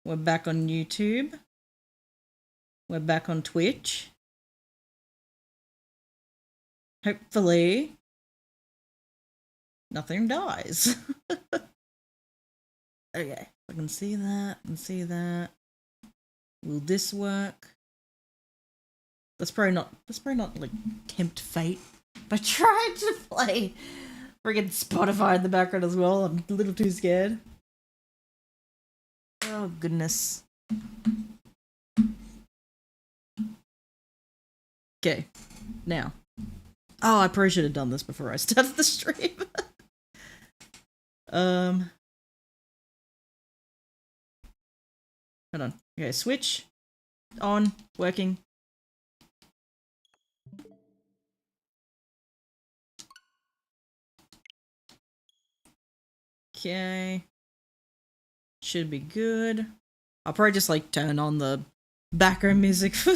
We're back on YouTube. We're back on Twitch. Hopefully, nothing dies. Okay, I can see that and see that. Will this work? Let's probably not like tempt fate by trying to play friggin' Spotify in the background as well. I'm a little too scared. Oh goodness. Okay, now. Oh, I probably should have done this before I started the stream. Hold on. Okay, switch. On. Working. Okay. Should be good. I'll probably just like turn on the background music for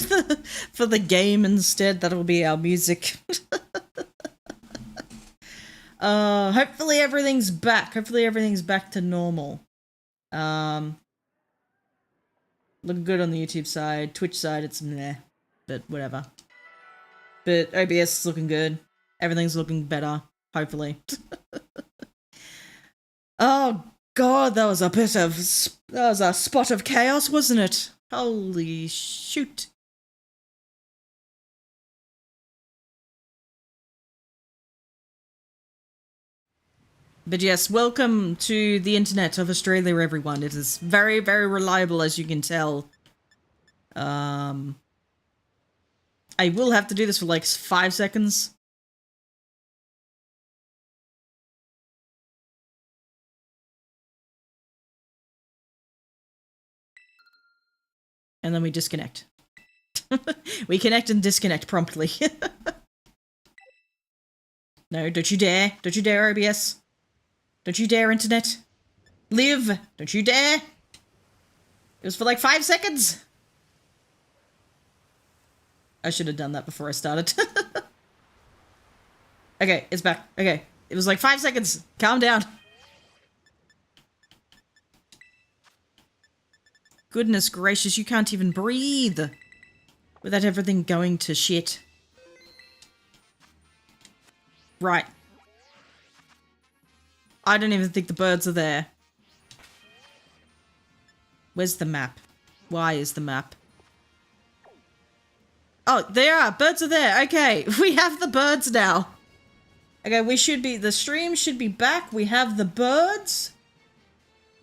the game instead. That'll be our music. Hopefully everything's back. Hopefully everything's back to normal. Looking good on the YouTube side. Twitch side, it's meh. But whatever. But OBS is looking good. Everything's looking better. Hopefully. Oh god, that was a spot of chaos, wasn't it? Holy shoot. But yes, welcome to the internet of Australia, everyone. It is very, very reliable, as you can tell. I will have to do this for like 5 seconds. And then we disconnect. We connect and disconnect promptly. No, don't you dare. Don't you dare, OBS. Don't you dare, internet. Live. Don't you dare. It was for like 5 seconds. I should have done that before I started. Okay, it's back. Okay, it was like 5 seconds. Calm down. Goodness gracious, you can't even breathe without everything going to shit. Right. I don't even think the birds are there. Where's the map? Why is the map? Oh, they are. Birds are there. Okay, we have the birds now. Okay, the stream should be back. We have the birds.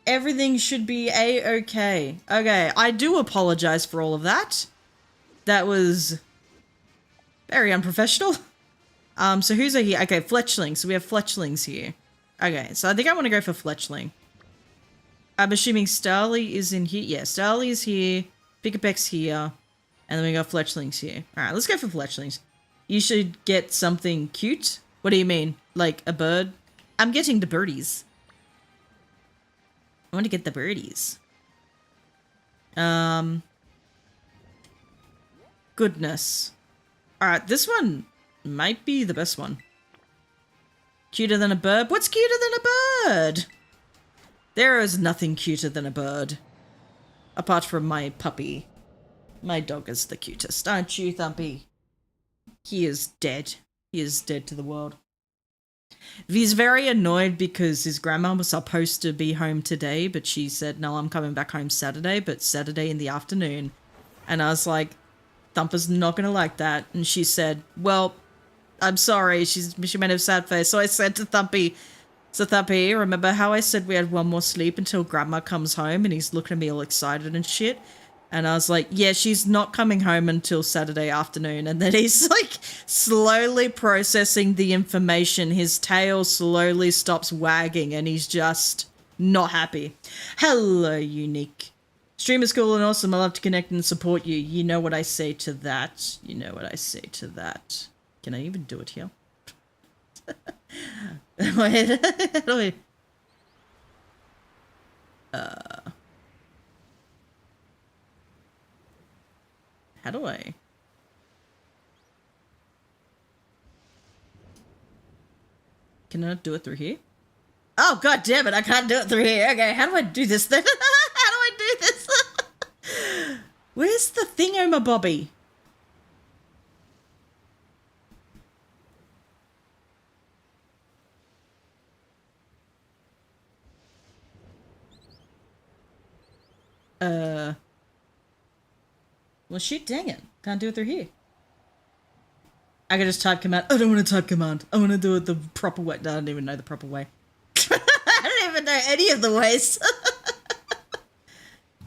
Everything should be a-okay. Okay, I do apologize for all of that. That was very unprofessional. So who's here? Okay, fletchlings. So we have fletchlings here. Okay, so I think I want to go for fletchling. I'm assuming Starly is in here. Yeah, Starly is here. Pickapek's here. And then we got fletchlings here. Alright, let's go for fletchlings. You should get something cute. What do you mean? Like a bird? I'm getting the birdies. I want to get the birdies. Goodness. Alright, this one might be the best one. Cuter than a bird? What's cuter than a bird? There is nothing cuter than a bird. Apart from my puppy. My dog is the cutest, aren't you, Thumpy? He is dead. He is dead to the world. He's very annoyed because his grandma was supposed to be home today, but she said, no, I'm coming back home Saturday, but Saturday in the afternoon. And I was like, Thumper's not going to like that. And she said, well, I'm sorry. She made a sad face. So I said to Thumpy, so Thumpy, remember how I said we had one more sleep until grandma comes home? And he's looking at me all excited and shit. And I was like, yeah, she's not coming home until Saturday afternoon. And then he's like slowly processing the information. His tail slowly stops wagging and he's just not happy. Hello, Unique. Stream is cool and awesome. I love to connect and support you. You know what I say to that. You know what I say to that. Can I even do it here? Wait. How do I? Can I not do it through here? Oh, god damn it, I can't do it through here. Okay, how do I do this then? How do I do this? Oma Bobby. Well, shoot, dang it. Can't do it through here. I can just type command. I don't want to type command. I want to do it the proper way. No, I don't even know the proper way. I don't even know any of the ways.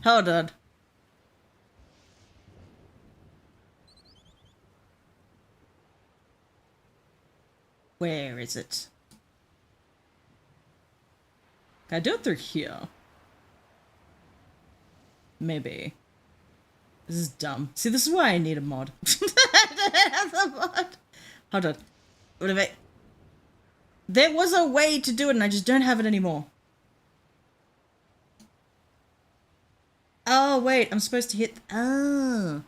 Hold on. Where is it? Can I do it through here? Maybe. This is dumb. See, this is why I need a mod. I don't have the mod. Hold on. What if I... There was a way to do it and I just don't have it anymore. Oh, wait. I'm supposed to hit... Oh.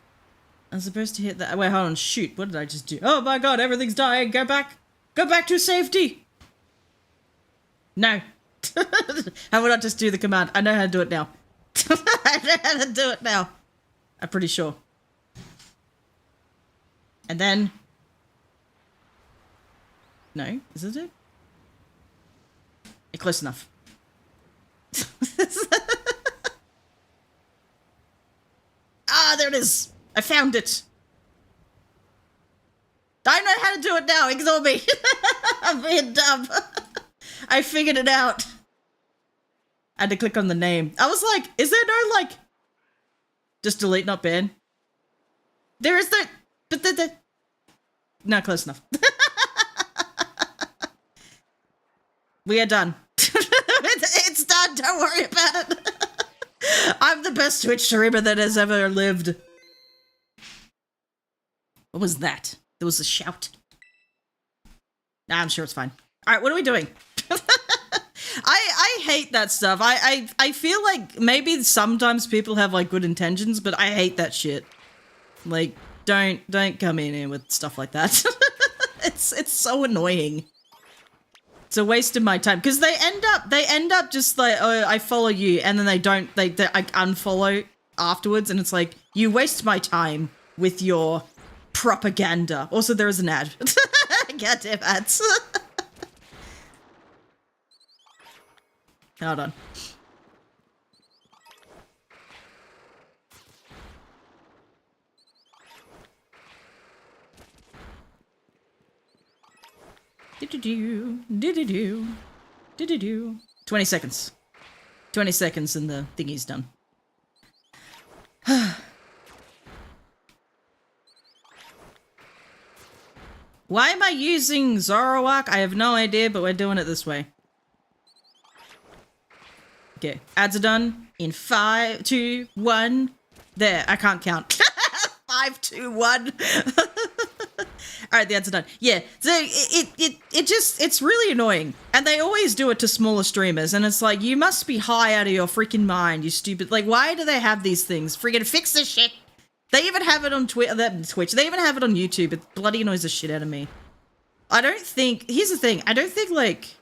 I'm supposed to hit that... Wait, hold on. Shoot. What did I just do? Oh my god, everything's dying. Go back. Go back to safety. No. How would I just do the command? I know how to do it now. I know how to do it now. I'm pretty sure. And then... No? Is it it? Yeah, close enough. Ah, there it is. I found it. I know how to do it now. Ignore me. I'm being dumb. I figured it out. I had to click on the name. I was like, is there no, like... Just delete, not ban? There is the... But the... No, close enough. We are done. It's done. Don't worry about it. I'm the best Twitch streamer that has ever lived. What was that? There was a shout. Nah, I'm sure it's fine. All right, what are we doing? I hate that stuff. I feel like maybe sometimes people have like good intentions, but I hate that shit. Like, don't come in here with stuff like that. It's so annoying. It's a waste of my time because they end up just like, oh, I follow you, and then they I unfollow afterwards, and it's like, you waste my time with your propaganda. Also, there is an ad. Goddamn ads. Hold on. Do-do-do. 20 seconds. 20 seconds and the thingy's done. Why am I using Zoroark? I have no idea, but we're doing it this way. Okay, ads are done in 5, 2, 1. There, I can't count. 5, 2, 1. All right, the ads are done. Yeah, so it's really annoying, and they always do it to smaller streamers, and it's like, you must be high out of your freaking mind, you stupid. Like, why do they have these things? Freaking fix this shit. They even have it on Twitch. They even have it on YouTube. It bloody annoys the shit out of me. I don't think. Here's the thing. I don't think like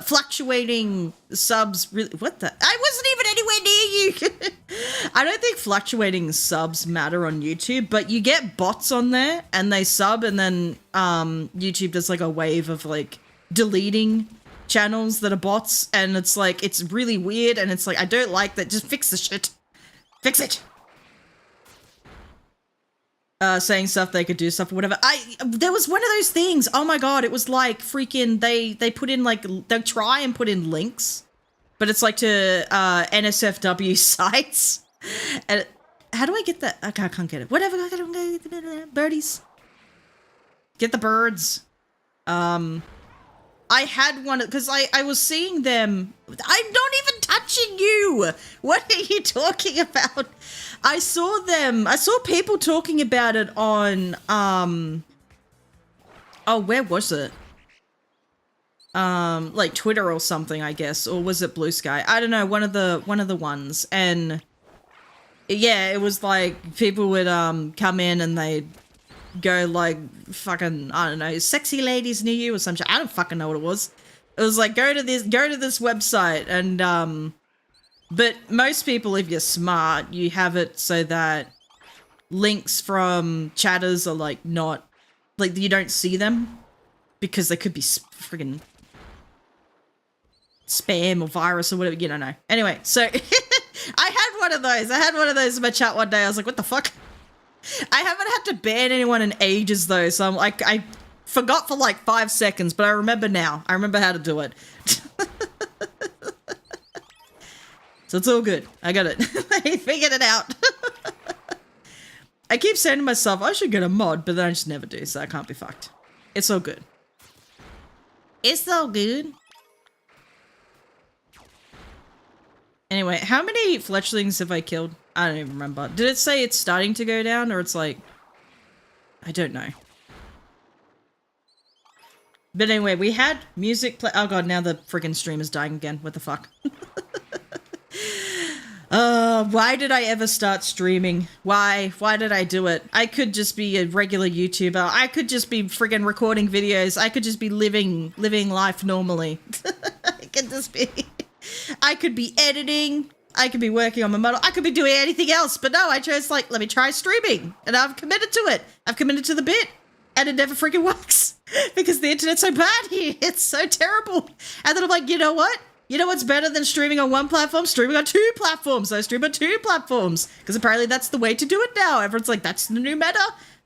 fluctuating subs really. What the? I wasn't even anywhere near you. I don't think fluctuating subs matter on YouTube, but you get bots on there and they sub, and then YouTube does like a wave of like deleting channels that are bots, and it's like, it's really weird, and it's like, I don't like that. Just fix the shit. Fix it. Saying stuff, they could do stuff or whatever. There was one of those things. Oh my god, it was like freaking, they put in like, they'll try and put in links, but it's like to NSFW sites. And how do I get that? Okay, I can't get it. Whatever. Birdies. Get the birds. I had one because I was seeing them. I'm not even touching you. What are you talking about? I saw them. I saw people talking about it on oh, where was it? Like Twitter or something, I guess, or was it Blue Sky? I don't know, one of the ones. And yeah, it was like people would come in and they'd go like fucking, I don't know, sexy ladies near you or some shit. I don't fucking know what it was. It was like, go to this website and But most people, if you're smart, you have it so that links from chatters are like not, like you don't see them because they could be friggin' spam or virus or whatever, you don't know. Anyway, so I had one of those. I had one of those in my chat one day. I was like, what the fuck? I haven't had to ban anyone in ages though, so I'm like, I forgot for like 5 seconds, but I remember now. I remember how to do it. So it's all good. I got it. I figured it out. I keep saying to myself, I should get a mod, but then I just never do, so I can't be fucked. It's all good. It's all good. Anyway, how many fletchlings have I killed? I don't even remember. Did it say it's starting to go down, or it's like... I don't know. But anyway, we had music play- Oh god, now the friggin' stream is dying again. What the fuck? Why did I ever start streaming? Why? Why did I do it? I could just be a regular YouTuber. I could just be friggin' recording videos. I could just be living life normally. I could just be... I could be editing. I could be working on my model. I could be doing anything else. But no, I chose like, let me try streaming. And I've committed to it. I've committed to the bit. And it never freaking works. Because the internet's so bad here. It's so terrible. And then I'm like, you know what? You know what's better than streaming on one platform? Streaming on 2 platforms. I stream on 2 platforms. Because apparently that's the way to do it now. Everyone's like, that's the new meta.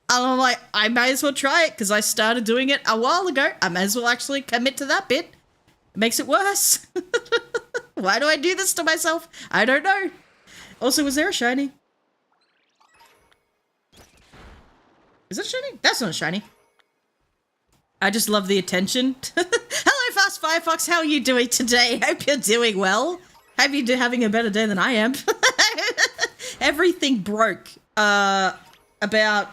And I'm like, I may as well try it. Because I started doing it a while ago. I may as well actually commit to that bit. It makes it worse. Why do I do this to myself? I don't know. Also, was there a shiny? Is that shiny? That's not a shiny. I just love the attention. Hello, Fast Firefox. How are you doing today? Hope you're doing well. Hope you're having a better day than I am. Everything broke about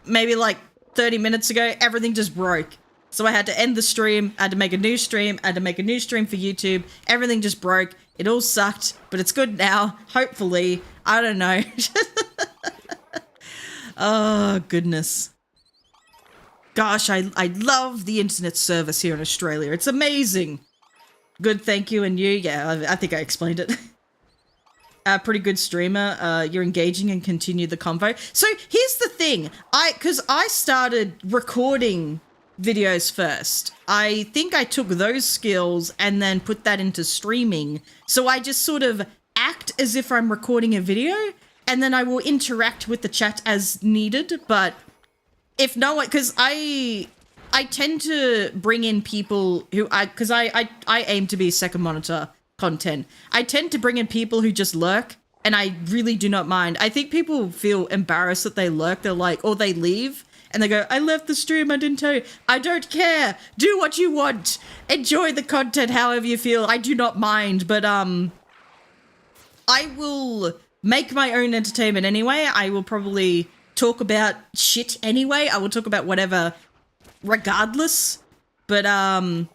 maybe like 30 minutes ago. Everything just broke. So I had to end the stream. I had to make a new stream. I had to make a new stream for YouTube. Everything just broke. It all sucked, but it's good now. Hopefully. I don't know. Oh, goodness. Gosh, I love the internet service here in Australia. It's amazing. Good, thank you. And you? Yeah, I think I explained it. Pretty good streamer. You're engaging and continue the convo. So here's the thing. Because I started recording videos first. I think I took those skills and then put that into streaming. So I just sort of act as if I'm recording a video and then I will interact with the chat as needed. But if no one, because I tend to bring in people who because I aim to be second monitor content. I tend to bring in people who just lurk and I really do not mind. I think people feel embarrassed that they lurk. They're like, or they leave. And they go, I left the stream, I didn't tell you. I don't care. Do what you want. Enjoy the content however you feel. I do not mind. But I will make my own entertainment anyway. I will probably talk about shit anyway. I will talk about whatever regardless. But I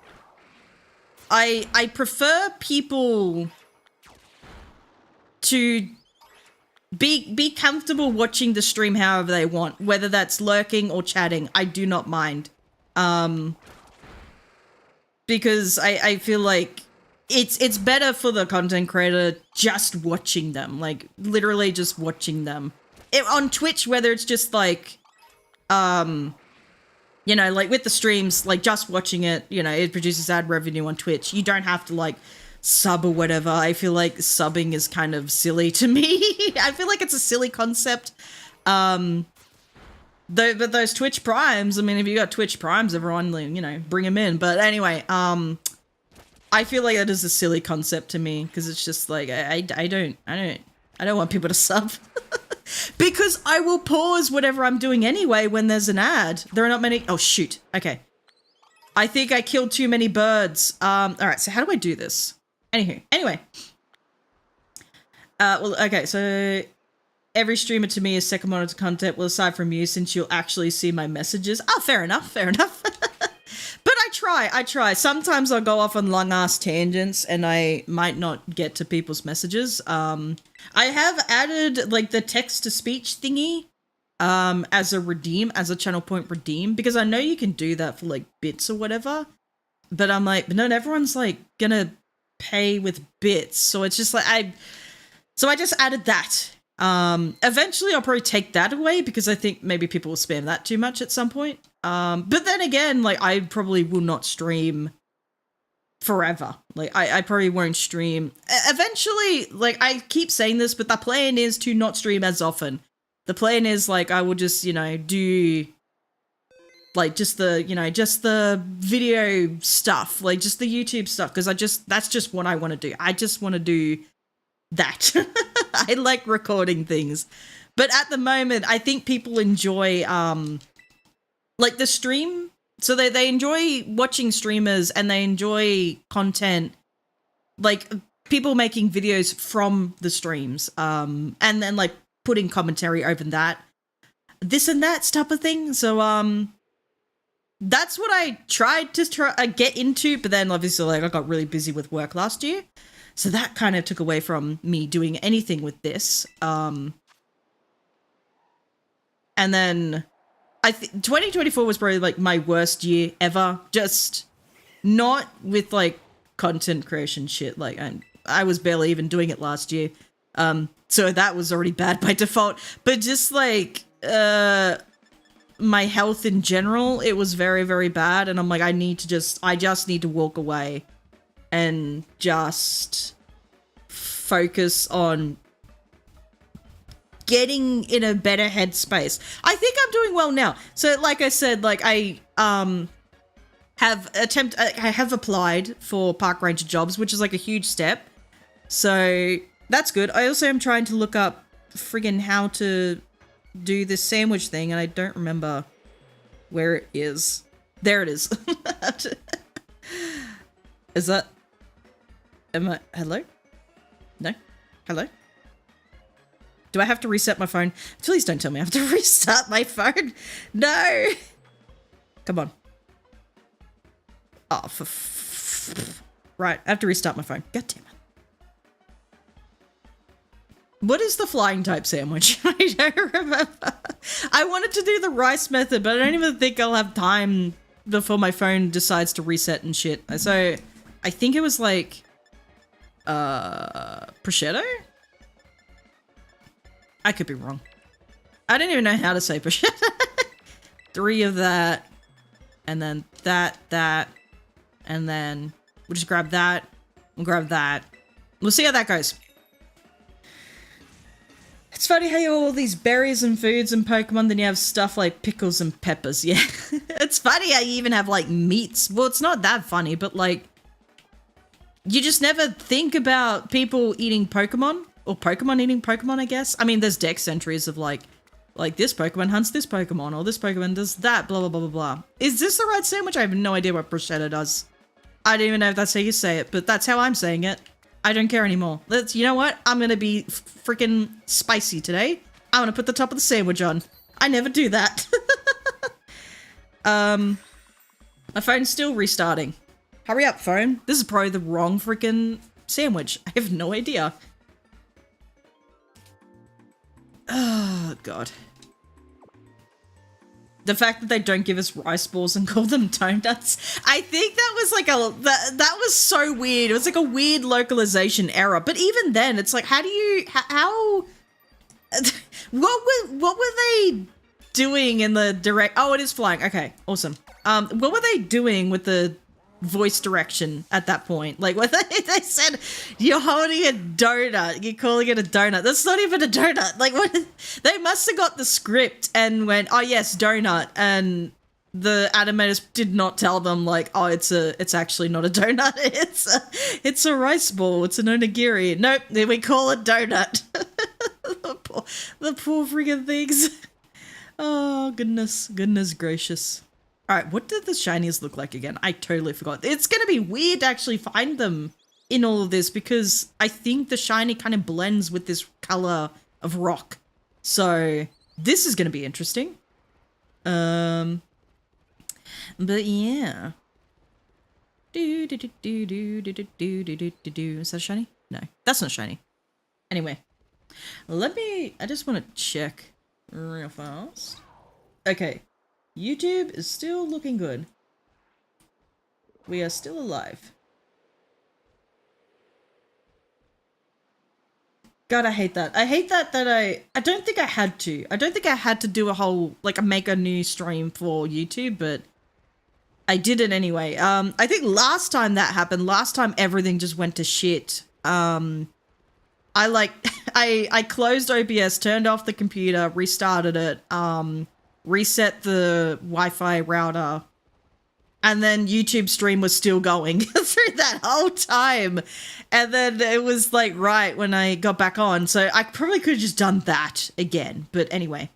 prefer people to be comfortable watching the stream however they want, whether that's lurking or chatting. I do not mind. Because I feel like it's better for the content creator just watching them, like literally just watching them. On Twitch, whether it's just like, you know, like with the streams, like just watching it, you know, it produces ad revenue on Twitch. You don't have to like sub or whatever. I feel like subbing is kind of silly to me. I feel like it's a silly concept. But those Twitch Primes, I mean, if you got Twitch Primes, everyone, you know, bring them in. But anyway, I feel like that is a silly concept to me because it's just like, I don't want people to sub. Because I will pause whatever I'm doing anyway when there's an ad. There are not many. Oh, shoot. Okay. I think I killed too many birds. All right. So how do I do this? Anyway. Well, okay. So every streamer to me is second monitor content. Well, aside from you, since you'll actually see my messages. Oh, fair enough. But I try. Sometimes I'll go off on long ass tangents and I might not get to people's messages. I have added like the text to speech thingy as a channel point redeem, because I know you can do that for like bits or whatever. But I'm like, but not everyone's like gonna pay with bits. So it's just like I just added that. Eventually I'll probably take that away because I think maybe people will spam that too much at some point. But then again, like I probably will not stream forever. Like I probably won't stream. Eventually, like I keep saying this, but the plan is to not stream as often. The plan is like I will just, you know, do like just the video stuff, like just the YouTube stuff, because that's just what I want to do. I just want to do that. I like recording things. But at the moment, I think people enjoy like the stream. So they enjoy watching streamers and they enjoy content, like people making videos from the streams, and then like putting commentary over that, this and that type of thing. So that's what I tried to get into, but then obviously like I got really busy with work last year, so that kind of took away from me doing anything with this. And then 2024 was probably like my worst year ever, just not with like content creation shit. Like I was barely even doing it last year. So that was already bad by default, but just like my health in general, it was very, very bad. And I'm like, I just need to walk away and just focus on getting in a better headspace. I think I'm doing well now. So like I said, like I have applied for park ranger jobs, which is like a huge step. So that's good. I also am trying to look up friggin' how to do this sandwich thing, and I don't remember where it is. There it is. Is that... Hello? No? Hello? Do I have to reset my phone? Please don't tell me I have to restart my phone. No! Come on. Oh, right, I have to restart my phone. God damn it. What is the flying type sandwich? I don't remember. I wanted to do the rice method, but I don't even think I'll have time before my phone decides to reset and shit. So I think it was like prosciutto? I could be wrong. I don't even know how to say prosciutto. 3 of that, and then that, and then we'll just grab that and grab that. We'll see how that goes. It's funny how you have all these berries and foods and Pokemon, then you have stuff like pickles and peppers. Yeah. It's funny how you even have like meats. Well, it's not that funny, but like you just never think about people eating Pokemon or Pokemon eating Pokemon, I guess. I mean, there's dex entries of like this Pokemon hunts this Pokemon or this Pokemon does that, blah, blah, blah, blah, blah. Is this the right sandwich? I have no idea what prosciutto does. I don't even know if that's how you say it, but that's how I'm saying it. I don't care anymore. You know what? I'm going to be freaking spicy today. I'm going to put the top of the sandwich on. I never do that. My phone's still restarting. Hurry up, phone. This is probably the wrong freaking sandwich. I have no idea. Oh, God. The fact that they don't give us rice balls and call them donuts, I think that was like that was so weird. It was like a weird localization error. But even then, it's like, how what were they doing in the direct? Oh, it is flying. Okay, awesome. What were they doing with the voice direction at that point? Like, what they said, you're holding a donut, you're calling it a donut. That's not even a donut. Like, what? They must have got the script and went, oh yes, donut, and the animators did not tell them like, oh, it's actually not a donut. It's a rice ball. It's an onigiri. Nope, we call it donut. the poor freaking things. Oh goodness gracious. All right, what did the shinies look like again? I totally forgot. It's going to be weird to actually find them in all of this because I think the shiny kind of blends with this color of rock. So this is going to be interesting. But yeah. Is that shiny? No, that's not shiny. Anyway, I just want to check real fast. Okay. YouTube is still looking good. We are still alive. God, I hate that. I hate that I don't think I had to. I don't think I had to do a whole, like, make a new stream for YouTube, but I did it anyway. I think last time that happened, last time everything just went to shit. I closed OBS, turned off the computer, restarted it, reset the Wi-Fi router, and then YouTube stream was still going through that whole time. And then it was like right when I got back on. So I probably could have just done that again. But anyway.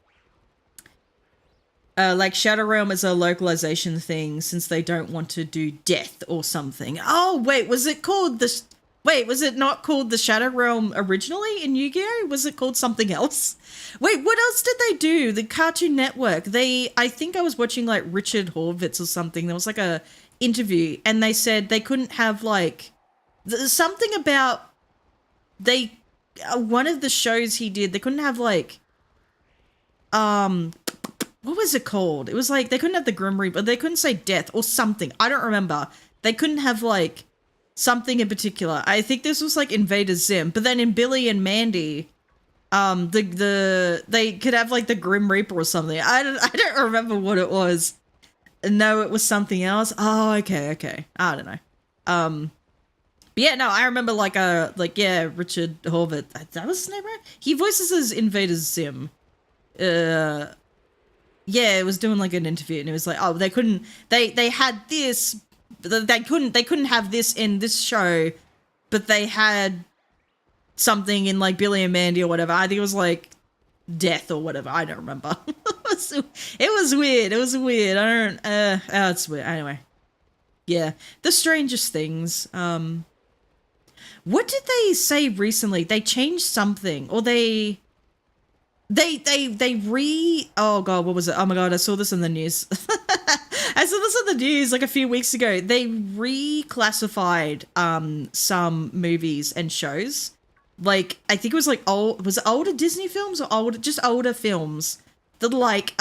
Like Shadow Realm is a localization thing since they don't want to do death or something. Oh, wait, was it called the... Wait, was it not called the Shadow Realm originally in Yu-Gi-Oh? Was it called something else? Wait, what else did they do? The Cartoon Network. I think I was watching like Richard Horvitz or something. There was like a interview and they said they couldn't have like something about one of the shows he did, they couldn't have like, what was it called? It was like, they couldn't have the Grim Reaper, they couldn't say death or something. I don't remember. They couldn't have like something in particular. I think this was like Invader Zim, but then in Billy and Mandy, they could have like the Grim Reaper or something. I don't remember what it was. No, it was something else. Oh, okay. I don't know. But yeah, no, I remember like Richard Horvitz. That was his name, right? He voices as Invader Zim. Yeah, it was doing like an interview and it was like, oh, they had this. They couldn't have this in this show, but they had something in like Billy and Mandy or whatever. I think it was like death or whatever. I don't remember. It was weird. It's weird. Anyway. Yeah. The strangest things. What did they say recently? They changed something or oh god, what was it? Oh my god, I saw this in the news. I saw this in the news like a few weeks ago. They reclassified some movies and shows. Like I think it was like older Disney films or older films that like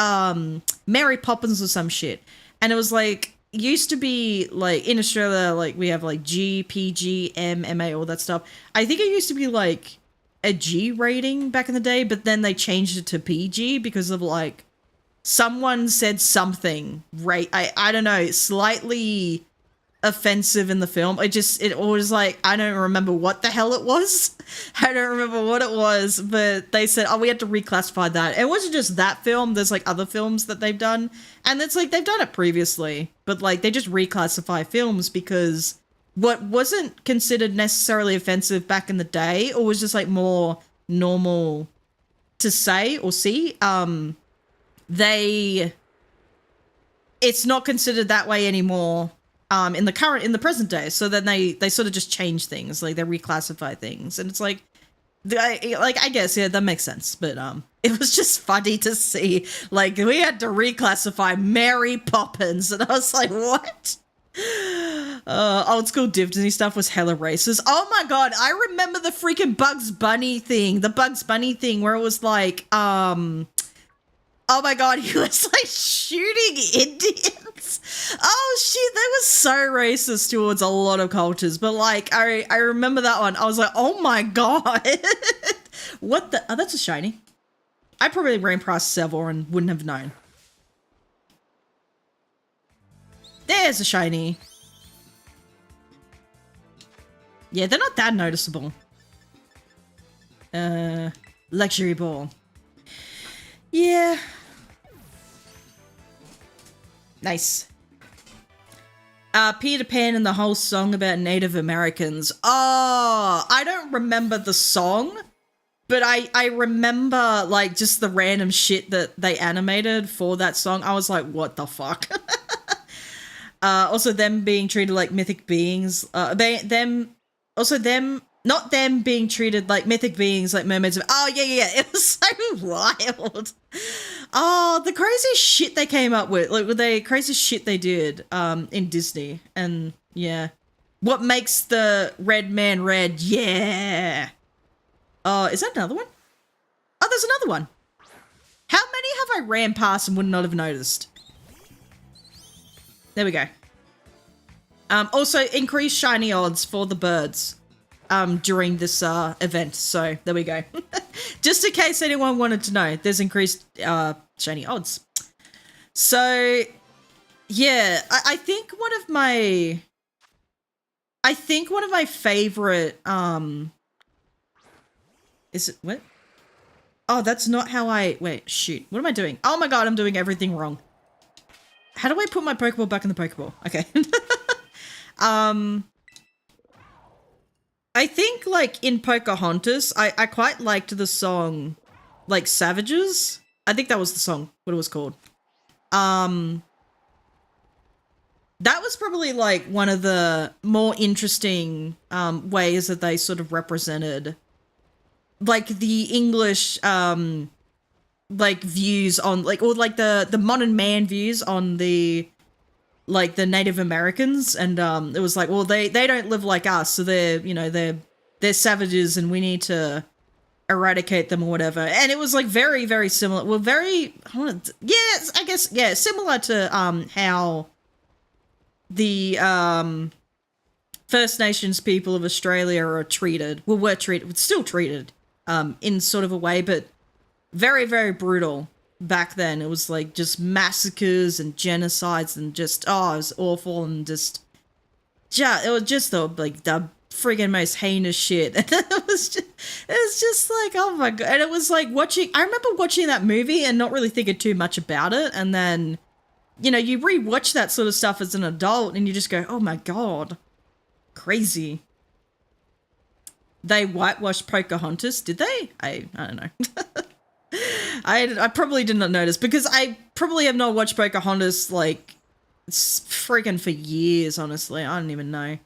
Mary Poppins or some shit. And it was like used to be like in Australia, like we have like G, PG, M, MA, all that stuff. I think it used to be like a G rating back in the day, but then they changed it to PG because of like someone said something I don't know, slightly offensive in the film. It was like, I don't remember what the hell it was. I don't remember what it was, but they said, oh, we had to reclassify that. It wasn't just that film. There's like other films that they've done, and it's like they've done it previously, but like they just reclassify films because what wasn't considered necessarily offensive back in the day or was just like more normal to say or see, it's not considered that way anymore in the present day. So then they sort of just change things, like they reclassify things, and it's like I guess yeah, that makes sense. But it was just funny to see like we had to reclassify Mary Poppins, and I was like, what? Old school Disney stuff was hella racist. Oh my god, I remember the freaking Bugs Bunny thing. The Bugs Bunny thing where it was like, oh my god, he was like shooting Indians. Oh shit, that was so racist towards a lot of cultures. But like, I remember that one. I was like, oh my god. What the? Oh, that's a shiny. I probably ran past several and wouldn't have known. There's a shiny. Yeah, they're not that noticeable. Luxury ball. Yeah. Nice. Peter Pan and the whole song about Native Americans. Oh, I don't remember the song, but I remember like just the random shit that they animated for that song. I was like, what the fuck? Also them being treated like mythic beings. Not them being treated like mythic beings, like mermaids. Oh, yeah. It was so wild. Oh, the crazy shit they came up with. Like, the crazy shit they did in Disney. And, yeah. What makes the red man red? Yeah. Oh, is that another one? Oh, there's another one. How many have I ran past and would not have noticed? There we go. Also, increased shiny odds for the birds. during this event. So there we go. Just in case anyone wanted to know, there's increased shiny odds. So yeah, I think one of my favorite is it what? Oh, that's not how wait, shoot. What am I doing? Oh my god, I'm doing everything wrong. How do I put my Pokeball back in the Pokeball? Okay. I think, like, in Pocahontas, I quite liked the song, like, Savages. I think that was the song, what it was called. That was probably, like, one of the more interesting ways that they sort of represented, like, the English, like, views on, like, or, like, the modern man views on the, like, the Native Americans, and it was like, well, they don't live like us, so they're, you know, they're savages, and we need to eradicate them or whatever. And it was like very, very similar. Well, I guess similar to how the First Nations people of Australia are treated. Well, still treated in sort of a way, but very, very brutal. Back then, it was like just massacres and genocides and just, it was awful, and it was just the friggin' most heinous shit. And it was just like, oh my god. And it was like I remember watching that movie and not really thinking too much about it. And then, you know, you rewatch that sort of stuff as an adult and you just go, oh my god, crazy. They whitewashed Pocahontas, did they? I don't know. I probably did not notice, because I probably have not watched Pocahontas, like, freaking for years, honestly. I don't even know.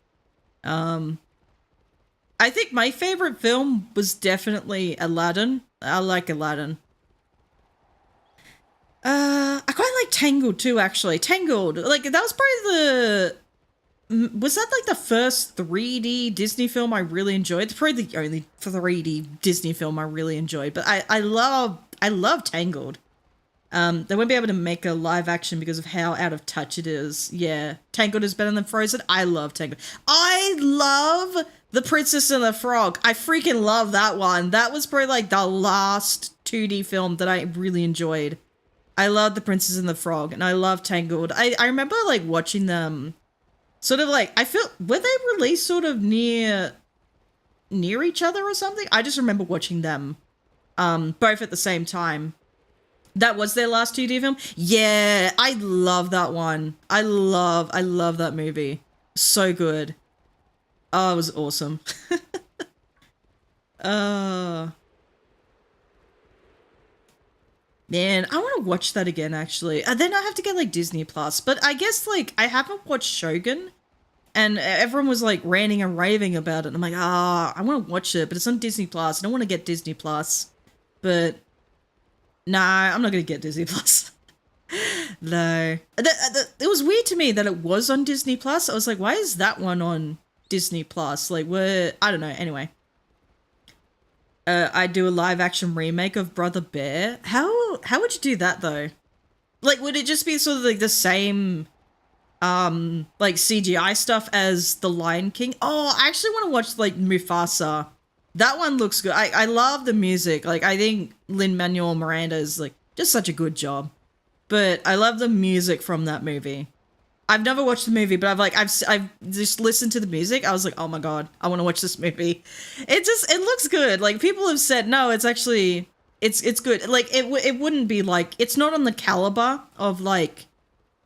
I think my favorite film was definitely Aladdin. I like Aladdin. I quite like Tangled too, actually. Tangled, like, that was probably was that like the first 3D Disney film I really enjoyed? It's probably the only 3D Disney film I really enjoyed. But I love Tangled. They won't be able to make a live action because of how out of touch it is. Yeah, Tangled is better than Frozen. I love Tangled. I love The Princess and the Frog. I freaking love that one. That was probably like the last 2D film that I really enjoyed. I love The Princess and the Frog, and I love Tangled. I remember like watching them sort of like, I feel, were they released sort of near each other or something? I just remember watching them both at the same time. That was their last 2D film? Yeah, I love that one. I love that movie. So good. Oh, it was awesome. Man, I want to watch that again, actually. Then I have to get, like, Disney Plus. But I guess, like, I haven't watched Shogun. And everyone was, like, ranting and raving about it. And I'm like, I want to watch it. But it's on Disney Plus. I don't want to get Disney Plus. But, nah, I'm not going to get Disney Plus. No. It was weird to me that it was on Disney Plus. I was like, why is that one on Disney Plus? Like, I don't know. Anyway. I'd do a live action remake of Brother Bear. How would you do that though? Like, would it just be sort of like the same, like CGI stuff as The Lion King? Oh, I actually want to watch like Mufasa. That one looks good. I love the music. Like, I think Lin-Manuel Miranda is like just such a good job. But I love the music from that movie. I've never watched the movie, but I've just listened to the music. I was like, oh my god, I want to watch this movie. It looks good. Like, people have said, no, it's actually, it's good. Like, it wouldn't be like, it's not on the caliber of like,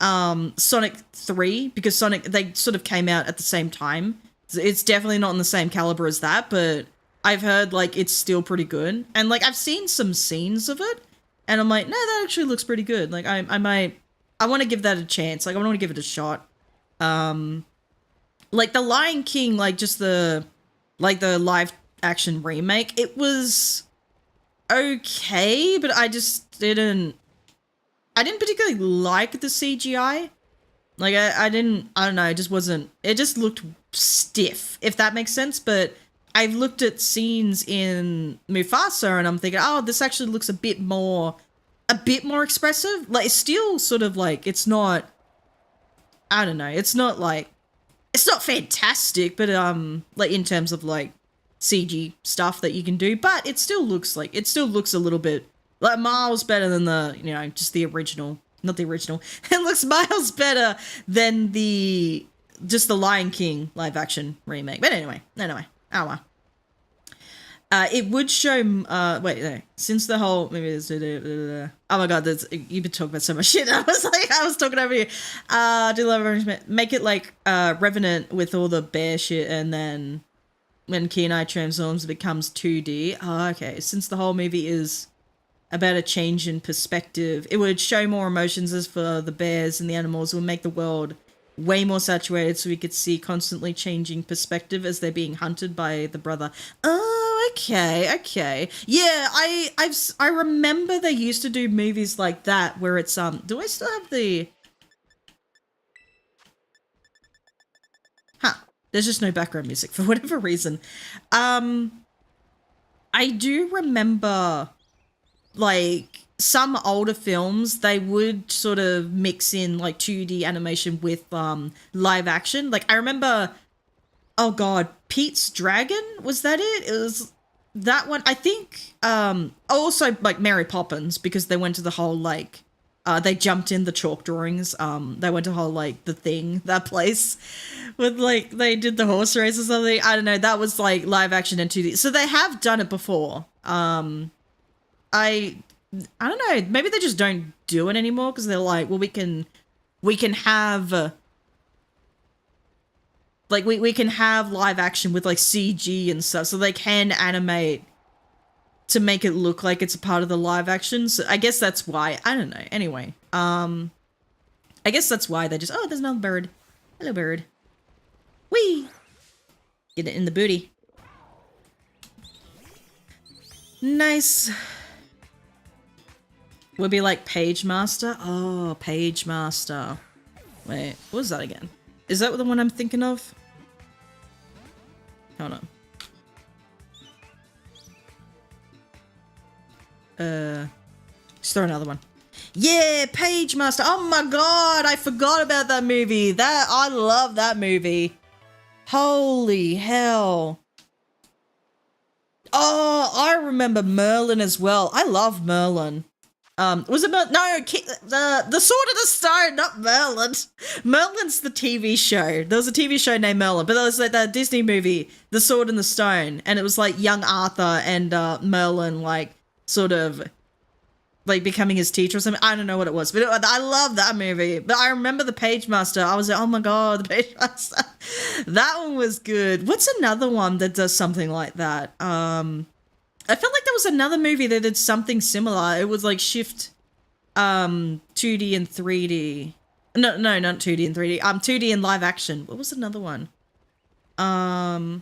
Sonic 3, because they sort of came out at the same time. It's definitely not on the same caliber as that, but I've heard like it's still pretty good. And like, I've seen some scenes of it, and I'm like, no, that actually looks pretty good. Like, I want to give that a chance. Like, I want to give it a shot. Like, The Lion King, like, just the live action remake, it was okay, but I didn't particularly like the CGI. Like, I don't know, it just looked stiff, if that makes sense. But I've looked at scenes in Mufasa and I'm thinking, oh, this actually looks a bit more expressive. Like, it's still sort of like, it's not, I don't know, it's not fantastic, but like, in terms of like CG stuff that you can do, but it still looks a little bit like miles better than the, you know, just the original. Not the original. It looks miles better than just the Lion King live action remake. But anyway. Oh well. It would show, wait, no. Since the whole, maybe there's, oh my god, you've been talking about so much shit. I was talking over you. Do love arrangement. Make it like, Revenant with all the bear shit, and then when Kenai transforms, it becomes 2D. Oh, okay. Since the whole movie is about a change in perspective, it would show more emotions as for the bears and the animals. It would make the world way more saturated so we could see constantly changing perspective as they're being hunted by the brother. Oh, okay. Yeah, I remember they used to do movies like that where it's, do I still have the... Huh. There's just no background music for whatever reason. I do remember, like, some older films, they would sort of mix in like 2D animation with live action. Like I remember, oh god, Pete's Dragon, was that it? It was that one. I think also like Mary Poppins, because they went to the whole like they jumped in the chalk drawings. They went to the whole like the thing, that place with like they did the horse race or something. I don't know, that was like live action and 2D. So they have done it before. I don't know, maybe they just don't do it anymore because they're like, well, we can have like we can have live action with like CG and stuff, so they can animate to make it look like it's a part of the live action. So I guess that's why. I don't know. Anyway, I guess that's why they just, oh, there's another bird. Hello, bird. Whee! Get it in the booty. Nice. Would be like Page Master. Oh, Page Master. Wait, what was that again? Is that the one I'm thinking of? Hold on. Just throw another one. Yeah, Page Master. Oh my god, I forgot about that movie. I love that movie. Holy hell. Oh, I remember Merlin as well. I love Merlin. Was it no, the Sword of the Stone, not Merlin. Merlin's the TV show. There was a TV show named Merlin, but there was like that Disney movie, The Sword and the Stone, and it was like young Arthur and Merlin like sort of like becoming his teacher or something. I don't know what it was, but I love that movie. But I remember the Page Master. I was like, oh my god, the Page Master. That one was good. What's another one that does something like that? I felt like there was another movie that did something similar. It was like shift 2D and 3D. No, not 2D and 3D. 2D and live action. What was another one? Oh,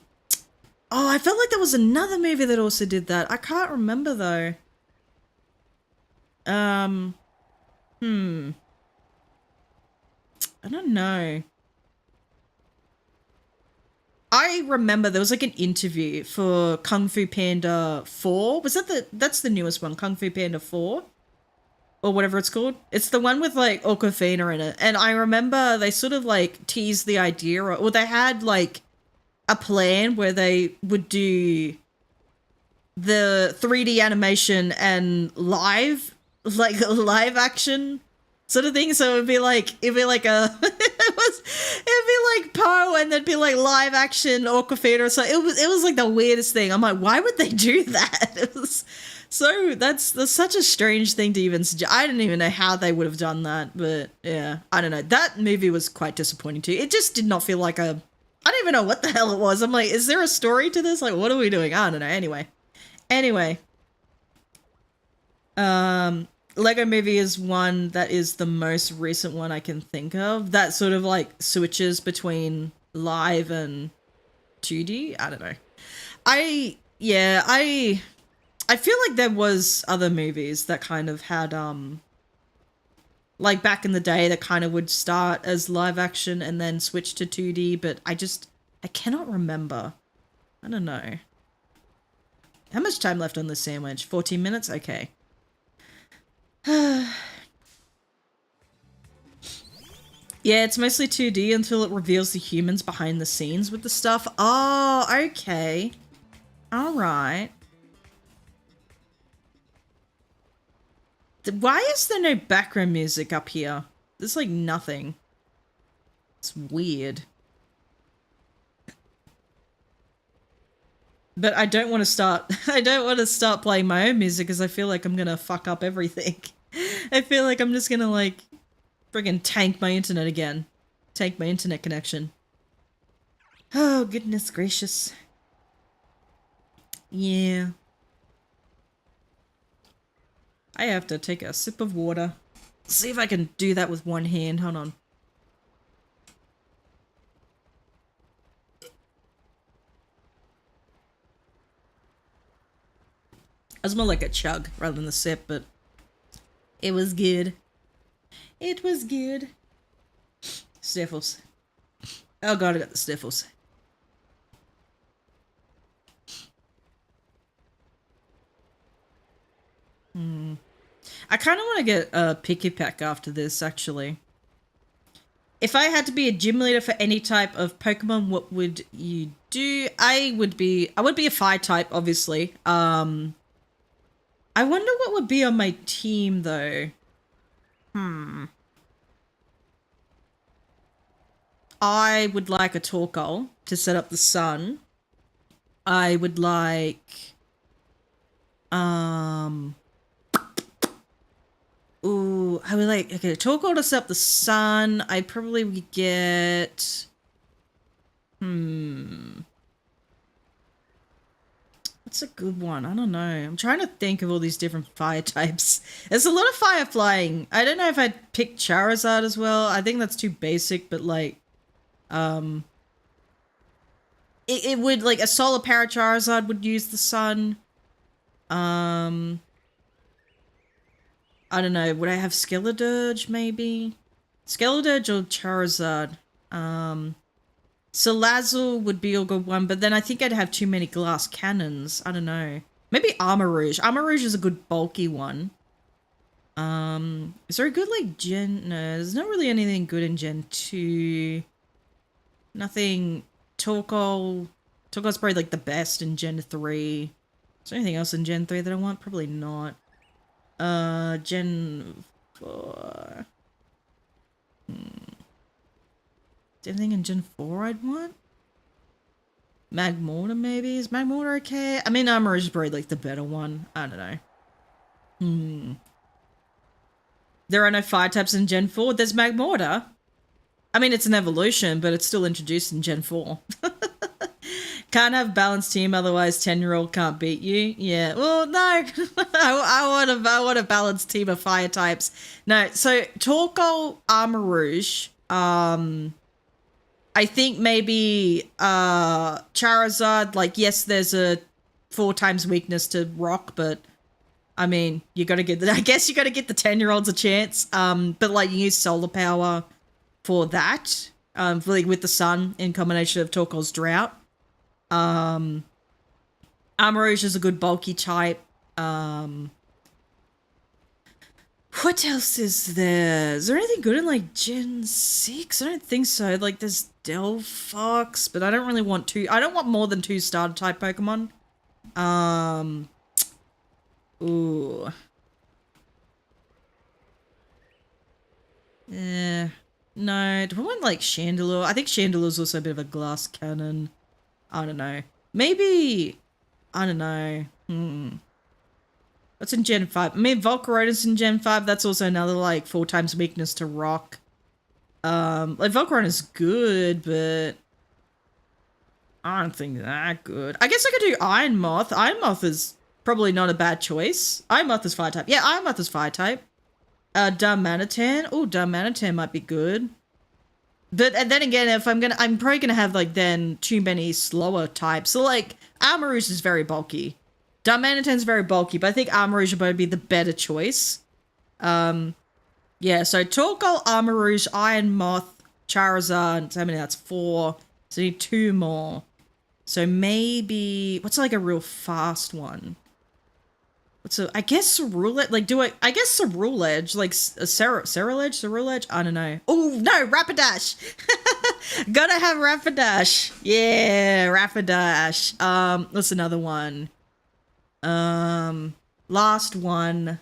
I felt like there was another movie that also did that. I can't remember though. I don't know. I remember there was like an interview for Kung Fu Panda 4. Was that that's the newest one, Kung Fu Panda 4? Or whatever it's called. It's the one with like Awkwafina in it. And I remember they sort of like teased the idea, or they had like a plan where they would do the 3D animation and live action sort of thing. So it'd be like a it'd be like Poe, and there'd be like live action Awkwafina or something. It was like the weirdest thing. I'm like, why would they do that? It was so that's such a strange thing to even suggest. I don't even know how they would have done that, but yeah, I don't know. That movie was quite disappointing too. It just did not feel like I don't even know what the hell it was. I'm like, is there a story to this? Like, what are we doing? I don't know. Anyway. Lego Movie is one that is the most recent one I can think of that sort of like switches between live and 2D. I don't know. I feel like there was other movies that kind of had like back in the day that kind of would start as live action and then switch to 2D, but I cannot remember. I don't know. How much time left on this sandwich? 14 minutes? Okay. Yeah, it's mostly 2D until it reveals the humans behind the scenes with the stuff. Oh, okay. Alright. Why is there no background music up here? There's like nothing. It's weird. But I don't want to start playing my own music because I feel like I'm gonna fuck up everything. I feel like I'm just gonna like friggin' tank my internet again. Tank my internet connection. Oh, goodness gracious. Yeah. I have to take a sip of water. See if I can do that with one hand. Hold on. It was more like a chug rather than a sip, but it was good. It was good. Sniffles. Oh god, I got the sniffles. I kind of want to get a picky pack after this, actually. If I had to be a gym leader for any type of Pokemon, what would you do? I would be a fire type, obviously. I wonder what would be on my team, though. I would like a Torkoal to set up the sun. I would like... Ooh, I would like... Okay, Torkoal to set up the sun. I probably would get... What's a good one? I don't know. I'm trying to think of all these different fire types. There's a lot of fire flying. I don't know if I'd pick Charizard as well. I think that's too basic, but like... It would, like, a solar power Charizard would use the sun. I don't know, would I have Skeledirge, maybe? Skeledirge or Charizard? Salazzle would be a good one, but then I think I'd have too many glass cannons. I don't know. Maybe Armarouge. Armarouge is a good bulky one. Is there a good, like, Gen... No, there's not really anything good in Gen 2. Nothing... Torkoal... Torkoal's probably, like, the best in Gen 3. Is there anything else in Gen 3 that I want? Probably not. Gen 4. Is there anything in Gen 4 I'd want? Magmortar, maybe? Is Magmortar okay? I mean, Armor is probably, like, the better one. I don't know. There are no fire types in Gen 4. There's Magmortar. I mean, it's an evolution, but it's still introduced in Gen 4. Can't have balanced team, otherwise 10-year-old can't beat you. Yeah, well, no. I want a balanced team of fire types. No, so Torkoal, Armarouge, I think maybe Charizard, like, yes, there's a 4 times weakness to rock, but I mean, you gotta get the, I guess you gotta get the 10-year-olds a chance. But like, you use solar power for that, like with the sun in combination of Torkoal's drought. Armarouge is a good bulky type. What else is there? Is there anything good in like Gen 6? I don't think so. Like there's Delphox, but I don't really want two. I don't want more than 2 starter type Pokemon. Ooh. Yeah. No, do I want like Chandelure? I think Chandelure's also a bit of a glass cannon. I don't know. Maybe... I don't know. What's in Gen 5? I mean, Volcarona's in Gen 5. That's also another, like, 4 times weakness to rock. Like, Volcarona's good, but... I don't think that good. I guess I could do Iron Moth. Iron Moth is probably not a bad choice. Iron Moth is fire type. Yeah, Iron Moth is fire type. Darmanitan. Oh, Darmanitan might be good. But, and then again, if I'm probably gonna have, like, then too many slower types. So, like, Armarouge is very bulky. Darmanitan's very bulky, but I think Armarouge would probably be the better choice. Yeah, so Torkoal, Armarouge, Iron Moth, Charizard, so how many? That's 4. So I need 2 more. So maybe, what's, like, a real fast one? I guess Ceruledge, like, I guess Ceruledge, like, Ceruledge? I don't know. Oh, no, Rapidash! Gotta have Rapidash. Yeah, Rapidash. What's another one? Last one.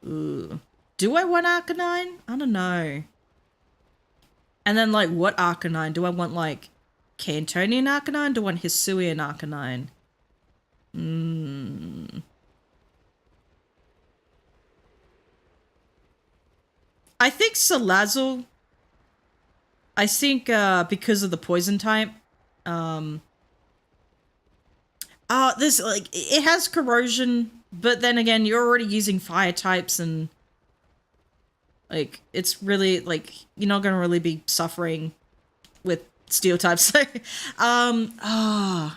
Ooh. Do I want Arcanine? I don't know. And then, like, what Arcanine? Do I want, like, Cantonian Arcanine? Do I want Hisuian Arcanine? I think Salazzle. I think, because of the poison type. This, like, it has corrosion, but then again, you're already using fire types and, like, it's really, like, you're not gonna really be suffering with steel types. So, I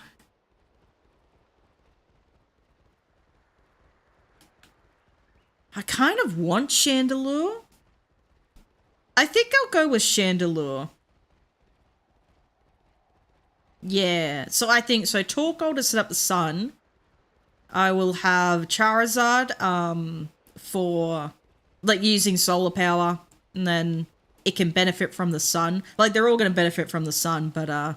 kind of want Chandelure. I think I'll go with Chandelure. Yeah, so I think, so Torkoal to set up the sun. I will have Charizard, for, like, using solar power, and then it can benefit from the sun. Like, they're all going to benefit from the sun, but,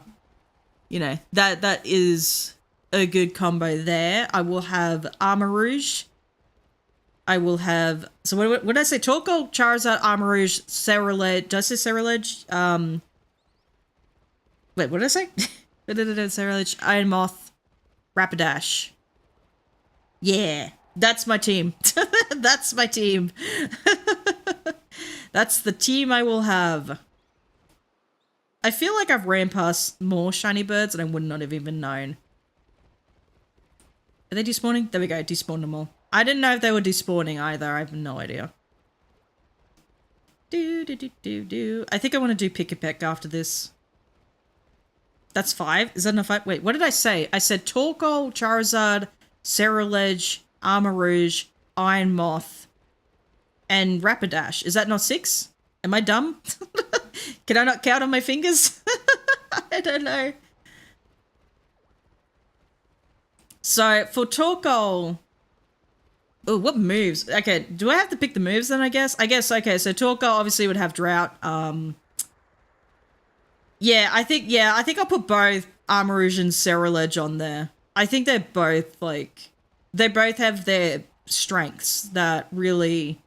you know, that is a good combo there. I will have Armarouge. I will have, so what did I say? Torkoal, Charizard, Armarouge, Cerulege. Did I say Cerulege? Wait, what did I say? Cerulege, Iron Moth, Rapidash. Yeah, that's my team. That's my team. That's the team I will have. I feel like I've ran past more shiny birds and I would not have even known. Are they despawning? There we go, despawned them all. I didn't know if they were despawning either. I have no idea. I think I want to do Pick a Peck after this. That's 5. Is that enough? Wait, what did I say? I said Torkoal, Charizard, Cerulege, Armarouge, Iron Moth, and Rapidash. Is that not 6? Am I dumb? Can I not count on my fingers? I don't know. So, for Torkoal... Oh, what moves? Okay, do I have to pick the moves then, I guess? I guess, okay, so Torkoal obviously would have Drought. Yeah, I think I'll put both Armarouge and Cerulege on there. I think they're both, like... They both have their strengths that really...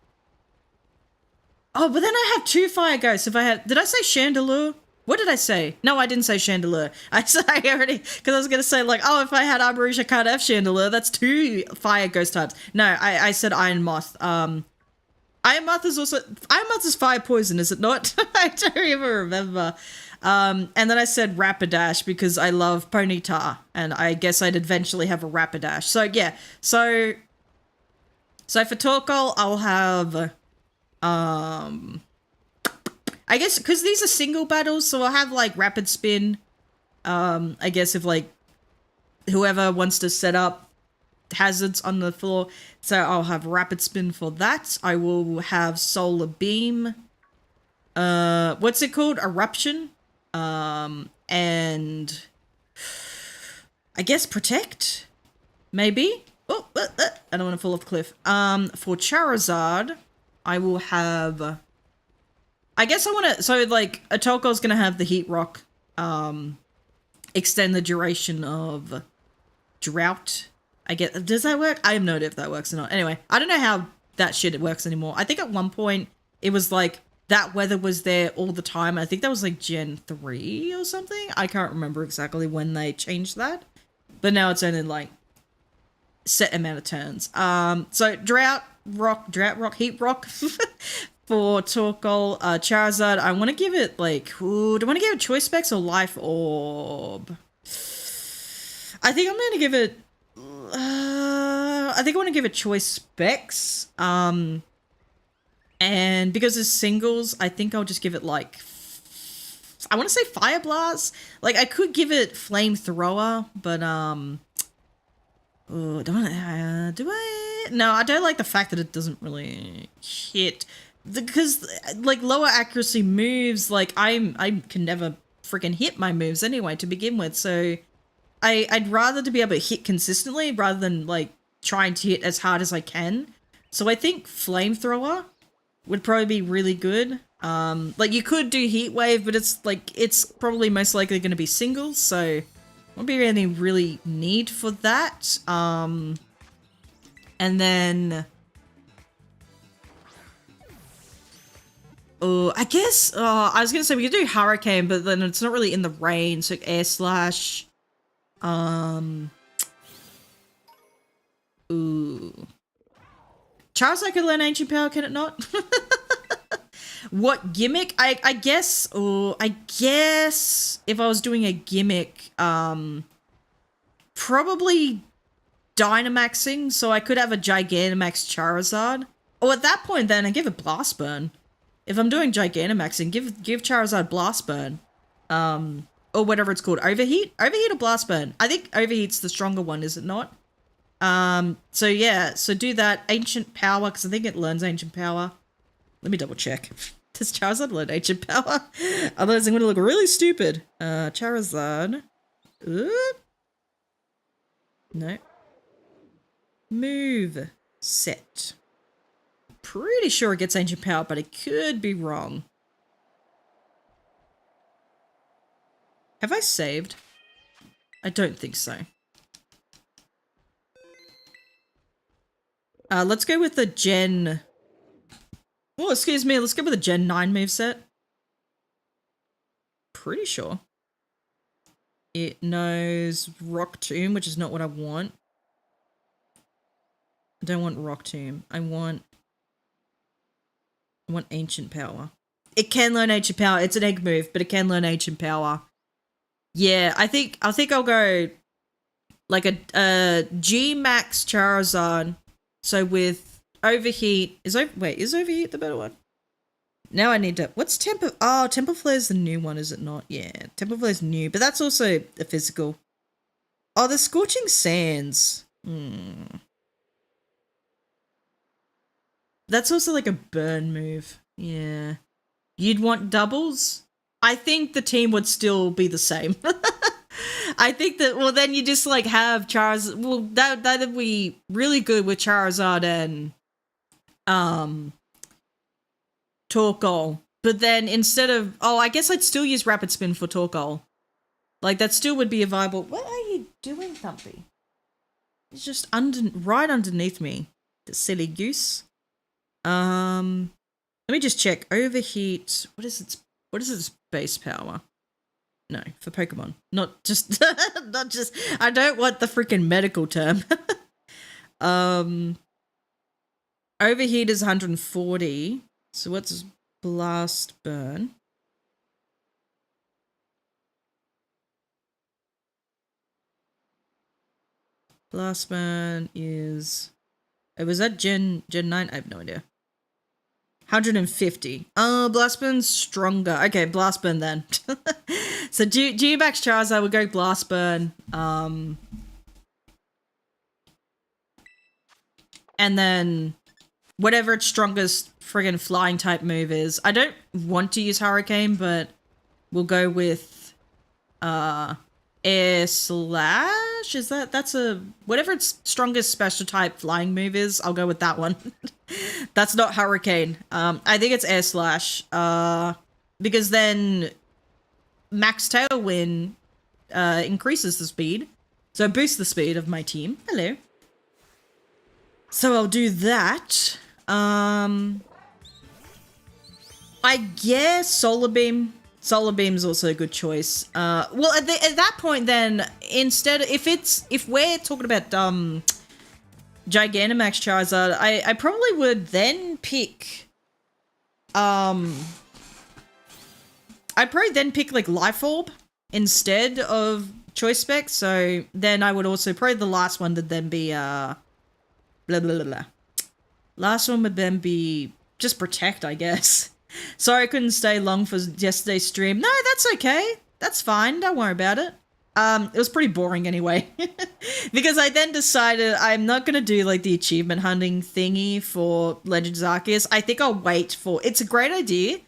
Oh, but then I have 2 Fire Ghosts. If I had... Did I say Chandelure? What did I say? No, I didn't say Chandelure. I already... Because I was going to say, like, oh, if I had Armarouge, I can't have Chandelure. That's 2 Fire Ghost types. No, I said Iron Moth. Iron Moth is also... Iron Moth is Fire Poison, is it not? I don't even remember. And then I said Rapidash because I love Ponyta, and I guess I'd eventually have a Rapidash. So, yeah. So for Torkoal, I'll have... I guess, because these are single battles, so I'll have, like, Rapid Spin. I guess if, like, whoever wants to set up hazards on the floor. So I'll have Rapid Spin for that. I will have Solar Beam. What's it called? Eruption. And I guess Protect? Maybe? Oh, I don't want to fall off the cliff. For Charizard, I will have... I guess I want to... So, like, a Torkoal's going to have the Heat Rock, extend the duration of Drought. I get... Does that work? I have no idea if that works or not. Anyway, I don't know how that shit works anymore. I think at one point, it was, like, that weather was there all the time. I think that was, like, Gen 3 or something. I can't remember exactly when they changed that. But now it's only, like, set amount of turns. So, Drought Rock, Heat Rock... For Torkoal, Charizard, I want to give it, like, ooh, do I want to give it Choice Specs or Life Orb? I think I'm going to give it, I think I want to give it Choice Specs, and because it's singles, I think I'll just give it, like, I want to say Fire Blast. Like, I could give it Flamethrower, but, ooh, do I? No, I don't like the fact that it doesn't really hit. Because, like, lower accuracy moves, like, I can never freaking hit my moves anyway to begin with, so I'd rather to be able to hit consistently rather than, like, trying to hit as hard as I can. So I think Flamethrower would probably be really good. Like you could do Heat Wave, but it's probably most likely going to be singles, so won't be any really need for that. And then I guess I was gonna say we could do Hurricane, but then it's not really in the rain, so Air Slash. Ooh. Charizard could learn Ancient Power, can it not? What gimmick? I guess if I was doing a gimmick, probably Dynamaxing, so I could have a Gigantamax Charizard. Oh, at that point then I give it Blast Burn. If I'm doing Gigantamaxing, give Charizard Blast Burn. Or whatever it's called. Overheat? Overheat or Blast Burn? I think Overheat's the stronger one, is it not? So yeah, so do that. Ancient Power, because I think it learns Ancient Power. Let me double check. Does Charizard learn Ancient Power? Otherwise I'm going to look really stupid. Charizard. No. Move. Set. Pretty sure it gets Ancient Power, but I could be wrong. Have I saved? I don't think so. Let's go with the Gen... Oh, excuse me. Let's go with the Gen 9 moveset. Pretty sure. It knows Rock Tomb, which is not what I want. I don't want Rock Tomb. I want Ancient Power. It can learn Ancient Power. It's an egg move, but it can learn Ancient Power. Yeah, I think I'll go like a G Max Charizard. So with Overheat, is Overheat the better one? Now I need to, what's Temper? Oh, Temper Flare's the new one, is it not? Yeah, Temper Flare's new, but that's also a physical. Oh, the Scorching Sands. That's also like a burn move. Yeah. You'd want doubles? I think the team would still be the same. I think that, well, then you just like have Charizard. Well, that'd be really good with Charizard and Torkoal. But then instead of, oh, I guess I'd still use Rapid Spin for Torkoal. Like that still would be a viable. What are you doing, Thumpy? It's just right underneath me. The silly goose. Let me just check. Overheat. What is its base power? No, for Pokemon. Not just I don't want the freaking medical term. Overheat is 140. So what's Blast Burn? Blast Burn is... Oh, was that Gen 9? I have no idea. 150. Oh, Blast Burn's stronger. Okay, Blast Burn then. So G-Max Charizard would go Blast Burn. And then whatever its strongest friggin' flying type move is. I don't want to use Hurricane, but we'll go with Air Slash. Is that's a whatever its strongest special type flying move is, I'll go with that one. That's not Hurricane. I think it's Air Slash. Because then Max Tailwind increases the speed. So boosts the speed of my team. Hello. So I'll do that. I guess Solar Beam. Solar Beam's also a good choice. Well, at that point, then instead, if we're talking about Gigantamax Charizard, I probably would then pick. I'd probably then pick like Life Orb instead of Choice Spec. So then I would also probably the last one would then be blah blah blah blah. Last one would then be just Protect, I guess. Sorry I couldn't stay long for yesterday's stream. No, that's okay. That's fine. Don't worry about it. It was pretty boring anyway. Because I then decided I'm not going to do like the achievement hunting thingy for Legends Arceus. I think I'll wait for... It's a great idea.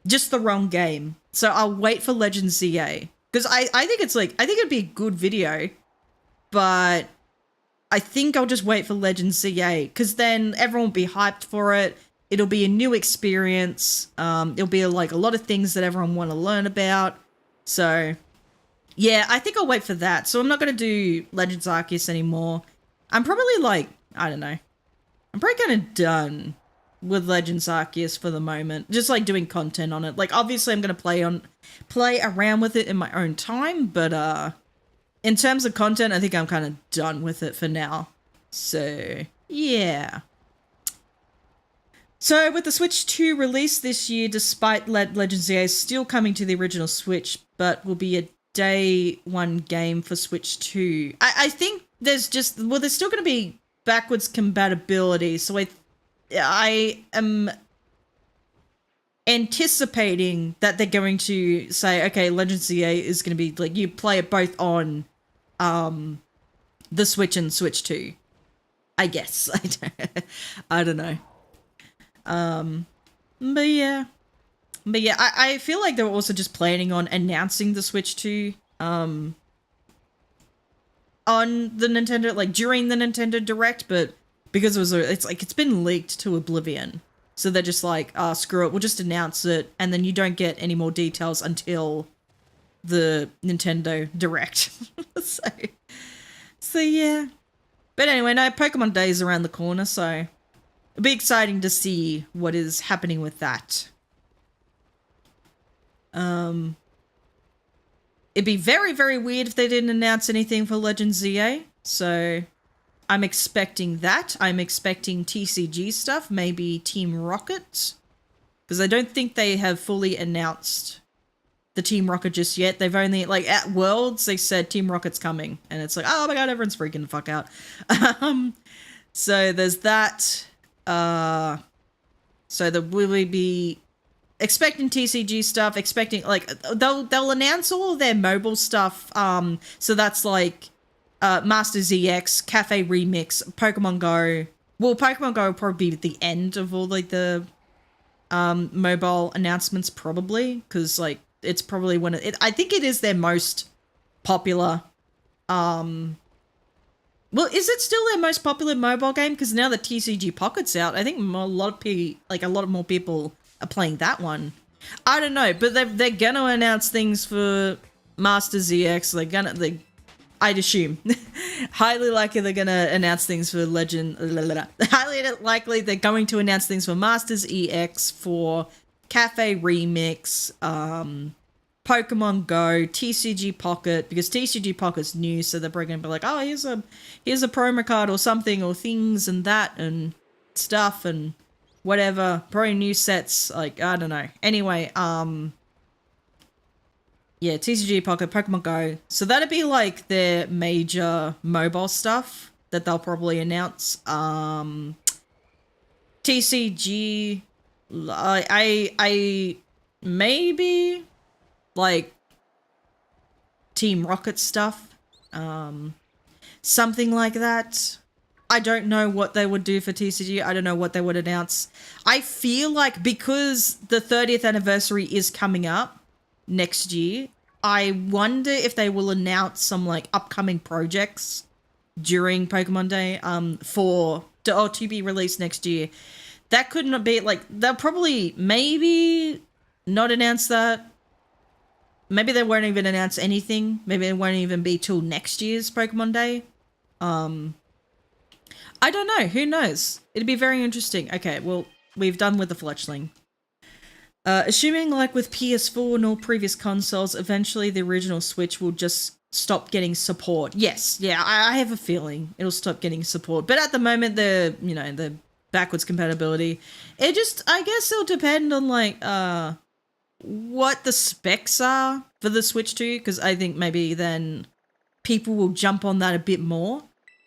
Just the wrong game. So I'll wait for Legends ZA. Because I think it's like... I think it'd be a good video. But I think I'll just wait for Legends ZA. Because then everyone will be hyped for it. It'll be a new experience. It'll be like a lot of things that everyone want to learn about. So, yeah, I think I'll wait for that. So I'm not going to do Legends Arceus anymore. I'm probably like, I don't know. I'm probably kind of done with Legends Arceus for the moment. Just like doing content on it. Like obviously I'm going to play around with it in my own time, but in terms of content, I think I'm kind of done with it for now. So, yeah. So, with the Switch 2 release this year, despite Legends ZA still coming to the original Switch, but will be a day one game for Switch 2. I think there's still going to be backwards compatibility, so I am anticipating that they're going to say, okay, Legends ZA is going to be, like, you play it both on the Switch and Switch 2. I guess. I don't know. But yeah, I feel like they were also just planning on announcing the Switch 2, on the Nintendo, like during the Nintendo Direct, but because it's been leaked to oblivion. So they're just like, screw it, we'll just announce it, and then you don't get any more details until the Nintendo Direct. so yeah. But anyway, no, Pokemon Day is around the corner, so it'll be exciting to see what is happening with that. It'd be very, very weird if they didn't announce anything for Legends ZA, so I'm expecting that. I'm expecting TCG stuff, maybe Team Rocket, because I don't think they have fully announced the Team Rocket just yet. They've only, like, at Worlds, they said Team Rocket's coming, and it's like, oh my god, everyone's freaking the fuck out. So there's that. So that will we be expecting TCG stuff, expecting, like, they'll announce all of their mobile stuff, so that's like Master ZX, Cafe Remix, Pokemon Go. Well, Pokemon Go will probably be at the end of all, like, the mobile announcements, probably, because, like, it's probably I think it is their most popular, well, is it still their most popular mobile game? Because now that TCG Pocket's out, I think a lot more people are playing that one. I don't know, but they're gonna announce things for Master ZX. I'd assume, highly likely they're gonna announce things for Legend. Highly likely they're going to announce things for Masters EX, for Cafe Remix, Pokemon Go, TCG Pocket, because TCG Pocket's new, so they're probably gonna be like, oh, here's a promo card or something, or things and that and stuff and whatever. Probably new sets, like, I don't know. Anyway, yeah, TCG Pocket, Pokemon Go. So that'd be like their major mobile stuff that they'll probably announce. TCG, I maybe like Team Rocket stuff, something like that. I don't know what they would do for TCG. I don't know what they would announce. I feel like because the 30th anniversary is coming up next year, I wonder if they will announce some, like, upcoming projects during Pokemon Day, to be released next year. That couldn't be, like, they'll probably maybe not announce that. Maybe they won't even announce anything. Maybe it won't even be till next year's Pokemon Day. I don't know. Who knows? It'd be very interesting. Okay, well, we've done with the fletchling. Assuming, like with PS4 and all previous consoles, eventually the original Switch will just stop getting support. Yes, yeah, I have a feeling it'll stop getting support. But at the moment, the backwards compatibility, I guess it'll depend on, like, what the specs are for the Switch 2, because I think maybe then people will jump on that a bit more.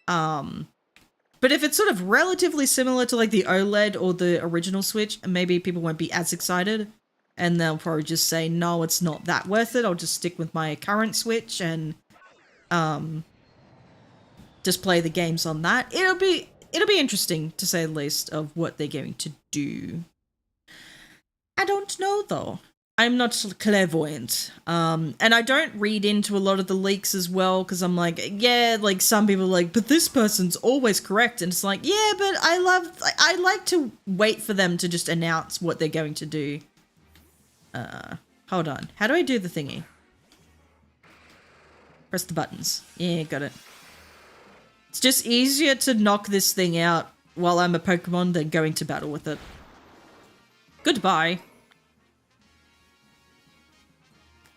But if it's sort of relatively similar to, like, the OLED or the original Switch, maybe people won't be as excited, and they'll probably just say, no, it's not that worth it. I'll just stick with my current Switch and just play the games on that. It'll be interesting, to say the least, of what they're going to do. I don't know, though. I'm not clairvoyant. And I don't read into a lot of the leaks as well, because I'm like, yeah, like some people are like, but this person's always correct. And it's like, yeah, but I like to wait for them to just announce what they're going to do. Hold on. How do I do the thingy? Press the buttons. Yeah, got it. It's just easier to knock this thing out while I'm a Pokemon than going to battle with it. Goodbye.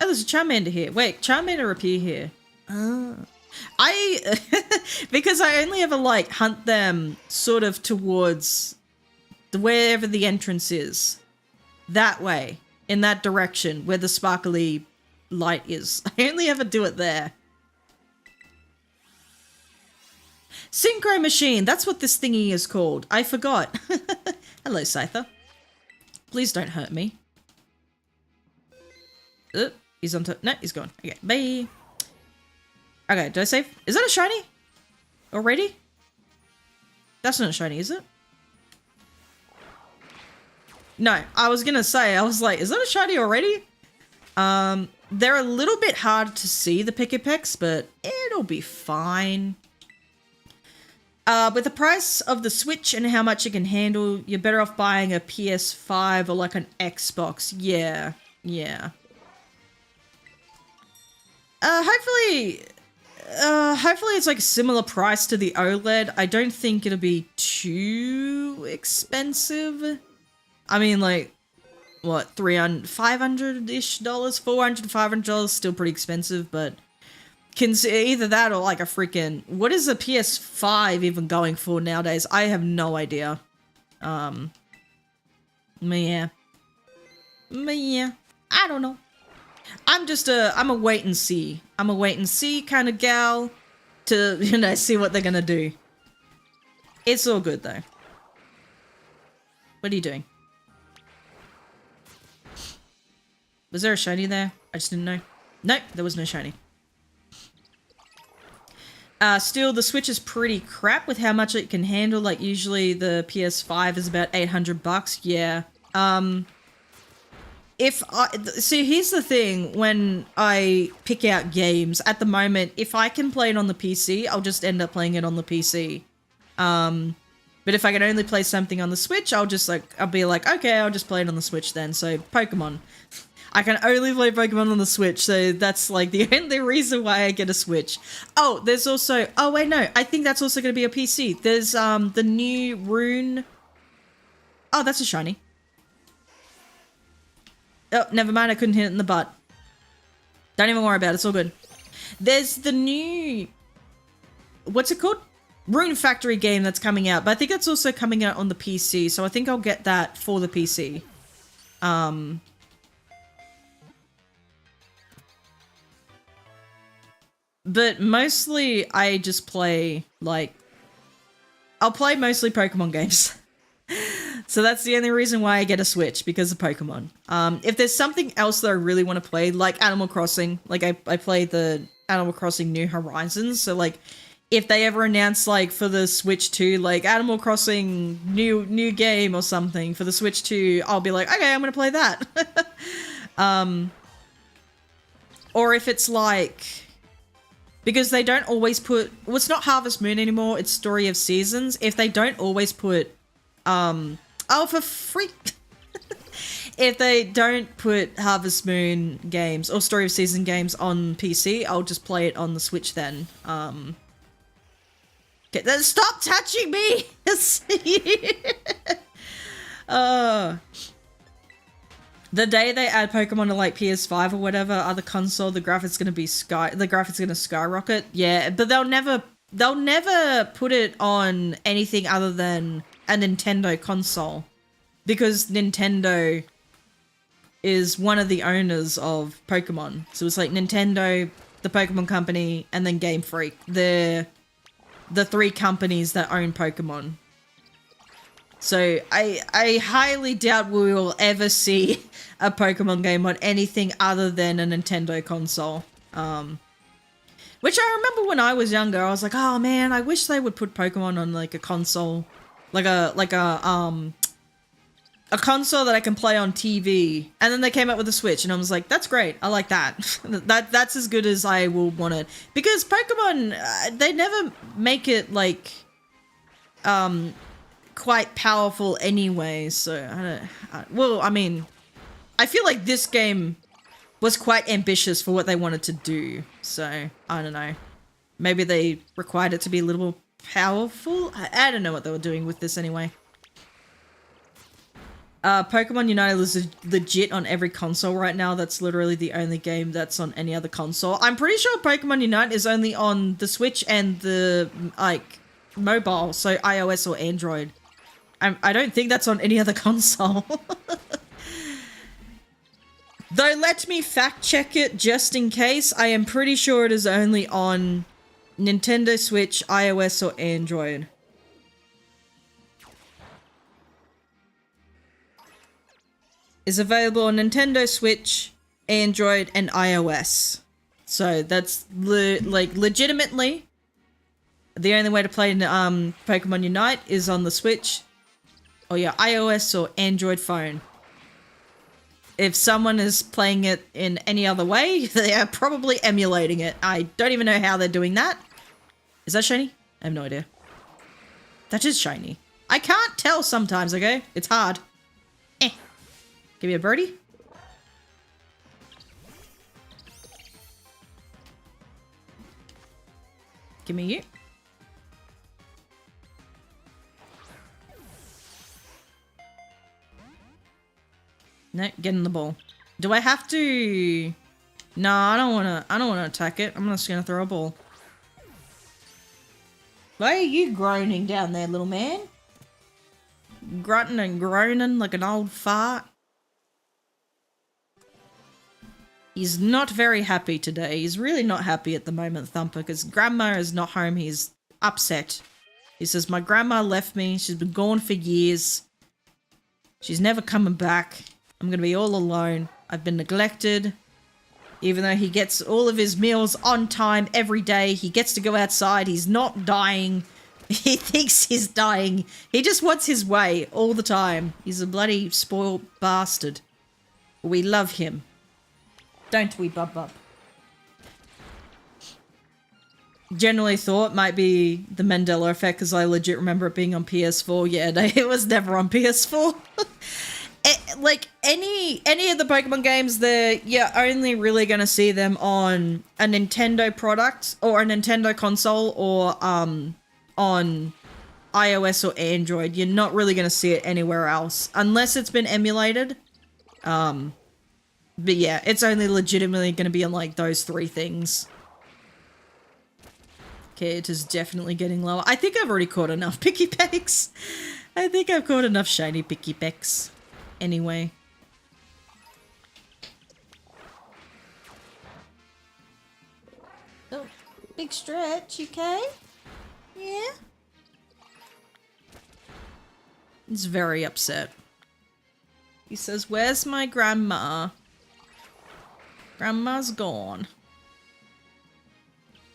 Oh, there's a Charmander here. Wait, Charmander appear here. Because I only ever like hunt them sort of towards wherever the entrance is. That way. In that direction where the sparkly light is. I only ever do it there. Synchro machine. That's what this thingy is called. I forgot. Hello, Scyther. Please don't hurt me. He's on top. No, he's gone. Okay, bye. Okay, did I save? Is that a shiny? Already? That's not a shiny, is it? No, I was gonna say, I was like, is that a shiny already? They're a little bit hard to see, the Pikipeks, but it'll be fine. With the price of the Switch and how much it can handle, you're better off buying a PS5 or like an Xbox. Yeah, yeah. Hopefully it's like a similar price to the OLED. I don't think it'll be too expensive. I mean, like, what, $300, $500-ish, $400 to $500, still pretty expensive, but either that or like a freaking, what is a PS5 even going for nowadays? I have no idea. Yeah. I don't know. I'm a wait and see. I'm a wait and see kind of gal to, you know, see what they're gonna do. It's all good though. What are you doing? Was there a shiny there? I just didn't know. Nope, there was no shiny. Still, the Switch is pretty crap with how much it can handle. Like, usually the PS5 is about $800. Yeah. See, here's the thing. When I pick out games, at the moment, if I can play it on the PC, I'll just end up playing it on the PC. But if I can only play something on the Switch, I'll be like, okay, I'll just play it on the Switch then. So, Pokemon. I can only play Pokemon on the Switch, so that's like the only reason why I get a Switch. Oh, there's also, oh wait, no, I think that's also going to be a PC. There's the new Rune. Oh, that's a shiny. Oh, never mind, I couldn't hit it in the butt. Don't even worry about it, it's all good. There's the new, what's it called? Rune Factory game that's coming out, but I think it's also coming out on the PC, so I think I'll get that for the PC. But mostly, I just play, like, I'll play mostly Pokemon games. So that's the only reason why I get a Switch, because of Pokemon. If there's something else that I really want to play, like Animal Crossing, like I play the Animal Crossing New Horizons, so like, if they ever announce, like, for the Switch 2, like, Animal Crossing new game or something for the Switch 2, I'll be like, okay, I'm gonna play that. Or if it's like, because they don't always put, well, it's not Harvest Moon anymore, it's Story of Seasons. If they don't always put, oh, for free. If they don't put Harvest Moon games or Story of Season games on PC, I'll just play it on the Switch then. Stop touching me! The day they add Pokemon to like PS5 or whatever other console, the graphics gonna skyrocket. Yeah, but they'll never put it on anything other than a Nintendo console, because Nintendo is one of the owners of Pokemon. So it's like Nintendo, the Pokemon Company, and then Game Freak. They're the three companies that own Pokemon. So I highly doubt we will ever see a Pokemon game on anything other than a Nintendo console. Which I remember when I was younger, I was like, oh man, I wish they would put Pokemon on like a console, like a a console that I can play on TV. And then they came up with a Switch, and I was like, that's great. I like that. That's as good as I will want it. Because Pokemon, they never make it, like, quite powerful anyway. So, I mean, I feel like this game was quite ambitious for what they wanted to do. So, I don't know. Maybe they required it to be a little more powerful? I don't know what they were doing with this anyway. Pokemon Unite is legit on every console right now. That's literally the only game that's on any other console. I'm pretty sure Pokemon Unite is only on the Switch and the, like, mobile, so iOS or Android. I don't think that's on any other console. Though, let me fact check it just in case. I am pretty sure it is only on Nintendo Switch, iOS, or Android. Is available on Nintendo Switch, Android, and iOS. So that's legitimately the only way to play Pokemon Unite is on the Switch, or your iOS or Android phone. If someone is playing it in any other way, they are probably emulating it. I don't even know how they're doing that. Is that shiny? I have no idea. That is shiny. I can't tell sometimes, okay? It's hard. Give me a birdie. Give me you. No, get in the ball. Do I have to? No, I don't wanna attack it. I'm just gonna throw a ball. Why are you groaning down there, little man? Grunting and groaning like an old fart. He's not very happy today. He's really not happy at the moment, Thumper, because Grandma is not home. He's upset. He says, my grandma left me. She's been gone for years. She's never coming back. I'm going to be all alone. I've been neglected. Even though he gets all of his meals on time every day, he gets to go outside. He's not dying. He thinks he's dying. He just wants his way all the time. He's a bloody spoiled bastard. We love him. Don't we, Bub? Generally thought might be the Mandela effect, because I legit remember it being on PS4. Yeah, no, it was never on PS4. Like, any of the Pokemon games, you're only really going to see them on a Nintendo product, or a Nintendo console, or on iOS or Android. You're not really going to see it anywhere else, unless it's been emulated. But yeah, it's only legitimately going to be on, like, those three things. Okay, it is definitely getting lower. I think I've already caught enough Picky Pecks. I think I've caught enough shiny Picky Pecks. Anyway. Oh, big stretch, okay? Yeah? He's very upset. He says, where's my grandma? Grandma's gone.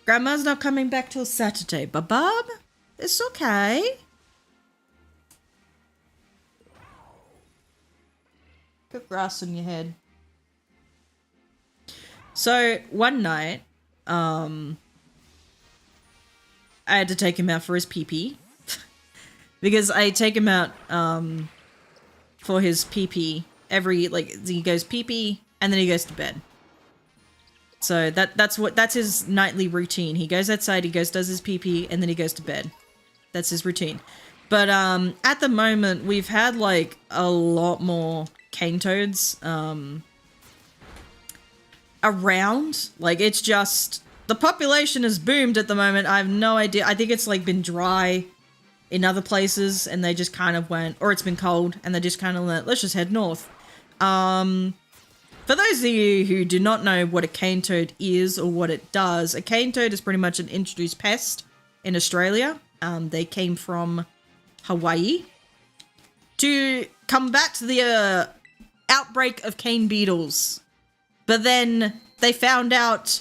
Grandma's not coming back till Saturday, but Bob, it's okay. Put grass on your head. So, one night, I had to take him out for his pee-pee. Because I take him out, for his pee-pee he goes pee-pee, and then he goes to bed. So that's his nightly routine. He goes outside, he does his pee-pee, and then he goes to bed. That's his routine. But at the moment, we've had like a lot more cane toads around. Like, it's just, the population has boomed at the moment. I have no idea. I think it's like been dry in other places, and they just kind of went, or it's been cold, and they just kind of went, let's just head north. For those of you who do not know what a cane toad is or what it does, a cane toad is pretty much an introduced pest in Australia. They came from Hawaii to combat the outbreak of cane beetles. But then they found out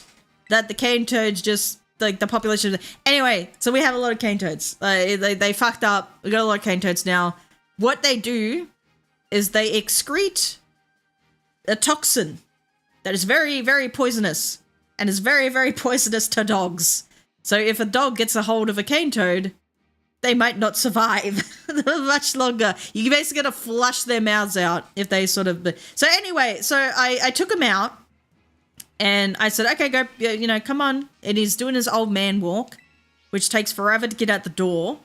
that the cane toads just, like, the population... Anyway, so we have a lot of cane toads. They fucked up. We got a lot of cane toads now. What they do is they excrete a toxin that is very, very poisonous and is very, very poisonous to dogs. So if a dog gets a hold of a cane toad, they might not survive much longer. You basically got to flush their mouths out if they sort of... So anyway, so I took him out and I said, okay, go, you know, come on. And he's doing his old man walk, which takes forever to get out the door.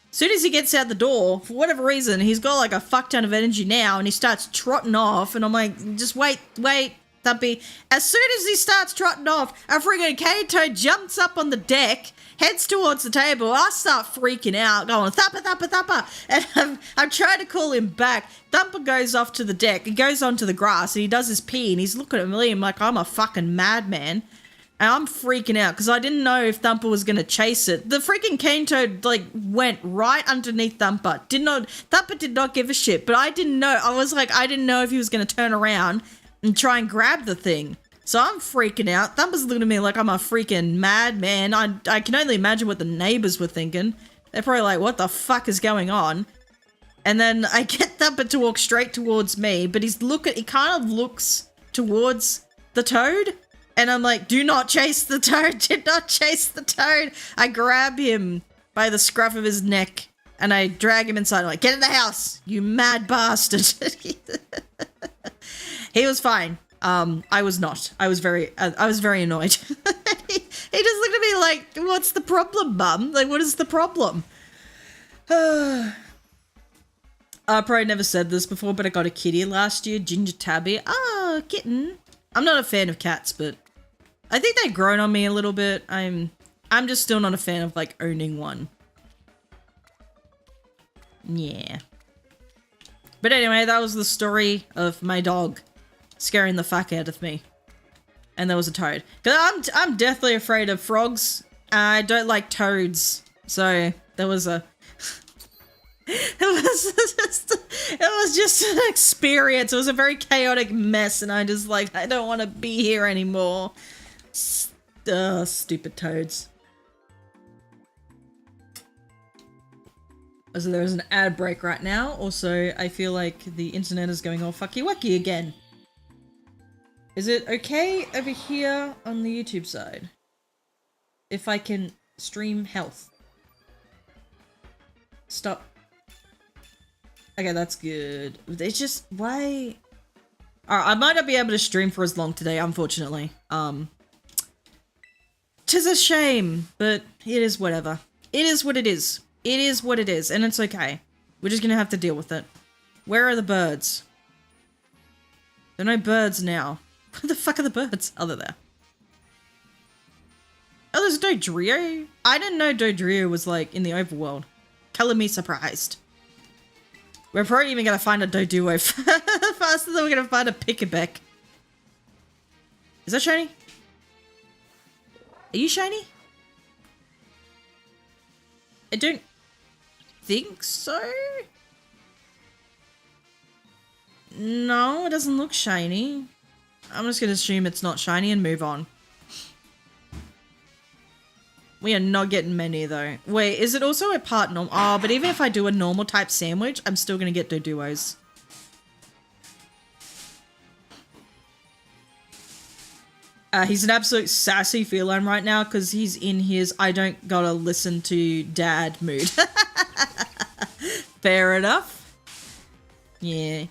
As soon as he gets out the door, for whatever reason, he's got like a fuck ton of energy now and he starts trotting off. And I'm like, just wait, Thumpy. As soon as he starts trotting off, a friggin' cane toad jumps up on the deck, heads towards the table. I start freaking out, going, Thumper, Thumper, Thumper. And I'm trying to call him back. Thumper goes off to the deck. He goes onto the grass and he does his pee and he's looking at me and like I'm a fucking madman. And I'm freaking out because I didn't know if Thumper was going to chase it. The freaking cane toad like went right underneath Thumper. Thumper did not give a shit, but I didn't know. I didn't know if he was going to turn around and try and grab the thing. So I'm freaking out. Thumper's looking at me like I'm a freaking madman. I can only imagine what the neighbors were thinking. They're probably like, what the fuck is going on? And then I get Thumper to walk straight towards me, but he kind of looks towards the toad. And I'm like, do not chase the toad. Do not chase the toad. I grab him by the scruff of his neck and I drag him inside. I'm like, get in the house, you mad bastard. He was fine. I was not. I was very annoyed. he just looked at me like, what's the problem, Mum? Like, what is the problem? I probably never said this before, but I got a kitty last year, Ginger Tabby. Ah, kitten. I'm not a fan of cats, but I think they've grown on me a little bit. I'm just still not a fan of like owning one. Yeah. But anyway, that was the story of my dog scaring the fuck out of me. And there was a toad. Cause I'm deathly afraid of frogs. I don't like toads. So there was a it was just an experience. It was a very chaotic mess and I just like, I don't want to be here anymore. Stupid toads. So there's an ad break right now. Also, I feel like the internet is going all fucky wacky again. Is it okay over here on the YouTube side? If I can stream health. Stop. Okay, that's good. It's just, why? Alright, I might not be able to stream for as long today, unfortunately. 'Tis a shame, but it is whatever. It is what it is. It is what it is, and it's okay. We're just gonna have to deal with it. Where are the birds? There are no birds now. Where the fuck are the birds? Oh, they're there. Oh, there's Dodrio. I didn't know Dodrio was like in the overworld. Color me surprised. We're probably even gonna find a Doduo faster than we're gonna find a Pickabeck. Is that shiny? Are you shiny? I don't think so. No, it doesn't look shiny. I'm just gonna assume it's not shiny and move on. We are not getting many though. Wait, is it also a part normal? Oh, but even if I do a normal type sandwich, I'm still gonna get Doduos. He's an absolute sassy feline right now because he's in his I don't gotta listen to dad mood. Fair enough. Yeah.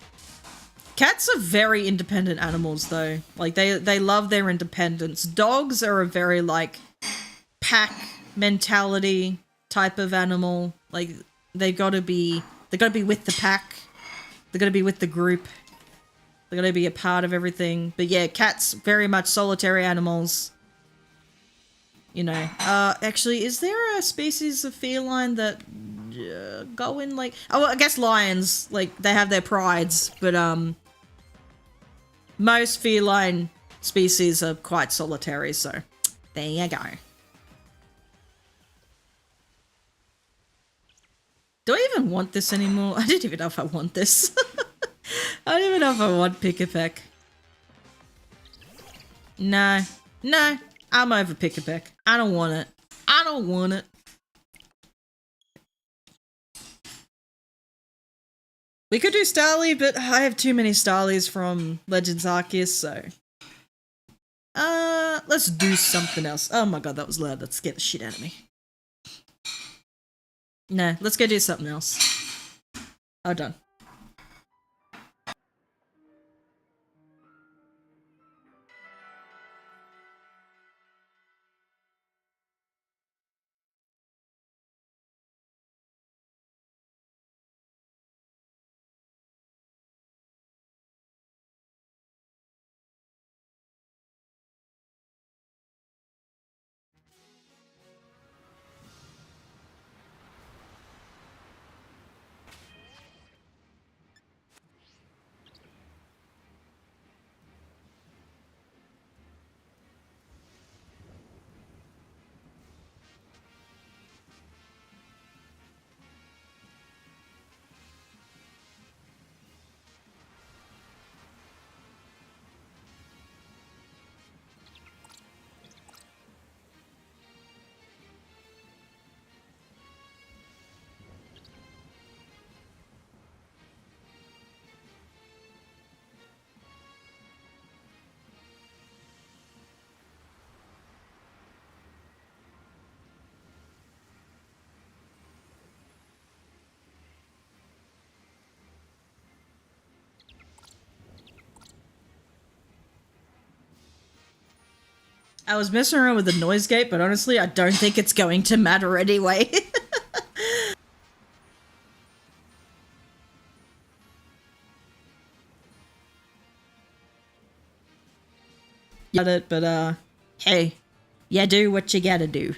Cats are very independent animals though. Like they love their independence. Dogs are a very like pack mentality type of animal. Like they gotta be with the pack. They gotta be with the group. They gotta be a part of everything. But yeah, cats very much solitary animals. You know. Actually, is there a species of feline that go in like? Oh, I guess lions. Like they have their prides, but most feline species are quite solitary. So there you go. Do I even want this anymore? I don't even know if I want this. I don't even know if I want Pick-a-Peck. No. No. I'm over Pick-a-Peck. I don't want it. I don't want it. We could do Starly, but I have too many Starlies from Legends Arceus, so... let's do something else. Oh my god, that was loud. That scared the shit out of me. No, let's go do something else. Oh, done. I was messing around with the noise gate, but honestly, I don't think it's going to matter anyway. Got it, but hey, you do what you gotta do.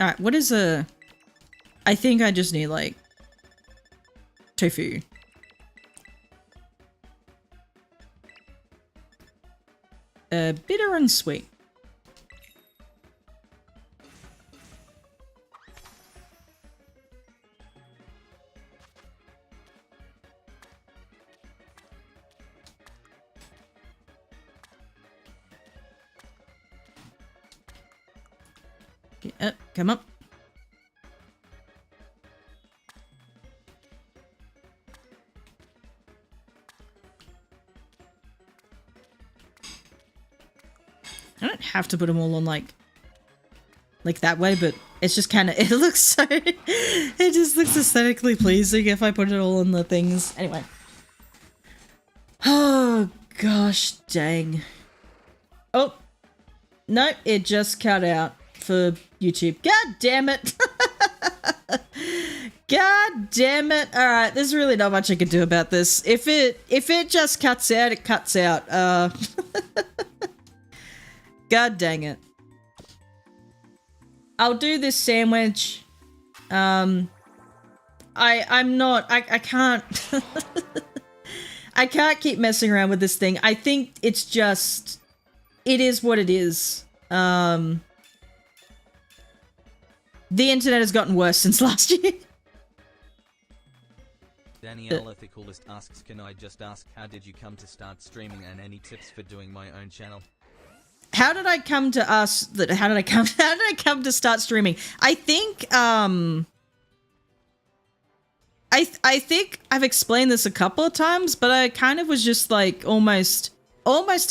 Alright, what is a... I think I just need, like... tofu. Bitter and sweet. Okay, come up. I don't have to put them all on like that way, but it's just kind of, it looks so, it just looks aesthetically pleasing if I put it all on the things. Anyway. Oh, gosh, dang. Oh, no, it just cut out for YouTube. God damn it. God damn it. All right, there's really not much I can do about this. If it just cuts out, it cuts out. God dang it. I'll do this sandwich. I can't I can't keep messing around with this thing. I think it's just, it is what it is. The internet has gotten worse since last year. Danielle Ethicalist asks, can I just ask, how did you come to start streaming and any tips for doing my own channel? How did I come to start streaming? I think, I think I've explained this a couple of times, but I kind of was just like almost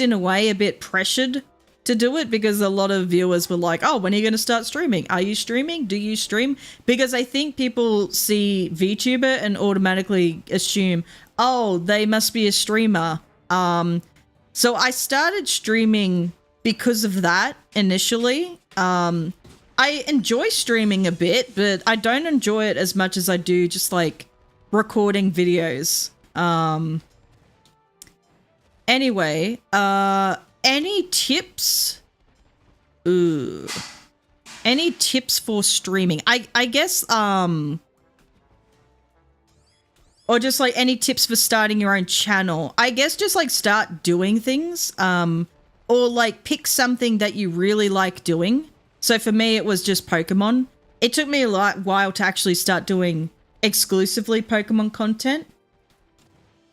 in a way a bit pressured to do it because a lot of viewers were like, oh, when are you going to start streaming? Are you streaming? Do you stream? Because I think people see VTuber and automatically assume, oh, they must be a streamer. So I started streaming because of that initially. I enjoy streaming a bit, but I don't enjoy it as much as I do just like recording videos. Anyway, any tips? Ooh. Any tips for streaming? I guess, or just like any tips for starting your own channel. I guess just like start doing things, or like pick something that you really like doing. So for me, it was just Pokemon. It took me a while to actually start doing exclusively Pokemon content,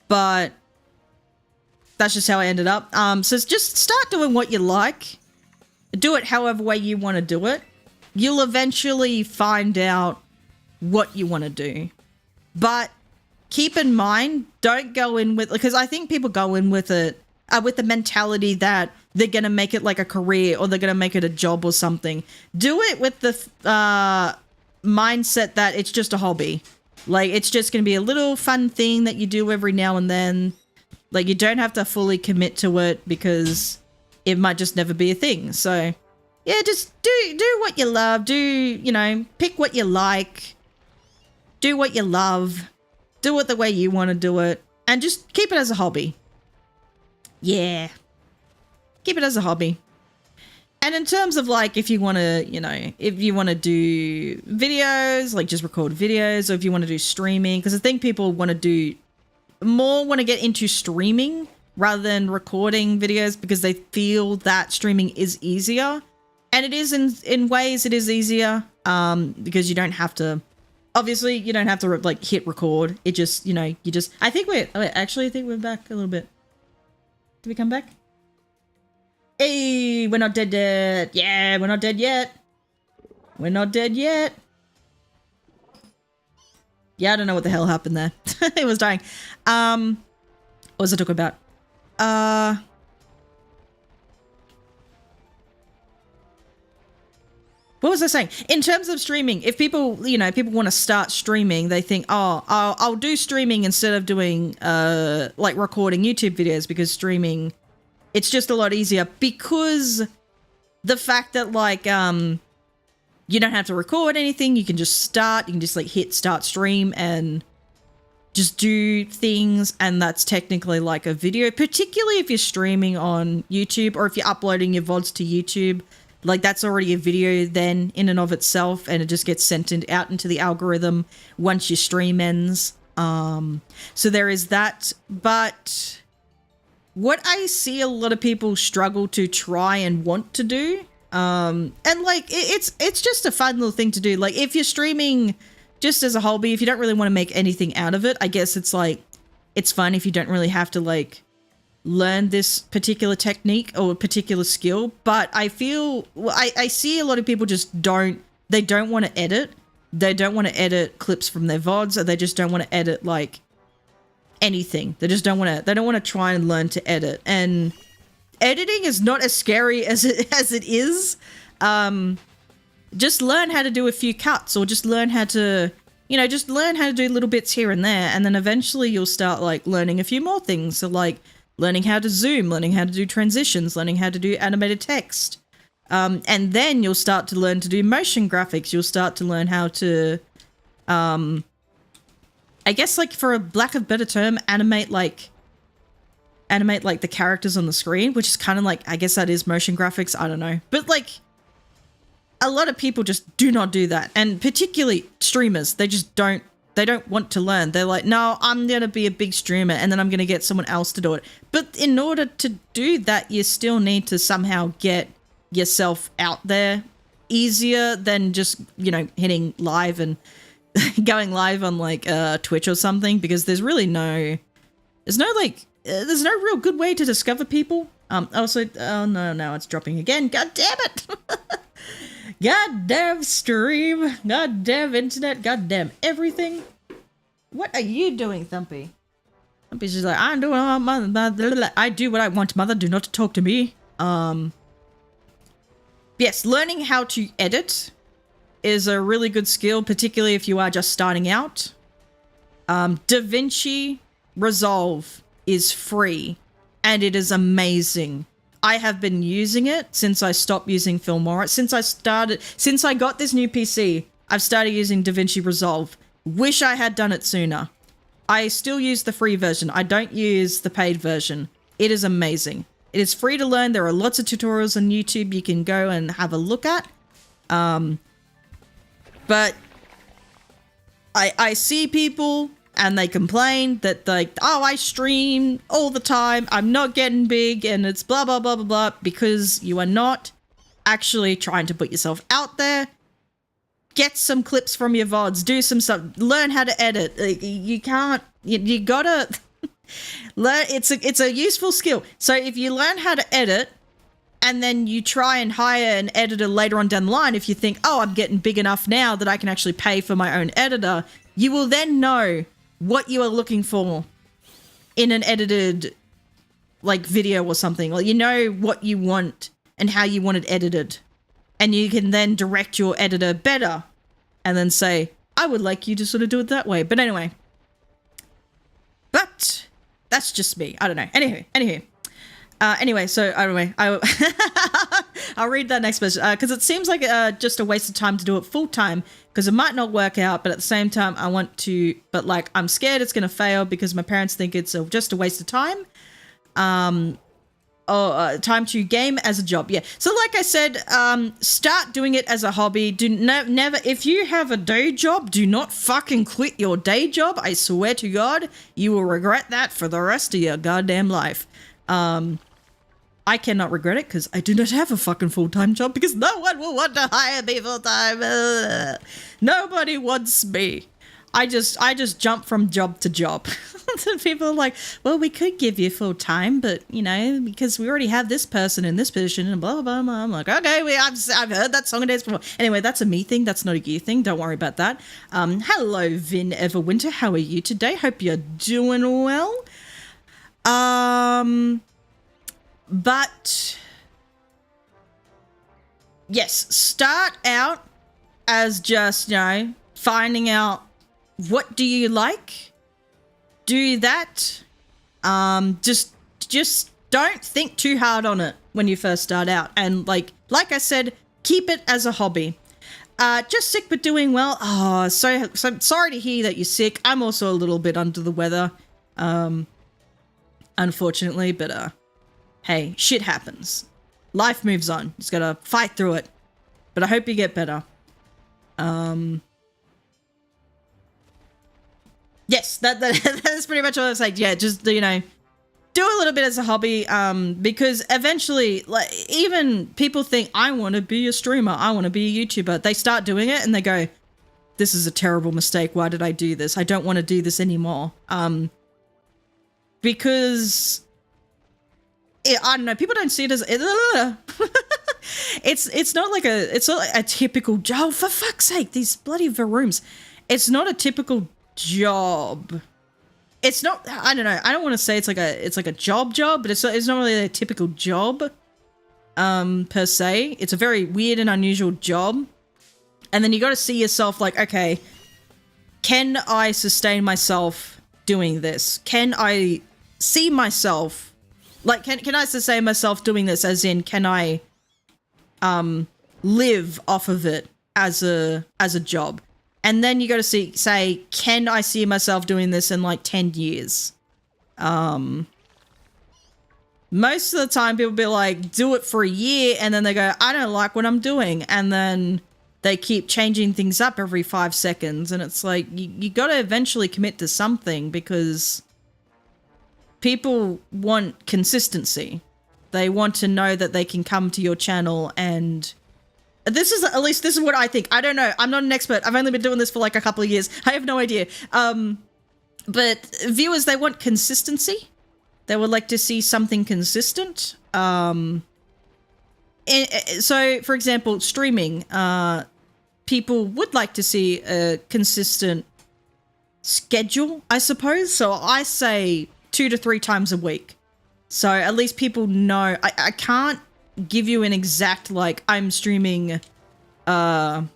but that's just how I ended up. So just start doing what you like. do it however way you want to do it. You'll eventually find out what you want to do. But keep in mind, don't go in with, because I think people go in with it, with the mentality that they're going to make it like a career or they're going to make it a job or something. Do it with the mindset that it's just a hobby. Like, it's just going to be a little fun thing that you do every now and then. Like, you don't have to fully commit to it because it might just never be a thing. So, yeah, just do what you love. Pick what you like. Do what you love. Do it the way you want to do it. And just keep it as a hobby. Yeah. Keep it as a hobby. And in terms of like, if you want to, do videos, like just record videos, or if you want to do streaming, because I think people want to get into streaming rather than recording videos because they feel that streaming is easier. And it is in ways it is easier because you don't have to, obviously you don't have to like hit record. It just, I think we're back a little bit. Did we come back? Hey, we're not dead yet. Yeah, we're not dead yet. We're not dead yet. Yeah, I don't know what the hell happened there. It was dying. What was I talking about? What was I saying? In terms of streaming, if people want to start streaming, they think, oh, I'll do streaming instead of doing, like recording YouTube videos because streaming, it's just a lot easier because the fact that like, you don't have to record anything. You can just like hit start stream and just do things. And that's technically like a video, particularly if you're streaming on YouTube or if you're uploading your VODs to YouTube. Like that's already a video then in and of itself, and it just gets sent out into the algorithm once your stream ends. So there is that. But what I see a lot of people struggle to try and want to do, and like it's just a fun little thing to do. Like if you're streaming just as a hobby, if you don't really want to make anything out of it, I guess it's like it's fun if you don't really have to like learn this particular technique or a particular skill. But I feel I see a lot of people just don't want to edit. They don't want to edit clips from their VODs, or they just don't want to edit like anything. They don't want to try and learn to edit. And editing is not as scary as it is. Just learn how to do a few cuts, or just learn how to do little bits here and there, and then eventually you'll start like learning a few more things. So like learning how to zoom, learning how to do transitions, learning how to do animated text. And then you'll start to learn to do motion graphics. You'll start to learn how to, I guess like for a lack of better term, animate like the characters on the screen, which is kind of like, I guess that is motion graphics. I don't know. But like a lot of people just do not do that. And particularly streamers, they don't want to learn. They're like, no, I'm going to be a big streamer and then I'm going to get someone else to do it. But in order to do that, you still need to somehow get yourself out there easier than just, hitting live and going live on like Twitch or something, because there's no real good way to discover people. Oh no, it's dropping again. God damn it. God damn stream, god damn internet, god damn everything. What are you doing, Thumpy? Thumpy's just like, I'm doing all mother. I do what I want, mother. Do not talk to me. Yes, learning how to edit is a really good skill, particularly if you are just starting out. DaVinci Resolve is free, and it is amazing. I have been using it since I stopped using Filmora. Since I got this new PC, I've started using DaVinci Resolve. Wish I had done it sooner. I still use the free version. I don't use the paid version. It is amazing. It is free to learn. There are lots of tutorials on YouTube you can go and have a look at. But I see people and they complain that like, oh, I stream all the time, I'm not getting big, and it's blah, blah, blah, blah, blah, because you are not actually trying to put yourself out there. Get some clips from your VODs, do some stuff, learn how to edit. You gotta learn. It's a useful skill. So if you learn how to edit, and then you try and hire an editor later on down the line, if you think, oh, I'm getting big enough now that I can actually pay for my own editor, you will then know what you are looking for in an edited like video or something. Like, you know what you want and how you want it edited. And you can then direct your editor better and then say, I would like you to sort of do it that way. But anyway. But that's just me. I don't know. Anyway, so anyway, I'll read that next message because it seems like just a waste of time to do it full time because it might not work out, but at the same time I want to, but like I'm scared it's going to fail because my parents think it's just a waste of time. Time to game as a job. Yeah. So like I said, start doing it as a hobby. Never, if you have a day job, do not fucking quit your day job. I swear to God, you will regret that for the rest of your goddamn life. I cannot regret it because I do not have a fucking full-time job because no one will want to hire me full-time. Nobody wants me. I just jump from job to job. People are like, well, we could give you full-time, but, you know, because we already have this person in this position and blah, blah, blah. I'm like, okay, I've heard that song and dance before. Anyway, that's a me thing. That's not a you thing. Don't worry about that. Hello, Vin Everwinter. How are you today? Hope you're doing well. But yes, start out as just, you know, finding out what do you like, do that. Just don't think too hard on it when you first start out. And like I said, keep it as a hobby. Just sick but doing well. Oh, so sorry to hear that you're sick. I'm also a little bit under the weather, unfortunately, but hey, shit happens. Life moves on. Just gotta fight through it. But I hope you get better. Yes, that's pretty much what I was saying. Yeah, just, you know, do a little bit as a hobby, because eventually, like, even people think, I want to be a streamer, I want to be a YouTuber. They start doing it and they go, this is a terrible mistake. Why did I do this? I don't want to do this anymore. Because I don't know, people don't see it as it's not like a typical job. For fuck's sake, these bloody rooms. It's not a typical job. It's not, I don't know, I don't want to say it's like a job, but it's not really a typical job per se. It's a very weird and unusual job. And then you got to see yourself like, okay, can I sustain myself doing this? Can I see myself, like, can I sustain myself doing this, as in, can I live off of it as a job? And then you got to say, can I see myself doing this in like 10 years? Most of the time people be like, do it for a year, and then they go, I don't like what I'm doing. And then they keep changing things up every 5 seconds. And it's like, you got to eventually commit to something, because people want consistency. They want to know that they can come to your channel, and this is, at least this is what I think. I don't know. I'm not an expert. I've only been doing this for like a couple of years. I have no idea. But viewers, they want consistency. They would like to see something consistent. So, for example, streaming, people would like to see a consistent schedule, I suppose. So I say 2 to 3 times a week. So at least people know. I can't give you an exact, like, I'm streaming, I'm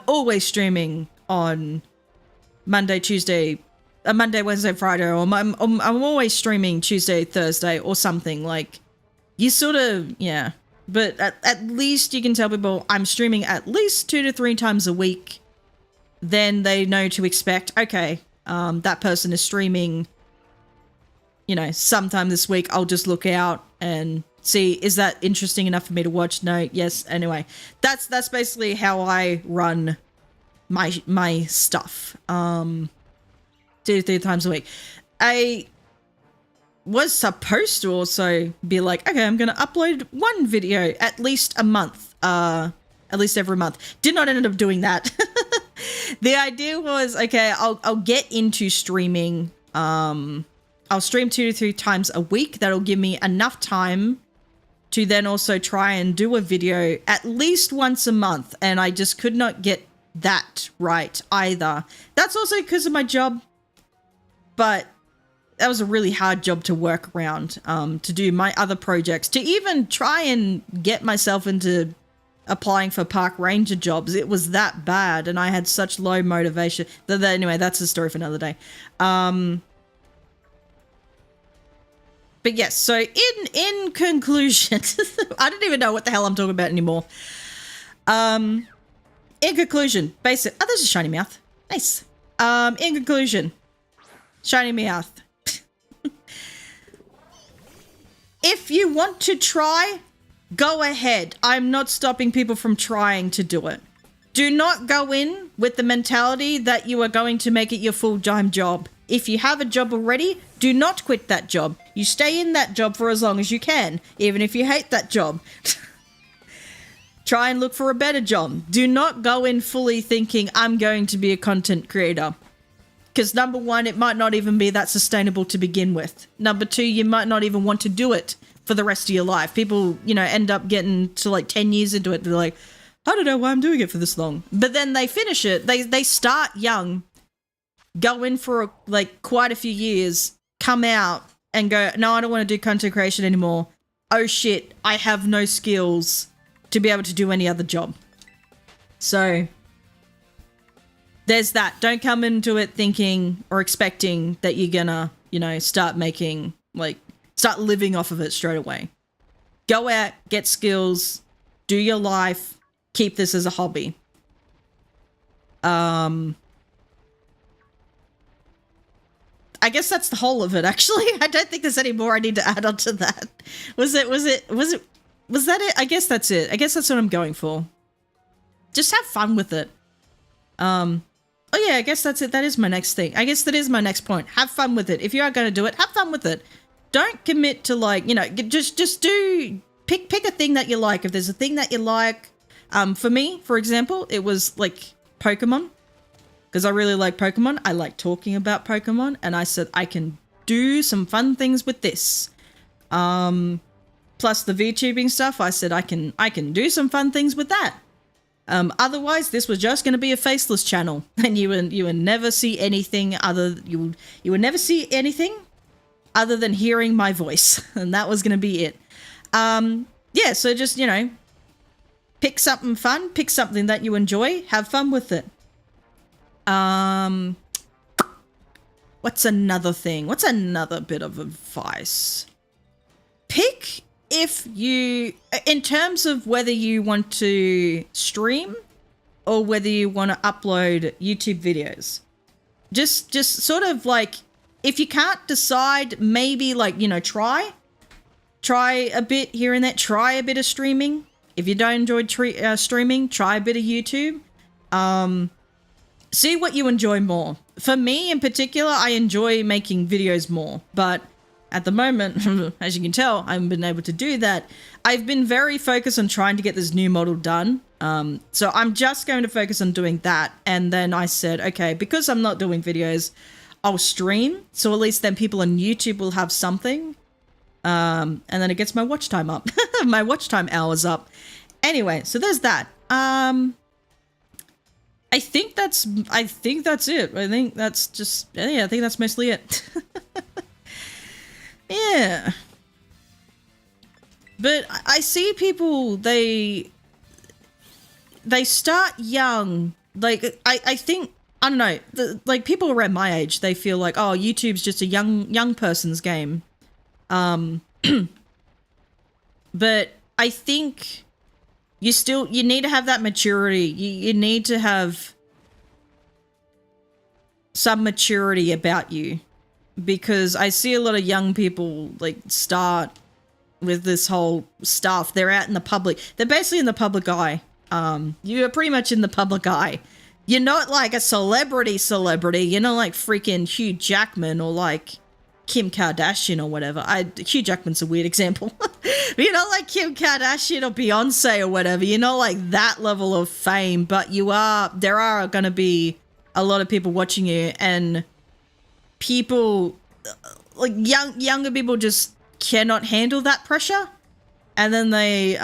always streaming on Monday, Tuesday, Monday, Wednesday, Friday, or I'm always streaming Tuesday, Thursday, or something. Like, you sort of, yeah. But at least you can tell people I'm streaming at least 2 to 3 times a week. Then they know to expect, okay, that person is streaming, you know, sometime this week. I'll just look out and see, is that interesting enough for me to watch? No, yes. Anyway, that's basically how I run my stuff. 2 to 3 times a week. I was supposed to also be like, okay, I'm gonna upload 1 video at least a month, at least every month. Did not end up doing that. The idea was, okay, I'll get into streaming. I'll stream 2 to 3 times a week. That'll give me enough time to then also try and do a video at least once a month, and I just could not get that right either. That's also because of my job, but that was a really hard job to work around, to do my other projects, to even try and get myself into applying for park ranger jobs. It was that bad, and I had such low motivation. Anyway, that's a story for another day. But yes, so in conclusion, I don't even know what the hell I'm talking about anymore. In conclusion, basic. Oh, there's a shiny mouth. Nice. In conclusion, shiny mouth. If you want to try, go ahead. I'm not stopping people from trying to do it. Do not go in with the mentality that you are going to make it your full-time job. If you have a job already, do not quit that job. You stay in that job for as long as you can, even if you hate that job. Try and look for a better job. Do not go in fully thinking, I'm going to be a content creator. Because number one, it might not even be that sustainable to begin with. Number two, you might not even want to do it for the rest of your life. People, end up getting to like 10 years into it. They're like, I don't know why I'm doing it for this long. But then they finish it. They start young, go in for quite a few years, come out and go, no, I don't want to do content creation anymore. Oh shit, I have no skills to be able to do any other job. So there's that. Don't come into it thinking or expecting that you're gonna, start living off of it straight away. Go out, get skills, do your life, keep this as a hobby. I guess that's the whole of it, actually. I don't think there's any more I need to add on to that. Was that it? I guess that's it. I guess that's what I'm going for. Just have fun with it. Oh yeah, I guess that's it. That is my next thing. I guess that is my next point. Have fun with it. If you are going to do it, have fun with it. Don't commit to just do, pick a thing that you like. If there's a thing that you like, for me, for example, it was like Pokemon. Because I really like Pokemon. I like talking about Pokemon. And I said, I can do some fun things with this. Plus the VTubing stuff, I said, I can do some fun things with that. Otherwise, this was just going to be a faceless channel. And you would never see anything you would never see anything other than hearing my voice. And that was going to be it. Yeah, so just, pick something fun. Pick something that you enjoy. Have fun with it. What's another thing? What's another bit of advice? Pick in terms of whether you want to stream or whether you want to upload YouTube videos. Just sort of if you can't decide, maybe try a bit here and there. Try a bit of streaming. If you don't enjoy streaming, try a bit of YouTube. See what you enjoy more. For me in particular, I enjoy making videos more, but at the moment, as you can tell, I haven't been able to do that. I've been very focused on trying to get this new model done. So I'm just going to focus on doing that. And then I said, okay, because I'm not doing videos, I'll stream. So at least then people on YouTube will have something. And then it gets my watch time up. My watch time hours up. Anyway, so there's that. I think that's it. I think that's just, I think that's mostly it. Yeah. But I see people, they start young. I think, I don't know, people around my age, they feel like, oh, YouTube's just a young person's game. But I think you need to have that maturity. You need to have some maturity about you, because I see a lot of young people start with this whole stuff. They're out in the public. They're basically in the public eye. You're pretty much in the public eye. You're not like a celebrity. You're not like freaking Hugh Jackman or Kim Kardashian or whatever. Hugh Jackman's a weird example. But you're not like Kim Kardashian or Beyonce or whatever. You're not like that level of fame, but there are going to be a lot of people watching you, and people younger people just cannot handle that pressure. and then they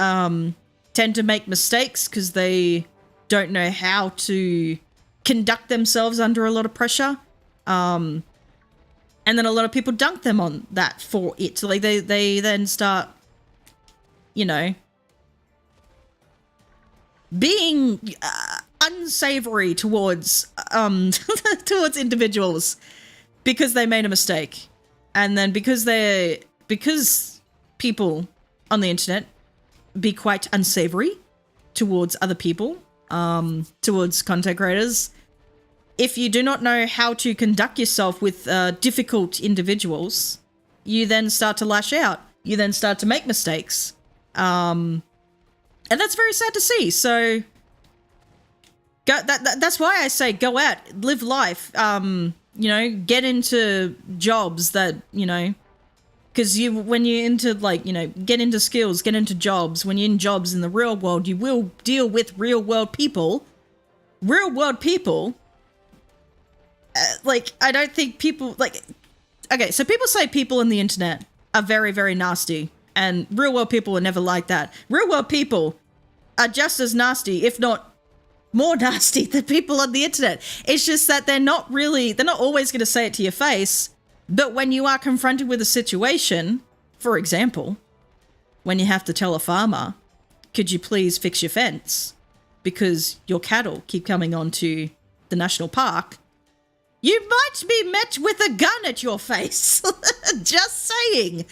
tend to make mistakes because they don't know how to conduct themselves under a lot of pressure. And then a lot of people dunk them on that for it. So like they then start, you know, being unsavory towards towards individuals because they made a mistake. And then because people on the internet be quite unsavory towards other people, towards content creators, if you do not know how to conduct yourself with difficult individuals, you then start to lash out. You then start to make mistakes. And that's very sad to see. So that's why I say go out, live life, you know, get into jobs that, you know, because when you're into, like, you know, get into skills, get into jobs. When you're in jobs in the real world, you will deal with real world people. Real world people. Like, I don't think people, like, okay, so people say people on the internet are very, very nasty, and real world people are never like that. Real world people are just as nasty, if not more nasty than people on the internet. It's just that they're not always going to say it to your face, but when you are confronted with a situation, for example, when you have to tell a farmer, could you please fix your fence because your cattle keep coming onto the national park, you might be met with a gun at your face. Just saying.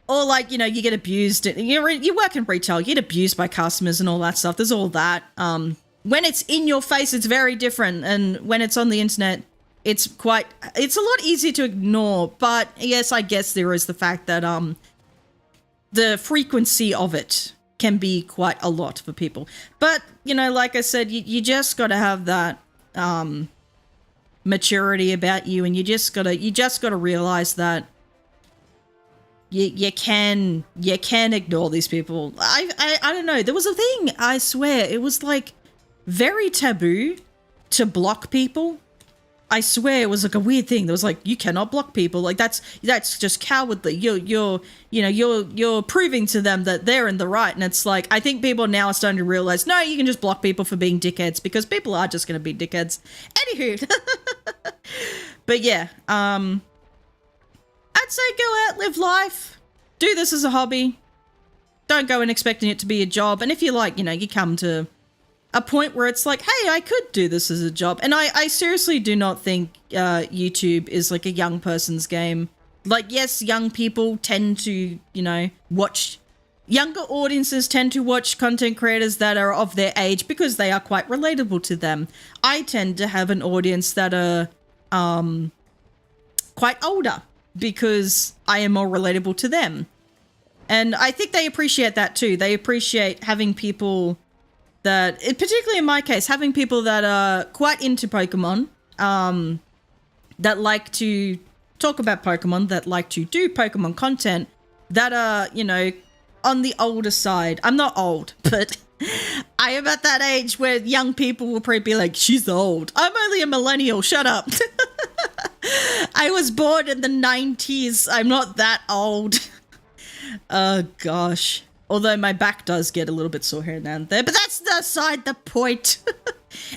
Or like, you know, you get abused. You work in retail, you get abused by customers and all that stuff. There's all that. When it's in your face, it's very different. And when it's on the internet, it's a lot easier to ignore. But yes, I guess there is the fact that the frequency of it can be quite a lot for people. But, you know, like I said, you just got to have that maturity about you, and you just gotta realize that you can ignore these people. I don't know. There was a thing, I swear, it was like very taboo to block people. I swear it was like a weird thing. There was like, you cannot block people. Like that's just cowardly. You're proving to them that they're in the right. And it's like, I think people now are starting to realize, no, you can just block people for being dickheads, because people are just going to be dickheads. Anywho. But yeah, I'd say go out, live life, do this as a hobby. Don't go in expecting it to be a job. And if you like, you know, you come to a point where it's like, hey, I could do this as a job. And I seriously do not think YouTube is like a young person's game. Like, yes, young people tend to, you know, younger audiences tend to watch content creators that are of their age because they are quite relatable to them. I tend to have an audience that are quite older because I am more relatable to them. And I think they appreciate that too. They appreciate having people that, particularly in my case, having people that are quite into Pokemon, that like to talk about Pokemon, that like to do Pokemon content, that are, you know, on the older side. I'm not old, but I am at that age where young people will probably be like, she's old. I'm only a millennial, shut up. I was born in the 90s. I'm not that old. Oh, gosh. Although my back does get a little bit sore here and there, but that's aside the point.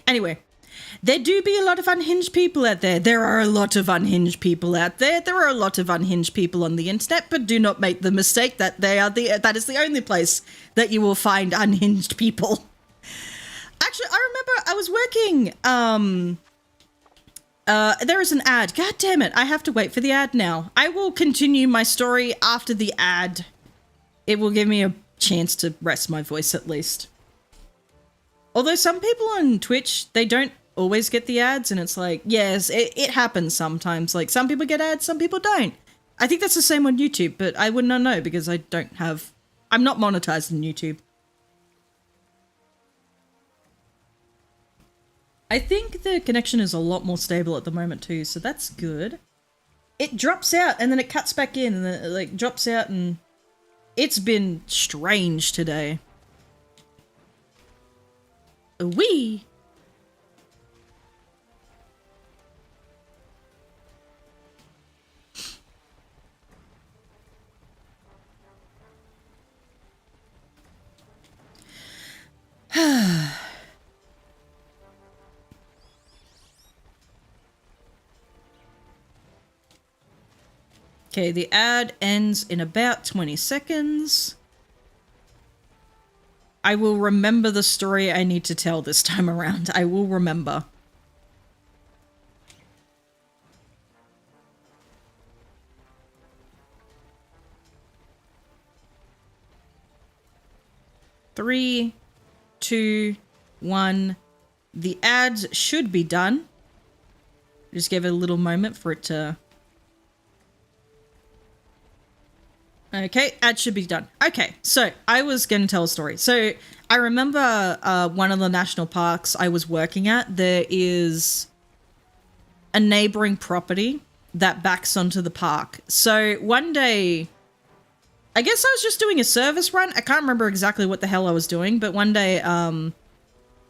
Anyway, there do be a lot of unhinged people out there. There are a lot of unhinged people out there. There are a lot of unhinged people on the internet, but do not make the mistake that that is the only place that you will find unhinged people. Actually, I remember I was working, there is an ad. God damn it, I have to wait for the ad now. I will continue my story after the ad. It will give me a chance to rest my voice at least. Although some people on Twitch, they don't always get the ads, and it's like, yes, it happens sometimes. Like, some people get ads, some people don't. I think that's the same on YouTube, but I would not know because I'm not monetized on YouTube. I think the connection is a lot more stable at the moment too, so that's good. It drops out and then it cuts back in, and then it like drops out, and it's been strange today. Wee. Okay, the ad ends in about 20 seconds. I will remember the story I need to tell this time around. I will remember. Three, two, one. The ads should be done. Just give it a little moment for it to... Okay, ad should be done. Okay, so I was going to tell a story. So I remember one of the national parks I was working at, there is a neighboring property that backs onto the park. So one day, I guess I was just doing a service run. I can't remember exactly what the hell I was doing, but one day I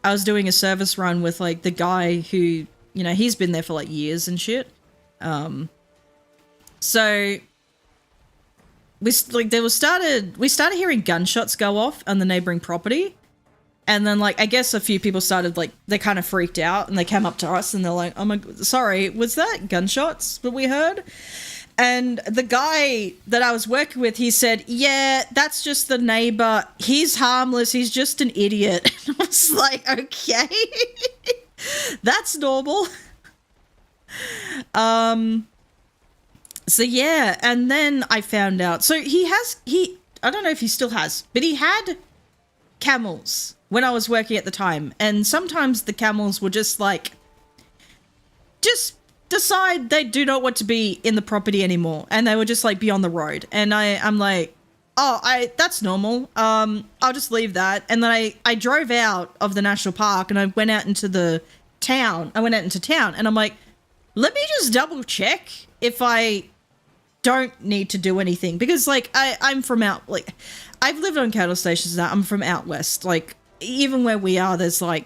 was doing a service run with like the guy who, you know, he's been there for like years and shit. So we started hearing gunshots go off on the neighboring property, and then like I guess a few people started like they kind of freaked out and they came up to us and they're like, "Oh my, sorry, was that gunshots that we heard?" And the guy that I was working with, he said, "Yeah, that's just the neighbor. He's harmless. He's just an idiot." And I was like, "Okay, that's normal." So yeah, and then I found out. So I don't know if he still has, but he had camels when I was working at the time. And sometimes the camels would just decide they do not want to be in the property anymore. And they would just like be on the road. And I'm like, oh, that's normal. I'll just leave that. And then I drove out of the national park and I went out into the town. I went out into town and I'm like, let me just double check if I don't need to do anything, because like I'm from out, like I've lived on cattle stations now. I'm from out west. Like even where we are, there's like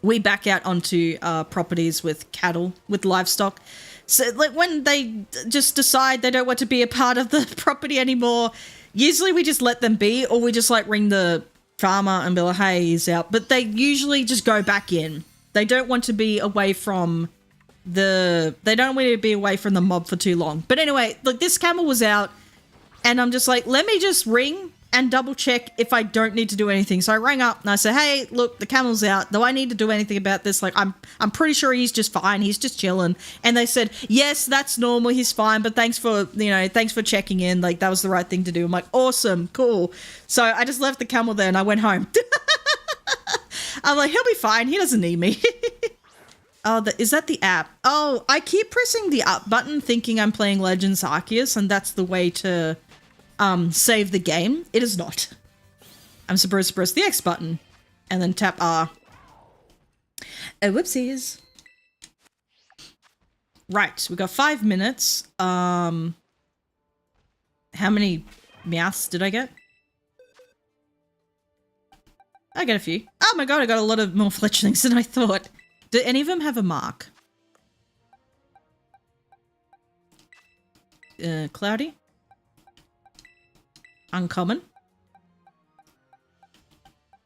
we back out onto properties with cattle, with livestock. So like when they just decide they don't want to be a part of the property anymore, usually we just let them be, or we just like ring the farmer and be like, hey, he's out. But they usually just go back in. They don't want to be away from the mob for too long. But anyway, like this camel was out and I'm just like, let me just ring and double check if I don't need to do anything. So I rang up and I said, hey, look, the camel's out. Do I need to do anything about this? Like I'm pretty sure he's just fine. He's just chilling. And they said, yes, that's normal. He's fine. But thanks for checking in. Like that was the right thing to do. I'm like, awesome, cool. So I just left the camel there and I went home. I'm like, he'll be fine. He doesn't need me. Oh, is that the app? Oh, I keep pressing the up button thinking I'm playing Legends Arceus and that's the way to save the game. It is not. I'm supposed to press the X button and then tap R. Oh, whoopsies. Right, we got 5 minutes. How many meows did I get? I got a few. Oh my god, I got a lot of more fletchlings than I thought. Do any of them have a mark? Cloudy? Uncommon?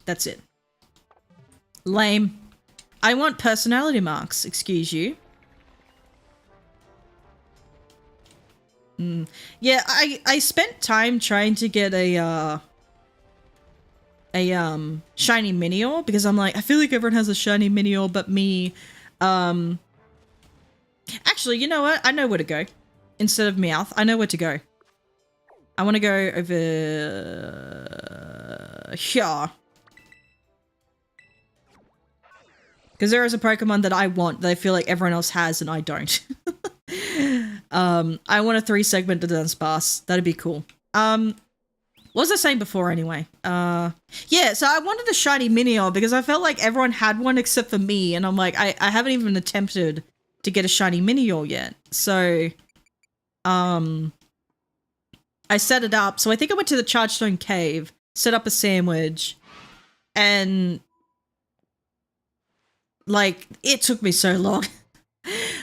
That's it. Lame. I want personality marks, excuse you. Yeah, I spent time trying to get a shiny Minior, because I'm like, I feel like everyone has a shiny Minior but me. Actually, you know what? I know where to go. Instead of Meowth, I know where to go. I want to go over here. Because there is a Pokemon that I want that I feel like everyone else has and I don't. I want a 3-segment Dunsparce. That'd be cool. What was I saying before anyway? Yeah, so I wanted a shiny Minior because I felt like everyone had one except for me. And I'm like, I haven't even attempted to get a shiny Minior yet. So, I set it up. So I think I went to the Chargestone Cave, set up a sandwich, and like, it took me so long.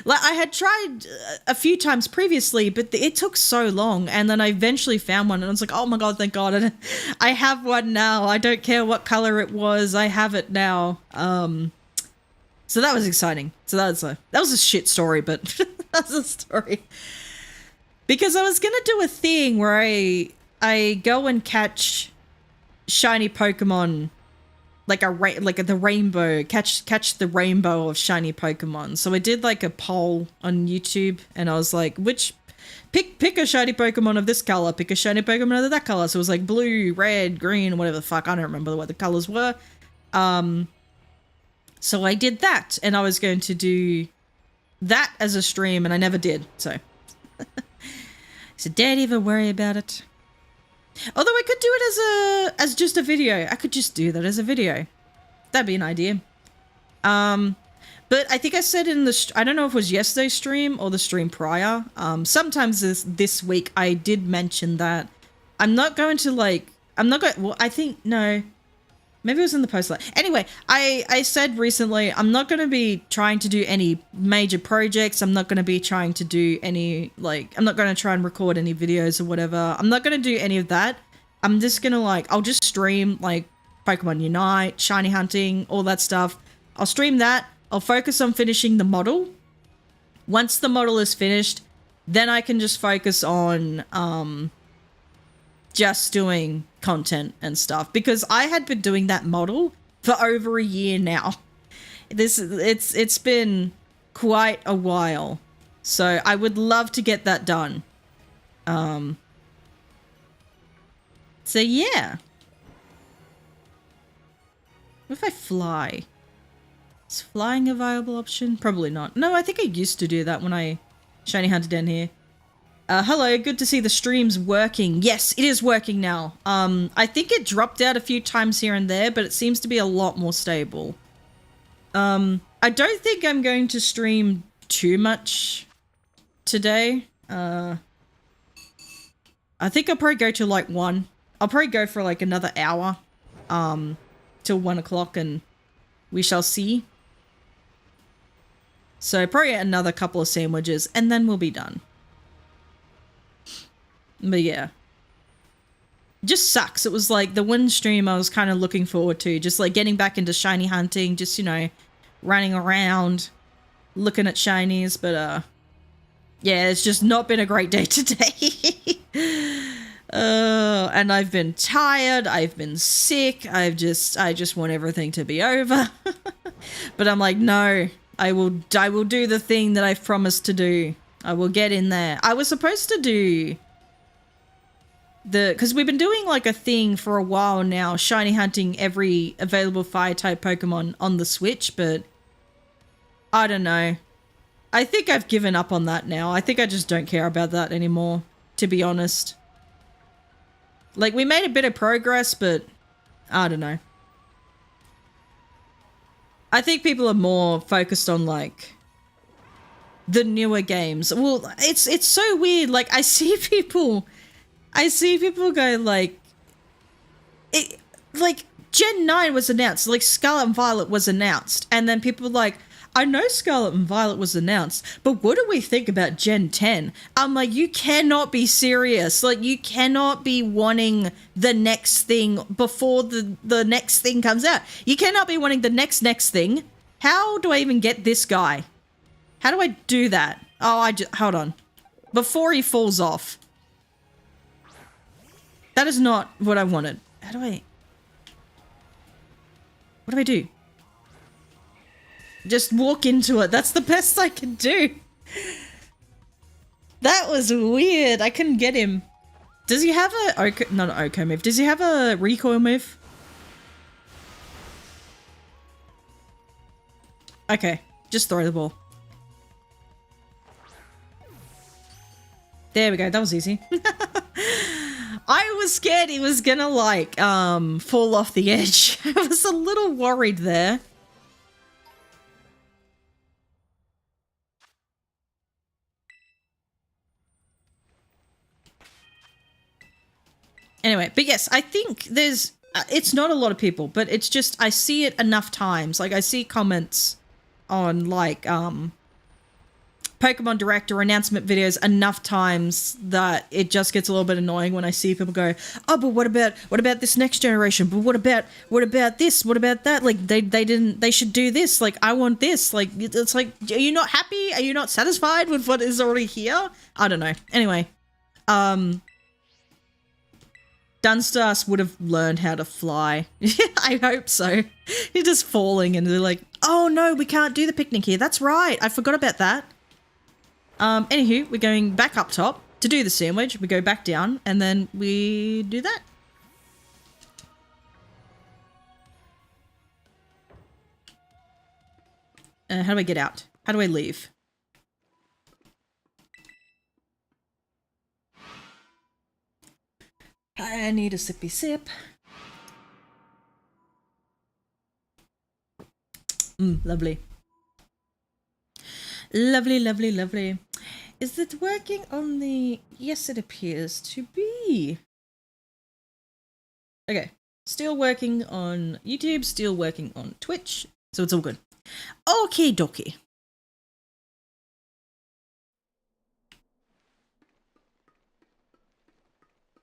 Like, I had tried a few times previously, but it took so long, and then I eventually found one, and I was like, oh my god, thank god, and I have one now. I don't care what color it was, I have it now. So that was exciting. So that was a shit story, but that's a story. Because I was gonna do a thing where I go and catch shiny Pokemon, like the rainbow, catch the rainbow of shiny Pokemon. So I did like a poll on YouTube, and I was like, pick a shiny Pokemon of this color, pick a shiny Pokemon of that color. So it was like blue, red, green, whatever the fuck. I don't remember what the colors were. So I did that, and I was going to do that as a stream, and I never did. So, so don't even worry about it. Although I could do it as just a video. I could just do that as a video. That'd be an idea. But I think I said in the, I don't know if it was yesterday's stream or the stream prior. Sometimes this week I did mention that I'm not going to well, I think, no, maybe it was in the post. Anyway, I said recently, I'm not going to be trying to do any major projects. I'm not going to be trying to do any, I'm not going to try and record any videos or whatever. I'm not going to do any of that. I'm just going to I'll just stream Pokemon Unite, shiny hunting, all that stuff. I'll stream that. I'll focus on finishing the model. Once the model is finished, then I can just focus on just doing content and stuff, because I had been doing that model for over a year now. It's been quite a while, so I would love to get that done. So yeah. What if I fly? Is flying a viable option? Probably not. No, I think I used to do that when I shiny hunted down here. Hello, good to see the stream's working. Yes, it is working now. I think it dropped out a few times here and there, but it seems to be a lot more stable. I don't think I'm going to stream too much today. I think I'll probably go to 1. I'll probably go for another hour, till 1 o'clock, and we shall see. So probably another couple of sandwiches, and then we'll be done. But yeah. Just sucks. It was the one stream I was kind of looking forward to. Just getting back into shiny hunting. Just, running around, looking at shinies. But, yeah, it's just not been a great day today. And I've been tired. I've been sick. I just want everything to be over. But I'm like, no. I will do the thing that I've promised to do. I will get in there. I was supposed to do because we've been doing a thing for a while now, shiny hunting every available fire type Pokemon on the Switch, but I don't know. I think I've given up on that now. I think I just don't care about that anymore, to be honest. We made a bit of progress, but I don't know. I think people are more focused on the newer games. Well, it's so weird. I see people go Gen 9 was announced, Scarlet and Violet was announced, and then people were I know Scarlet and Violet was announced, but what do we think about Gen 10? I'm you cannot be serious. You cannot be wanting the next thing before the next thing comes out. You cannot be wanting the next thing. How do I even get this guy? How do I do that? Oh, hold on. Before he falls off. That is not what I wanted. What do I do? Just walk into it. That's the best I can do. That was weird. I couldn't get him. Does he have a not an Oko move? Does he have a recoil move? Okay, just throw the ball. There we go. That was easy. I was scared he was gonna fall off the edge. I was a little worried there. Anyway, but yes, I think there's, it's not a lot of people, but it's just, I see it enough times. I see comments on Pokemon Direct or announcement videos enough times that it just gets a little bit annoying when I see people go, oh, but what about this next generation? But what about this? What about that? They should do this. I want this. It's are you not happy? Are you not satisfied with what is already here? I don't know. Anyway, Dunstas would have learned how to fly. I hope so. He's just falling and they're like, oh no, we can't do the picnic here. That's right. I forgot about that. Anywho, we're going back up top to do the sandwich. We go back down and then we do that. How do I get out? How do I leave? I need a sippy sip. Lovely. Lovely, lovely, lovely. Is it working on the... Yes, it appears to be. Okay. Still working on YouTube, still working on Twitch. So it's all good. Okay, dokie.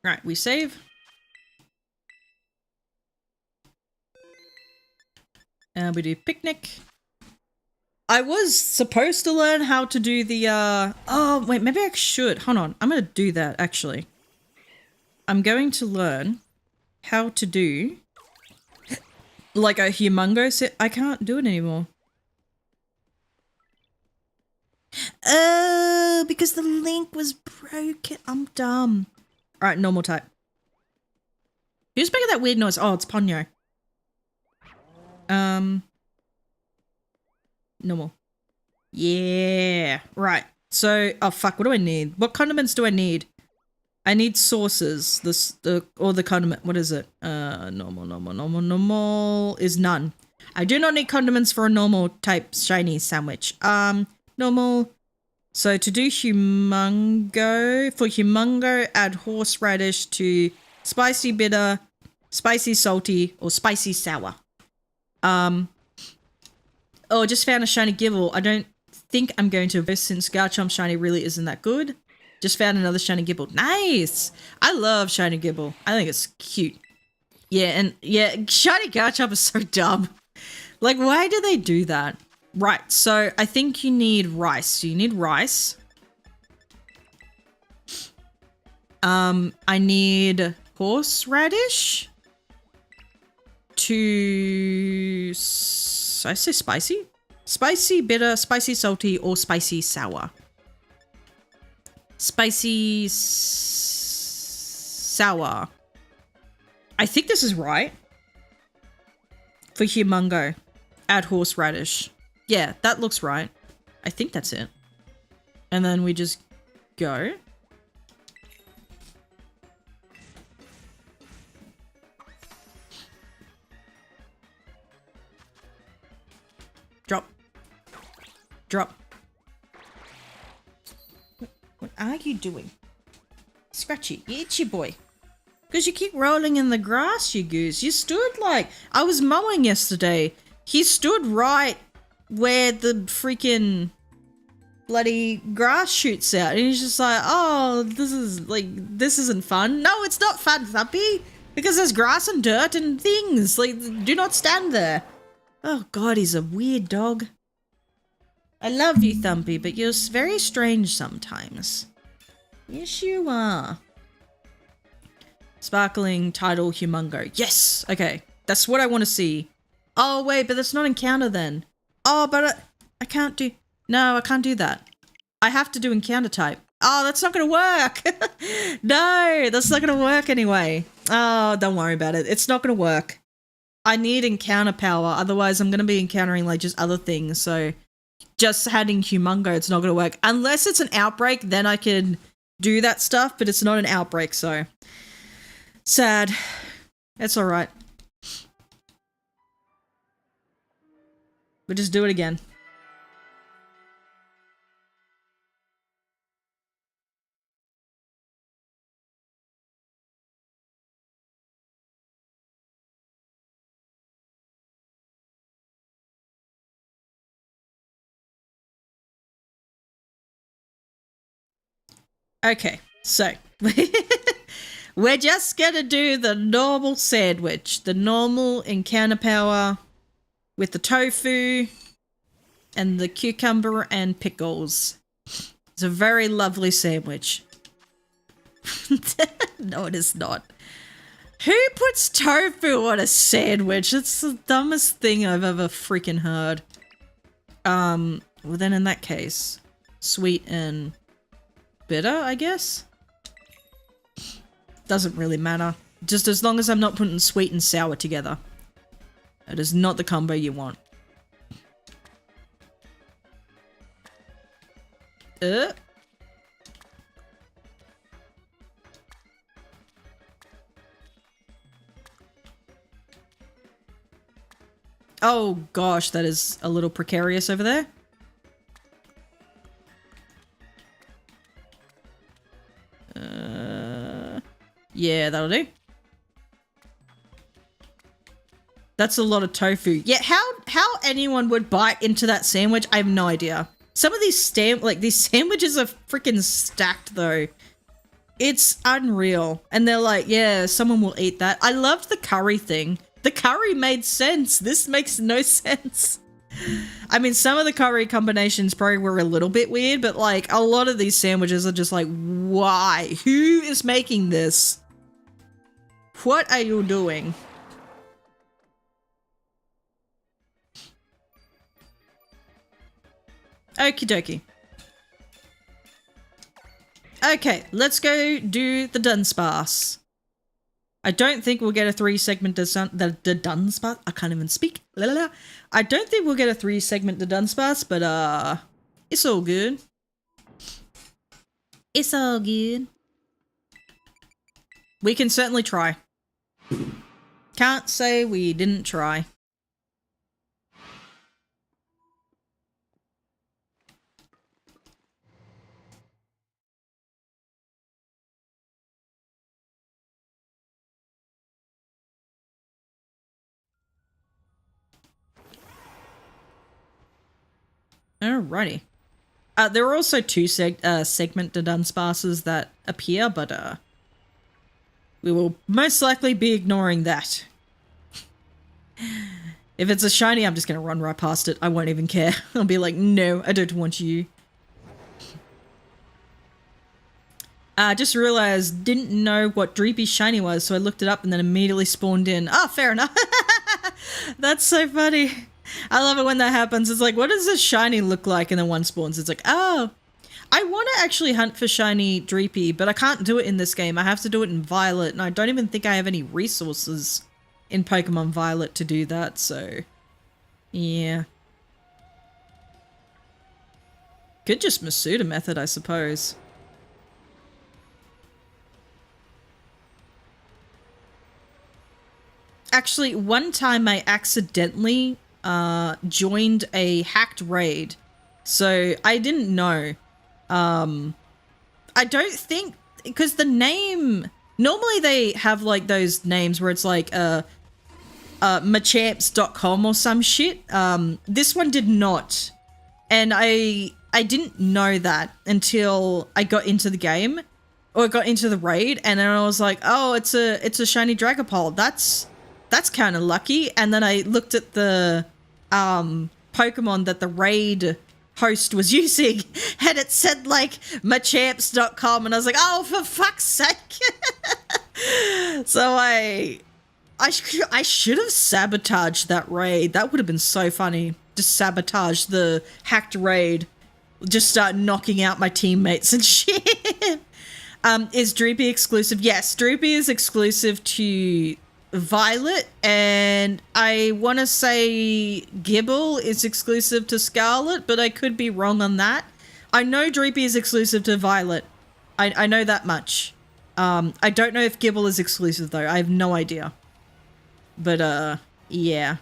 Right, we save. And we do picnic. I was supposed to learn how to do the, oh, wait, maybe I should. Hold on. I'm going to do that, actually. I'm going to learn how to do, like, a humongo set. I can't do it anymore. Oh, because the link was broken. I'm dumb. All right, normal type. Who's making that weird noise? Oh, it's Ponyo. Normal. Yeah. Right. So, oh fuck, what do I need? What condiments do I need? I need sauces. Or the condiment. What is it? Normal is none. I do not need condiments for a normal type shiny sandwich. Normal. So to do humongo, for humongo, add horseradish to spicy bitter, spicy salty, or spicy sour. Oh, just found a shiny Gibble. I don't think I'm going to, since Garchomp shiny really isn't that good. Just found another shiny Gibble. Nice! I love shiny Gibble. I think it's cute. Yeah, and yeah, shiny Garchomp is so dumb. Like, why do they do that? Right, so I think you need rice. So you need rice. I need horseradish to... I say spicy? Spicy, bitter, spicy, salty, or spicy, sour. Spicy, sour. I think this is right. For humongo, add horseradish. Yeah, that looks right. I think that's it. And then we just go. Drop. Drop. What are you doing? Scratchy, you itchy boy. Because you keep rolling in the grass, you goose. You stood like... I was mowing yesterday. He stood right where the freaking bloody grass shoots out. And he's just like, oh, this isn't fun. No, it's not fun, Thumpy. Because there's grass and dirt and things. Like, do not stand there. Oh, God, he's a weird dog. I love you, Thumpy, but you're very strange sometimes. Yes, you are. Sparkling tidal humongo. Yes! Okay, that's what I want to see. Oh, wait, but that's not encounter then. Oh, but I can't do... No, I can't do that. I have to do encounter type. Oh, that's not going to work. No, that's not going to work anyway. Oh, don't worry about it. It's not going to work. I need encounter power. Otherwise, I'm going to be encountering like just other things. So just adding humongo, it's not going to work. Unless it's an outbreak, then I can do that stuff. But it's not an outbreak, so... Sad. It's alright. We'll just do it again. Okay, so we're just gonna do the normal sandwich, the normal encounter power with the tofu and the cucumber and pickles. It's a very lovely sandwich. No, it is not. Who puts tofu on a sandwich? It's the dumbest thing I've ever freaking heard. Well then in that case, sweet and bitter, I guess? Doesn't really matter. Just as long as I'm not putting sweet and sour together. That is not the combo you want. Oh gosh, that is a little precarious over there. Yeah, that'll do. That's a lot of tofu. Yeah, how anyone would bite into that sandwich, I have no idea. Some of these these sandwiches are freaking stacked though. It's unreal. And they're like, yeah, someone will eat that. I loved the curry thing. The curry made sense. This makes no sense. I mean, some of the curry combinations probably were a little bit weird, but like a lot of these sandwiches are just like, why? Who is making this? What are you doing? Okie dokie. Okay, let's go do the Dunsparce. I don't think we'll get a 3-segment the Dunsparce. I can't even speak. La, la, la. I don't think we'll get a 3-segment the Dunsparce, but it's all good. It's all good. We can certainly try. Can't say we didn't try. Alrighty. There are also 2 segment Dunsparces that appear, but we will most likely be ignoring that. If it's a shiny, I'm just gonna run right past it. I won't even care. I'll be like, no, I don't want you. I just realized, didn't know what Dreepy's shiny was, so I looked it up and then immediately spawned in. Oh, fair enough. That's so funny. I love it when that happens. It's like, what does this shiny look like? And then one spawns. It's like, oh, I want to actually hunt for shiny Dreepy, but I can't do it in this game. I have to do it in Violet, and I don't even think I have any resources in Pokemon Violet to do that, so yeah. Could just Masuda method, I suppose. Actually, one time I accidentally joined a hacked raid, so I didn't know. I don't think, because the name, normally they have like those names where it's like machamps.com or some shit. This one did not, and I didn't know that until I got into the game, or got into the raid, and then I was like, oh, it's a shiny Dragapult. That's kind of lucky. And then I looked at the Pokemon that the raid host was using, and it said like machamps.com, and I was like, oh, for fuck's sake. So I should have sabotaged that raid. That would have been so funny. Just sabotage the hacked raid. Just start knocking out my teammates and shit. Is Droopy exclusive? Yes, Droopy is exclusive to Violet, and I want to say Gibble is exclusive to Scarlet, but I could be wrong on that. I know Droopy is exclusive to Violet. I know that much. I don't know if Gibble is exclusive though. I have no idea. But yeah.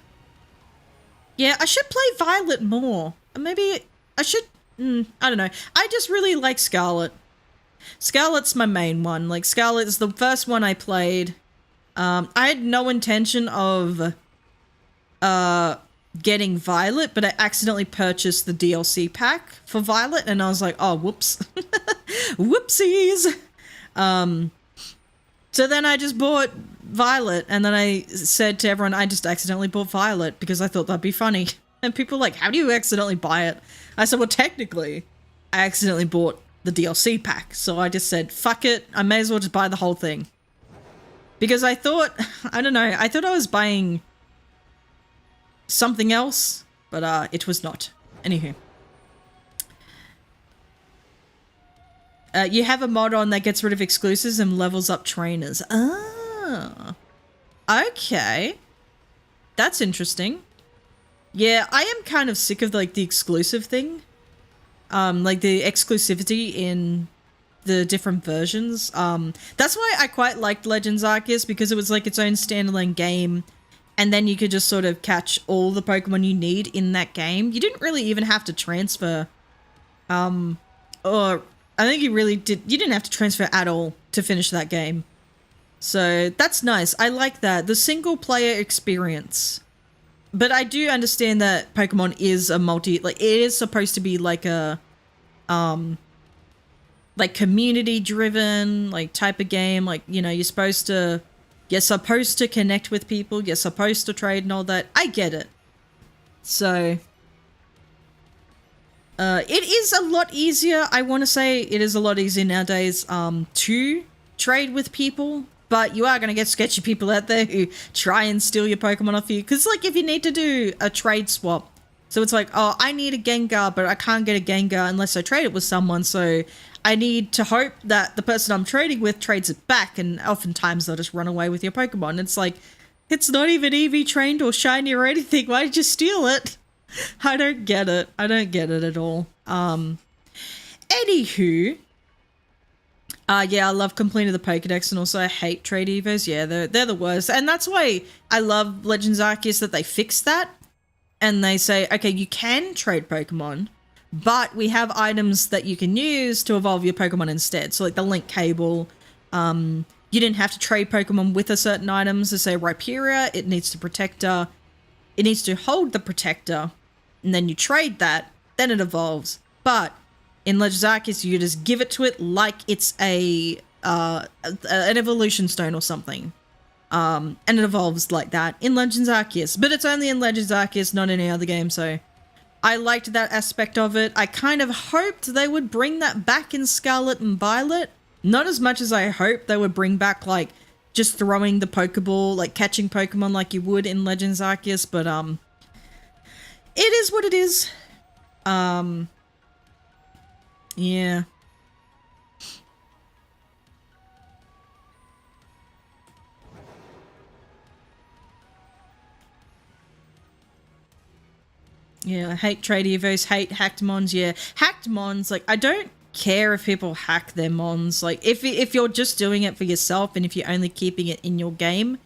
Yeah, I should play Violet more. Maybe I should, I don't know. I just really like Scarlet. Scarlet's my main one. Like, Scarlet is the first one I played. I had no intention of getting Violet, but I accidentally purchased the DLC pack for Violet, and I was like, oh, whoops. Whoopsies! So then I just bought Violet, and then I said to everyone, I just accidentally bought Violet because I thought that'd be funny. And people were like, how do you accidentally buy it? I said, well, technically, I accidentally bought the DLC pack. So I just said, fuck it, I may as well just buy the whole thing. Because I thought, I don't know, I thought I was buying something else, but it was not. Anywho. You have a mod on that gets rid of exclusives and levels up trainers. Ah. Okay. That's interesting. Yeah, I am kind of sick of like the exclusive thing. Like the exclusivity in the different versions. That's why I quite liked Legends Arceus, because it was like its own standalone game. And then you could just sort of catch all the Pokemon you need in that game. You didn't really even have to transfer. Or I think you really did. You didn't have to transfer at all to finish that game. So that's nice. I like that. The single player experience. But I do understand that Pokemon is a like it is supposed to be like a like community driven like type of game. Like, you know, you're supposed to connect with people, you're supposed to trade and all that. I get it. So it is a lot easier. I want to say it is a lot easier nowadays to trade with people, but you are going to get sketchy people out there who try and steal your Pokemon off you. Because, like, if you need to do a trade swap, so it's like, oh, I need a Gengar, but I can't get a Gengar unless I trade it with someone, so I need to hope that the person I'm trading with trades it back, and oftentimes they'll just run away with your Pokemon. It's like, it's not even EV trained or shiny or anything. Why did you steal it? I don't get it. I don't get it at all. Anywho, yeah, I love completing the Pokedex, and also I hate trade evos. Yeah, they're the worst, and that's why I love Legends Arceus, that they fix that, and they say, okay, you can trade Pokemon, but we have items that you can use to evolve your Pokemon instead. So like the link cable, you didn't have to trade Pokemon with a certain items. To say Rhyperior, it needs to Protector. It needs to hold the Protector, and then you trade that, then it evolves. But in Legends Arceus, you just give it to it like it's an evolution stone or something. And it evolves like that in Legends Arceus. But it's only in Legends Arceus, not any other game, so I liked that aspect of it. I kind of hoped they would bring that back in Scarlet and Violet. Not as much as I hoped they would bring back, like, just throwing the Pokeball, like catching Pokemon like you would in Legends Arceus, but it is what it is. Yeah. Yeah, I hate trade evos, hate hacked mons. Yeah, hacked mons, like, I don't care if people hack their mons. Like, if you're just doing it for yourself and if you're only keeping it in your game,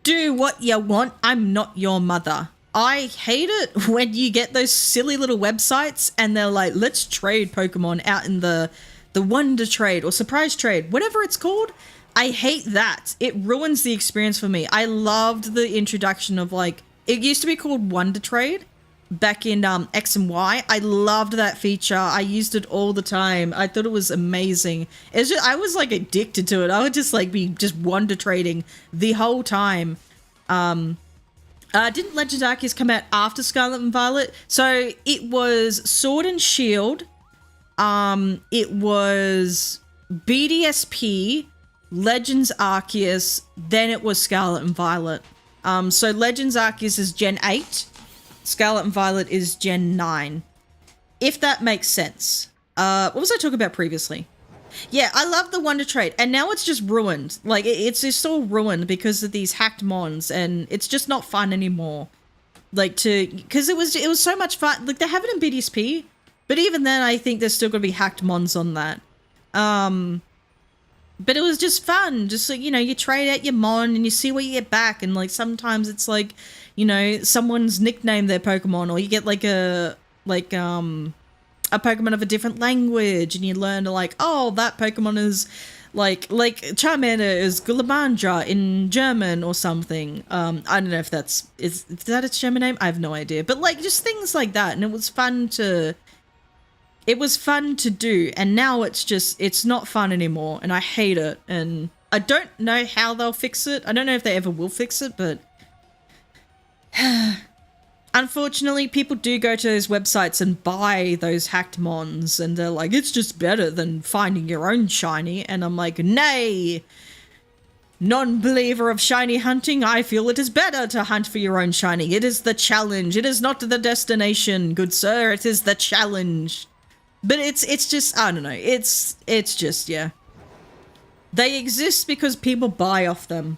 do what you want. I'm not your mother. I hate it when you get those silly little websites and they're like, let's trade Pokemon out in the Wonder Trade or Surprise Trade, whatever it's called. I hate that. It ruins the experience for me. I loved the introduction of, like, it used to be called Wonder Trade back in X and Y. I loved that feature. I used it all the time. I thought it was amazing. It's just, I was like addicted to it. I would just like be just wonder trading the whole time. Didn't Legends Arceus come out after Scarlet and Violet? So it was Sword and Shield. It was BDSP, Legends Arceus, then it was Scarlet and Violet. So Legends Arceus is Gen 8. Scarlet and Violet is Gen 9. If that makes sense. What was I talking about previously? Yeah, I love the Wonder Trade, and now it's just ruined. Like, it's just all ruined because of these hacked mons, and it's just not fun anymore. Like, because it was so much fun. Like, they have it in BDSP, but even then, I think there's still gonna be hacked mons on that. But it was just fun. Just like, you know, you trade out your mon and you see what you get back, and like sometimes it's like, you know, someone's nicknamed their Pokemon, or you get like a Pokemon of a different language, and you learn to like, oh, that Pokemon is like Charmander is Gulamandra in German or something. I don't know if is that its German name? I have no idea. But like just things like that, and it was fun to do, and now it's not fun anymore, and I hate it, and I don't know how they'll fix it. I don't know if they ever will fix it, but unfortunately, people do go to those websites and buy those hacked mons, and they're like, it's just better than finding your own shiny. And I'm like, nay, non-believer of shiny hunting, I feel it is better to hunt for your own shiny. It is the challenge. It is not the destination, good sir. It is the challenge. But it's just, I don't know. It's just, yeah. They exist because people buy off them.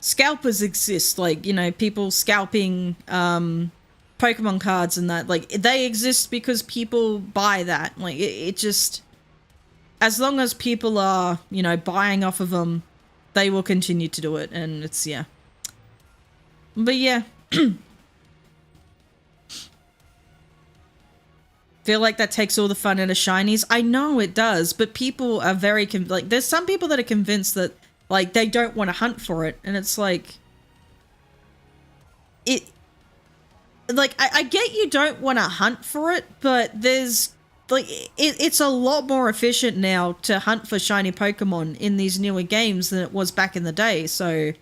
Scalpers exist, like, you know, people scalping Pokemon cards and that. Like, they exist because people buy that. Like, it just, as long as people are, you know, buying off of them, they will continue to do it. And it's, yeah. But yeah. Feel like that takes all the fun out of shinies. I know it does, but people are very, like, there's some people that are convinced that, like, they don't want to hunt for it. And it's like, I get you don't want to hunt for it, but there's, like, it's a lot more efficient now to hunt for shiny Pokemon in these newer games than it was back in the day. So,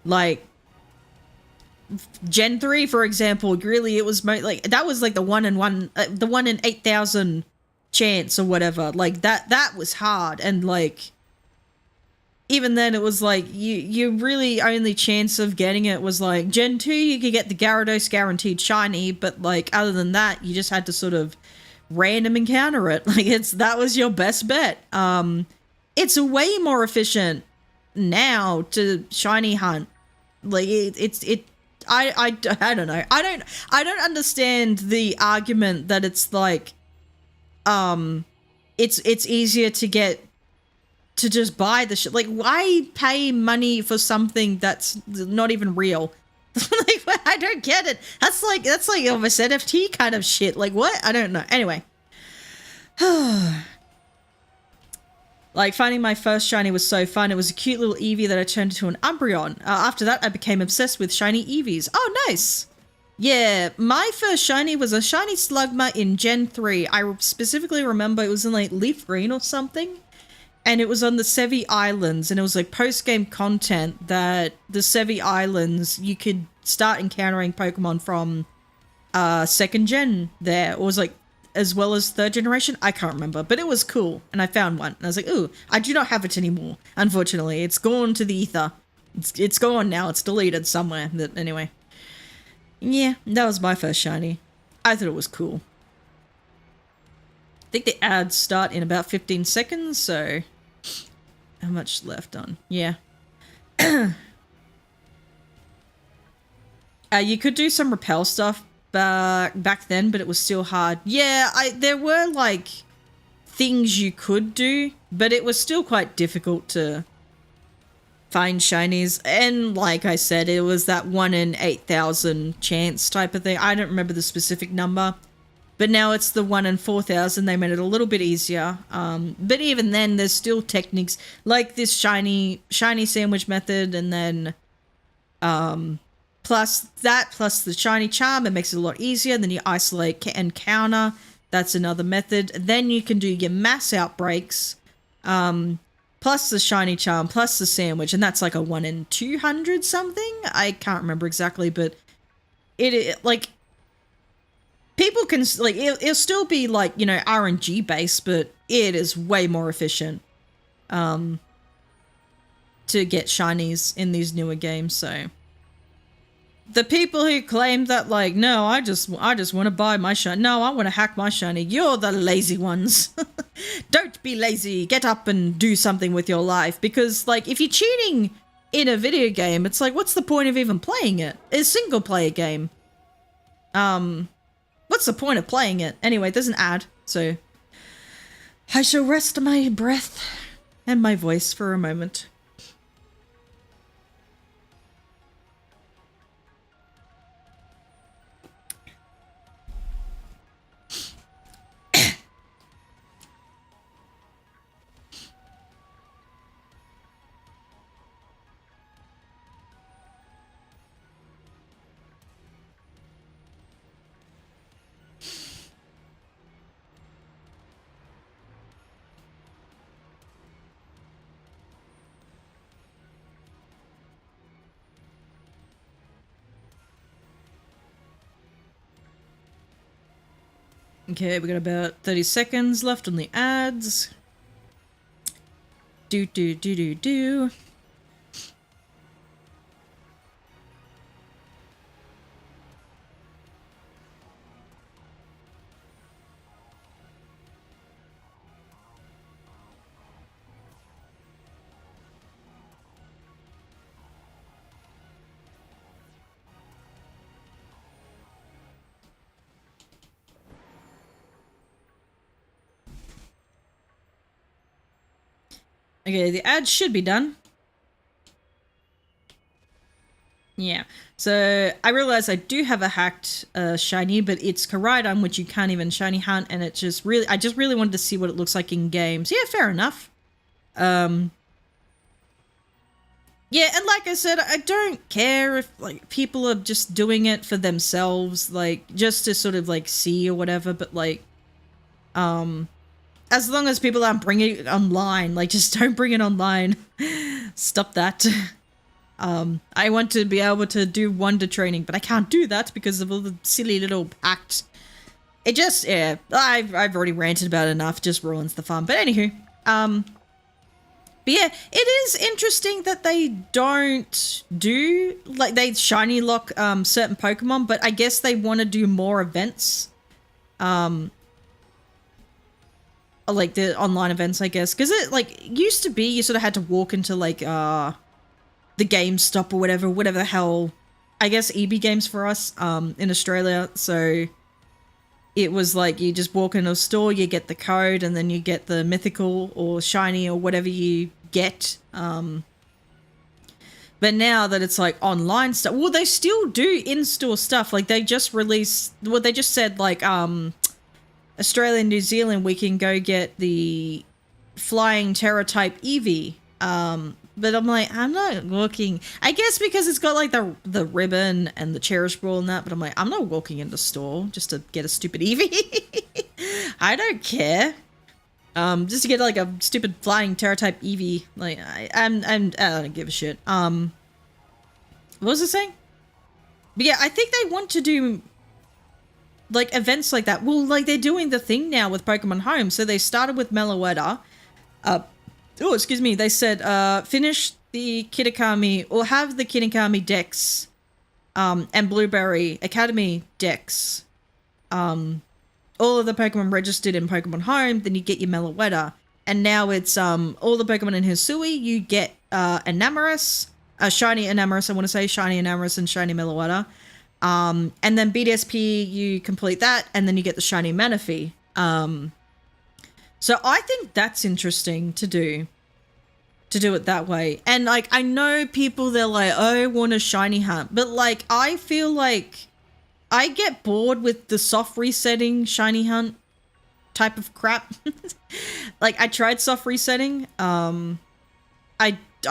like, Gen 3, for example, really, it was like, that was like the 1 in 8,000 chance or whatever. Like, that was hard. And, like, even then it was like, you really only chance of getting it was like Gen 2, you could get the Gyarados guaranteed shiny, but, like, other than that, you just had to sort of random encounter it. Like, that was your best bet. It's way more efficient now to shiny hunt. Like, I don't know. I don't understand the argument that it's like, it's easier to get, to just buy the shit. Like, why pay money for something that's not even real? Like, I don't get it. That's like almost NFT kind of shit. Like, what? I don't know. Anyway. Like, finding my first shiny was so fun. It was a cute little Eevee that I turned into an Umbreon. After that, I became obsessed with shiny Eevees. Oh, nice. Yeah, my first shiny was a shiny Slugma in Gen 3. I specifically remember it was in, like, Leaf Green or something. And it was on the Sevi Islands. And it was, like, post-game content that the Sevi Islands, you could start encountering Pokemon from 2nd gen there. It was, like, as well as 3rd generation. I can't remember, but it was cool. And I found one. And I was like, ooh, I do not have it anymore. Unfortunately, it's gone to the ether. It's gone now. It's deleted somewhere. But anyway. Yeah, that was my first shiny. I thought it was cool. I think the ads start in about 15 seconds, so how much left on? Yeah. You could do some repel stuff back then, but it was still hard. Yeah, there were, like, things you could do, but it was still quite difficult to find shinies. And like I said, it was that 1 in 8,000 chance type of thing. I don't remember the specific number, but now it's the 1 in 4,000. They made it a little bit easier. But even then, there's still techniques like this shiny sandwich method, and then plus the shiny charm, it makes it a lot easier. Then you isolate and counter. That's another method. Then you can do your mass outbreaks, plus the shiny charm, plus the sandwich, and that's like a 1 in 200 something. I can't remember exactly, but it like, people can, like, it'll still be, like, you know, RNG based, but it is way more efficient to get shinies in these newer games. So the people who claim that, like, no, I just want to buy my shiny. No, I want to hack my shiny. You're the lazy ones. Don't be lazy. Get up and do something with your life. Because, like, if you're cheating in a video game, it's like, what's the point of even playing it? It's a single player game. What's the point of playing it? Anyway, there's an ad, so I shall rest my breath and my voice for a moment. Okay, we got about 30 seconds left on the ads. Do. Okay, the ad should be done. Yeah, so I realize I do have a hacked shiny, but it's Karidon, which you can't even shiny hunt, and it just really, I just really wanted to see what it looks like in game. So yeah, fair enough. Yeah, and like I said, I don't care if like people are just doing it for themselves, like just to sort of like see or whatever, but like, as long as people aren't bringing it online, like just don't bring it online. Stop that. I want to be able to do wonder training, but I can't do that because of all the silly little packed. It just, yeah, I've already ranted about it enough. Just ruins the fun. But anywho, but yeah, it is interesting that they don't do like they shiny lock certain Pokemon, but I guess they want to do more events. Like the online events, I guess, because it like used to be you sort of had to walk into like the GameStop or whatever the hell, I guess EB Games for us in Australia. So it was like you just walk into a store, you get the code, and then you get the mythical or shiny or whatever you get. But now that it's like online stuff, well, they still do in-store stuff. Like they just released, well, they just said like Australia and New Zealand, we can go get the flying Terra type Eevee. But I'm like, I'm not walking. I guess because it's got like the ribbon and the Cherish Ball and that. But I'm like, I'm not walking into the store just to get a stupid Eevee. I don't care. Just to get like a stupid flying Terra type Eevee. Like I don't give a shit. What was I saying? But yeah, I think they want to do like events like that. Well, like they're doing the thing now with Pokemon Home. So they started with Meloetta. Oh, excuse me. They said finish the Kitakami or have the Kitakami Dex and Blueberry Academy Dex. All of the Pokemon registered in Pokemon Home, then you get your Meloetta. And now it's all the Pokemon in Hisui, you get Enamorus, Shiny Enamorus, I want to say, Shiny Enamorus and Shiny Meloetta. And then BDSP, you complete that, and then you get the Shiny Manaphy. So I think that's interesting to do it that way. And like, I know people, they're like, oh, I want a shiny hunt. But like, I feel like I get bored with the soft resetting shiny hunt type of crap. Like I tried soft resetting. I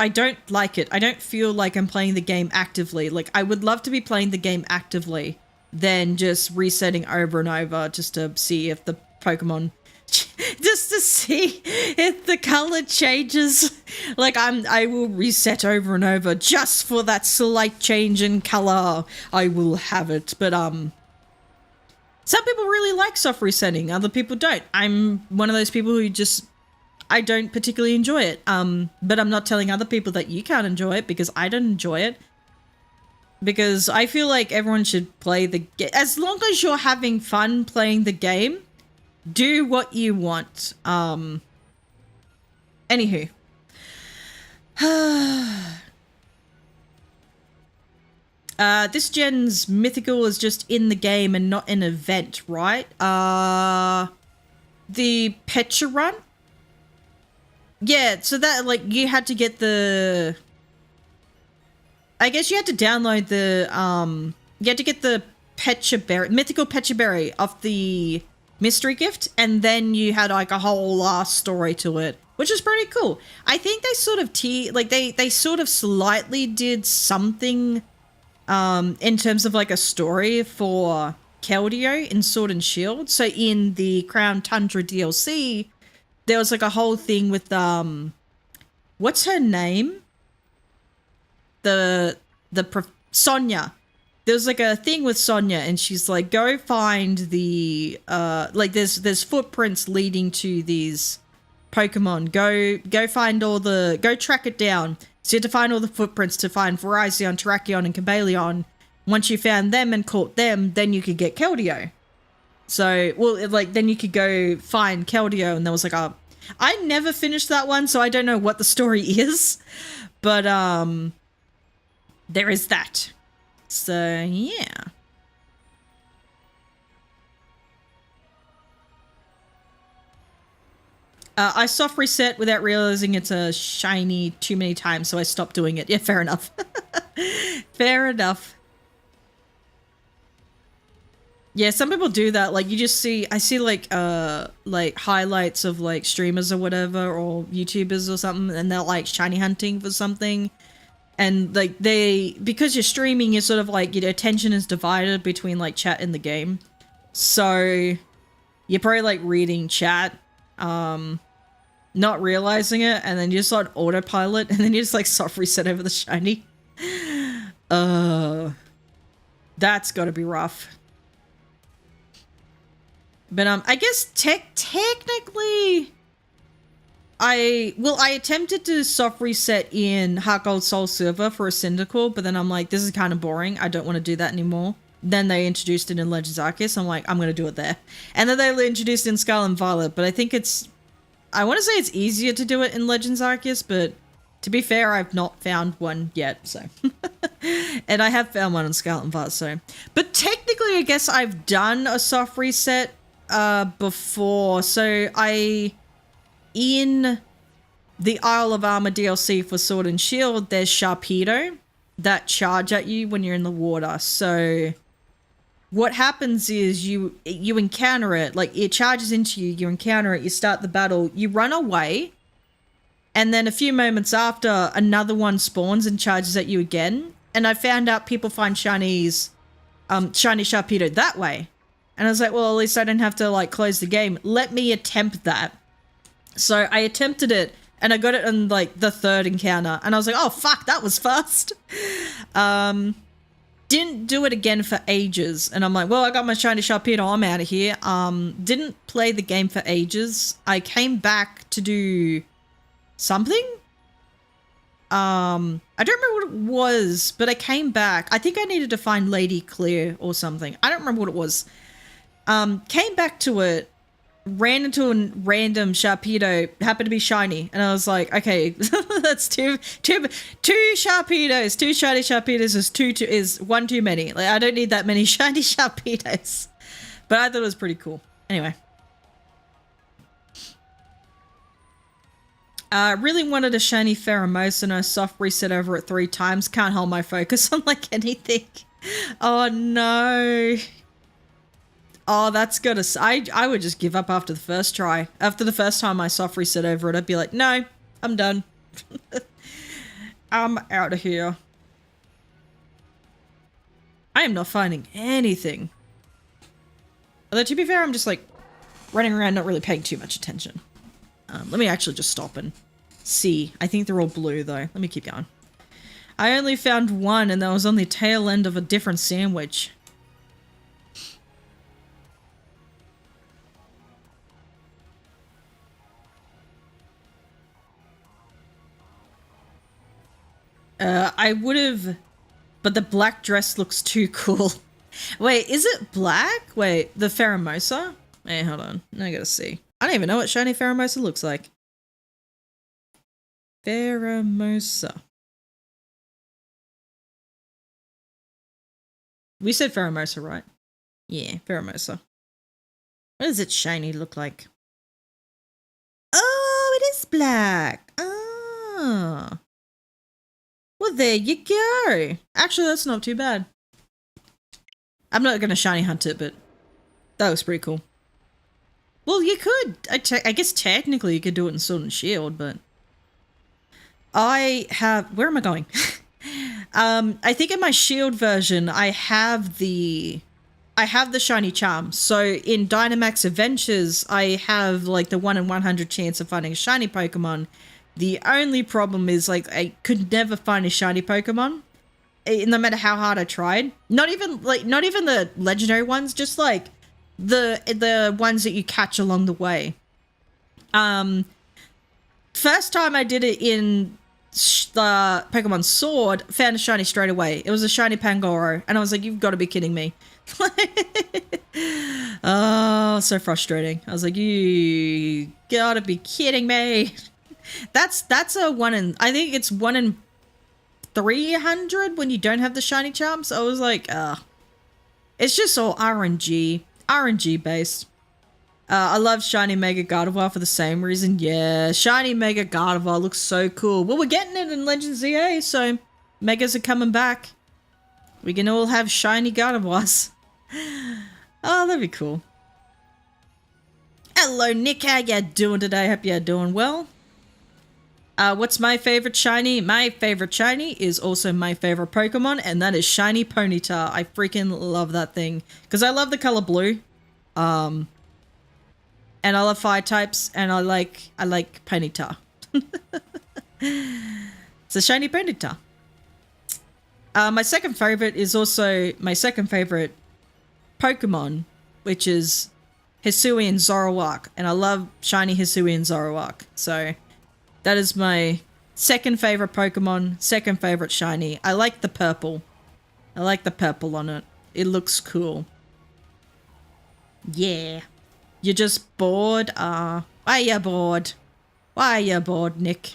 don't like it. I don't feel like I'm playing the game actively. Like I would love to be playing the game actively than just resetting over and over just to see if the Pokemon just to see if the color changes. Like I will reset over and over just for that slight change in color. I will have it. But some people really like soft resetting, other people don't. I'm one of those people who just, I don't particularly enjoy it. But I'm not telling other people that you can't enjoy it because I don't enjoy it. Because I feel like everyone should play the game. As long as you're having fun playing the game, do what you want. Anywho. This gen's mythical is just in the game and not an event, right? The Petra Run? Yeah, so that, like, you had to get the... I guess you had to download the, you had to get the Petra Berry, mythical Petra Berry off the mystery gift, and then you had, like, a whole last story to it, which is pretty cool. I think they sort of they sort of slightly did something, in terms of, like, a story for Keldeo in Sword and Shield. So in the Crown Tundra DLC, there was, like, a whole thing with, what's her name? Sonia. There there's like a thing with Sonia, and she's like, go find the like there's footprints leading to these Pokemon. Go find go track it down. So you have to find all the footprints to find Virizion, Terrakion, and Cobalion. Once you found them and caught them, then you could get Keldeo. So, well, like, then you could go find Keldeo, and there was like I never finished that one, so I don't know what the story is. But, there is that. So, yeah. I soft reset without realizing it's a shiny too many times, so I stopped doing it. Yeah, fair enough. Fair enough. Yeah, some people do that. Like, you just see, I see like highlights of like streamers or whatever, or YouTubers or something, and they're like shiny hunting for something. And like because you're streaming, you're sort of like, your attention is divided between like chat and the game. So you're probably like reading chat, not realizing it, and then you just on autopilot, and then you just like soft reset over the shiny. That's gotta be rough. But I guess technically I attempted to soft reset in Heart Gold Soul Silver for a Cyndaquil, but then I'm like, this is kind of boring. I don't want to do that anymore. Then they introduced it in Legends Arceus. I'm like, I'm going to do it there. And then they introduced it in Scarlet and Violet, but I think I want to say it's easier to do it in Legends Arceus, but to be fair, I've not found one yet, so. And I have found one in Scarlet and Violet, so. But technically, I guess I've done a soft reset before. So in the Isle of Armor DLC for Sword and Shield, there's Sharpedo that charge at you when you're in the water. So what happens is you encounter it, like it charges into you, you encounter it, you start the battle, you run away, and then a few moments after, another one spawns and charges at you again. And I found out people find shiny Sharpedo that way. And I was like, well, at least I didn't have to like close the game. Let me attempt that. So I attempted it, and I got it on like the third encounter, and I was like, oh fuck, that was fast. Didn't do it again for ages, and I'm like, well, I got my shiny Sharpedo, I'm out of here. Didn't play the game for ages. I came back to do something. I don't remember what it was, but I came back. I think I needed to find Lady Clear or something. I don't remember what it was. Came back to it, ran into a random Sharpedo, happened to be shiny, and I was like, okay, that's two Sharpedos, two shiny Sharpedos is one too many. Like, I don't need that many shiny Sharpedos. But I thought it was pretty cool. Anyway. I really wanted a shiny Pheromosa, and I soft reset over it 3 times. Can't hold my focus on like anything. Oh no. Oh, that's gonna... I would just give up after the first try. After the first time I soft reset over it, I'd be like, no, I'm done. I'm out of here. I am not finding anything. Although, to be fair, I'm just like running around not really paying too much attention. Let me actually just stop and see. I think they're all blue, though. Let me keep going. I only found one, and that was on the tail end of a different sandwich. I would have, but the black dress looks too cool. Wait, is it black? Wait, the Pheromosa? Hey, hold on. I gotta see. I don't even know what shiny Pheromosa looks like. Pheromosa. We said Pheromosa, right? Yeah, Pheromosa. What does its shiny look like? Oh, it is black. Ah. Well, there you go. Actually, that's not too bad. I'm not going to shiny hunt it, but that was pretty cool. Well, you could. I guess technically you could do it in Sword and Shield, but... I have... Where am I going? I think in my Shield version, I have the shiny charm. So in Dynamax Adventures, I have like the 1 in 100 chance of finding a shiny Pokemon. The only problem is, like, I could never find a shiny Pokemon. no matter how hard I tried. Not even the legendary ones, just like the ones that you catch along the way. First time I did it in the Pokemon Sword, found a shiny straight away. It was a shiny Pangoro, and I was like, you've got to be kidding me. Oh, so frustrating. I was like, you gotta be kidding me. That's a I think it's 1 in 300 when you don't have the shiny charms. I was like, it's just all RNG based. I love shiny Mega Gardevoir for the same reason. Yeah, shiny Mega Gardevoir looks so cool. Well, we're getting it in Legends EA, so Megas are coming back. We can all have shiny Gardevoirs. Oh, that'd be cool. Hello, Nick. How you doing today? Hope you're doing well. What's my favorite shiny? My favorite shiny is also my favorite Pokemon, and that is shiny Ponyta. I freaking love that thing because I love the color blue. And I love fire types, and I like Ponyta. It's a shiny Ponyta. My second favorite is also my second favorite Pokemon, which is Hisuian Zoroark, and I love shiny Hisuian Zoroark. So that is my second favorite Pokemon, second favorite shiny. I like the purple. I like the purple on it. It looks cool. Yeah. You're just bored? Why are you bored? Why are you bored, Nick?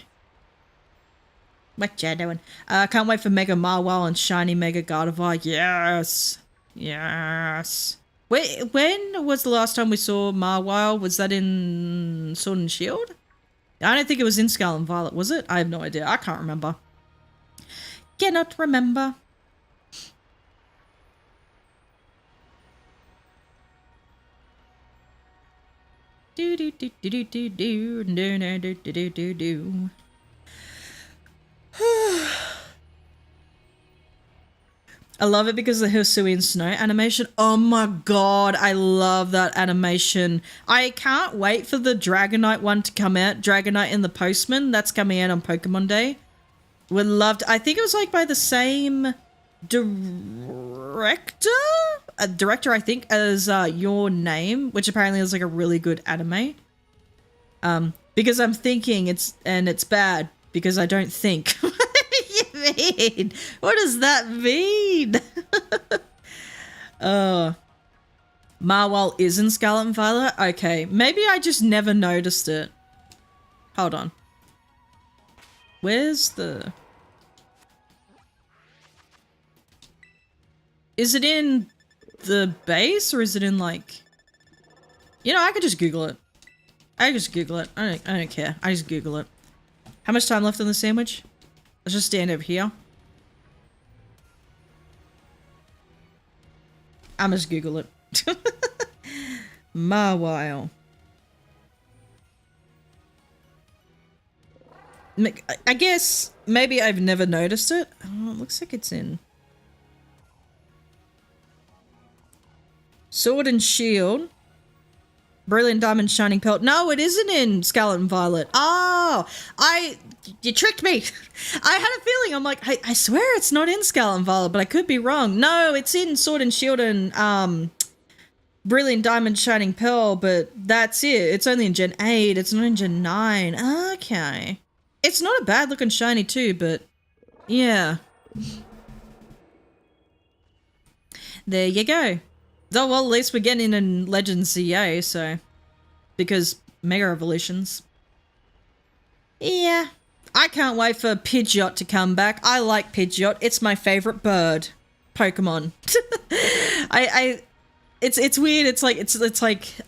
What you doing? Can't wait for Mega Marwell and shiny Mega Gardevoir. Yes. Yes. Wait, when was the last time we saw Marwell? Was that in Sword and Shield? I don't think it was in Scarlet and Violet, was it? I have no idea. I can't remember. Cannot remember. Do do do do do do do do do do do do do. I love it because of the Hisuian Snow animation. Oh my god, I love that animation. I can't wait for the Dragonite one to come out. Dragonite and the Postman. That's coming out on Pokemon Day. Would love to. I think it was like by the same director? I think, as Your Name, which apparently is like a really good anime. Because I'm thinking it's bad because I don't think. What do you mean? What does that mean? Marwell is in Scarlet and Violet? Okay, maybe I just never noticed it. Hold on. Where's the... Is it in the base or is it in like... You know, I could just Google it. I don't care. I just Google it. How much time left on the sandwich? Let's just stand over here. I'm just Google it. Marwell. I guess maybe I've never noticed it. Oh, it looks like it's in Sword and Shield. Brilliant Diamond Shining Pearl. No, it isn't in Scarlet and Violet. Oh, you tricked me. I had a feeling. I'm like, I swear it's not in Scarlet and Violet, but I could be wrong. No, it's in Sword and Shield and Brilliant Diamond Shining Pearl, but that's it. It's only in Gen 8. It's not in Gen 9. Okay. It's not a bad looking shiny too, but yeah. There you go. Oh, well, at least we're getting in Legends CA, so... Because Mega Evolutions. Yeah. I can't wait for Pidgeot to come back. I like Pidgeot. It's my favorite bird. Pokemon. It's weird. It's like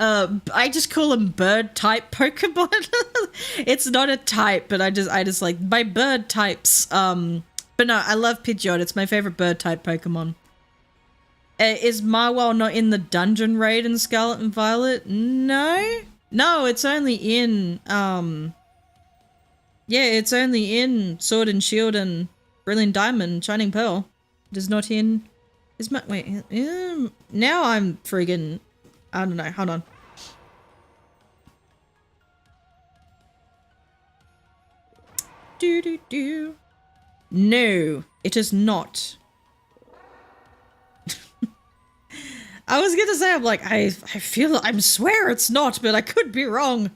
I just call them bird type Pokemon. It's not a type, but I just like my bird types. But no, I love Pidgeot. It's my favorite bird type Pokemon. Is Marwell not in the dungeon raid in Scarlet and Violet? No, it's only in yeah, it's only in Sword and Shield and Brilliant Diamond, Shining Pearl. It is not in. Wait, now I'm friggin'. I don't know. Hold on. Do. No, it is not I was gonna say, I'm like, I feel, I swear it's not, but I could be wrong.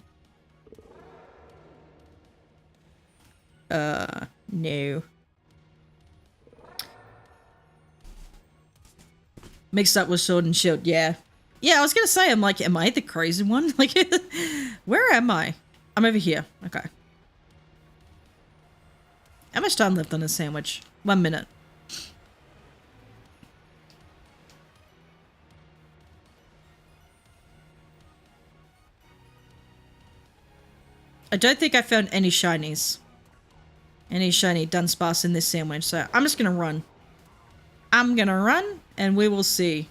No. Mixed up with Sword and Shield, yeah. Yeah, I was gonna say, I'm like, am I the crazy one? Like, where am I? I'm over here. Okay. How much time left on this sandwich? 1 minute. I don't think I found any shinies. Any shiny Dunsparce in this sandwich, so I'm just gonna run. I'm gonna run, and we will see.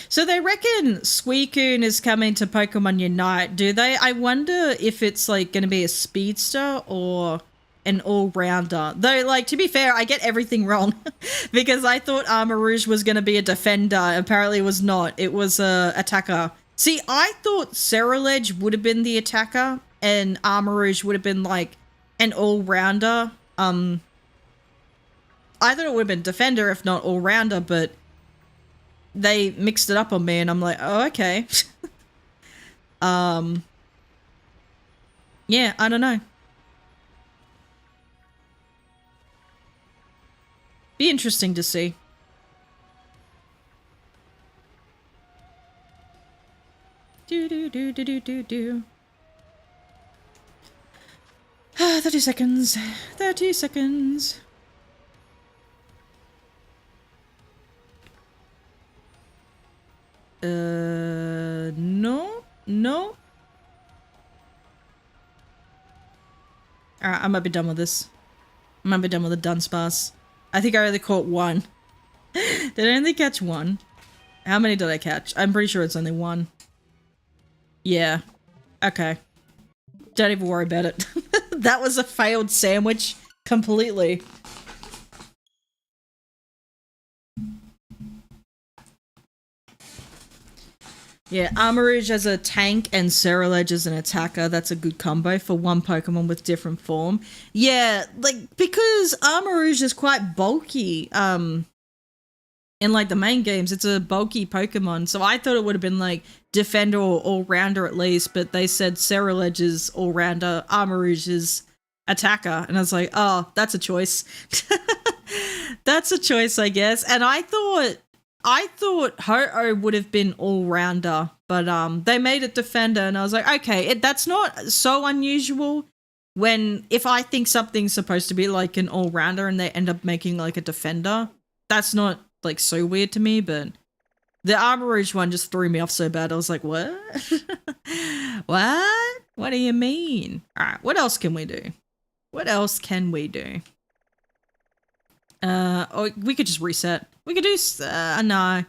So they reckon Suicune is coming to Pokemon Unite, do they? I wonder if it's like going to be a speedster or an all-rounder. Though, like, to be fair, I get everything wrong because I thought Armarouge was going to be a defender. Apparently it was not. It was a attacker. See, I thought Cerulege would have been the attacker and Armarouge would have been like an all-rounder. I thought it would have been defender if not all-rounder, but they mixed it up on me and I'm like, oh, okay. Yeah, I don't know. Be interesting to see. Do do do do do do do. 30 seconds. 30 seconds. No. No. Alright, I might be done with this. I might be done with the Dunsparce. I think I only caught one. Did I only catch one? How many did I catch? I'm pretty sure it's only one. Yeah. Okay. Don't even worry about it. That was a failed sandwich completely. Yeah, Armarouge as a tank and Cerulege as an attacker, that's a good combo for one Pokemon with different form. Yeah, like, because Armarouge is quite bulky, in, like, the main games, it's a bulky Pokemon, so I thought it would have been, like, Defender or All-Rounder at least, but they said Cerulege is All-Rounder, Armarouge is attacker, and I was like, oh, that's a choice. That's a choice, I guess, and I thought Ho-Oh would have been all-rounder, but they made it defender, and I was like, okay, that's not so unusual if I think something's supposed to be like an all-rounder and they end up making like a defender. That's not like so weird to me, but the Armarouge one just threw me off so bad. I was like, what? What? What do you mean? All right, what else can we do? What else can we do? Oh, we could just reset. We could do, no.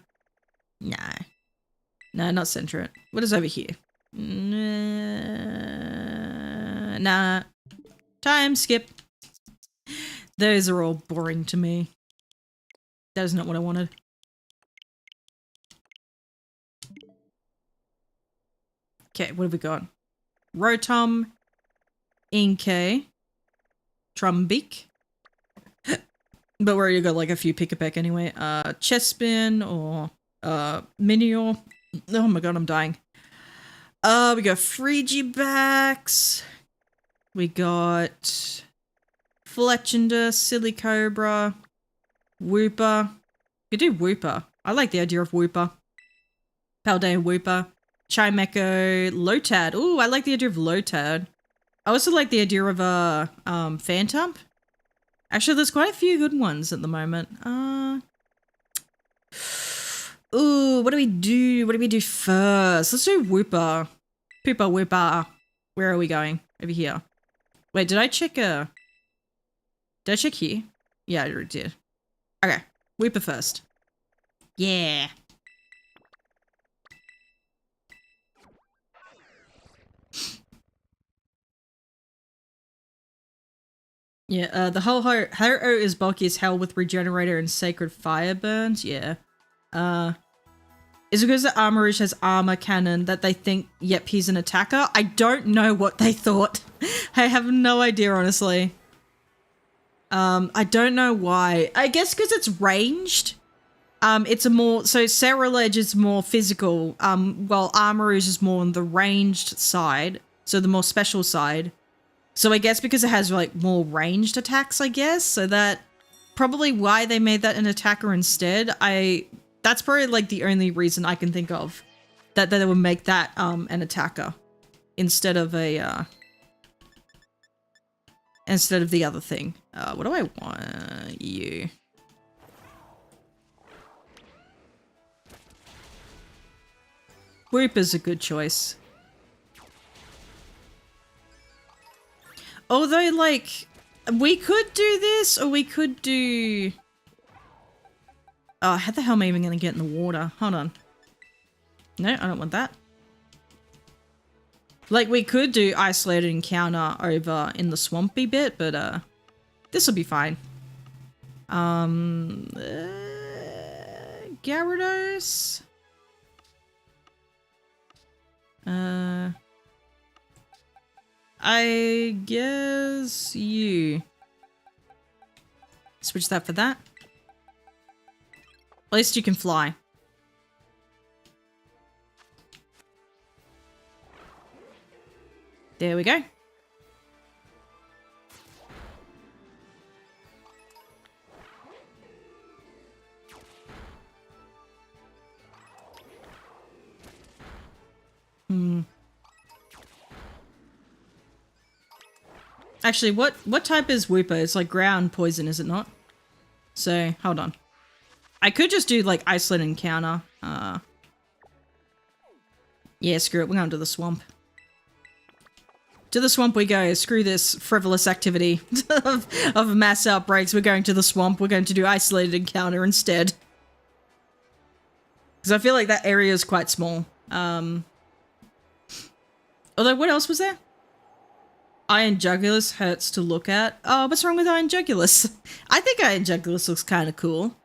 No. No, not center it. What is over here? Nah. Time skip. Those are all boring to me. That is not what I wanted. Okay, what have we got? Rotom, Inkay, Trumbeak. But we already got like a few pick-a-peck anyway. Chespin or Minior. Oh my god, I'm dying. We got Frigibax. We got Fletchinder, Silicobra, Wooper. You do Wooper. I like the idea of Wooper. Paldean Wooper. Chimecho, Lotad. Ooh, I like the idea of Lotad. I also like the idea of Phantom. Actually, there's quite a few good ones at the moment. Ooh, what do we do? What do we do first? Let's do Wooper. Pooper Wooper. Where are we going? Over here. Wait, did I check here? Yeah, I already did. Okay, Wooper first. Yeah. Yeah, the whole Ho-Oh is bulky as hell with Regenerator and Sacred Fire burns. Yeah. Is it because the Armourouge has armor cannon that they think, yep, he's an attacker? I don't know what they thought. I have no idea, honestly. I don't know why. I guess because it's ranged. It's a more, so Cerulege is more physical, while Armourouge is more on the ranged side, so the more special side. So I guess because it has like more ranged attacks, I guess, so that probably why they made that an attacker instead. That's probably like the only reason I can think of that they would make that an attacker instead of a instead of the other thing. What do I want? You. Whoop is a good choice. Although, like, we could do this, or we could do... Oh, how the hell am I even going to get in the water? Hold on. No, I don't want that. Like, we could do isolated encounter over in the swampy bit, but, this will be fine. Gyarados? I guess you. Switch that for that. At least you can fly. There we go. Actually, what type is Wooper? It's like ground poison, is it not? So, hold on. I could just do like isolate encounter. Yeah, screw it. We're going to the swamp. To the swamp we go. Screw this frivolous activity of mass outbreaks. We're going to the swamp. We're going to do isolated encounter instead. Because I feel like that area is quite small. Although, what else was there? Iron Jugulus hurts to look at. Oh, what's wrong with Iron Jugulus? I think Iron Jugulus looks kind of cool.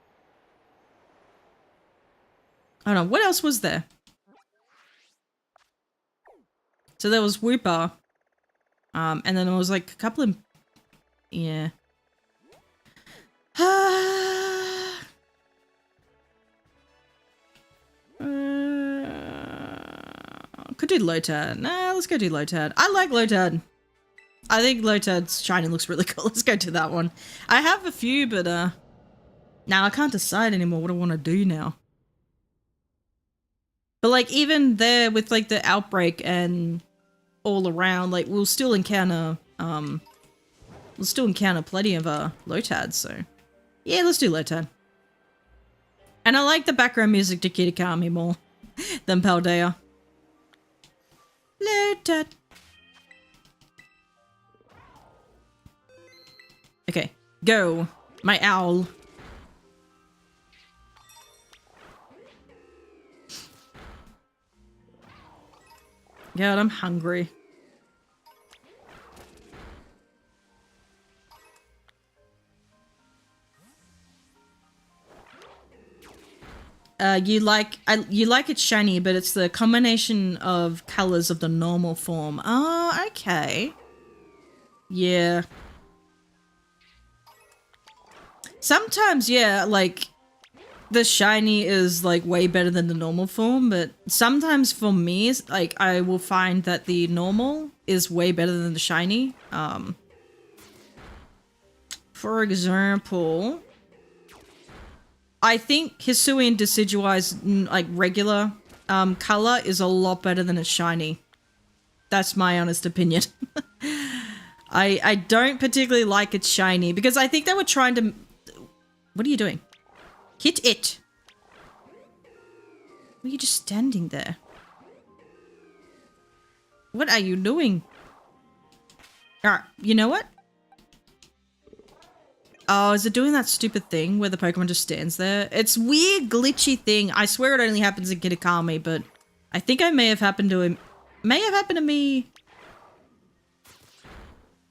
I don't know. What else was there? So there was Wooper. And then there was like a couple of... Yeah. Could do Lotad. Nah, let's go do Lotad. I like Lotad. I think Lotad's shiny looks really cool. Let's go to that one. I have a few, but now I can't decide anymore what I want to do now. But like even there with like the outbreak and all around, like we'll still encounter plenty of Lotads, so yeah, let's do Lotad. And I like the background music to Kitakami more than Paldea. Lotad. Okay, go, my owl. God, I'm hungry. You like it shiny, but it's the combination of colors of the normal form. Oh, okay. Yeah. Sometimes, yeah, like, the shiny is, like, way better than the normal form, but sometimes for me, like, I will find that the normal is way better than the shiny. For example, I think Hisuian Decidueye's, like, regular, color is a lot better than its shiny. That's my honest opinion. I don't particularly like its shiny, because I think they were trying to... What are you doing? Hit it! Why are you just standing there? What are you doing? Alright, you know what? Oh, is it doing that stupid thing where the Pokemon just stands there? It's weird glitchy thing. I swear it only happens in Kitakami, but I think it may have happened to him. May have happened to me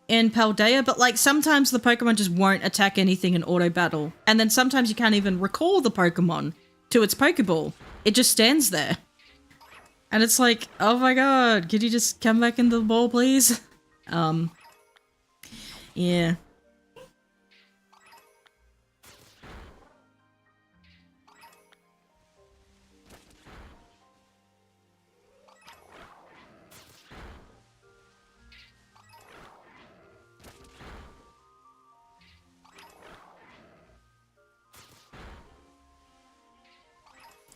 in Paldea, but like sometimes the Pokemon just won't attack anything in auto battle, and then sometimes you can't even recall the Pokemon to its Pokeball. it just stands there. And it's like, oh my god, could you just come back into the ball, please? Yeah.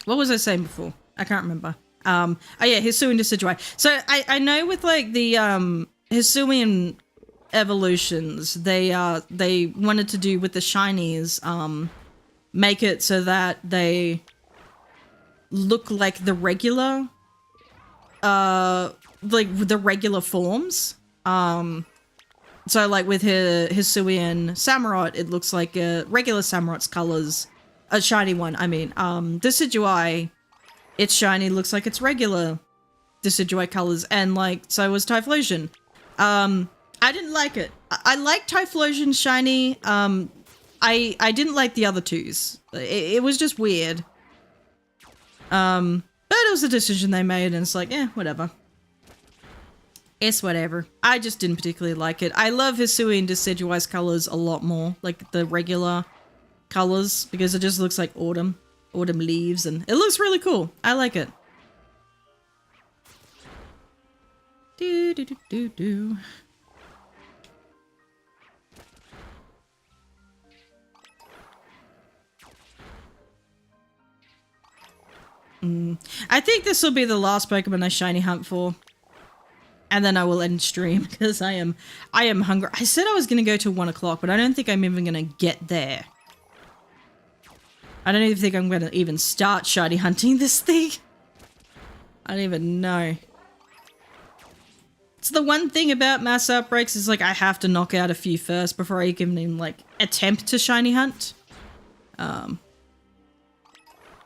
What was I saying before? I can't remember. Oh yeah, Hisuian Decidueye. So I know with like the Hisuian evolutions, they wanted to do with the shinies, make it so that they look like the regular forms. So like with Hisuian Samurott, it looks like a regular Samurott's colors. A shiny one, I mean. Decidueye, it's shiny, looks like it's regular Decidueye colors, and like, so was Typhlosion. I didn't like it. I liked Typhlosion shiny. I didn't like the other twos. It was just weird. But it was a decision they made, and it's like, yeah, whatever. It's whatever. I just didn't particularly like it. I love Hisuian Decidueye's colors a lot more, like the regular colors, because it just looks like autumn leaves, and it looks really cool. I like it. Do do do do do. I think this will be the last Pokemon I shiny hunt for, and then I will end stream because I am hungry. I said I was gonna go till 1 o'clock, but I don't think I'm even gonna get there. I don't even think I'm gonna even start shiny hunting this thing. I don't even know. It's the one thing about mass outbreaks is like I have to knock out a few first before I can even like attempt to shiny hunt.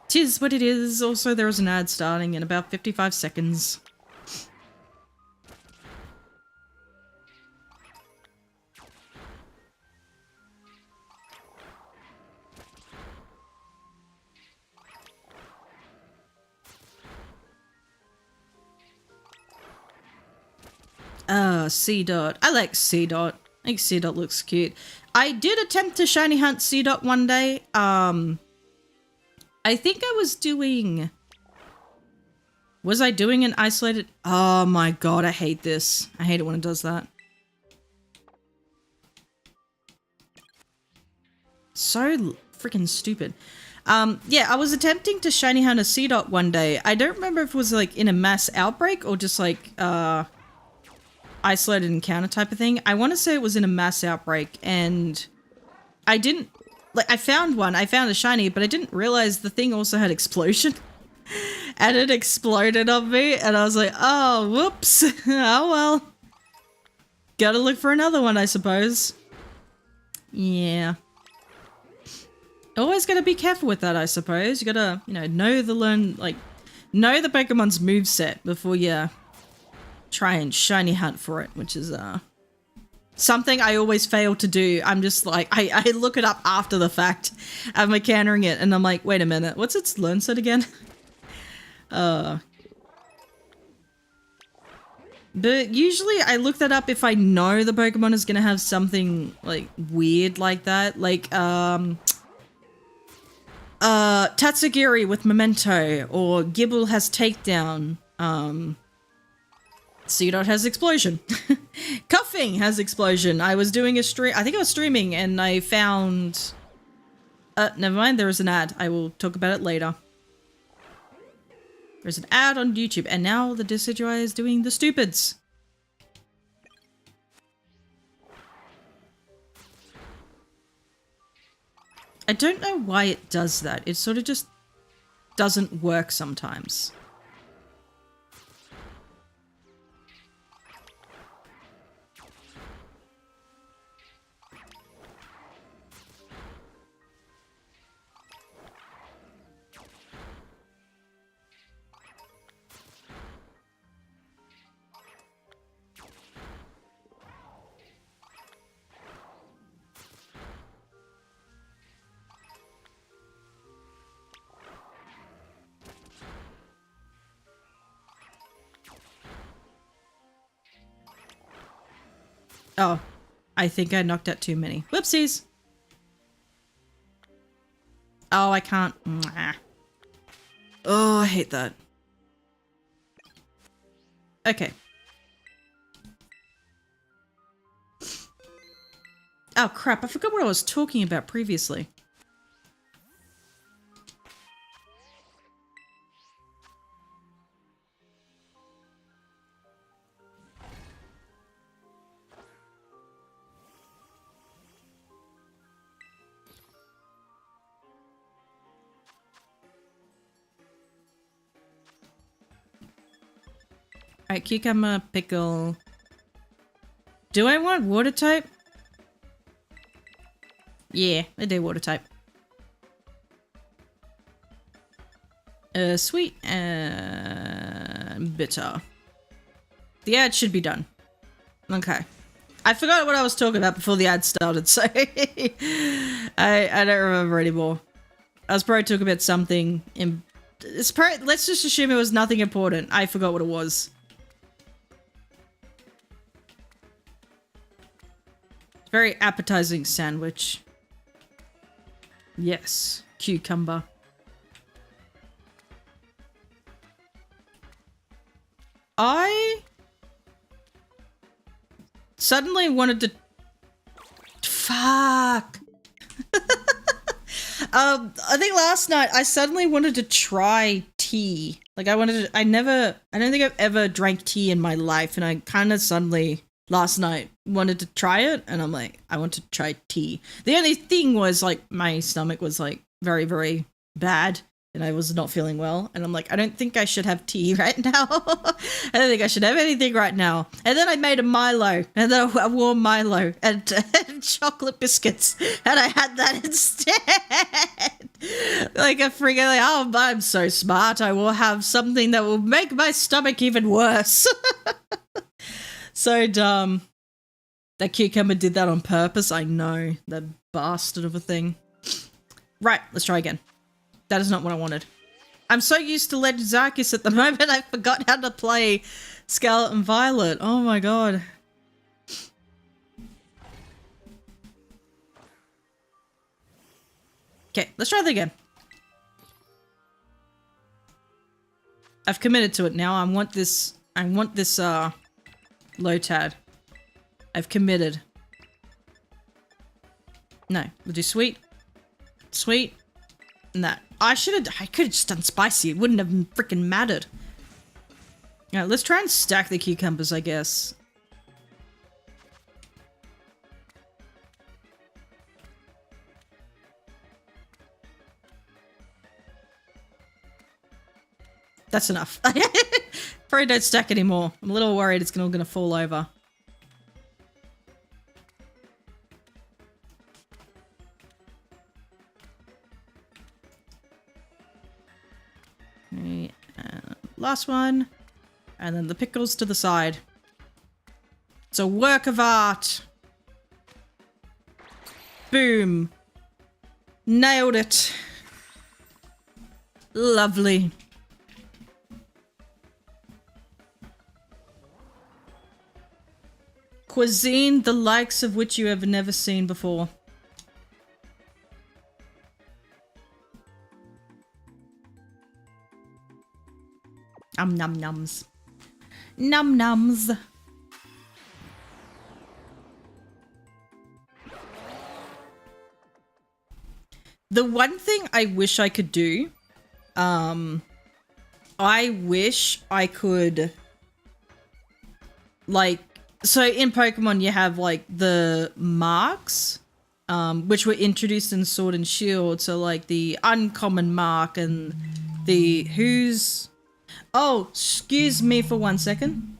Tis what it is. Also, there is an ad starting in about 55 seconds. C-Dot. I like C-Dot. I think C-Dot looks cute. I did attempt to shiny hunt C-Dot one day. I think I was doing... Was I doing an isolated... Oh my god, I hate this. I hate it when it does that. So freaking stupid. Yeah, I was attempting to shiny hunt a C-Dot one day. I don't remember if it was like in a mass outbreak or just like, isolated encounter type of thing. I want to say it was in a mass outbreak, and I didn't... Like, I found a shiny, but I didn't realize the thing also had explosion. And it exploded on me, and I was like, oh, whoops. Oh, well. Gotta look for another one, I suppose. Yeah. Always gotta be careful with that, I suppose. You gotta, you know the Pokemon's moveset before you try and shiny hunt for it, which is, something I always fail to do. I'm just like, I look it up after the fact. I'm encountering it, and I'm like, wait a minute, what's its learn set again? But usually I look that up if I know the Pokemon is gonna have something, like, weird like that. Like, Tatsugiri with Memento, or Gible has Takedown, C-Dot has Explosion. Cuffing has Explosion. I was doing a stream, I think I was streaming, and I found... never mind, there is an ad. I will talk about it later. There's an ad on YouTube, and now the Decidueye is doing the stupids. I don't know why it does that. It sort of just doesn't work sometimes. Oh, I think I knocked out too many. Whoopsies. Oh, I can't. Mwah. Oh, I hate that. Okay. Oh, crap. I forgot what I was talking about previously. Alright, cucumber, pickle. Do I want water type? Yeah, I do water type. Sweet and bitter. The ad should be done. Okay. I forgot what I was talking about before the ad started, so I don't remember anymore. I was probably talking about something let's just assume it was nothing important. I forgot what it was. Very appetizing sandwich. Yes, cucumber. I suddenly wanted to... Fuck! I think last night I suddenly wanted to try tea. Like I don't think I've ever drank tea in my life, and I kind of suddenly last night wanted to try it, and I'm like, I want to try tea. The only thing was like my stomach was like very, very bad, and I was not feeling well, and I'm like, I don't think I should have tea right now. I don't think I should have anything right now. And then I made a Milo, and then a warm Milo and chocolate biscuits, and I had that instead. Like a freaking like, oh, I'm so smart. I will have something that will make my stomach even worse. So dumb. That cucumber did that on purpose. I know. That bastard of a thing. Right, let's try again. That is not what I wanted. I'm so used to Legend Arceus at the moment, I forgot how to play Scarlet and Violet. Oh my god. Okay, let's try that again. I've committed to it now. I want this Lotad. I've committed. No, we'll do sweet. Sweet. And that. I could have just done spicy. It wouldn't have freaking mattered. Alright, let's try and stack the cucumbers, I guess. That's enough. Probably don't stack anymore. I'm a little worried it's all gonna fall over. Okay, last one. And then the pickles to the side. It's a work of art. Boom. Nailed it. Lovely. Cuisine the likes of which you have never seen before. Num nums. Num nums. The one thing I wish I could do, I wish I could, like, so in Pokemon you have like the marks, which were introduced in Sword and Shield. So like the uncommon mark and the who's... Oh, excuse me for 1 second.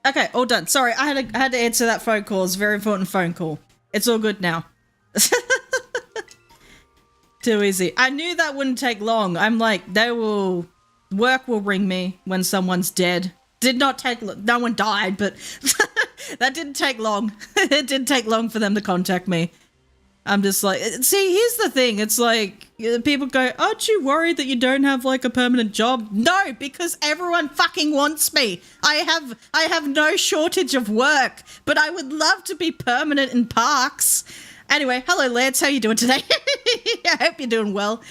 Okay, all done. Sorry, I had to answer that phone call. It's a very important phone call. It's all good now. Too easy. I knew that wouldn't take long. I'm like, work will ring me when someone's dead. Did not take, no one died, but that didn't take long. It didn't take long for them to contact me. I'm just like, see, here's the thing. It's like, people go, aren't you worried that you don't have like a permanent job? No, because everyone fucking wants me. I have no shortage of work, but I would love to be permanent in parks. Anyway, hello Lance, how you doing today? I hope you're doing well.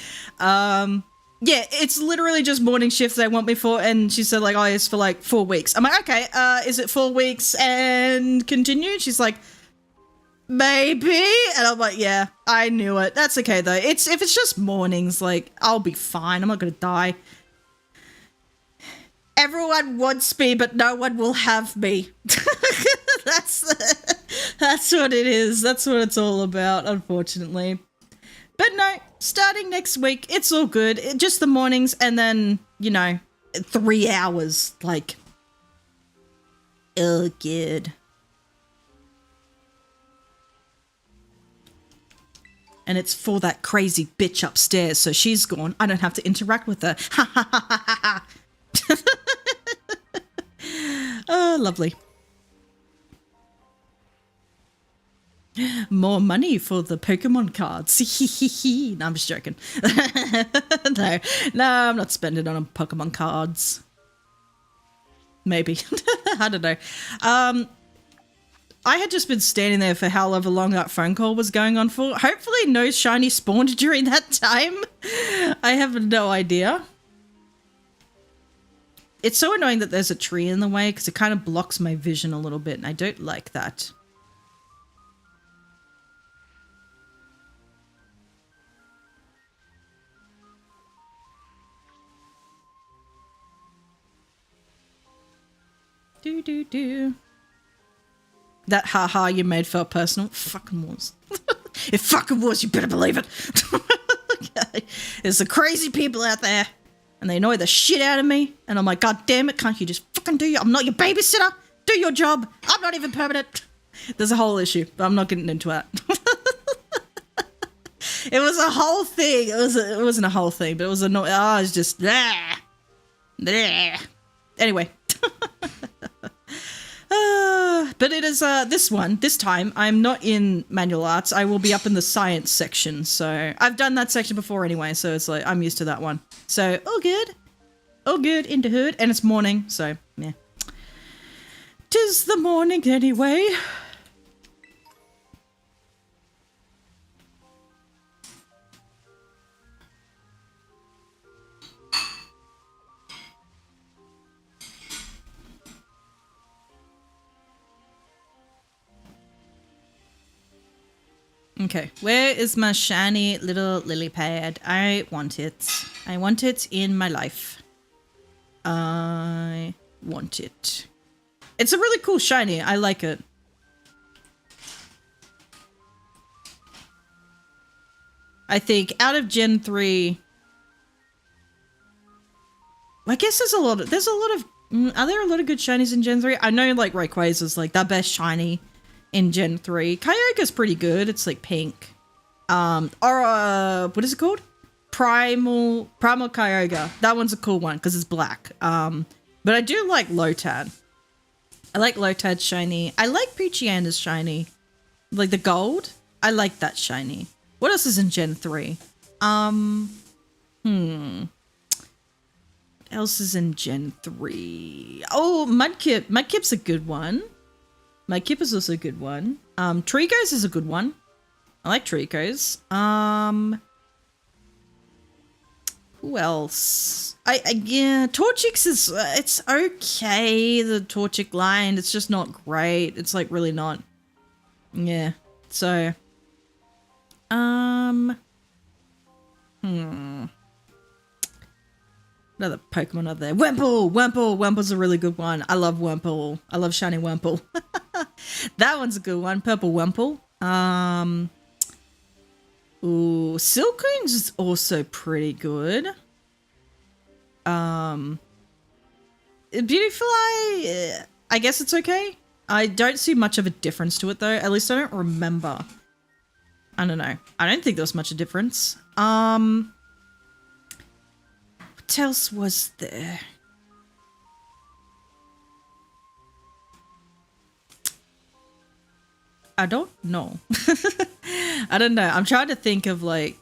Yeah, it's literally just morning shifts they want me for, and she said like, oh, it's for like 4 weeks. I'm like, okay, is it 4 weeks and continue? She's like, maybe. And I'm like, yeah, I knew it. That's okay though. If it's just mornings, like, I'll be fine. I'm not gonna die. Everyone wants me, but no one will have me. That's what it is. That's what it's all about, unfortunately. But no, starting next week, it's all good. Just the mornings and then, 3 hours. Like, oh, good. And it's for that crazy bitch upstairs, so she's gone. I don't have to interact with her. Ha ha ha ha ha. Oh, lovely. More money for the Pokemon cards. No, I'm just joking. No, I'm not spending on Pokemon cards. Maybe. I don't know. I had just been standing there for however long that phone call was going on for. Hopefully no shiny spawned during that time. I have no idea. It's so annoying that there's a tree in the way because it kind of blocks my vision a little bit and I don't like that. Do. That haha you made felt personal. Fucking was. It fucking was, you better believe it. Okay. There's some crazy people out there and they annoy the shit out of me. And I'm like, God damn it, can't you just fucking do your... I'm not your babysitter. Do your job. I'm not even permanent. There's a whole issue, but I'm not getting into that. It was a whole thing. It wasn't a whole thing, but it was annoying. Oh, it was just... Anyway. But it is this time I'm not in manual arts. I will be up in the science section, so I've done that section before anyway, so it's like I'm used to that one. So all good into hood, and it's morning, so yeah, 'tis the morning anyway. Okay, where is my shiny little lily pad? I want it. I want it in my life. I want it. It's a really cool shiny. I like it. I think out of Gen 3... I guess there's a lot of... Are there a lot of good shinies in Gen 3? I know like Rayquaza's like the best shiny in Gen 3. Kyogre's pretty good. It's like pink. What is it called? Primal Kyogre. That one's a cool one because it's black. But I do like Lotad. I like Lotad's shiny. I like Poochiander's shiny. Like the gold. I like that shiny. What else is in Gen 3? What else is in Gen 3? Oh, Mudkip. Mudkip's a good one. Mudkip is also a good one. Trico's is a good one. I like Trico's. Who else? Yeah, Torchic is, it's okay, the Torchic line. It's just not great. It's like really not. Yeah, so. Another Pokemon out there. Wurmple! Wurmple's a really good one. I love Wurmple. I love shiny Wurmple. That one's a good one. Purple Wurmple. Ooh, Silcoon's is also pretty good. Beautifly, I guess it's okay. I don't see much of a difference to it though. At least I don't remember. I don't know. I don't think there was much of a difference. What else was there? I don't know. I don't know. I'm trying to think of like...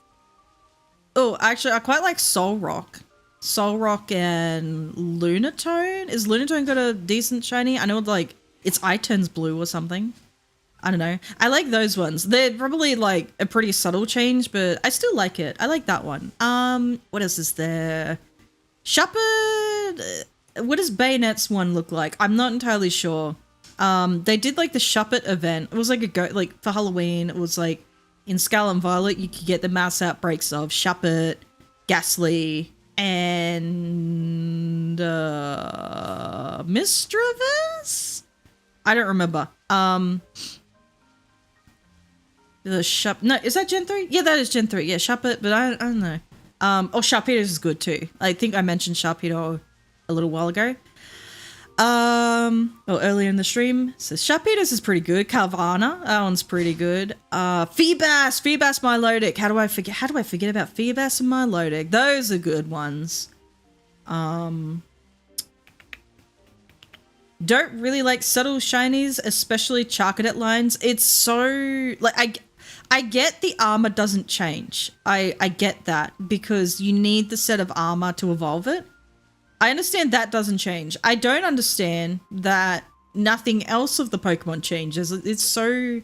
Oh, actually, I quite like Soul Rock. Soul Rock and Lunatone? Is Lunatone got a decent shiny? I know like its eye turns blue or something. I don't know. I like those ones. They're probably like a pretty subtle change, but I still like it. I like that one. What else is there? Shepherd? What does Bayonet's one look like? I'm not entirely sure. They did like the Shepherd event. It was like like for Halloween. It was like in Scarlet and Violet, you could get the mass outbreaks of Shepherd, Ghastly, and Mischievous? I don't remember. The no, is that Gen 3? Yeah, that is Gen 3. Yeah, Shepherd, but I don't know. Oh, Sharpedo is good too. I think I mentioned Sharpedo a little while ago. Or earlier in the stream. So Sharpedo's is pretty good. Carvana, that one's pretty good. Feebas Milotic. How do I forget about Feebas and Milotic? Those are good ones. Don't really like subtle shinies, especially Charcadet lines. It's so like I get the armor doesn't change. I get that because you need the set of armor to evolve it. I understand that doesn't change. I don't understand that nothing else of the Pokemon changes. It's so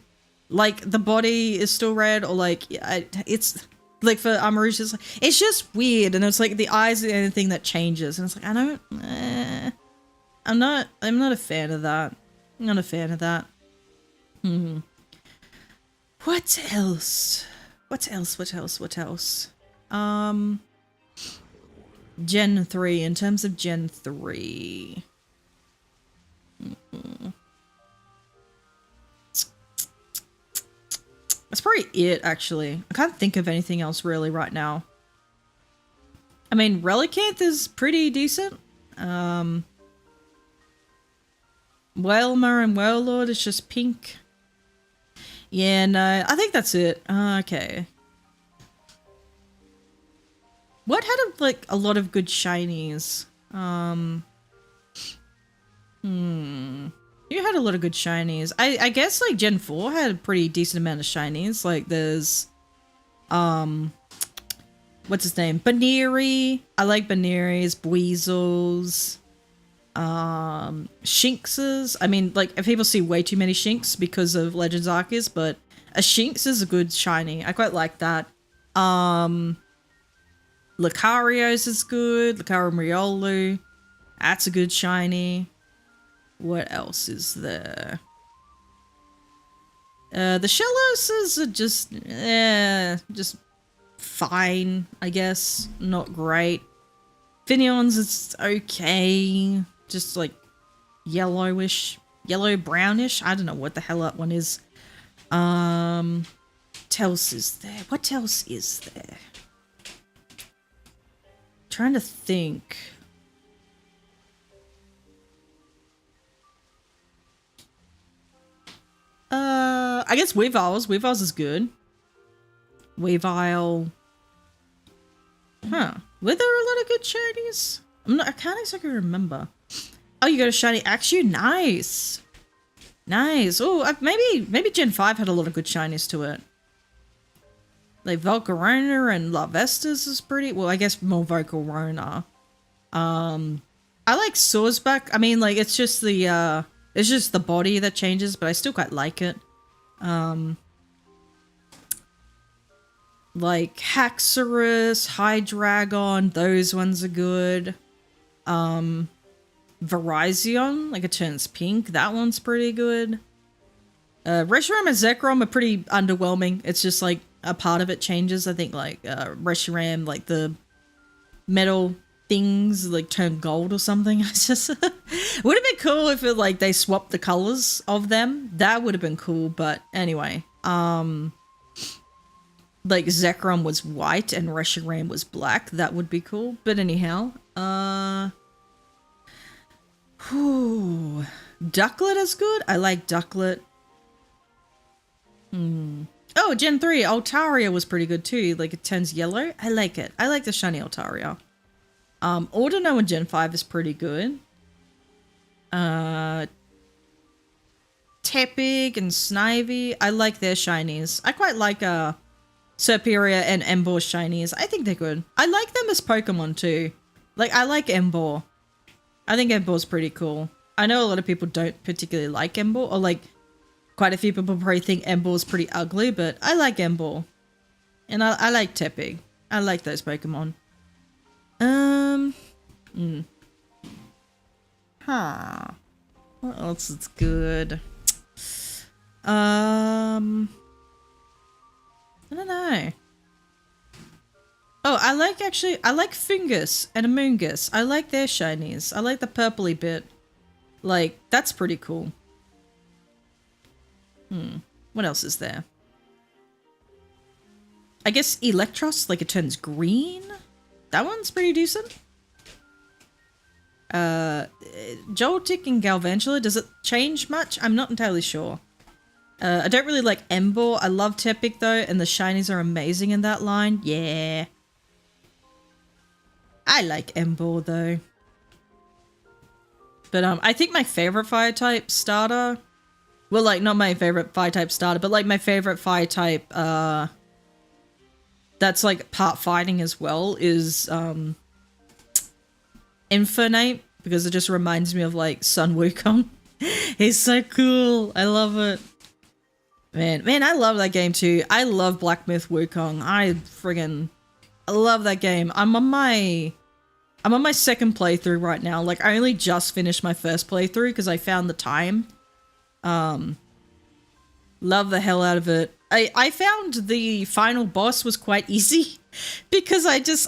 like the body is still red, or like it's like for Armarouge, it's just weird, and it's like the eyes are the only thing that changes, and it's like I don't. I'm not a fan of that. I'm not a fan of that. What else? What else? Gen 3, in terms of Gen 3. That's probably it, actually. I can't think of anything else really right now. I mean, Relicanth is pretty decent. Whalmer and Whalelord is just pink. Yeah, no, I think that's it. Okay. What had like a lot of good shinies? You had a lot of good shinies. I guess like Gen 4 had a pretty decent amount of shinies. Like there's what's his name? Baneri. I like Baneris, Buizels, Shinxes. I mean, like people see way too many Shinx because of Legends Arceus, but a Shinx is a good shiny. I quite like that. Lucario's is good. Lucario Riolu. That's a good shiny. What else is there? The Shelloses are just fine, I guess. Not great. Finneon's is okay. Just like yellowish, yellow-brownish. I don't know what the hell that one is. What else is there? What else is there? Trying to think. I guess Weavile's. Weavile's is good. Weavile. Huh. Were there a lot of good shinies? I can't exactly remember. Oh, you got a shiny Axew? Nice. Nice. Oh, maybe Gen 5 had a lot of good shinies to it. Like Volcarona and Larvestus is pretty... Well, I guess more Volcarona. I like Swordsback. I mean, like, it's just the body that changes, but I still quite like it. Like Haxorus, Hydreigon, those ones are good. Virizion, like it turns pink. That one's pretty good. Reshiram and Zekrom are pretty underwhelming. It's just like a part of it changes. I think like Reshiram, like the metal things like turn gold or something. It's just would have been cool if it like they swapped the colors of them. That would have been cool. But anyway, like Zekrom was white and Reshiram was black. That would be cool. But anyhow, Ducklet is good. I like Ducklet. Oh, Gen 3, Altaria was pretty good too. Like, it turns yellow. I like it. I like the shiny Altaria. Ordino in Gen 5 is pretty good. Tepig and Snivy. I like their shinies. I quite like Serperior and Emboar shinies. I think they're good. I like them as Pokemon too. Like, I like Emboar. I think Emboar's pretty cool. I know a lot of people don't particularly like Emboar, or like quite a few people probably think Emboar's pretty ugly, but I like Emboar. And I like Tepig. I like those Pokemon. What else is good? I don't know. Oh, I like Fungus and Amoongus. I like their shinies. I like the purpley bit. Like, that's pretty cool. What else is there? I guess Electros, like it turns green. That one's pretty decent. Joltik and Galvantula, does it change much? I'm not entirely sure. I don't really like Emboar. I love Tepig though, and the shinies are amazing in that line. Yeah. I like Emboar though. But I think my favorite fire type starter, well, like not my favorite fire type starter, but like my favorite fire type that's like part fighting as well is Infernape, because it just reminds me of like Sun Wukong. He's so cool. I love it. Man, I love that game too. I love Black Myth Wukong. I love that game. I'm on my second playthrough right now. Like, I only just finished my first playthrough because I found the time. Love the hell out of it. I found the final boss was quite easy because I did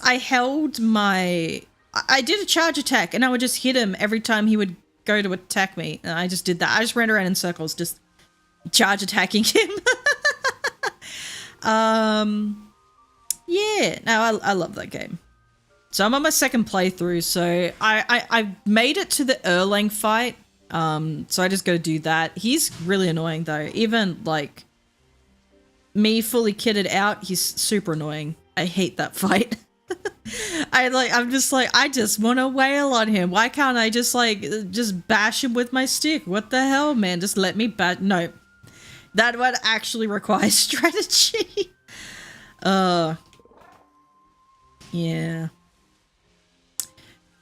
a charge attack and I would just hit him every time he would go to attack me. And I just did that. I just ran around in circles, just charge attacking him. Yeah, no, I love that game. So I'm on my second playthrough, so I made it to the Erlang fight. So I just gotta do that. He's really annoying though. Even like me fully kitted out, he's super annoying. I hate that fight. I'm just like, I just want to wail on him. Why can't I just bash him with my stick? What the hell, man? Just let me bash. No, that one actually requires strategy. Yeah.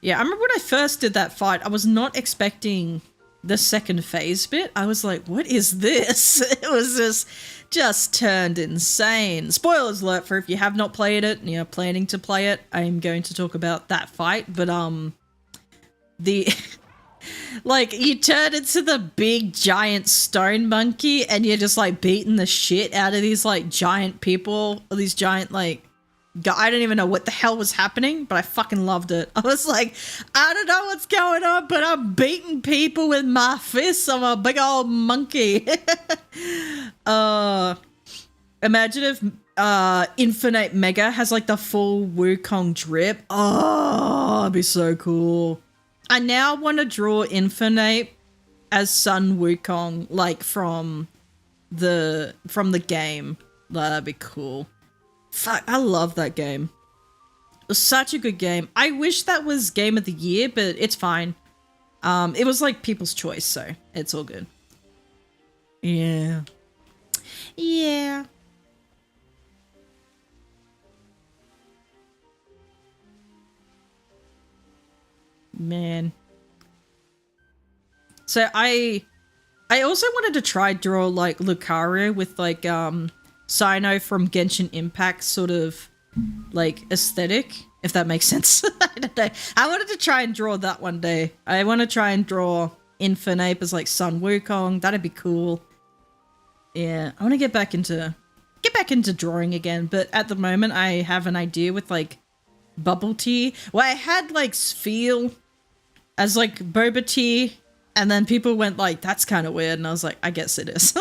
Yeah, I remember when I first did that fight, I was not expecting the second phase bit. I was like, what is this? It was just turned insane. Spoilers alert for if you have not played it and you're planning to play it. I'm going to talk about that fight, but the like, you turn into the big giant stone monkey and you're just like beating the shit out of these like giant people, these giant like I don't even know what the hell was happening, but I fucking loved it. I was like, I don't know what's going on, but I'm beating people with my fists. I'm a big old monkey. Imagine if Infinite Mega has like the full Wukong drip. Oh, it'd be so cool. I now want to draw Infinite as Sun Wukong, like from the game. That'd be cool. Fuck, I love that game. It was such a good game. I wish that was Game of the Year, but it's fine. It was like people's choice, so it's all good. Yeah. Yeah. Man. So I also wanted to try draw like Lucario with like Cyno from Genshin Impact sort of like aesthetic, if that makes sense. I don't know. I wanted to try and draw that one day. I want to try and draw Infernape as like Sun Wukong. That'd be cool. Yeah, I want to get back into drawing again, but at the moment I have an idea with like Bubble Tea. Well, I had like Spheal as like Boba Tea, and then people went like, that's kind of weird, and I was like, I guess it is.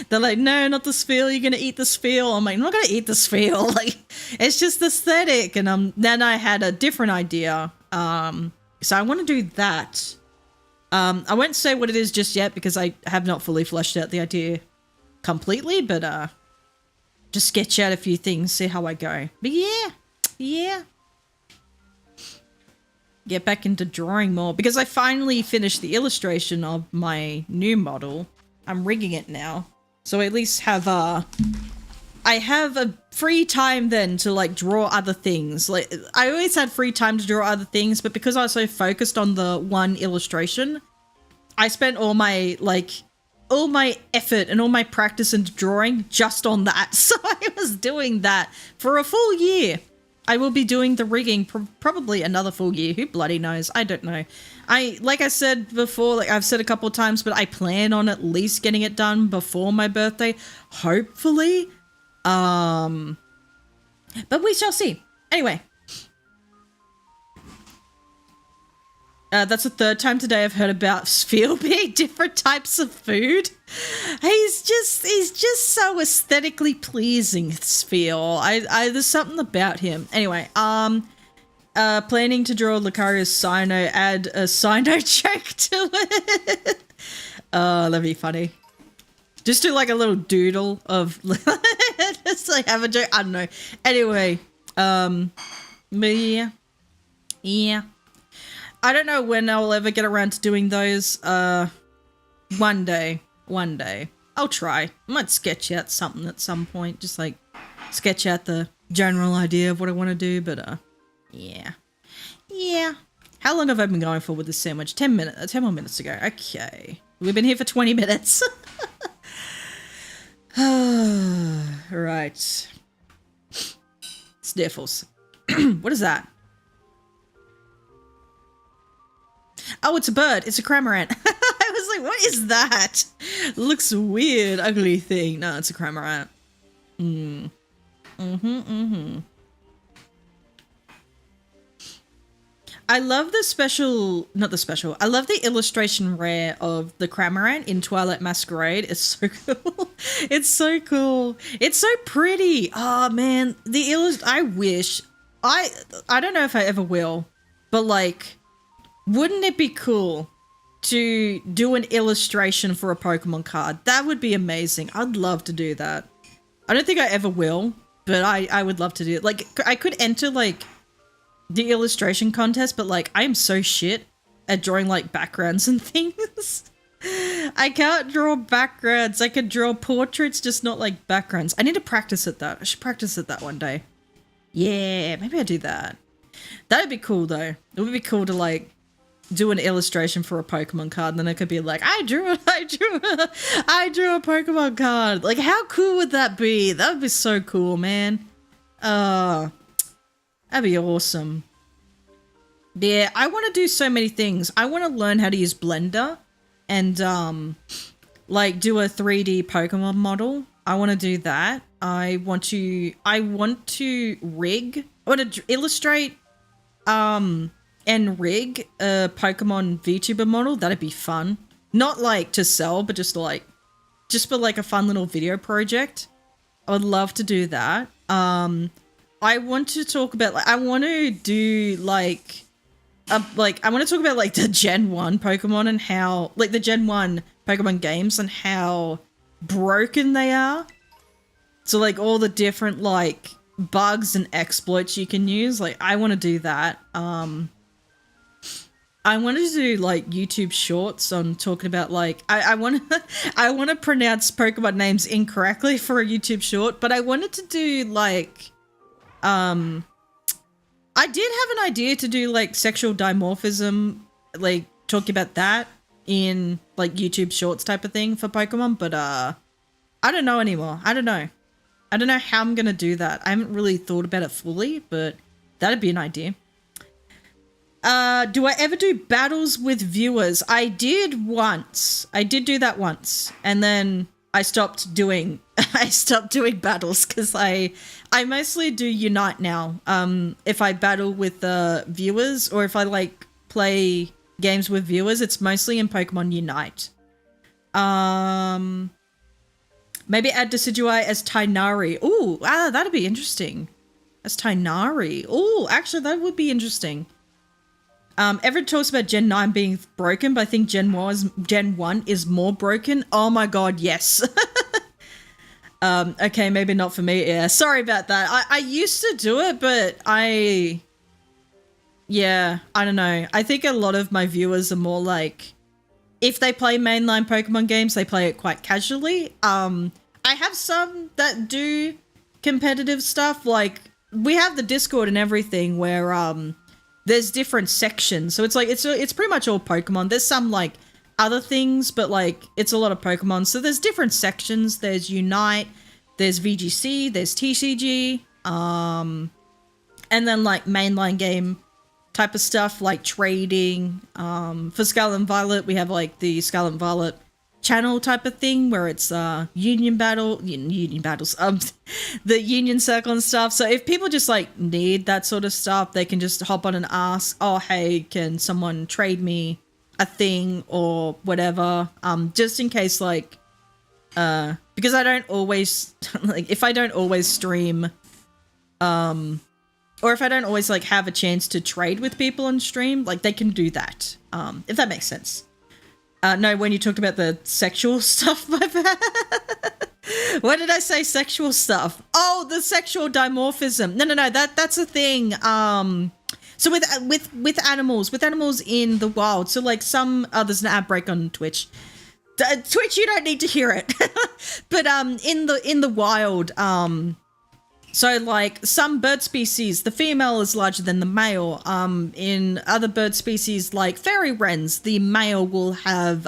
They're like, no, not the Spheal, you're gonna eat the Spheal. I'm like, I'm not gonna eat the Spheal. Like, it's just aesthetic. And then I had a different idea. So I want to do that. I won't say what it is just yet because I have not fully fleshed out the idea completely, but just sketch out a few things, see how I go. But yeah. Get back into drawing more because I finally finished the illustration of my new model. I'm rigging it now. So I at least have I have a free time then to like draw other things. Like I always had free time to draw other things, but because I was so focused on the one illustration, I spent all my effort and all my practice into drawing just on that. So I was doing that for a full year. I will be doing the rigging probably another full year. Who bloody knows? I don't know. Like I said before, like I've said a couple of times, but I plan on at least getting it done before my birthday. Hopefully. But we shall see. Anyway. That's the third time today I've heard about Sphere being different types of food. He's just so aesthetically pleasing, Sphere. There's something about him. Anyway, planning to draw Lucario's Sino, add a Sino joke to it. That'd be funny. Just do like a little doodle of just like have a joke. I don't know. Anyway, but yeah. I don't know when I'll ever get around to doing those. One day. I'll try. I might sketch out something at some point. Just like sketch out the general idea of what I want to do. But yeah. How long have I been going for with this sandwich? 10 minutes. 10 more minutes to go. Okay. We've been here for 20 minutes. Right. Sniffles. What is that? Oh, it's a bird. It's a cramorant. I was like, what is that? Looks weird, ugly thing. No, it's a cramorant. I love I love the illustration rare of the cramorant in Twilight Masquerade. It's so cool. It's so cool. It's so pretty. Oh man, I wish. I don't know if I ever will, but like, wouldn't it be cool to do an illustration for a Pokemon card? That would be amazing. I'd love to do that. I don't think I ever will, but I would love to do it. Like, I could enter, like, the illustration contest, but, like, I am so shit at drawing, like, backgrounds and things. I can't draw backgrounds. I can draw portraits, just not, like, backgrounds. I need to practice at that. I should practice at that one day. Yeah, maybe I'll do that. That'd be cool, though. It would be cool to, like, do an illustration for a Pokemon card, and then it could be like, I drew a Pokemon card. Like, how cool would that be? That would be so cool, man. That'd be awesome. Yeah, I want to do so many things. I want to learn how to use Blender and, like, do a 3D Pokemon model. I want to do that. I want to rig. I want to illustrate, and rig a Pokemon VTuber model. That'd be fun. Not like to sell, but just for like a fun little video project. I would love to do that. I want to talk about, like, I want to do like I want to talk about like the Gen 1 Pokemon and how, like, the Gen 1 Pokemon games and how broken they are. So like all the different like bugs and exploits you can use. Like, I want to do that. I wanted to do like YouTube shorts on talking about like I want to pronounce Pokemon names incorrectly for a YouTube short, but I wanted to do like I did have an idea to do like sexual dimorphism, like talking about that in like YouTube shorts type of thing for Pokemon, but I don't know anymore. I don't know how I'm gonna do that. I haven't really thought about it fully, but that'd be an idea. Do I ever do battles with viewers? I did once. I did do that once. And then I stopped doing battles because I mostly do Unite now. If I battle with viewers or if I like play games with viewers, it's mostly in Pokemon Unite. Maybe add Decidueye as Tainari. Ooh, that'd be interesting. As Tainari. Ooh, actually that would be interesting. Everyone talks about Gen 9 being broken, but I think Gen 1 is more broken. Oh my god, yes. Okay, maybe not for me. Yeah, sorry about that. I used to do it, but I don't know. I think a lot of my viewers are more like, if they play mainline Pokemon games, they play it quite casually. I have some that do competitive stuff. Like, we have the Discord and everything where there's different sections. So it's like, it's pretty much all Pokemon. There's some like other things, but like it's a lot of Pokemon. So there's different sections. There's Unite, there's VGC, there's TCG, and then like mainline game type of stuff like trading. For Scarlet and Violet, we have like the Scarlet and Violet channel type of thing where it's union battles, the union circle and stuff. So if people just like need that sort of stuff, they can just hop on and ask, oh hey, can someone trade me a thing or whatever, just in case, like because I don't always like, if I don't always stream, or if I don't always like have a chance to trade with people on stream, like they can do that, if that makes sense. No, when you talked about the sexual stuff, my bad. What did I say? Sexual stuff. Oh, the sexual dimorphism. No, that's a thing. So with animals in the wild. So like there's an ad break on Twitch. Twitch, you don't need to hear it. But in the wild, so like some bird species, the female is larger than the male. In other bird species like fairy wrens, the male will have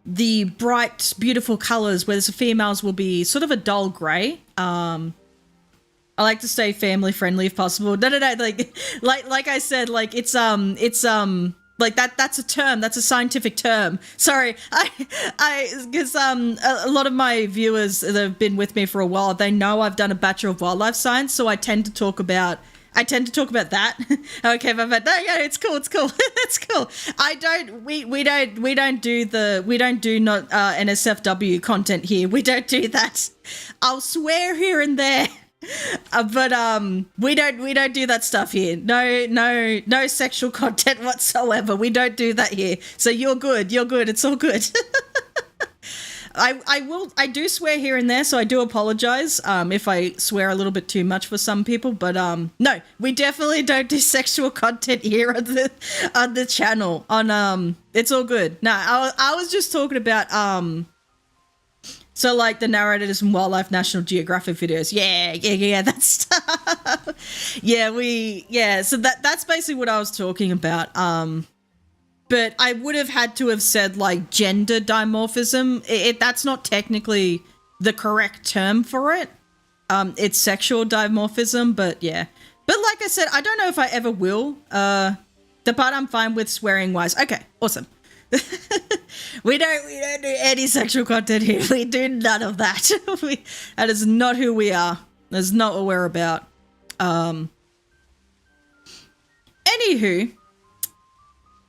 the bright, beautiful colors, whereas the females will be sort of a dull gray. I like to stay family friendly if possible. No, like I said, like it's like that's a term, that's a scientific term. Sorry, because a lot of my viewers that have been with me for a while, they know I've done a Bachelor of Wildlife Science, so I tend to talk about that. Okay, but no, yeah, it's cool. It's cool. We don't do NSFW content here. We don't do that. I'll swear here and there. But we don't do that stuff here. No sexual content whatsoever. We don't do that here. So you're good. It's all good. I do swear here and there, so I do apologize if I swear a little bit too much for some people, but no, we definitely don't do sexual content here on the channel. It's all good. No, I was just talking about so like the narrators and Wildlife National Geographic videos. Yeah, that stuff. So that's basically what I was talking about. But I would have had to have said like gender dimorphism. That's not technically the correct term for it. It's sexual dimorphism, but yeah. But like I said, I don't know if I ever will. The part I'm fine with swearing wise. Okay, awesome. we don't do any sexual content here. We do none of that. That is not who we are. That's not what we're about. Anywho,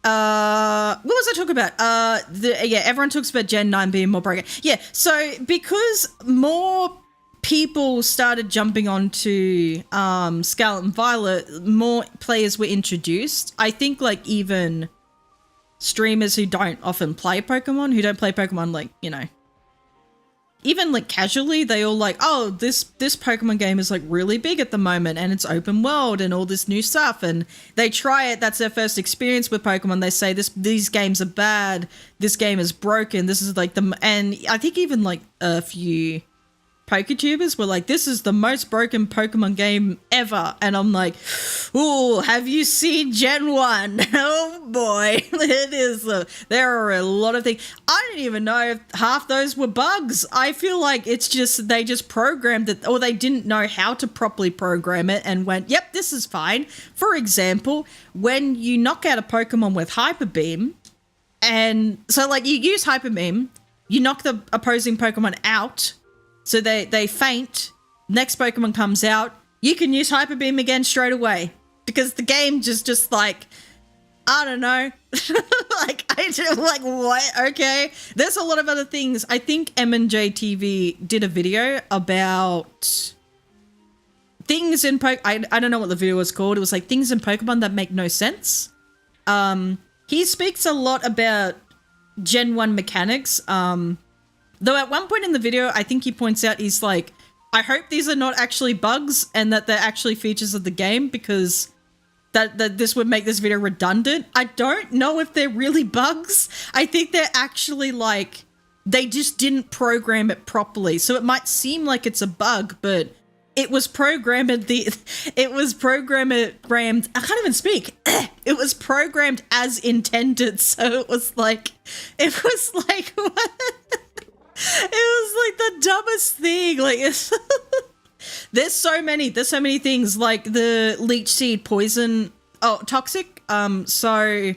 what was I talking about? Everyone talks about Gen 9 being more broken. Yeah, so because more people started jumping onto Scarlet and Violet, more players were introduced. I think like even streamers who don't often play Pokemon, like, you know, even like casually, they all like, oh, this Pokemon game is like really big at the moment and it's open world and all this new stuff, and they try it. That's their first experience with Pokemon. They say these games are bad, this game is broken, this is like and I think even like a few PokeTubers were like, this is the most broken Pokemon game ever. And I'm like, ooh, have you seen Gen 1? Oh boy, it is. There are a lot of things. I don't even know if half those were bugs. I feel like it's just, they just programmed it, or they didn't know how to properly program it and went, yep, this is fine. For example, when you knock out a Pokemon with Hyper Beam, and so like you use Hyper Beam, you knock the opposing Pokemon out, so they faint, next Pokemon comes out, you can use Hyper Beam again straight away. Because the game just like, I don't know. like, what? Okay. There's a lot of other things. I think M&J TV did a video about things in I don't know what the video was called. It was like things in Pokemon that make no sense. He speaks a lot about Gen 1 mechanics. Though at one point in the video, I think he points out, he's like, I hope these are not actually bugs and that they're actually features of the game, because that this would make this video redundant. I don't know if they're really bugs. I think they're actually like, they just didn't program it properly. So it might seem like it's a bug, but it was programmed, I can't even speak. It was programmed as intended. So it was like what? It was like the dumbest thing. Like, there's so many things, like the leech seed poison. Oh, toxic. So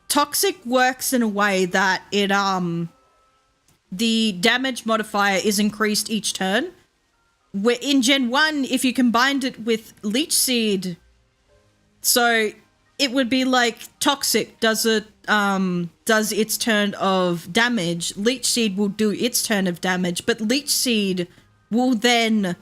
toxic works in a way that it the damage modifier is increased each turn. Where in Gen 1, if you combined it with leech seed, so it would be like toxic does its turn of damage, leech seed will do its turn of damage, but leech seed will then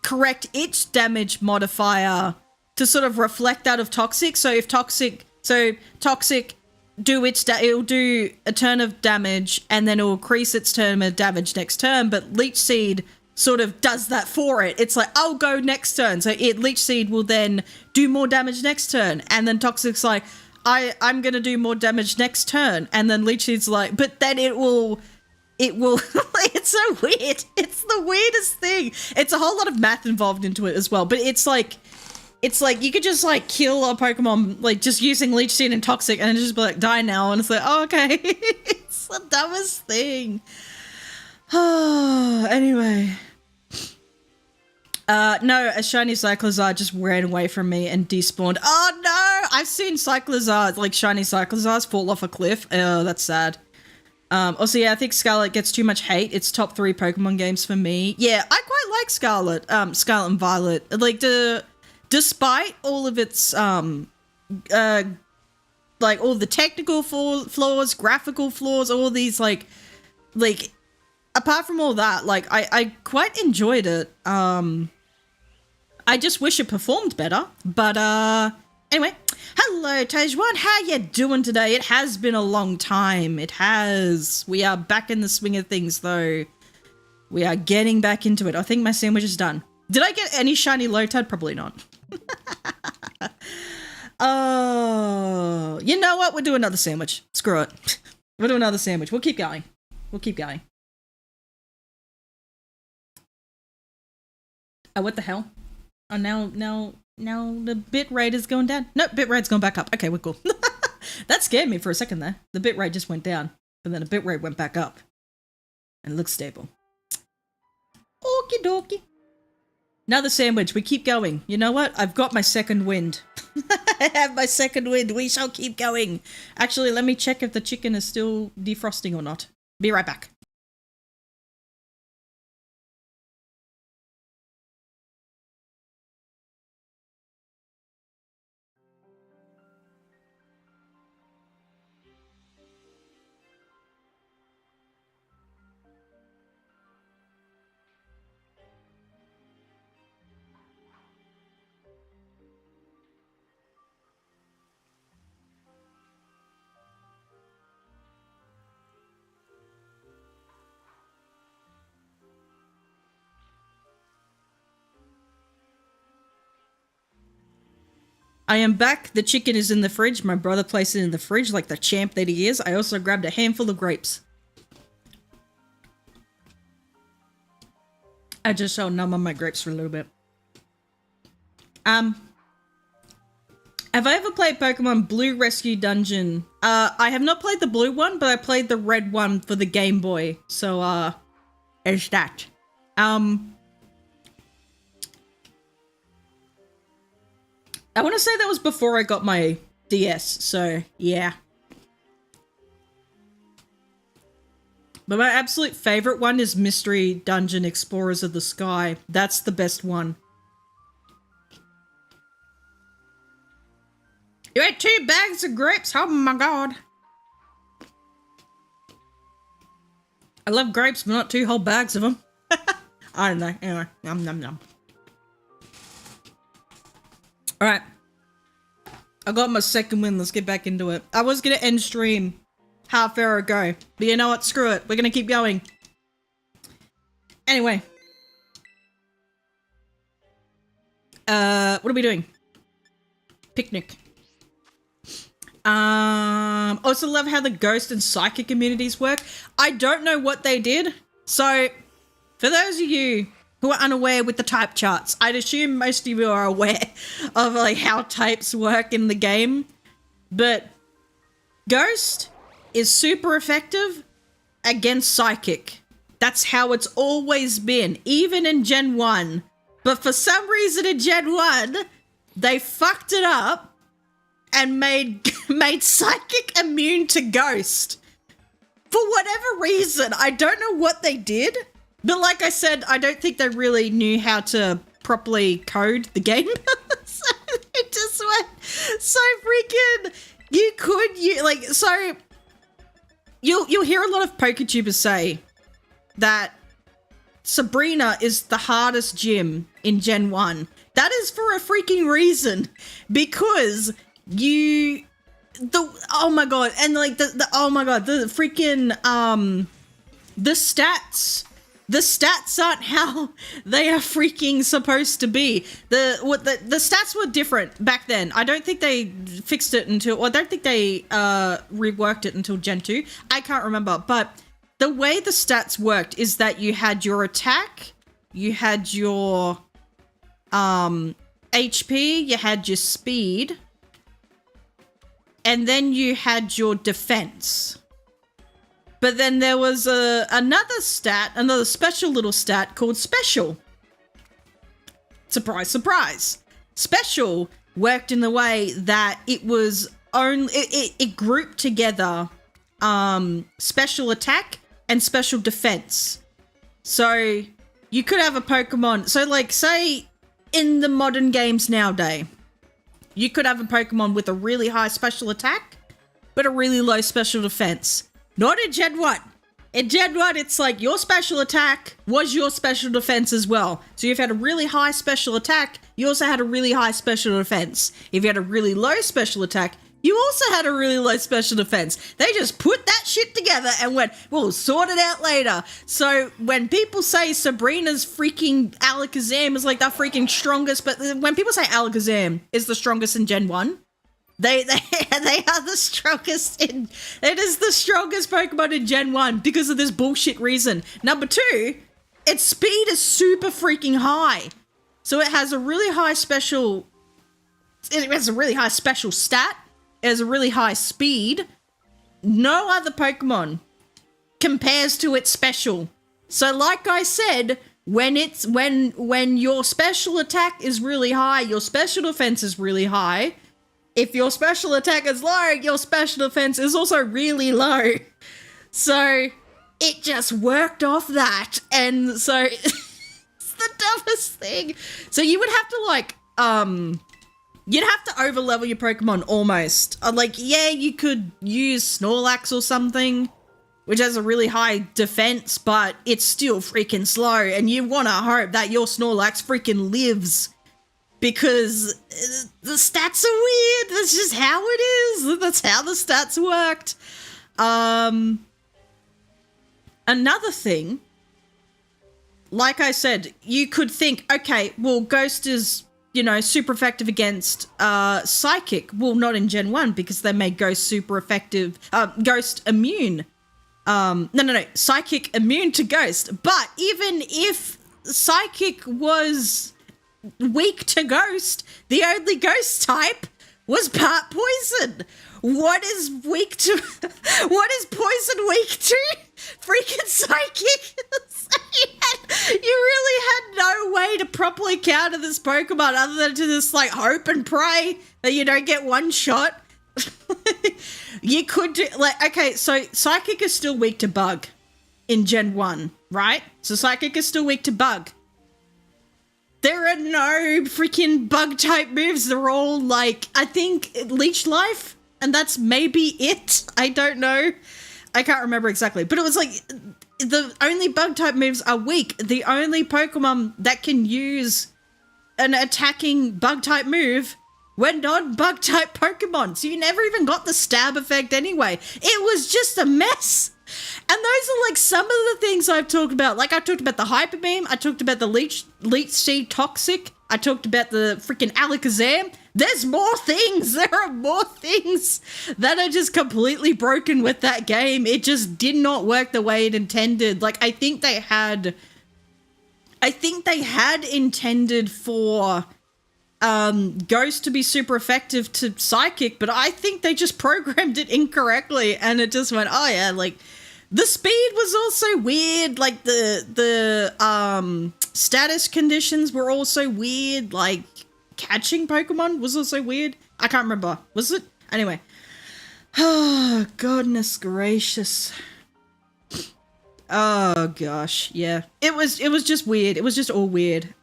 correct its damage modifier to sort of reflect that of toxic. So if toxic do it'll do a turn of damage and then it'll increase its turn of damage next turn, but leech seed sort of does that for it. It's like, I'll go next turn. So leech seed will then do more damage next turn. And then toxic's like, I'm going to do more damage next turn. And then leech seed's like, but then it will, it's so weird. It's the weirdest thing. It's a whole lot of math involved into it as well. But it's like you could just like kill a Pokemon, like just using leech seed and toxic, and just be like, die now. And it's like, oh, okay. It's the dumbest thing. Anyway. No, a shiny Cyclizar just ran away from me and despawned. Oh no! I've seen Cyclizar, like shiny Cyclizars, fall off a cliff. Oh, that's sad. Also, yeah, I think Scarlet gets too much hate. It's top 3 Pokemon games for me. Yeah, I quite like Scarlet. Scarlet and Violet. Like, despite all of its, like, all the technical flaws, graphical flaws, all these, like, apart from all that, like, I quite enjoyed it. I just wish it performed better, but, anyway. Hello, Tajwan, how you doing today? It has been a long time. It has. We are back in the swing of things, though. We are getting back into it. I think my sandwich is done. Did I get any shiny Lotad? Probably not. Oh, you know what? We'll do another sandwich. Screw it. We'll do another sandwich. We'll keep going. We'll keep going. Oh, what the hell? Oh, now the bit rate is going down. Nope, bit rate's gone back up. Okay, we're cool. That scared me for a second there. The bit rate just went down, but then the bit rate went back up. And it looks stable. Okie dokie. Another sandwich. We keep going. You know what? I've got my second wind. I have my second wind. We shall keep going. Actually, let me check if the chicken is still defrosting or not. Be right back. I am back. The chicken is in the fridge. My brother placed it in the fridge like the champ that he is. I also grabbed a handful of grapes. I just shall numb on my grapes for a little bit. Have I ever played Pokemon Blue Rescue Dungeon? I have not played the blue one, but I played the red one for the Game Boy. So, there's that. I want to say that was before I got my DS, so yeah. But my absolute favorite one is Mystery Dungeon Explorers of the Sky. That's the best one. You ate 2 bags of grapes? Oh my god. I love grapes, but not 2 whole bags of them. I don't know. Anyway, yum, yum, yum. All right. I got my second win. Let's get back into it. I was going to end stream half hour ago, but you know what? Screw it. We're going to keep going. Anyway. What are we doing? Picnic. Also love how the ghost and psychic communities work. I don't know what they did. So, for those of you who are unaware with the type charts, I'd assume most of you are aware of like how types work in the game. But ghost is super effective against psychic. That's how it's always been, even in Gen 1. But for some reason in Gen 1, they fucked it up and made psychic immune to ghost. For whatever reason, I don't know what they did. But like I said, I don't think they really knew how to properly code the game. So it just went so freaking... You'll hear a lot of PokeTubers say that Sabrina is the hardest gym in Gen 1. That is for a freaking reason. Because oh my god, and like the freaking the stats aren't how they are freaking supposed to be. The stats were different back then. I don't think they fixed it until, or I don't think they reworked it until Gen 2. I can't remember, but the way the stats worked is that you had your attack, you had your HP, you had your speed, and then you had your defense. But then there was another special little stat called special. Surprise, surprise. Special worked in the way that it was it grouped together special attack and special defense. So you could have a Pokemon. So like say in the modern games nowadays, you could have a Pokemon with a really high special attack, but a really low special defense. Not in Gen 1. In Gen 1, it's like your special attack was your special defense as well. So you've had a really high special attack, you also had a really high special defense. If you had a really low special attack, you also had a really low special defense. They just put that shit together and went, we'll sort it out later. So when people say Sabrina's freaking Alakazam is like the freaking strongest, but when people say Alakazam is the strongest in Gen 1, They are the strongest it is the strongest Pokemon in Gen 1 because of this bullshit reason. Number 2, its speed is super freaking high. So it has a really high special stat. It has a really high speed. No other Pokemon compares to its special. So like I said, when your special attack is really high, your special defense is really high. If your special attack is low, your special defense is also really low. So it just worked off that. And so it's the dumbest thing. So you would have to like, you'd have to overlevel your Pokemon almost. Like, yeah, you could use Snorlax or something, which has a really high defense, but it's still freaking slow. And you want to hope that your Snorlax freaking lives. Because the stats are weird. That's just how it is. That's how the stats worked. Another thing, like I said, you could think, okay, well, Ghost is, super effective against Psychic. Well, not in Gen 1 because they made Ghost super effective. Ghost immune. No. Psychic immune to Ghost. But even if Psychic was weak to Ghost, the only Ghost type was part poison. What is poison weak to? Freaking Psychic. You really had no way to properly counter this Pokemon other than to just like hope and pray that you don't get one shot. You could do okay, so Psychic is still weak to Bug in Gen 1, right? So Psychic is still weak to Bug. There are no freaking bug type moves. They're all like, I think Leech Life, and that's maybe it. I don't know. I can't remember exactly, but it was like the only bug type moves are weak. The only Pokemon that can use an attacking bug type move were non-bug type Pokemon. So you never even got the stab effect anyway. It was just a mess. And those are like some of the things I've talked about. Like I talked about the Hyper Beam. I talked about the Leech Seed Toxic. I talked about the freaking Alakazam. There's more things. There are more things that are just completely broken with that game. It just did not work the way it intended. Like I think they had intended for Ghost to be super effective to Psychic, but I think they just programmed it incorrectly and it just went, oh yeah, like the speed was also weird, like the status conditions were also weird, like catching Pokemon was also weird. I can't remember. Was it? Anyway. Oh, goodness gracious. Oh gosh, yeah. It was just weird. It was just all weird.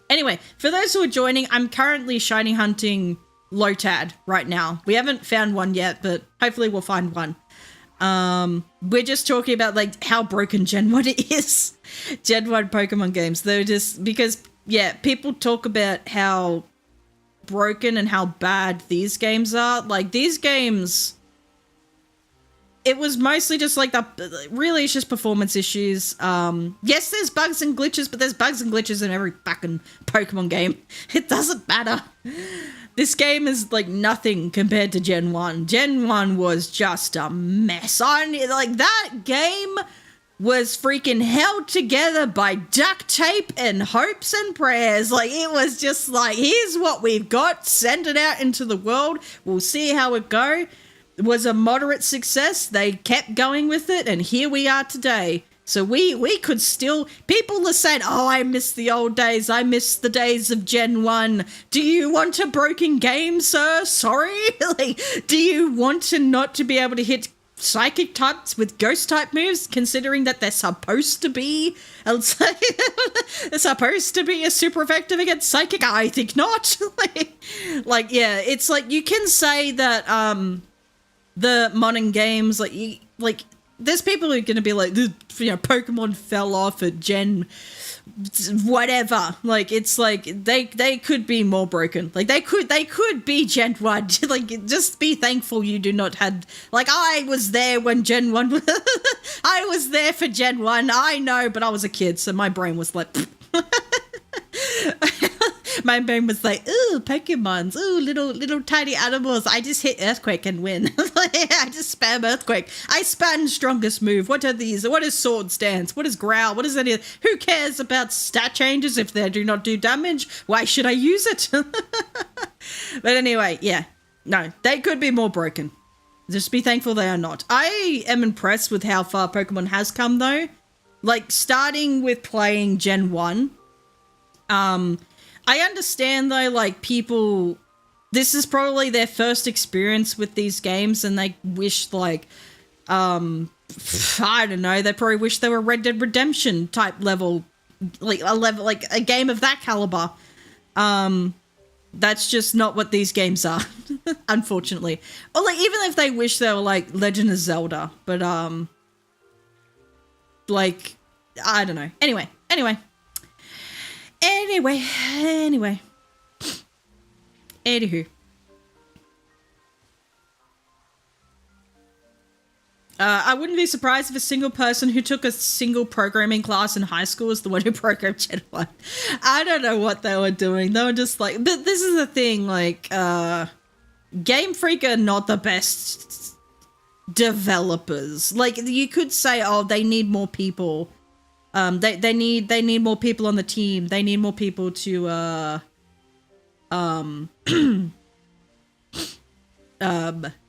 Anyway, for those who are joining, I'm currently shiny hunting Lotad right now. We haven't found one yet, but hopefully we'll find one. We're just talking about like how broken Gen 1 is. Gen 1 Pokemon games. They're just because, yeah, people talk about how broken and how bad these games are. Like these games, it was mostly just like really it's just performance issues. Yes, there's bugs and glitches, but there's bugs and glitches in every fucking Pokemon game. It doesn't matter. This game is like nothing compared to Gen 1. Gen 1 was just a mess. Like that game was freaking held together by duct tape and hopes and prayers. Like it was just like, here's what we've got, send it out into the world. We'll see how it goes. It was a moderate success. They kept going with it, and here we are today. So we could still... People are saying, oh, I miss the old days. I miss the days of Gen 1. Do you want a broken game, sir? Sorry? Like, do you want to not to be able to hit psychic types with ghost type moves, considering that they're supposed to be... they're supposed to be a super effective against psychic? I think not. Like, yeah, it's like you can say that... the modern games, like there's people who are going to be like, Pokemon fell off at Gen whatever. Like, it's like they could be more broken. Like, they could be Gen 1. Like, just be thankful you do not had... Like, I was there when Gen 1... I was there for Gen 1. I know, but I was a kid, so my brain was like... My brain was like, ooh, Pokemons, ooh, little tiny animals. I just hit Earthquake and win. I just spam Earthquake. I spam strongest move. What are these? What is Swords Dance? What is Growl? What is any... Who cares about stat changes if they do not do damage? Why should I use it? But anyway, yeah. No, they could be more broken. Just be thankful they are not. I am impressed with how far Pokemon has come, though. Like, starting with playing Gen 1... I understand though, like people, this is probably their first experience with these games and they wish like, I don't know, they probably wish they were Red Dead Redemption type level, like a game of that caliber. That's just not what these games are, unfortunately. Or like, even if they wish they were like Legend of Zelda, but like, I don't know. Anyway. Anywho. I wouldn't be surprised if a single person who took a single programming class in high school was the one who programmed Gen 1. I don't know what they were doing. They were just like... But this is the thing, like... Game Freak are not the best developers. Like, you could say, oh, they need more people... They need more people on the team. They need more people to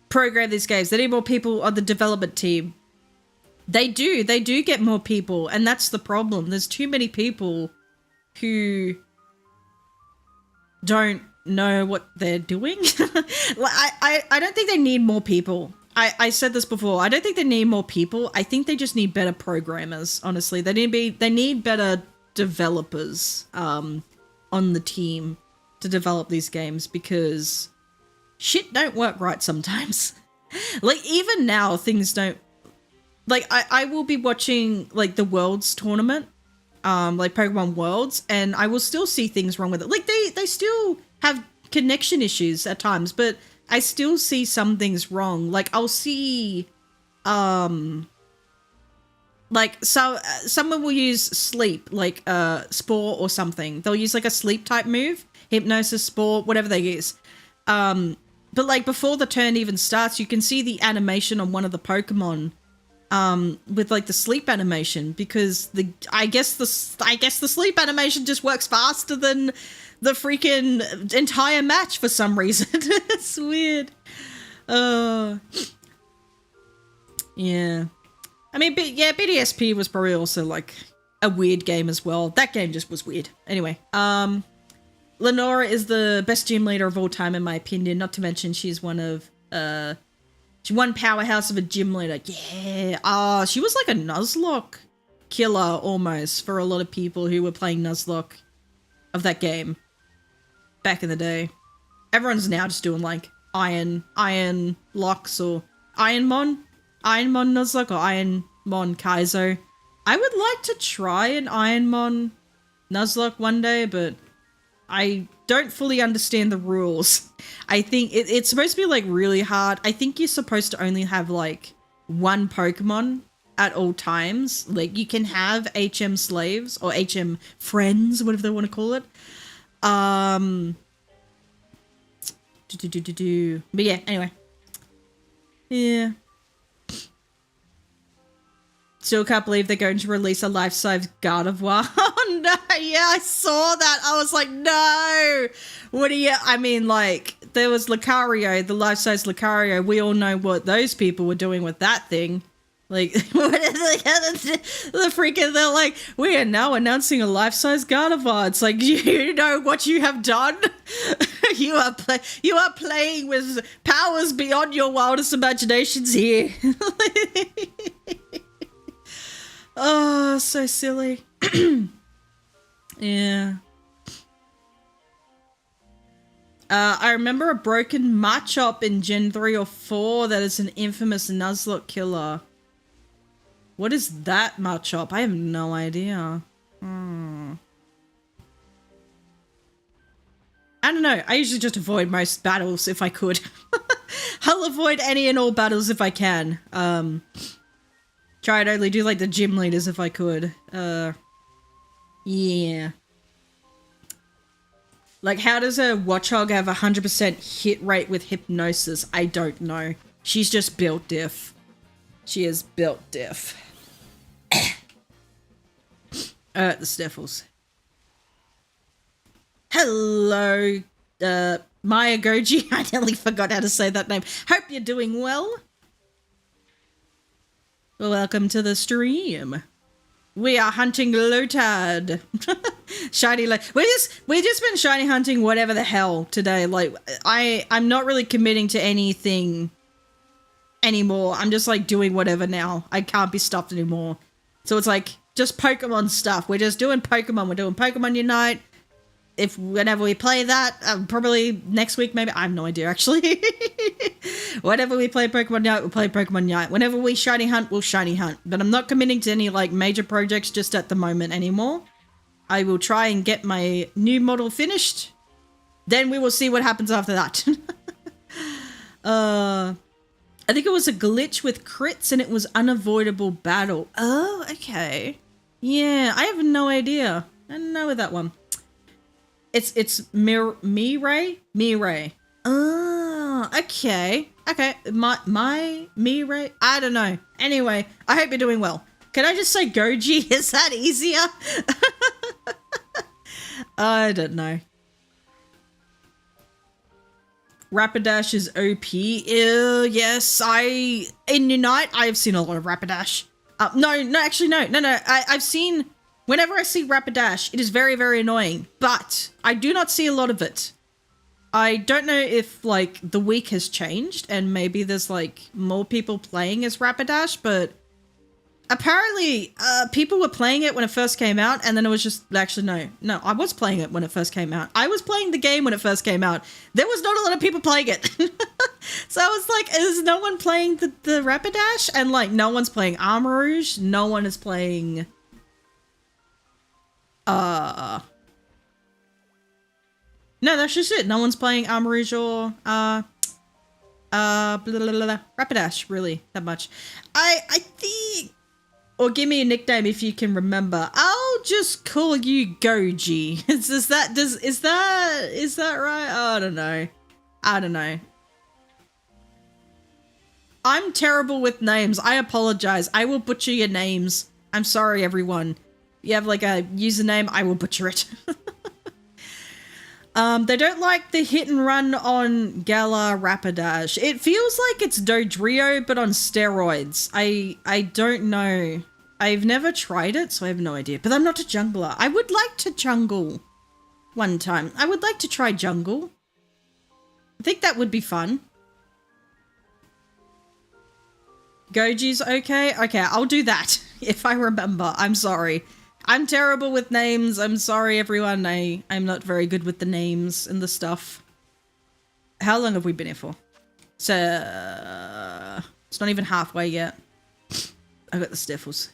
program these games. They need more people on the development team. They do get more people, and that's the problem. There's too many people who don't know what they're doing. Like, I don't think they need more people. I said this before. I don't think they need more people. I think they just need better programmers, honestly. They need better developers on the team to develop these games because shit don't work right sometimes. Like, even now, things don't... like I will be watching like the Worlds tournament, like Pokemon Worlds, and I will still see things wrong with it. Like they still have connection issues at times, but I still see some things wrong. Like I'll see, like so someone will use sleep, like Spore or something. They'll use like a sleep type move, Hypnosis, Spore, whatever they use. But like before the turn even starts, you can see the animation on one of the Pokemon, with like the sleep animation, because I guess the sleep animation just works faster than the freaking entire match for some reason. It's weird. Yeah. I mean, yeah, BDSP was probably also like a weird game as well. That game just was weird. Anyway, Lenora is the best gym leader of all time, in my opinion. Not to mention she's one powerhouse of a gym leader. Yeah. She was like a Nuzlocke killer almost for a lot of people who were playing Nuzlocke of that game back in the day. Everyone's now just doing like Iron Locks or Ironmon Nuzlocke or Ironmon Kaizo. I would like to try an Ironmon Nuzlocke one day, but I don't fully understand the rules. I think it's supposed to be like really hard. I think you're supposed to only have like one Pokemon at all times. Like you can have HM slaves or HM friends, whatever they want to call it. But yeah, anyway. Yeah. Still can't believe they're going to release a life-size Gardevoir. Oh no, yeah, I saw that. I was like, no. I mean, like, there was Lucario, the life-size Lucario. We all know what those people were doing with that thing. Like, they're like, we are now announcing a life-size Gardevoir. It's like, you know what you have done? You are playing with powers beyond your wildest imaginations here. Oh, so silly. Yeah. I remember a broken Machop in Gen 3 or 4 that is an infamous Nuzlocke killer. What is that Machop? I have no idea. I don't know. I usually just avoid most battles if I could. I'll avoid any and all battles if I can. Try to only do like the gym leaders if I could. Yeah. Like, how does a Watchog have 100% hit rate with Hypnosis? I don't know. She's just built diff. She is built diff. The Sniffles. Hello, Maya Goji. I nearly forgot how to say that name. Hope you're doing well. Welcome to the stream. We are hunting Lotad. Shiny we just been shiny hunting whatever the hell today. Like I'm not really committing to anything anymore. I'm just like doing whatever now. I can't be stopped anymore. So it's like just Pokemon stuff. We're just doing Pokemon. We're doing Pokemon Unite. Whenever we play that, probably next week maybe. I have no idea actually. Whenever we play Pokemon Unite, we'll play Pokemon Unite. Whenever we shiny hunt, we'll shiny hunt. But I'm not committing to any like major projects just at the moment anymore. I will try and get my new model finished. Then we will see what happens after that. I think it was a glitch with crits and it was unavoidable battle. Oh, okay. Yeah, I have no idea. I don't know with that one. It's Mirai. Oh, okay. Okay. Mirai. I don't know. Anyway, I hope you're doing well. Can I just say Goji? Is that easier? I don't know. Rapidash is OP. Yes, in Unite, I've seen a lot of Rapidash. No, I've seen, whenever I see Rapidash, it is very, very annoying, but I do not see a lot of it. I don't know if, like, the week has changed and maybe there's, like, more people playing as Rapidash, but apparently, people were playing it when it first came out, and then it was just actually no. I was playing it when it first came out. I was playing the game when it first came out. There was not a lot of people playing it, so I was like, "Is no one playing the Rapidash?" And like, no one's playing Armor Rouge. No one is playing. No, that's just it. No one's playing Armor Rouge or Rapidash really that much. I think. Or give me a nickname if you can remember. I'll just call you Goji. Is that right? I don't know. I'm terrible with names. I apologize. I will butcher your names. I'm sorry, everyone. You have like a username, I will butcher it. They don't like the hit and run on Gala Rapidash. It feels like it's Dodrio, but on steroids. I don't know. I've never tried it, so I have no idea. But I'm not a jungler. I would like to jungle one time. I would like to try jungle. I think that would be fun. Goji's okay? Okay, I'll do that if I remember. I'm sorry. I'm terrible with names. I'm sorry, everyone. I'm not very good with the names and the stuff. How long have we been here for? So, it's not even halfway yet. I got the sniffles.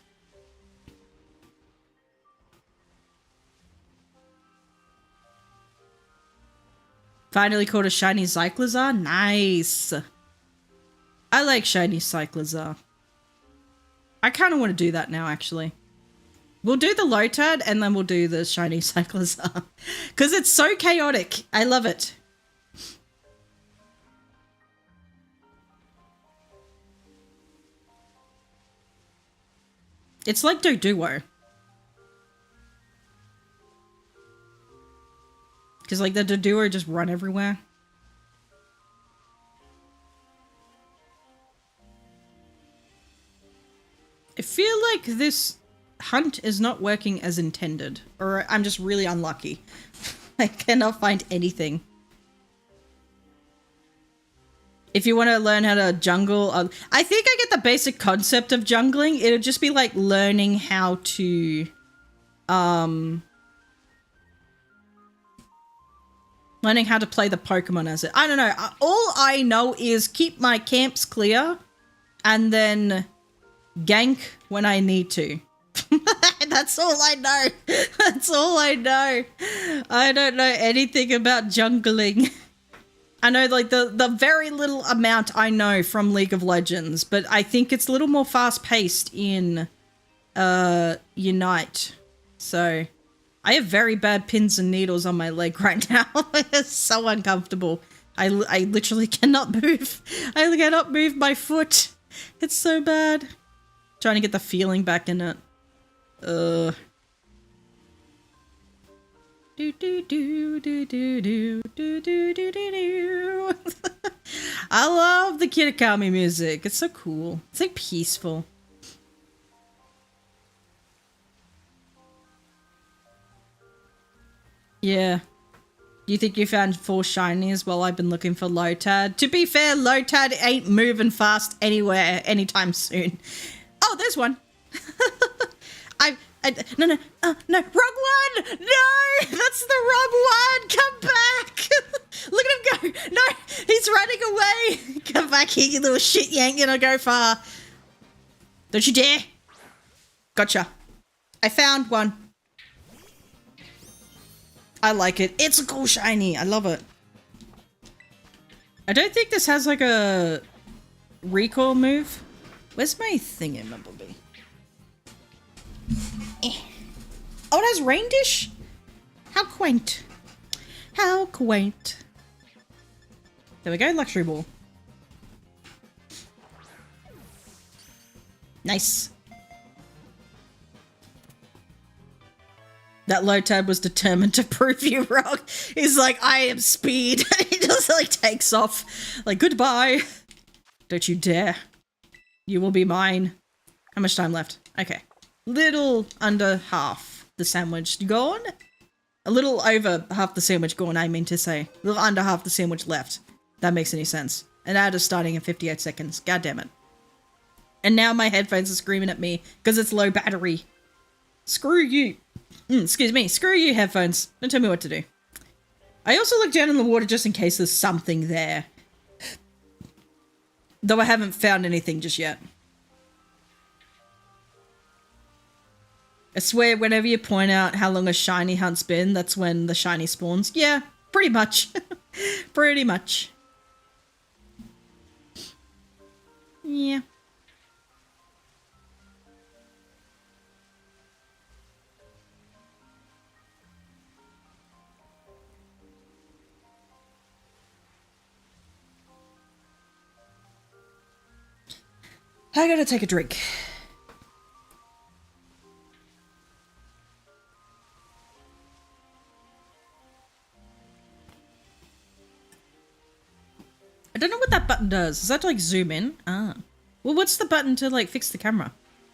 Finally caught a shiny Cyclizar. Nice. I like shiny Cyclizar. I kind of want to do that now, actually. We'll do the Lotad and then we'll do the shiny Cyclizar. Because it's so chaotic. I love it. It's like Doduo. Because like the Doduo just run everywhere. I feel like this hunt is not working as intended. Or I'm just really unlucky. I cannot find anything. If you want to learn how to jungle, I think I get the basic concept of jungling. It'll just be like learning how to, learning how to play the Pokemon as it. I don't know. All I know is keep my camps clear and then gank when I need to. That's all I know. That's all I know. I don't know anything about jungling. I know like the very little amount I know from League of Legends, but I think it's a little more fast paced in Unite. So I have very bad pins and needles on my leg right now. It's so uncomfortable. I literally cannot move. I cannot move my foot. It's so bad. Trying to get the feeling back in it. Do do do do do do do do do do do. I love the Kitakami music. It's so cool. It's like peaceful. Yeah. You think you found 4 shinies while I've been looking for Lotad? To be fair, Lotad ain't moving fast anywhere anytime soon. Oh, there's one. No, wrong one! No, that's the wrong one! Come back! Look at him go! No, he's running away! Come back here, you little shit, you ain't gonna go far. Don't you dare! Gotcha. I found one. I like it. It's a cool shiny. I love it. I don't think this has like a recall move. Where's my thingamabobby? Oh, it has Rain Dish? How quaint. How quaint. There we go, Luxury Ball. Nice. That Lotad was determined to prove you wrong. He's like, I am speed. He just like takes off. Like, goodbye. Don't you dare. You will be mine. How much time left? Okay. Little under half the sandwich gone. A little over half the sandwich gone, I mean to say. A little under half the sandwich left. That makes any sense. And that is starting in 58 seconds. God damn it. And now my headphones are screaming at me because it's low battery. Screw you. Excuse me. Screw you, headphones. Don't tell me what to do. I also look down in the water just in case there's something there. Though I haven't found anything just yet. I swear, whenever you point out how long a shiny hunt's been, that's when the shiny spawns. Yeah, pretty much. Pretty much. Yeah. I gotta take a drink. I don't know what that button does. Is that to, like, zoom in? Ah. Well, what's the button to, like, fix the camera?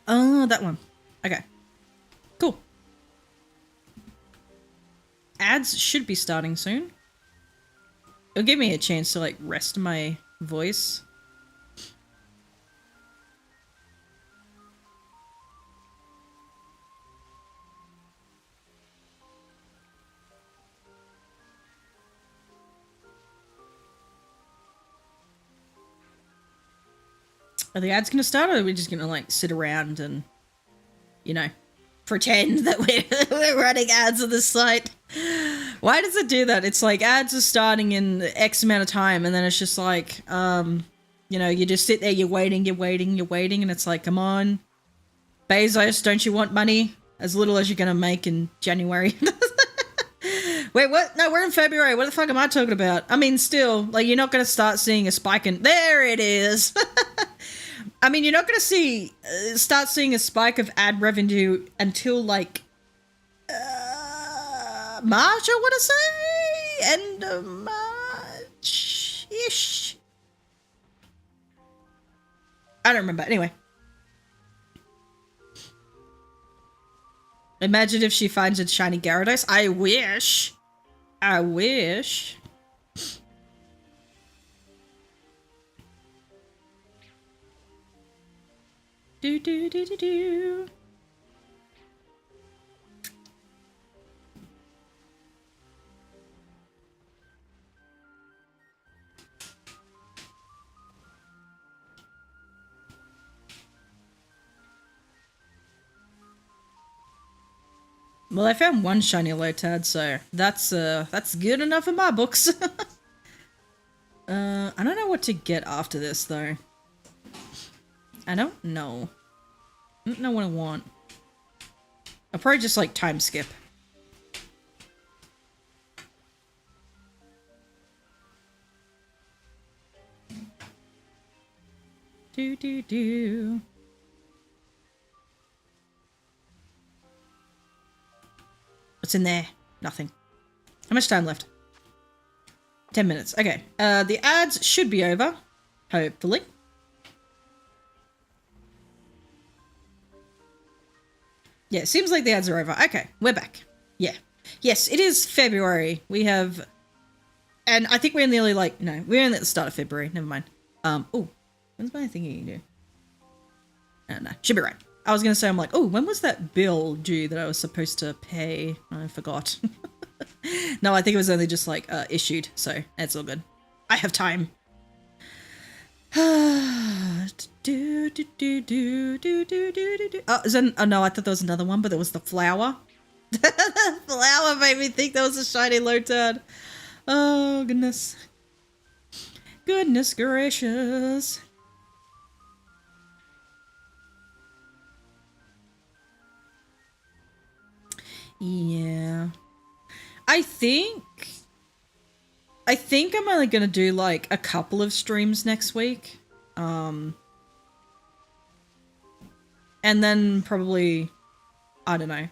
Oh, that one. Okay. Cool. Ads should be starting soon. It'll give me a chance to, like, rest my voice. Are the ads gonna start, or are we just gonna, like, sit around and, you know, pretend that we're running ads on the site? Why does it do that? It's like ads are starting in X amount of time, and then it's just like, you know, you just sit there, you're waiting, and it's like, come on, Bezos, don't you want money? As little as you're gonna make in January. Wait, what? No, we're in February. What the fuck am I talking about? I mean, still, like, you're not gonna start seeing a spike in... There it is! I mean, you're not going to start seeing a spike of ad revenue until, like, March, I want to say? End of March-ish? I don't remember. Anyway. Imagine if she finds a shiny Gyarados. I wish. I wish. Do do do do do. Well, I found one shiny Lotad, so that's good enough in my books. I don't know what to get after this though. I don't know. I don't know what I want. I'll probably just, like, time skip. Do do do. What's in there? Nothing. How much time left? 10 minutes. Okay. The ads should be over. Hopefully. Yeah, it seems like the ads are over. Okay, we're back. Yeah. Yes, it is February. We have... And I think we're nearly, like... No, we're only at the start of February. Never mind. Oh, when's my thingy due? I don't know. Should be right. I was going to say, I'm like, oh, when was that bill due that I was supposed to pay? I forgot. No, I think it was only just, like, issued. So, it's all good. I have time. Oh, is that, oh no, I thought there was another one, but there was the flower. The flower made me think there was a shiny Lotad. Oh, goodness. Goodness gracious. Yeah. I think I'm only gonna do, like, a couple of streams next week. And then probably, I don't know.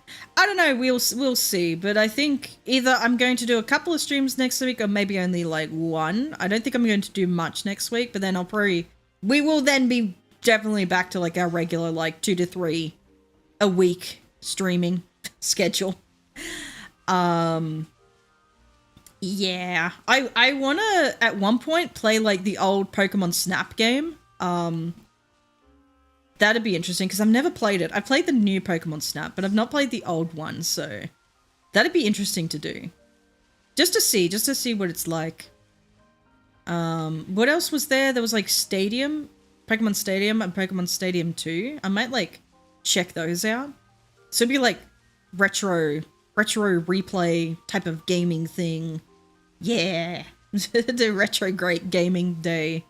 We'll see. But I think either I'm going to do a couple of streams next week or maybe only, like, one. I don't think I'm going to do much next week, but then we will then be definitely back to, like, our regular, like, 2 to 3 a week streaming schedule. Yeah, I want to, at one point, play, like, the old Pokemon Snap game. That'd be interesting because I've never played it. I played the new Pokemon Snap, but I've not played the old one, so that'd be interesting to do. Just to see what it's like. What else was there? There was like Stadium, Pokemon Stadium and Pokemon Stadium 2. I might like check those out. So it'd be like retro replay type of gaming thing. Yeah. The retro great gaming day.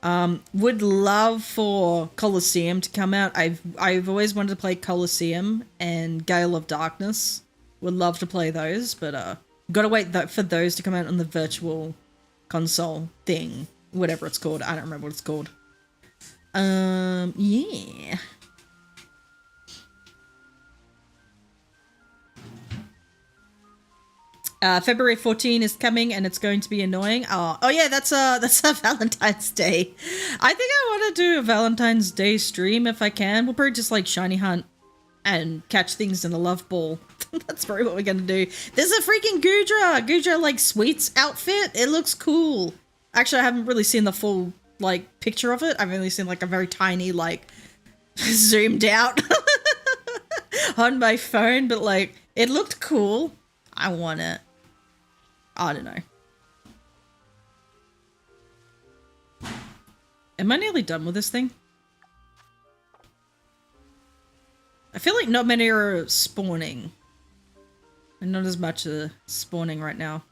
Would love for Colosseum to come out. I've always wanted to play Colosseum and Gale of Darkness. Would love to play those, but gotta wait for those to come out on the virtual console thing, whatever it's called. I don't remember what it's called. Yeah. February 14 is coming and it's going to be annoying. Oh yeah, that's a Valentine's Day. I think I want to do a Valentine's Day stream if I can. We'll probably just like shiny hunt and catch things in a love ball. That's probably what we're gonna do. There's a freaking Gudra like sweets outfit. It looks cool. Actually, I haven't really seen the full like picture of it. I've only seen like a very tiny like zoomed out on my phone, but like it looked cool. I want it. I don't know. Am I nearly done with this thing? I feel like not many are spawning. And not as much spawning right now.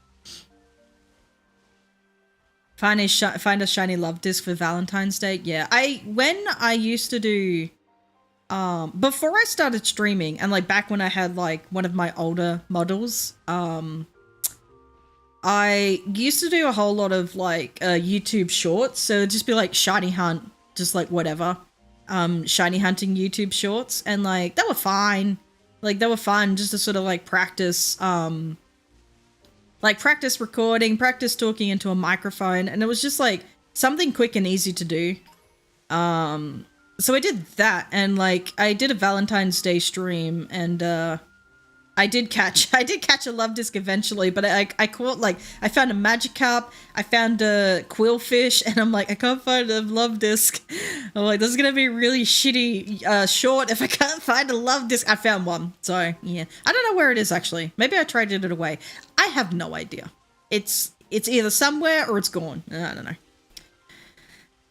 Find a shiny love disc for Valentine's Day. Yeah, when I used to do before I started streaming and like back when I had like one of my older models, I used to do a whole lot of like YouTube shorts. So it'd just be like shiny hunt, just like whatever. Shiny hunting YouTube shorts, and like they were fine. Like they were fun just to sort of like practice practice recording, practice talking into a microphone, and it was just like something quick and easy to do. So I did that, and like I did a Valentine's Day stream, and I did catch a love disc eventually, but I caught like I found a Magikarp, I found a Quillfish, and I'm like I can't find a love disc. I'm like this is gonna be really shitty short if I can't find a love disc. I found one, so yeah. I don't know where it is actually. Maybe I traded it away. I have no idea. It's either somewhere or it's gone. I don't know.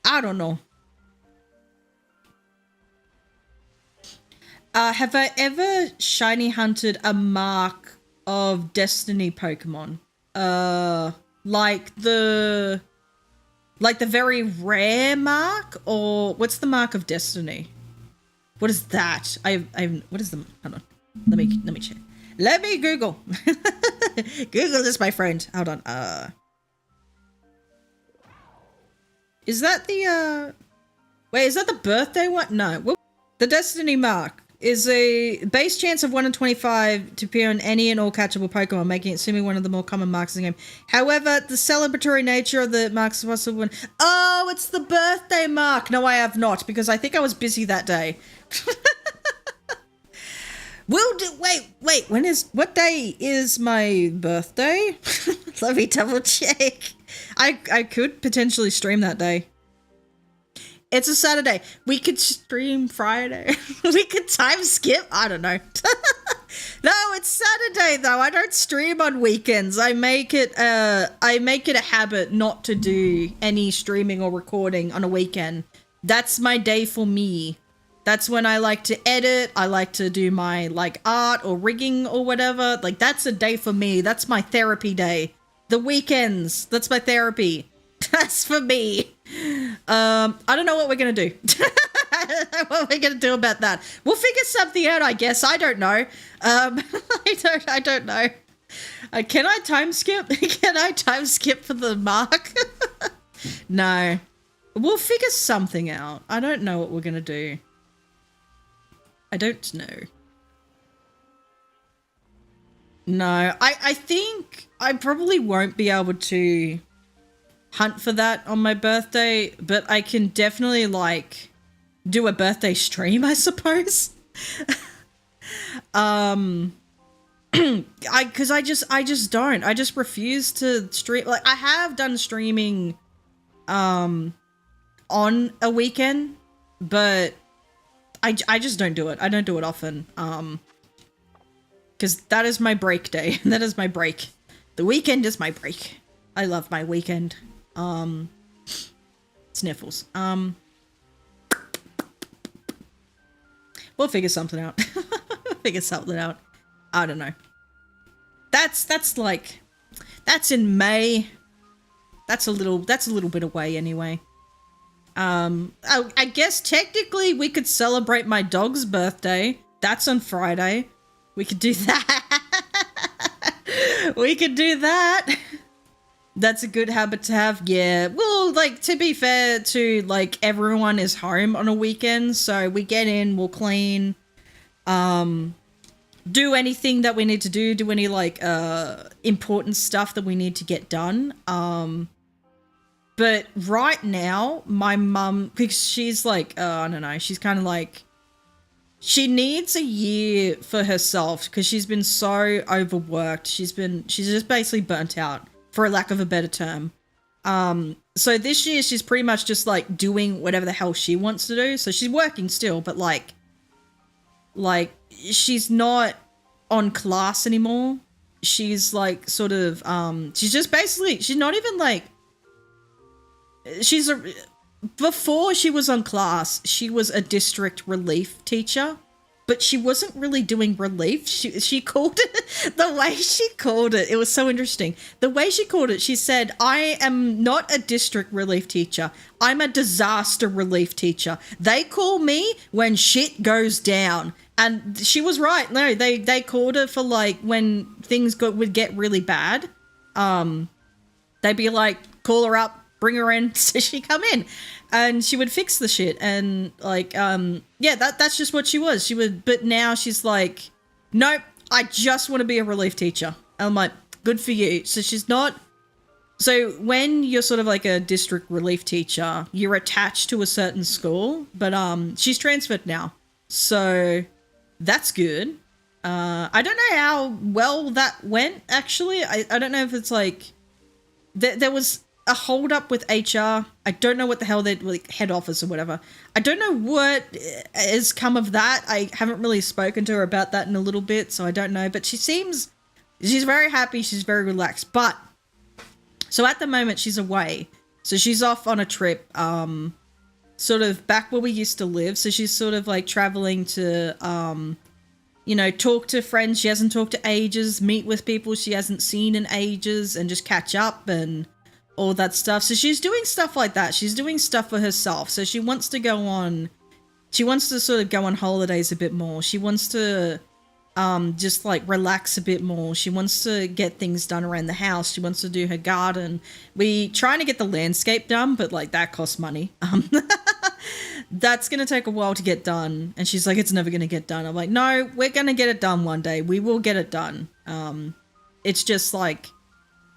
I don't know. Have I ever shiny hunted a mark of Destiny Pokemon? Like the very rare mark, or what's the mark of Destiny? What is that? What is the? Hold on. Let me check. Let me Google. Google is my friend. Hold on. Is that the wait? Is that the birthday one? No. The Destiny mark is a base chance of 1 in 25 to appear on any and all catchable Pokemon, making it seemingly one of the more common marks in the game. However, the celebratory nature of the marks is possible when... Oh, it's the birthday mark! No, I have not, because I think I was busy that day. Wait, what day is my birthday? Let me double check. I could potentially stream that day. It's a Saturday. We could stream Friday. We could time skip. I don't know. No, it's Saturday though. I don't stream on weekends. I make it a habit not to do any streaming or recording on a weekend. That's my day for me. That's when I like to edit. I like to do my like art or rigging or whatever. Like that's a day for me. That's my therapy day. The weekends. That's my therapy. That's for me. I don't know what we're gonna do. I don't know what we're gonna do about that. We'll figure something out, I guess. I don't know. I don't know. Can I time skip? Can I time skip for the mark? No. We'll figure something out. I don't know what we're gonna do. I don't know. No, I think I probably won't be able to hunt for that on my birthday, but I can definitely like do a birthday stream, I suppose. Because I just don't. I just refuse to stream. Like I have done streaming on a weekend, but I just don't do it. I don't do it often. Because that is my break day. That is my break. The weekend is my break. I love my weekend. Sniffles. We'll figure something out. Figure something out. I don't know. That's like, that's in May. That's a little bit away anyway. I guess technically we could celebrate my dog's birthday. That's on Friday. We could do that. We could do that. That's a good habit to have. Yeah. Well, like, to be fair to, like, everyone is home on a weekend. So we get in, we'll clean, do anything that we need to do any, like, important stuff that we need to get done. But right now, my mum, because she's like, I don't know, she's kind of like, she needs a year for herself because she's been so overworked. She's just basically burnt out, for lack of a better term. So this year she's pretty much just like doing whatever the hell she wants to do. So she's working still, but like she's not on class anymore. She's like sort of, she's just basically, she's not even like, before she was on class, she was a district relief teacher, but she wasn't really doing relief. She called it, the way she called it, it was so interesting. The way she called it, she said, I am not a district relief teacher. I'm a disaster relief teacher. They call me when shit goes down. And she was right. No, they called her for like when things would get really bad. They'd be like, call her up, bring her in, so she come in, and she would fix the shit. And like, yeah, that's just what she was. She would, but now she's like, nope, I just want to be a relief teacher. And I'm like, good for you. So she's not. So when you're sort of like a district relief teacher, you're attached to a certain school, but she's transferred now, so that's good. I don't know how well that went, actually. I don't know if it's like there was a hold up with HR. I don't know what the hell they like, head office or whatever. I don't know what has come of that. I haven't really spoken to her about that in a little bit, so I don't know. But she's very happy. She's very relaxed. But so at the moment she's away. So she's off on a trip, sort of back where we used to live. So she's sort of like traveling to, you know, talk to friends she hasn't talked to ages, meet with people she hasn't seen in ages, and just catch up and all that stuff. So she's doing stuff like that. She's doing stuff for herself. So she wants to sort of go on holidays a bit more. She wants to just like relax a bit more. She wants to get things done around the house. She wants to do her garden. We trying to get the landscape done, but like that costs money. That's going to take a while to get done. And she's like, it's never going to get done. I'm like, no, we're going to get it done one day. We will get it done. It's just like,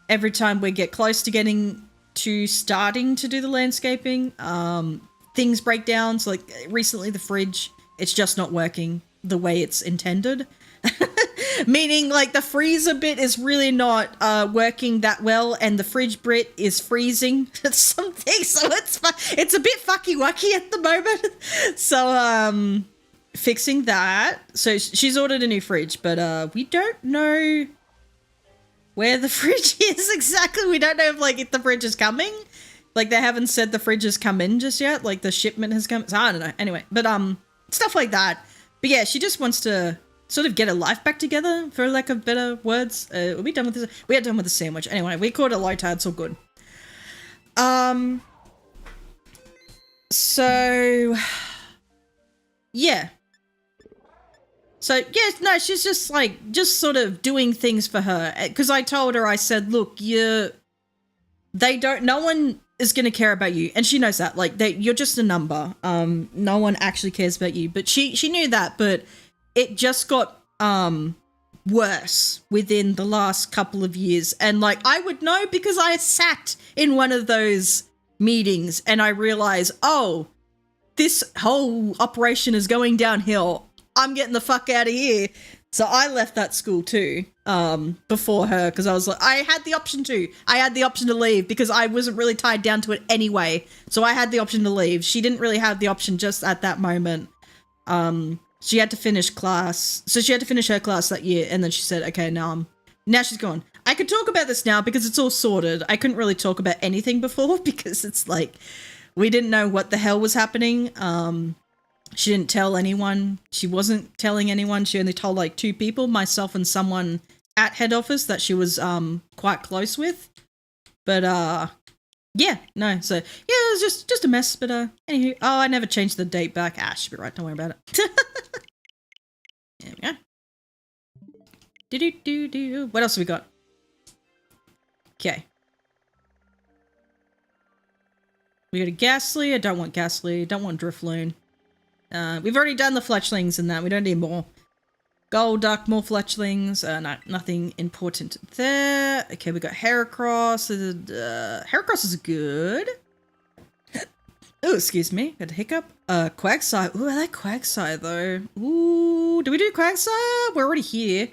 every time we get close to starting to do the landscaping, things break down. So like recently the fridge, it's just not working the way it's intended. Meaning like the freezer bit is really not working that well, and the fridge bit is freezing something. So it's a bit fucky wucky at the moment. So fixing that. So she's ordered a new fridge, but we don't know where the fridge is exactly. We don't know if the fridge is coming. Like they haven't said the fridge has come in just yet. Like the shipment has come. So I don't know. Anyway, but stuff like that. But yeah, she just wants to sort of get her life back together, for lack of better words. Are we done with this? We are done with the sandwich. Anyway, we called it low tide. It's all good. So yeah. So, yeah, no, she's just, like, just sort of doing things for her. Because I told her, I said, look, no one is going to care about you. And she knows that. Like, you're just a number. No one actually cares about you. But she knew that, but it just got worse within the last couple of years. And, like, I would know because I sat in one of those meetings and I realized, oh, this whole operation is going downhill. I'm getting the fuck out of here. So I left that school too, before her, because I was like, I had the option to leave because I wasn't really tied down to it anyway. So I had the option to leave. She didn't really have the option just at that moment. She had to finish class. So she had to finish her class that year, and then she said, okay, now she's gone. I could talk about this now because it's all sorted. I couldn't really talk about anything before because it's like we didn't know what the hell was happening. She didn't tell anyone. She wasn't telling anyone. She only told like 2 people, myself and someone at head office that she was quite close with. But yeah, no. So yeah, it was just a mess. But anywho, I never changed the date back. Should be right. Don't worry about it. There we go. Do. What else have we got? Okay. We got a Ghastly. I don't want Ghastly. Don't want Drifloon. We've already done the Fletchlings and that. We don't need more. Golduck, more Fletchlings. No, nothing important there. Okay, we got Heracross. Heracross is good. Oh, excuse me. Got a hiccup. Quagsire. Ooh, I like Quagsire though. Ooh, do we do Quagsire? We're already here.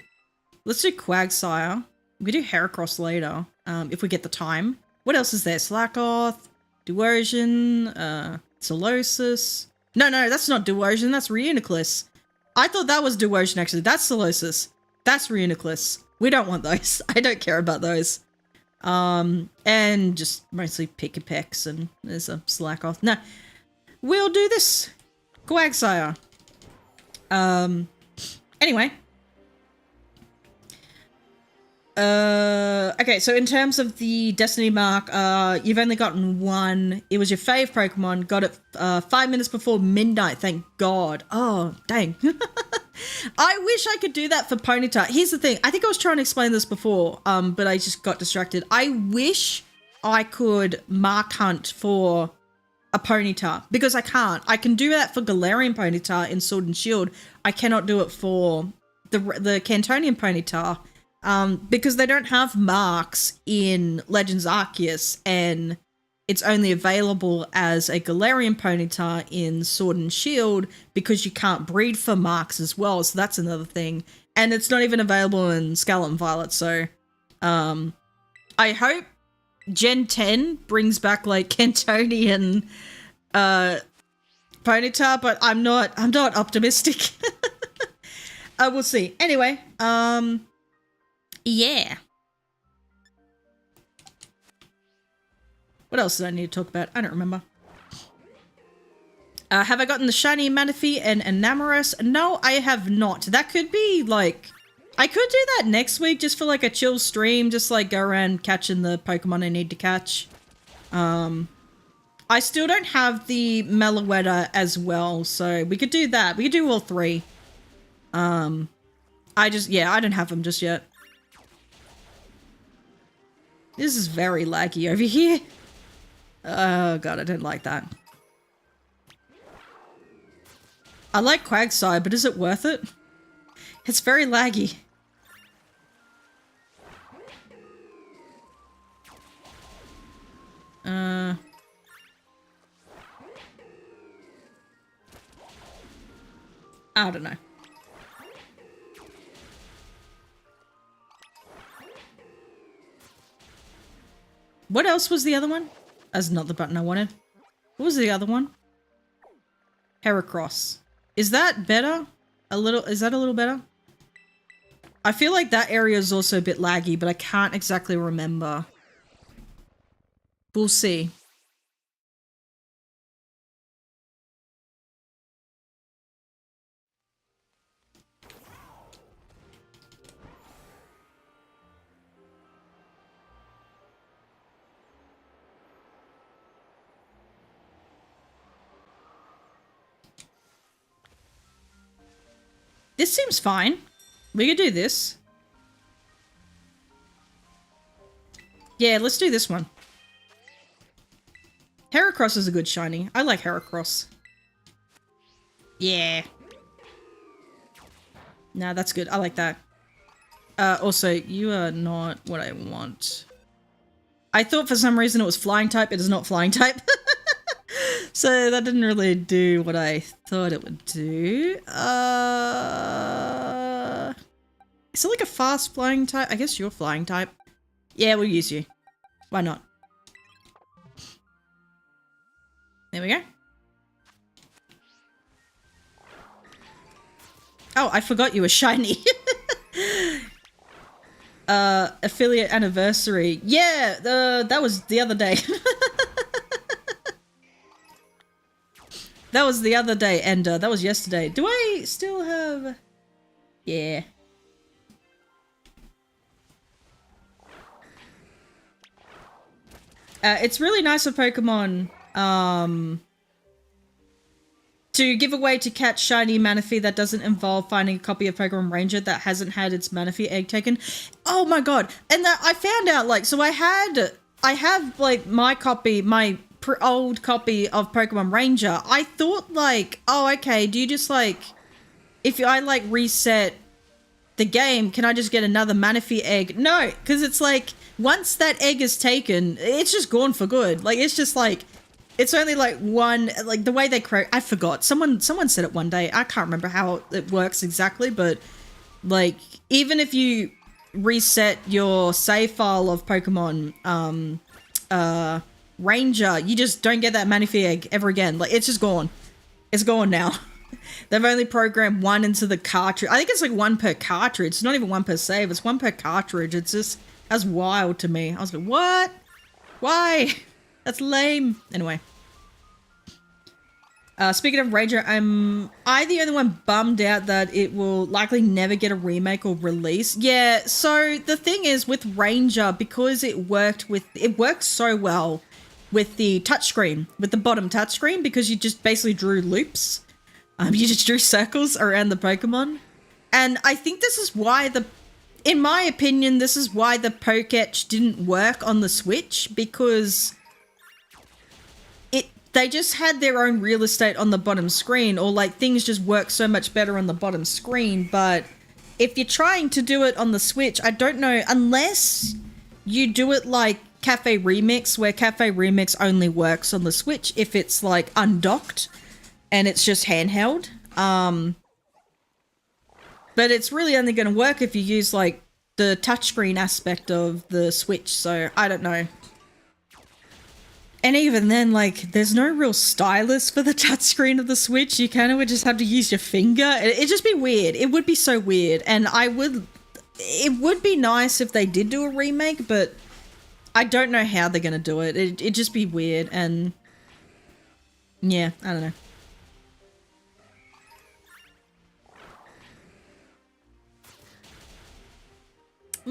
Let's do Quagsire. We do Heracross later, if we get the time. What else is there? Slackoth, Duosion, Solosis. No, that's not Duosion, that's Reuniclus. I thought that was Duosion actually. That's Solosis. That's Reuniclus. We don't want those. I don't care about those. And just mostly Pikipeks and there's a Slackoth. No, we'll do this. Quagsire. Anyway. Okay, so in terms of the Destiny mark, you've only gotten 1. It was your fave Pokemon. Got it 5 minutes before midnight, thank God. Oh, dang. I wish I could do that for Ponyta. Here's the thing. I think I was trying to explain this before, but I just got distracted. I wish I could mark hunt for a Ponyta, because I can't. I can do that for Galarian Ponyta in Sword and Shield. I cannot do it for the Cantonian Ponyta. Because they don't have marks in Legends Arceus, and it's only available as a Galarian Ponyta in Sword and Shield because you can't breed for marks as well, so that's another thing. And it's not even available in Scarlet and Violet, so I hope Gen 10 brings back like Cantonian Ponyta, but I'm not optimistic. We'll see. Anyway, yeah. What else did I need to talk about? I don't remember. Have I gotten the shiny Manaphy and Enamorous? No, I have not. That could be like... I could do that next week just for like a chill stream. Just like go around catching the Pokemon I need to catch. I still don't have the Meloetta as well. So we could do that. We could do all 3. I don't have them just yet. This is very laggy over here. Oh god, I don't like that. I like Quagsire, but is it worth it? It's very laggy. I don't know. What else was the other one? That's not the button I wanted. What was the other one? Heracross. Is that better? Is that a little better? I feel like that area is also a bit laggy, but I can't exactly remember. We'll see. This seems fine. We could do this. Yeah, let's do this one. Heracross is a good shiny. I like Heracross. Yeah. Nah, that's good. I like that. Also, you are not what I want. I thought for some reason it was flying type. It is not flying type. So that didn't really do what I thought it would do. Is it like a fast flying type? I guess you're flying type. Yeah, we'll use you. Why not? There we go. Oh, I forgot you were shiny. Affiliate anniversary. Yeah, that was the other day. That was the other day, and that was yesterday. Do I still have... Yeah. It's really nice of Pokemon, to give away to catch shiny Manaphy that doesn't involve finding a copy of Pokemon Ranger that hasn't had its Manaphy egg taken. Oh my god. And that I found out, like, so I have, like, my copy, my old copy of Pokemon Ranger. I thought, like, oh, okay, do you just, like, if I, like, reset the game, can I just get another Manaphy egg? No, because it's, like, once that egg is taken, it's just gone for good. Like, it's just, like, it's only, like, one, like, the way they create, I forgot. Someone said it one day. I can't remember how it works exactly, but, like, even if you reset your save file of Pokemon, Ranger, you just don't get that Manaphy egg ever again. Like, it's just gone. It's gone now. They've only programmed one into the cartridge. I think it's like one per cartridge. It's not even one per save. It's one per cartridge. It's just, that's wild to me. I was like, what? Why? That's lame. Anyway. Speaking of Ranger, am I the only one bummed out that it will likely never get a remake or release? Yeah, so the thing is with Ranger, because it worked so well with the touchscreen, with the bottom touchscreen, because you just basically drew loops. You just drew circles around the Pokemon. And I think this is why in my opinion, this is why the Poketch didn't work on the Switch, because they just had their own real estate on the bottom screen, or like things just work so much better on the bottom screen. But if you're trying to do it on the Switch, I don't know, unless you do it like Cafe Remix, where Cafe Remix only works on the Switch if it's like undocked and it's just handheld. But it's really only going to work if you use like the touchscreen aspect of the Switch, so I don't know. And even then, like, there's no real stylus for the touchscreen of the Switch. You kind of just have to use your finger. It'd just be weird. It would be so weird. And it would be nice if they did do a remake, but I don't know how they're going to do it. It'd just be weird. And yeah, I don't know.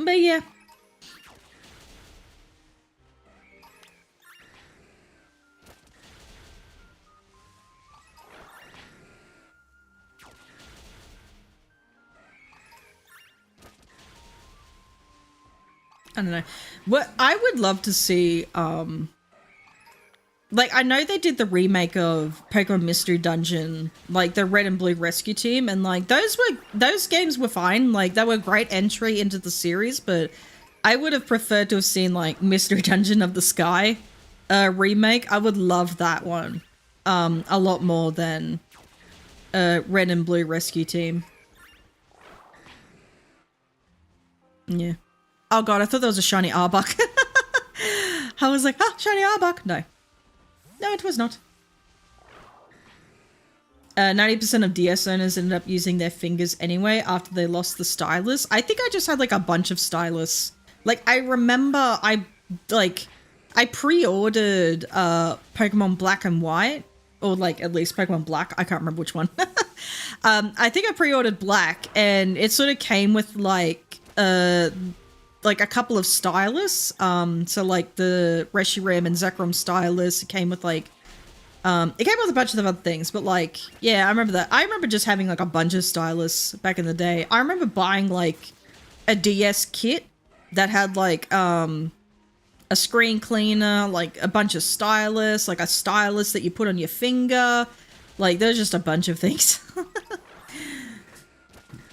But yeah. I don't know. What I would love to see, like, I know they did the remake of Pokemon Mystery Dungeon, like the Red and Blue Rescue Team, and like those games were fine. Like, they were great entry into the series, but I would have preferred to have seen like Mystery Dungeon of the Sky remake. I would love that one a lot more than Red and Blue Rescue Team. Yeah. Oh god, I thought that was a shiny Arbok. I was like, oh, shiny Arbok. No. No, it was not. 90% of DS owners ended up using their fingers anyway after they lost the stylus. I think I just had like a bunch of stylus. Like, I remember I pre-ordered Pokemon Black and White, or like at least Pokemon Black. I can't remember which one. I think I pre-ordered Black, and it sort of came with like a couple of stylus. So like the Reshiram and Zekrom stylus, it came with like it came with a bunch of other things, but like, yeah, I remember that. I remember just having like a bunch of stylus back in the day. I remember buying like a DS kit that had like a screen cleaner, like a bunch of stylus, like a stylus that you put on your finger. Like, there's just a bunch of things.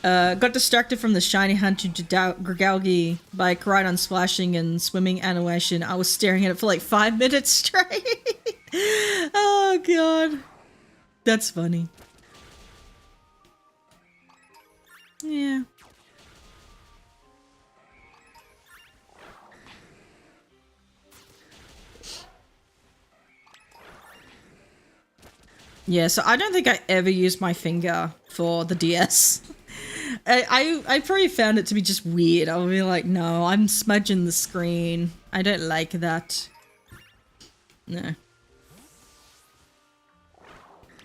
Got distracted from the shiny hunt to Grigalgi by Koraidon splashing and swimming animation. I was staring at it for like 5 minutes straight. Oh god. That's funny. Yeah. Yeah, so I don't think I ever used my finger for the DS. I probably found it to be just weird. I'll be like, no, I'm smudging the screen. I don't like that. No.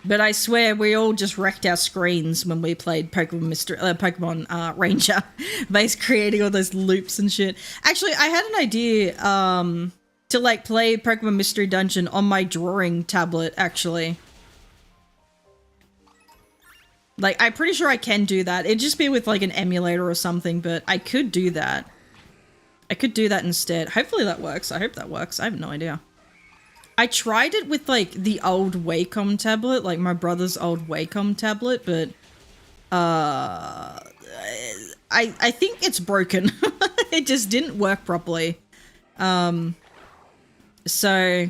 But I swear we all just wrecked our screens when we played Pokemon Ranger by creating all those loops and shit. Actually, I had an idea to like play Pokemon Mystery Dungeon on my drawing tablet, actually. Like, I'm pretty sure I can do that. It'd just be with like an emulator or something, but I could do that. I could do that instead. Hopefully that works. I hope that works. I have no idea. I tried it with like the old Wacom tablet, like my brother's old Wacom tablet, but I think it's broken. It just didn't work properly. So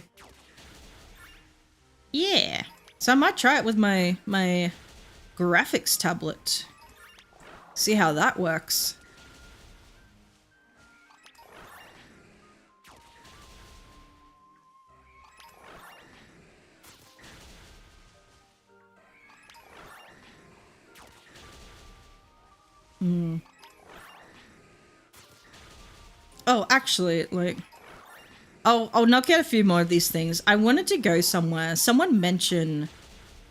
yeah. So I might try it with my graphics tablet. See how that works. Oh, actually, like, I'll knock out a few more of these things. I wanted to go somewhere. Someone mentioned,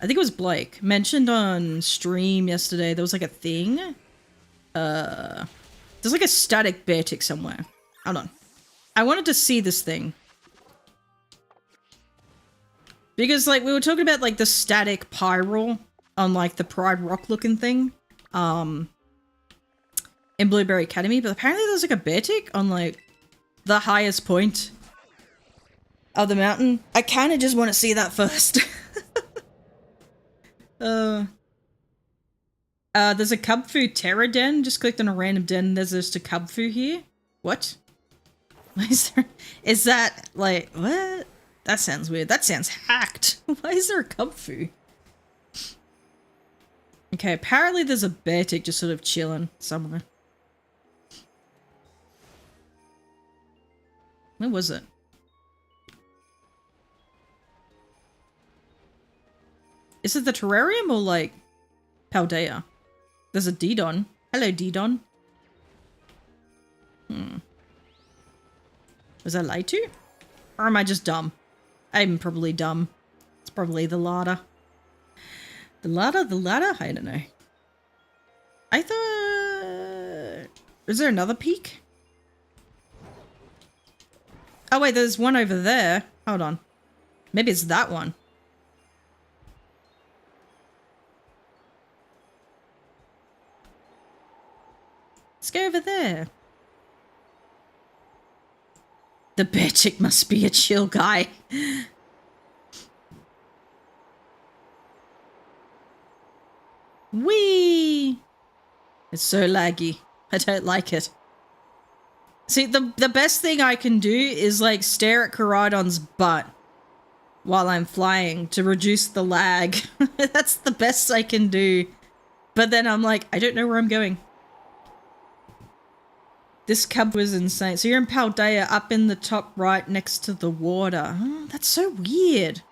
I think it was Blake, mentioned on stream yesterday, there was like a thing. There's like a static bear tick somewhere. Hold on. I wanted to see this thing. Because, like, we were talking about, like, the static Pyral on, like, the Pride Rock looking thing. In Blueberry Academy, but apparently there's like a bear tick on like the highest point of the mountain. I kind of just want to see that first. There's a Cubfu Terror Den. Just clicked on a random den. There's just a Cubfu here. What? Is that like, what? That sounds weird. That sounds hacked. Why is there a Cubfu? Okay, apparently there's a bear tick just sort of chilling somewhere. Where was it? Is it the terrarium or like Paldea? There's a Didon. Hello, Didon. Was I lied to? Or am I just dumb? I'm probably dumb. It's probably the Lada. The Lada? I don't know. I thought... Is there another peak? Oh wait, there's one over there. Hold on. Maybe it's that one. Let's go over there. The bear chick must be a chill guy. Whee! It's so laggy. I don't like it. See, the best thing I can do is, like, stare at Koraidon's butt while I'm flying to reduce the lag. That's the best I can do. But then I'm like, I don't know where I'm going. This cub was insane. So you're in Paldea, up in the top right next to the water. Oh, that's so weird.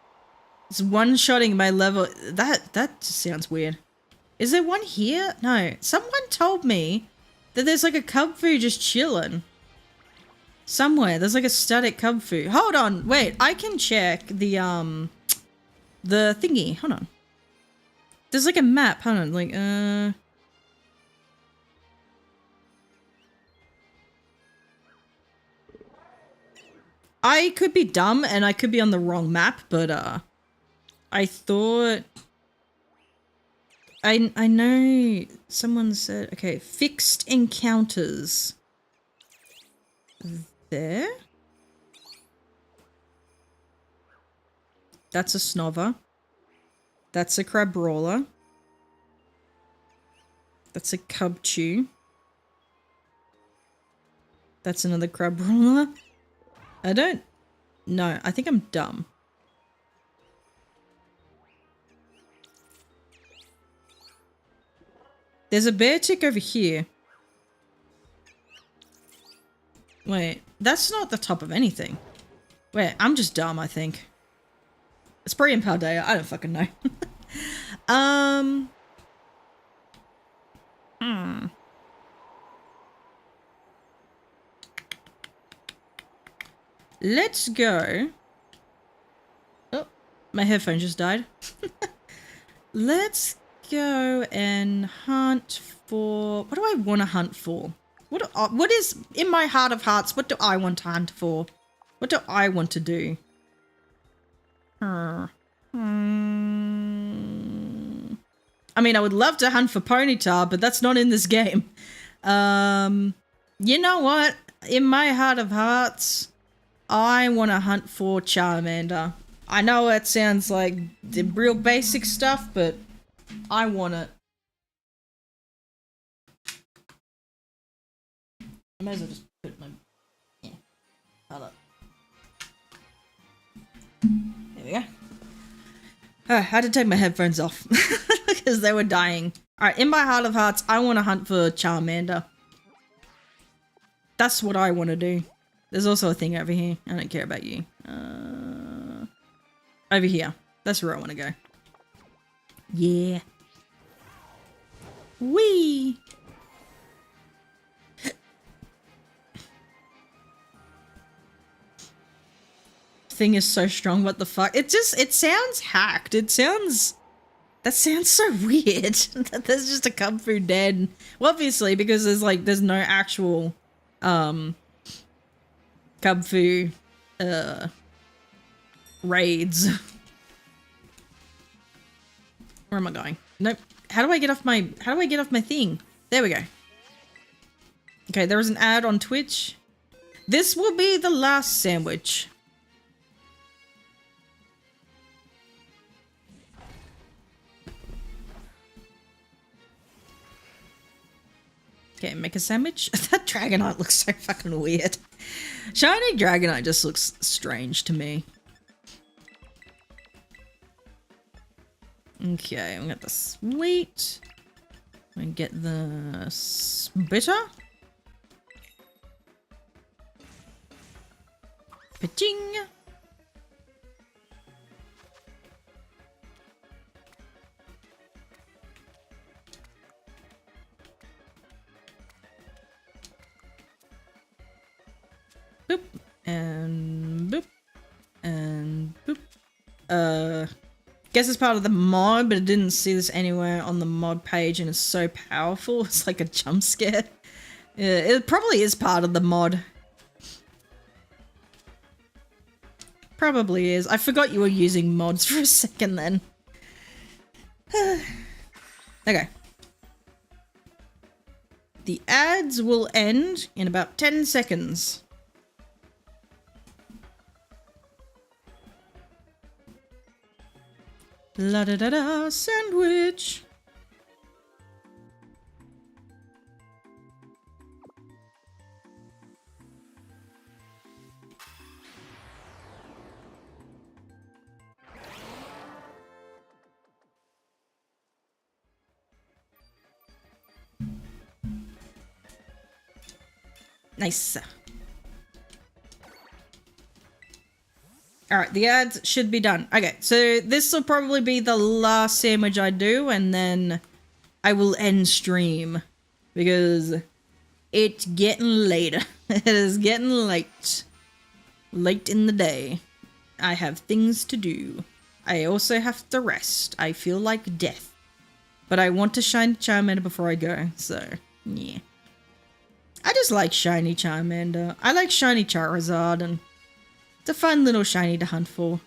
It's one-shotting my level. That just sounds weird. Is there one here? No. Someone told me that there's like a Cubfu just chilling. Somewhere. There's like a static Cubfu. Hold on. Wait. I can check the thingy. Hold on. There's like a map. Hold on. Like, I could be dumb and I could be on the wrong map, but, I thought... I know someone said... Okay. Fixed encounters. There. That's a Snover. That's a Crabrawler. That's a Cubchoo. That's another Crabrawler. I don't know. I think I'm dumb. There's a bear tick over here. Wait, that's not the top of anything. Wait, I'm just dumb, I think. It's probably in Paldea. I don't fucking know. Let's go. Oh, my headphone just died. Let's go and hunt for... What do I want to hunt for? What is, in my heart of hearts, what do I want to hunt for? What do I want to do? I mean, I would love to hunt for Ponyta, but that's not in this game. You know what? In my heart of hearts, I want to hunt for Charmander. I know it sounds like the real basic stuff, but I want it. I might as well just put my... Yeah. Hold up. There we go. I had to take my headphones off because they were dying. Alright, in my heart of hearts, I want to hunt for Charmander. That's what I want to do. There's also a thing over here. I don't care about you. Over here. That's where I want to go. Yeah. Whee! Thing is so strong, what the fuck? It sounds hacked. That sounds so weird. That there's just a Kung Fu dead. Well, obviously, because there's no actual Kung Fu raids. Where am I going? Nope. How do I get off my thing? There we go. Okay, there was an ad on Twitch. This will be the last sandwich. Okay, make a sandwich. That Dragonite looks so fucking weird. Shiny Dragonite just looks strange to me. Okay, we got the sweet. We get the bitter. Paching. Boop and boop and boop. Guess it's part of the mod, but I didn't see this anywhere on the mod page, and it's so powerful. It's like a jump scare. Yeah, it probably is part of the mod. Probably is. I forgot you were using mods for a second then. Okay. The ads will end in about 10 seconds. La da da da sandwich. Nice. Alright, the ads should be done. Okay, so this will probably be the last sandwich I do, and then I will end stream. Because it's getting later. It is getting late. Late in the day. I have things to do. I also have to rest. I feel like death. But I want to shine Charmander before I go, so yeah. I just like shiny Charmander. I like shiny Charizard, and it's a fun little shiny to hunt for.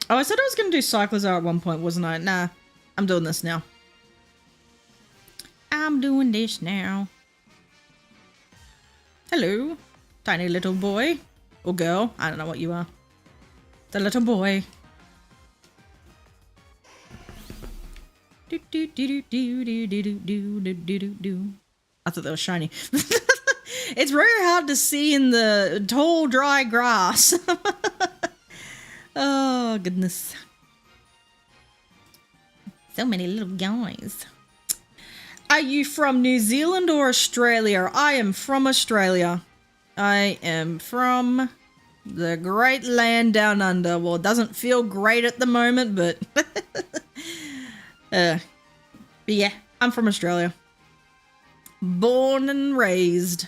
Oh, I said I was going to do Cyclizar at one point, wasn't I? Nah, I'm doing this now. I'm doing this now. Hello, tiny little boy. Or girl. I don't know what you are. The little boy. Do do do do do do do do do do do do. I thought that was shiny. It's very hard to see in the tall, dry grass. Oh, goodness. So many little guys. Are you from New Zealand or Australia? I am from Australia. I am from the great land down under. Well, it doesn't feel great at the moment, but... but yeah, I'm from Australia. Born and raised.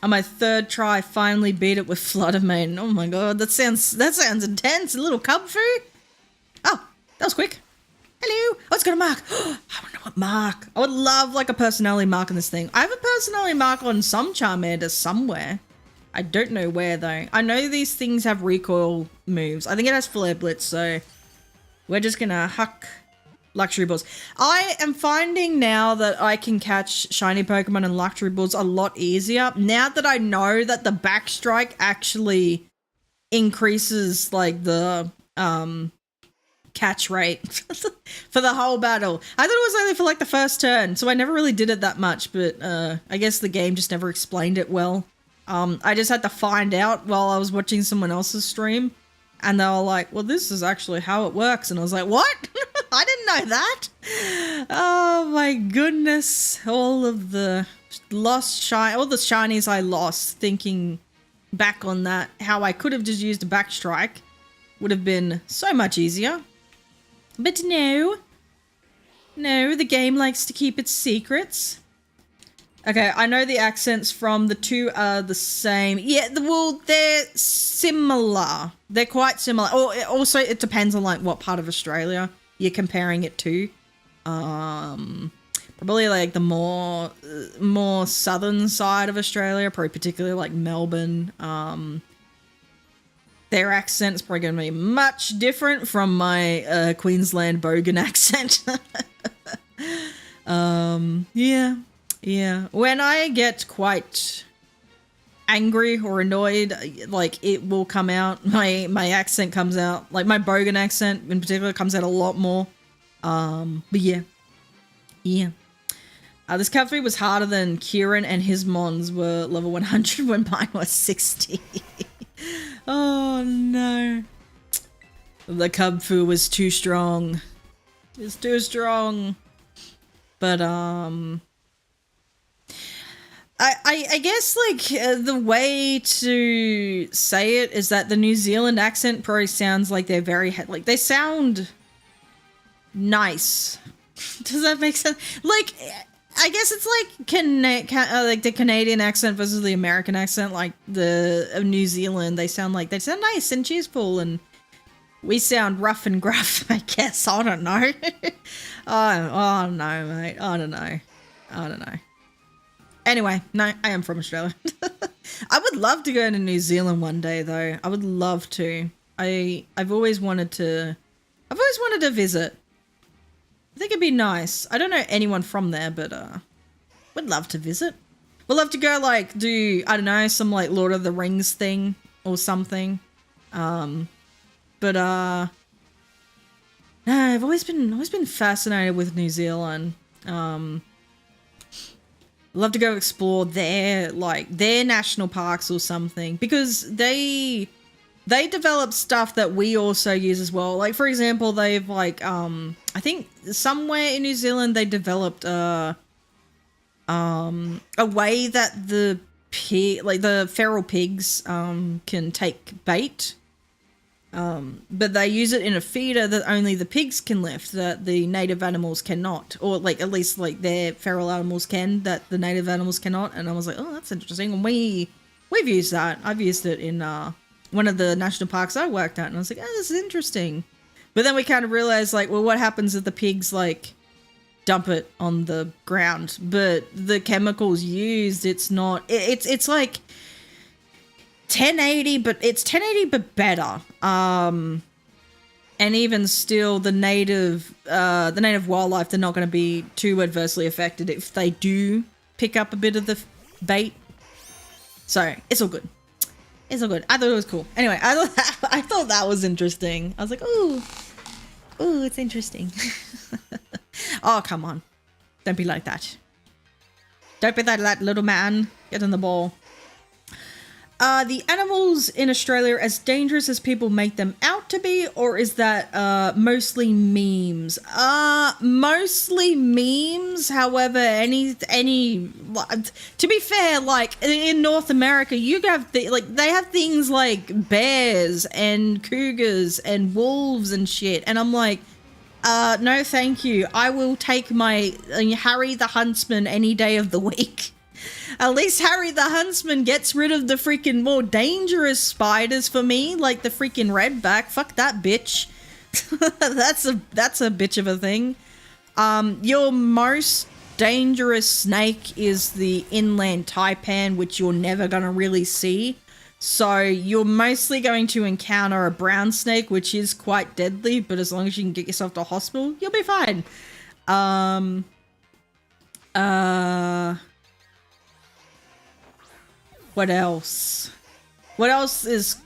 On my third try, finally beat it with Flutter Mane. Oh my god, that sounds intense. A little cub food. Oh, that was quick. Hello. Oh, it's got a mark. I wonder what mark. I would love like a personality mark on this thing. I have a personality mark on some Charmander somewhere. I don't know where though. I know these things have recoil moves. I think it has Flare Blitz, so we're just gonna huck luxury balls. I am finding now that I can catch shiny Pokemon and luxury balls a lot easier. Now that I know that the backstrike actually increases like the catch rate for the whole battle. I thought it was only for like the first turn, so I never really did it that much, but I guess the game just never explained it well. I just had to find out while I was watching someone else's stream, and they were like, well, this is actually how it works, and I was like, what? I didn't know that. Oh my goodness. All the shinies I lost, thinking back on that, how I could have just used a backstrike would have been so much easier. But no, the game likes to keep its secrets. Okay, I know the accents from the two are the same. Yeah, well, they're similar. They're quite similar. Or also, it depends on like what part of Australia you're comparing it to. Probably like the more southern side of Australia, probably particularly like Melbourne. Their accent's probably going to be much different from my Queensland Bogan accent. Yeah. When I get quite angry or annoyed, like it will come out. My accent comes out, like my Bogan accent in particular comes out a lot more. But yeah. This cafe was harder than Kieran, and his mons were level 100 when mine was 60. Oh no. The cub foo was too strong. It's too strong. But I guess like the way to say it is that the New Zealand accent probably sounds like they're very like they sound nice. Does that make sense? Like I guess it's like the Canadian accent versus the American accent. Like the of New Zealand, they sound nice and cheerful, and we sound rough and gruff. I guess I don't know. Oh no, mate. I don't know. Anyway, no, I am from Australia. I would love to go to New Zealand one day, though. I would love to. I've always wanted to visit. I think it'd be nice. I don't know anyone from there, but would love to visit. Would love to go like do, I don't know, some like Lord of the Rings thing or something. No, I've always been fascinated with New Zealand. Love to go explore their national parks or something, because they develop stuff that we also use as well. Like for example, they've like I think somewhere in New Zealand they developed a way that the feral pigs can take bait. But they use it in a feeder that only the pigs can lift, that the native animals cannot, or like at least like their feral animals can, that the native animals cannot. And I was like, oh, that's interesting. And we've used that. I've used it in one of the national parks I worked at, and I was like, oh, this is interesting. But then we kind of realized like, well, what happens if the pigs like dump it on the ground? But the chemicals used, it's not. It's like 1080, but it's 1080 but better. And even still, the native wildlife, they're not going to be too adversely affected if they do pick up a bit of the bait. So it's all good. It's all good. I thought it was cool. Anyway, I thought that was interesting. I was like, ooh, it's interesting. Oh, come on. Don't be like that. Don't be that little man. Get in the ball. Are the animals in Australia as dangerous as people make them out to be, or is that mostly memes? Mostly memes. However, any to be fair, like in North America, you have they have things like bears and cougars and wolves and shit, and I'm like, No, thank you. I will take my Harry the Huntsman any day of the week. At least Harry the Huntsman gets rid of the freaking more dangerous spiders for me, like the freaking redback. Fuck that bitch. That's a bitch of a thing. Your most dangerous snake is the inland taipan, which you're never gonna really see. So you're mostly going to encounter a brown snake, which is quite deadly, but as long as you can get yourself to a hospital, you'll be fine. What else? What else is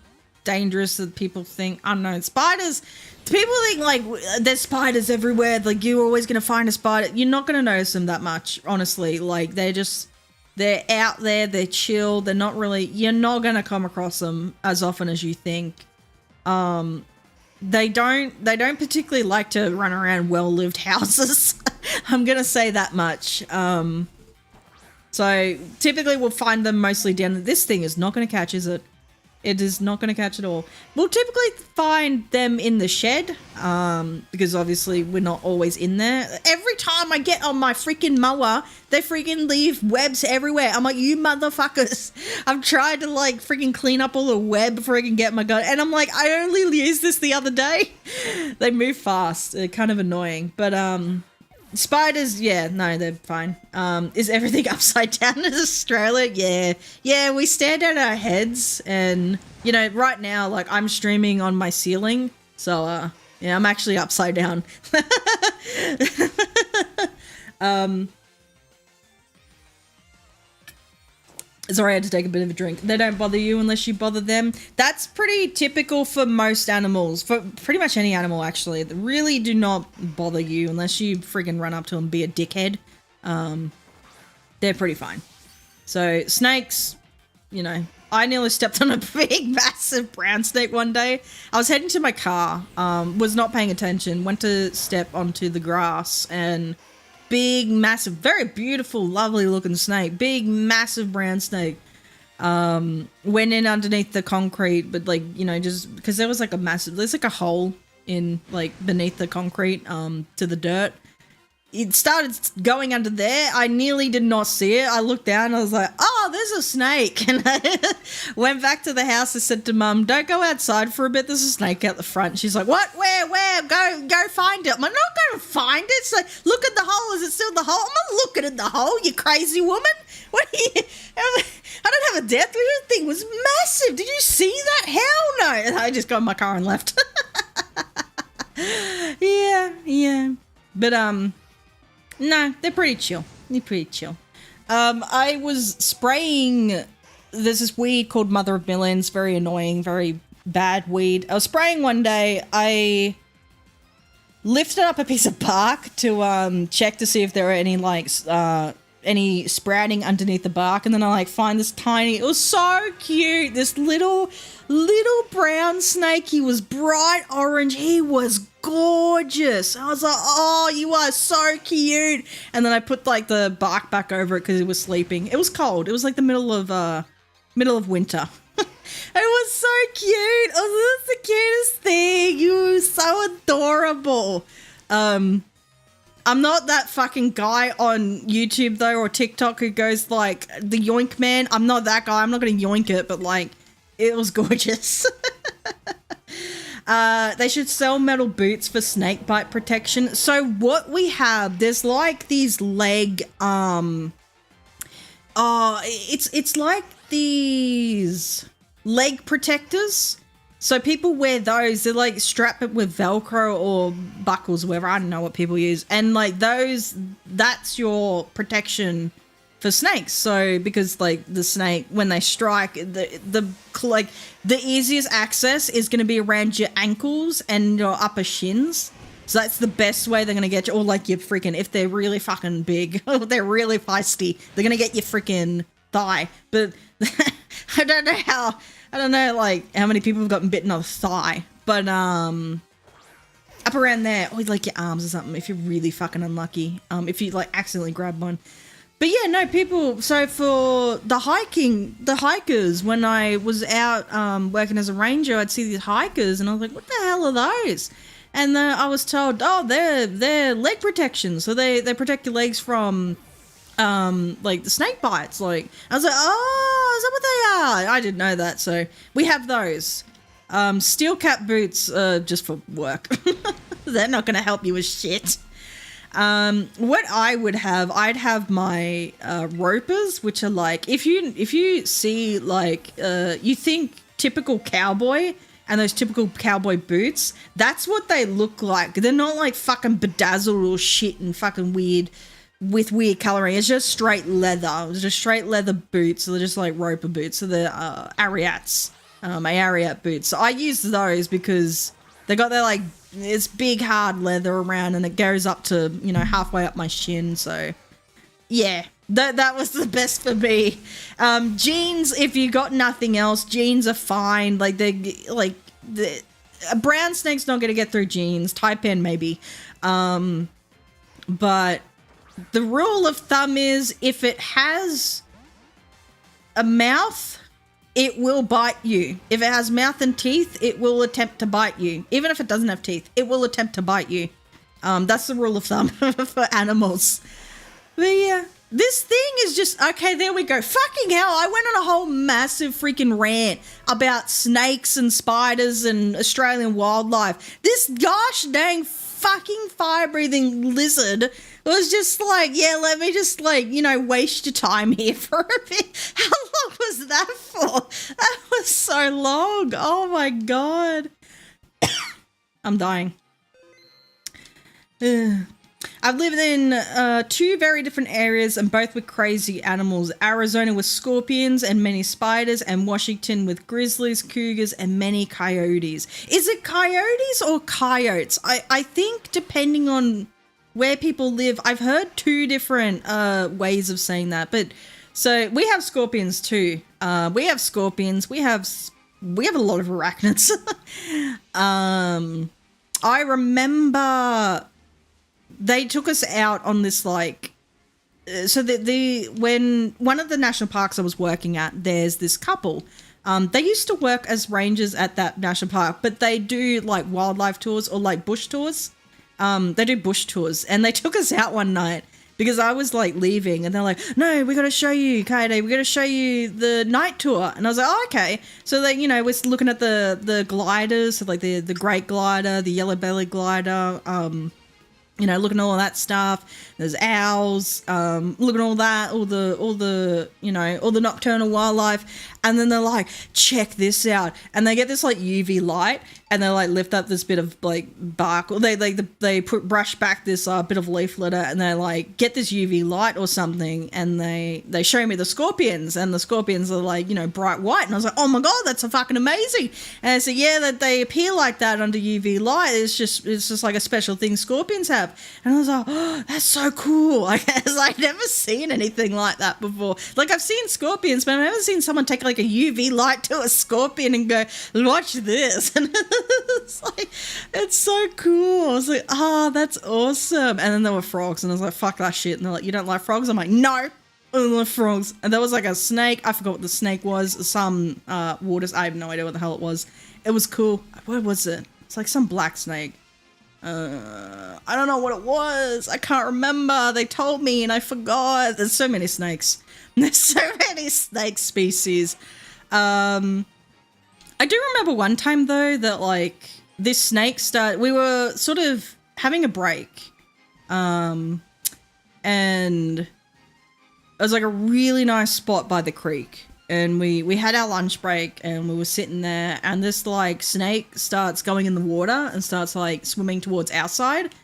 dangerous that people think? I don't know. Spiders. People think like there's spiders everywhere. Like you're always going to find a spider. You're not going to notice them that much, honestly. Like they're out there. They're chill. They're not really. You're not going to come across them as often as you think. They don't particularly like to run around well-lived houses. I'm going to say that much. So typically we'll find them mostly down. This thing is not going to catch, is it? It is not going to catch at all. We'll typically find them in the shed, because obviously we're not always in there. Every time I get on my freaking mower, they freaking leave webs everywhere. I'm like, you motherfuckers. I've tried to like freaking clean up all the web before I can get my gun. And I'm like, I only used this the other day. They move fast. They're kind of annoying. But, spiders, yeah, no, they're fine. Is everything upside down in Australia? Yeah. Yeah, we stand on our heads and, you know, right now, like, I'm streaming on my ceiling. So, yeah, I'm actually upside down. Sorry, I had to take a bit of a drink. They don't bother you unless you bother them. That's pretty typical for most animals. For pretty much any animal, actually. They really do not bother you unless you friggin' run up to them and be a dickhead. They're pretty fine. So, snakes, you know. I nearly stepped on a big, massive brown snake one day. I was heading to my car, was not paying attention, went to step onto the grass, and big, massive, very beautiful, lovely looking snake. Big, massive brown snake. Went in underneath the concrete, but like, you know, just because there's like a hole in like beneath the concrete, to the dirt. It started going under there. I nearly did not see it. I looked down and I was like, oh, there's a snake. And I went back to the house and said to Mum, don't go outside for a bit. There's a snake out the front. She's like, what? Where? Go find it. I'm like, not going to find it. It's like, look at the hole. Is it still the hole? I'm not looking at the hole, you crazy woman. What are you? I don't have a depth. The thing was massive. Did you see that? Hell no. And I just got in my car and left. Yeah. But, no, they're pretty chill. I was spraying, there's this weed called Mother of Millions, very annoying, very bad weed. I was spraying one day. I lifted up a piece of bark to check to see if there were any sprouting underneath the bark, and then I like find this tiny, it was so cute, this little brown snake. He was bright orange. He was gorgeous. I was like, oh, you are so cute. And then I put like the bark back over it because it was sleeping. It was cold. It was like the middle of winter. It was so cute. Oh, that's the cutest thing. You were so adorable. I'm not that fucking guy on YouTube though, or TikTok, who goes like the yoink man. I'm not that guy. I'm not gonna yoink it, but like, it was gorgeous. They should sell metal boots for snake bite protection. So what we have, there's like these leg, it's like these leg protectors. So people wear those. They're like strap it with Velcro or buckles, whatever. I don't know what people use. And like those, that's your protection for snakes. So because like the snake, when they strike, the easiest access is going to be around your ankles and your upper shins. So that's the best way they're going to get you. Or like your freaking, if they're really fucking big, they're really feisty, they're going to get your freaking thigh. But I don't know like how many people have gotten bitten on the thigh. But up around there, or like your arms or something, if you're really fucking unlucky. If you like accidentally grab one. But yeah, no, people, so for the hikers, when I was out working as a ranger, I'd see these hikers and I was like, what the hell are those? and I was told, oh, they're leg protection, so they protect your legs from like the snake bites. Like, I was like, oh, is that what they are? I didn't know that, so we have those. Steel cap boots, just for work. They're not going to help you with shit. What I would have, I'd have my ropers, which are like, if you see like, you think typical cowboy and those typical cowboy boots, that's what they look like. They're not like fucking bedazzled or shit and fucking weird with weird coloring. It's just straight leather. It's just straight leather boots. So they're just like roper boots. So they're Ariats, my Ariat boots. So I use those because they got their like, it's big hard leather around and it goes up to, you know, halfway up my shin. So yeah, that was the best for me. Jeans, if you got nothing else, jeans are fine. Like a brown snake's not going to get through jeans. Taipan maybe. But the rule of thumb is if it has a mouth, it will bite you. If it has mouth and teeth, it will attempt to bite you. Even if it doesn't have teeth, it will attempt to bite you. That's the rule of thumb for animals. But yeah, this thing is just, okay, there we go. Fucking hell, I went on a whole massive freaking rant about snakes and spiders and Australian wildlife. This gosh dang fucking fire-breathing lizard was just like, yeah, let me just like, you know, waste your time here for a bit. How long was that for? That was so long. Oh my God. I'm dying. I've lived in 2 very different areas and both with crazy animals. Arizona with scorpions and many spiders, and Washington with grizzlies, cougars, and many coyotes. Is it coyotes or coyotes? I think depending on where people live, I've heard 2 different ways of saying that. But so we have scorpions too. We have scorpions. We have a lot of arachnids. I remember they took us out on this like, so when one of the national parks I was working at, there's this couple. They used to work as rangers at that national park, but they do like wildlife tours or like bush tours. They do bush tours, and they took us out one night because I was like leaving, and they're like, no, we got to show you, Kaede, we got to show you the night tour. And I was like, oh, okay. So they, you know, we're looking at the gliders, so like the great glider, the yellow belly glider, you know, looking at all that stuff. There's owls, looking at all that, all the, you know, all the nocturnal wildlife. And then they're like, check this out. And they get this like UV light, and they like lift up this bit of like bark, or they brush back this bit of leaf litter, and they like get this UV light or something, and they show me the scorpions, and the scorpions are like, you know, bright white. And I was like, oh my God, that's so fucking amazing. And I said, yeah, that they appear like that under UV light. It's just like a special thing scorpions have. And I was like, oh, that's so cool. I guess I'd never seen anything like that before. Like, I've seen scorpions, but I've never seen someone take like a UV light to a scorpion and go, watch this. And it's like, it's so cool. I was like, oh, that's awesome. And then there were frogs, and I was like, fuck that shit. And they're like, you don't like frogs? I'm like, no, I don't like frogs. And there was like a snake. I forgot what the snake was. Some waters. I have no idea what the hell it was. It was cool. What was it? It's like some black snake. I don't know what it was. I can't remember. They told me and I forgot. There's so many snakes. There's so many snake species. I do remember one time though that like this snake we were sort of having a break. And it was like a really nice spot by the creek. And we had our lunch break and we were sitting there, and this like snake starts going in the water and starts like swimming towards our side.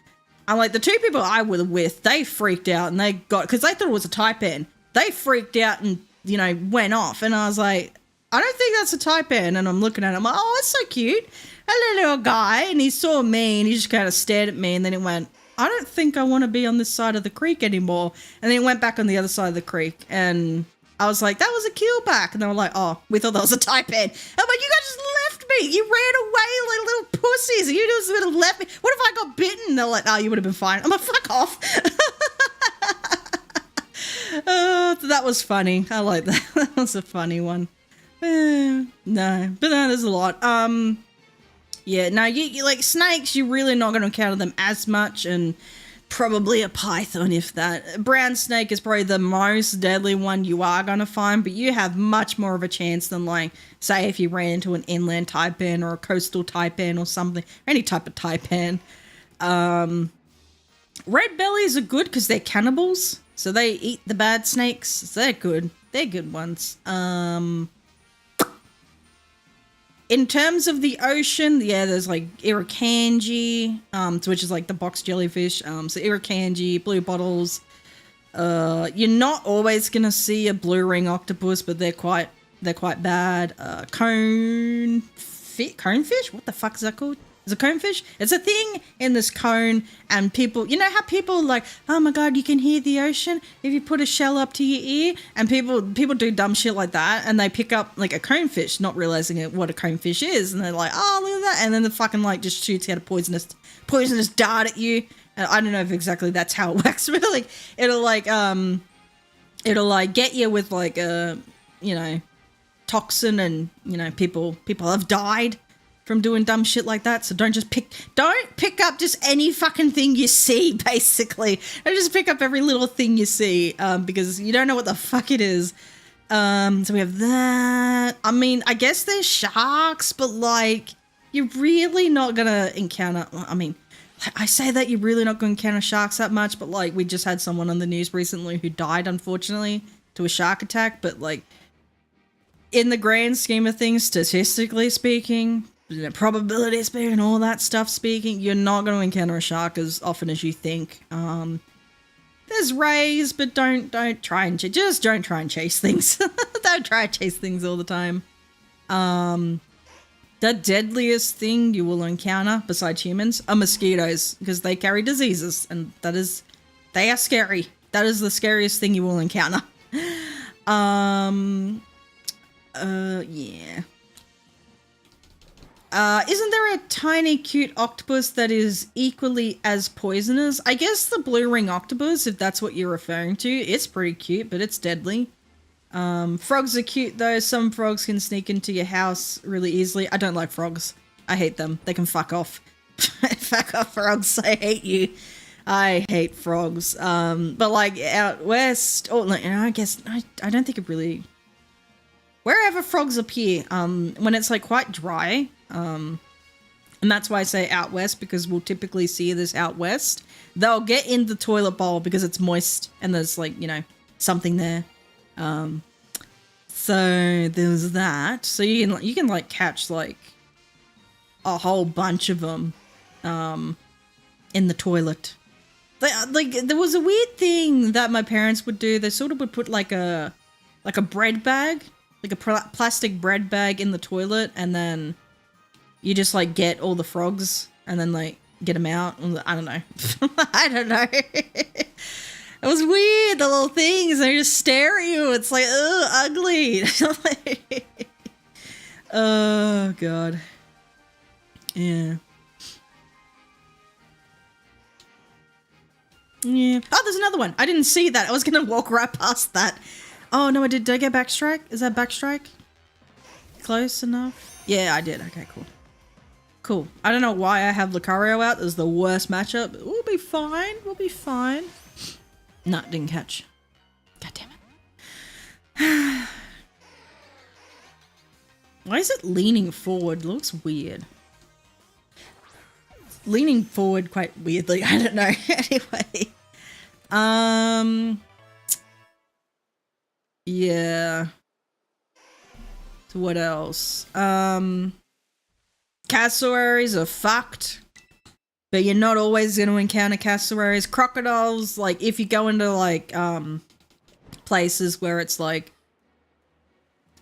And like the 2 people I were with, they freaked out, and they got, because they thought it was a taipan. They freaked out and, you know, went off. And I was like, I don't think that's a taipan. And I'm looking at him, I'm like, oh, it's so cute. Hello, little guy. And he saw me and he just kind of stared at me, and then he went, I don't think I want to be on this side of the creek anymore. And then he went back on the other side of the creek, and I was like, that was a keelback. And they were like, oh, we thought that was a taipan. I'm like, you guys just left me. You ran away like little pussies. You just would have left me. What if I got bitten? They're like, oh, you would have been fine. I'm like, fuck off. Oh, that was funny. I like that. That was a funny one. No, but no, there's a lot. Yeah, no, you like snakes, you're really not going to encounter them as much, and probably a python, if that. Brown snake is probably the most deadly one you are going to find, but you have much more of a chance than, like, say if you ran into an inland taipan or a coastal taipan or something, any type of taipan. Red bellies are good because they're cannibals, so they eat the bad snakes, so they're good. They're good ones. In terms of the ocean, yeah, there's like irukandji, which is like the box jellyfish. So irukandji, blue bottles. You're not always gonna see a blue ring octopus, but they're quite bad. Conefish? What the fuck is that called? Is it conefish? It's a thing in this cone, and people, you know how people are like, oh my god, you can hear the ocean if you put a shell up to your ear, and people do dumb shit like that, and they pick up like a conefish, not realizing what a conefish is, and they're like, oh, look at that, and then the fucking like just shoots out a poisonous dart at you. I don't know if exactly that's how it works, but like it'll get you with like a, you know, toxin, and you know people have died from doing dumb shit like that. So don't pick up just any fucking thing you see, basically. Don't just pick up every little thing you see, because you don't know what the fuck it is. So we have that. I mean, I guess there's sharks, but like, you're really not gonna encounter, I mean, I say that you're really not gonna encounter sharks that much, but like, we just had someone on the news recently who died, unfortunately, to a shark attack, but like, in the grand scheme of things, statistically speaking, probability speaking, all that stuff speaking, you're not going to encounter a shark as often as you think. There's rays, but don't try and don't try and chase things. Don't try and chase things all the time. The deadliest thing you will encounter besides humans are mosquitoes, because they carry diseases, and they are scary. That is the scariest thing you will encounter. Yeah. Isn't there a tiny cute octopus that is equally as poisonous? I guess the blue ring octopus, if that's what you're referring to. It's pretty cute, but it's deadly. Frogs are cute though. Some frogs can sneak into your house really easily. I don't like frogs. I hate them. They can fuck off. Fuck off, frogs. I hate you. I hate frogs. But like out west, or like, I guess I don't think it really. Wherever frogs appear, when it's like quite dry, and that's why I say out west, because we'll typically see this out west. They'll get in the toilet bowl because it's moist and there's like, you know, something there. So there's that. So you can like catch like a whole bunch of them, in the toilet. Like there was a weird thing that my parents would do. They sort of would put like a bread bag, like a plastic bread bag in the toilet, and then you just like get all the frogs and then like get them out. I don't know. I don't know. It was weird, the little things. They just stare at you. It's like, ugh, ugly. Oh, God. Yeah. Yeah. Oh, there's another one. I didn't see that. I was going to walk right past that. Oh, no, I did. Did I get backstrike? Is that backstrike? Close enough? Yeah, I did. Okay, cool. Cool. I don't know why I have Lucario out. This is the worst matchup. We'll be fine. We'll be fine. No, didn't catch. God damn it. Why is it leaning forward? It looks weird. Leaning forward quite weirdly. I don't know. Anyway. Yeah. So what else? Cassowaries are fucked. But you're not always going to encounter cassowaries. Crocodiles, like, if you go into, like, places where it's, like...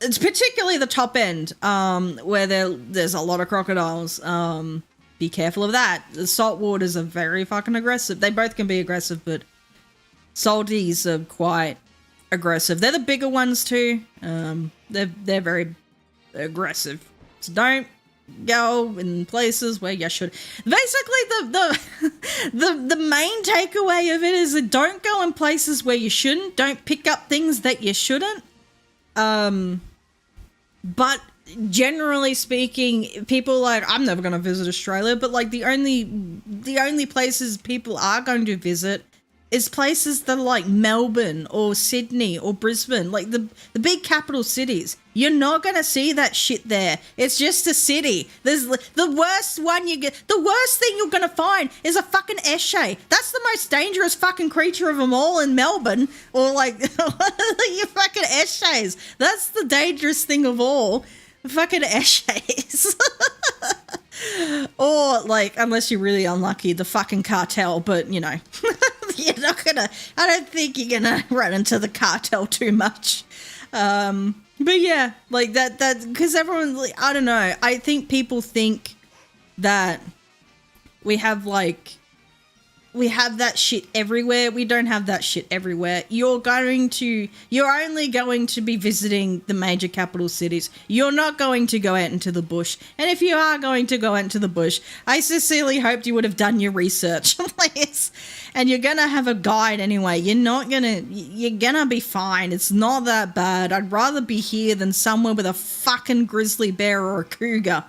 It's particularly the top end, where there's a lot of crocodiles. Be careful of that. The salt waters are very fucking aggressive. They both can be aggressive, but salties are quite aggressive. They're the bigger ones, too. They're very aggressive. So don't go in places where you should. Basically, the main takeaway of it is that don't go in places where you shouldn't. Don't pick up things that you shouldn't. But generally speaking, people like, I'm never going to visit Australia, but like the only places people are going to visit is places that are like Melbourne or Sydney or Brisbane, like the big capital cities. You're not going to see that shit there. It's just a city. There's the worst thing you're going to find is a fucking esche. That's the most dangerous fucking creature of them all in Melbourne, or like you fucking esches. That's the dangerous thing of all. Fucking esches. Or like, unless you're really unlucky, the fucking cartel, but you know. You're not gonna, I don't think you're gonna run into the cartel too much. But yeah, like that, because everyone, like, I don't know, I think people think that we have that shit everywhere. We don't have that shit everywhere. You're only going to be visiting the major capital cities. You're not going to go out into the bush. And if you are going to go out into the bush, I sincerely hoped you would have done your research. And you're going to have a guide anyway. You're going to be fine. It's not that bad. I'd rather be here than somewhere with a fucking grizzly bear or a cougar.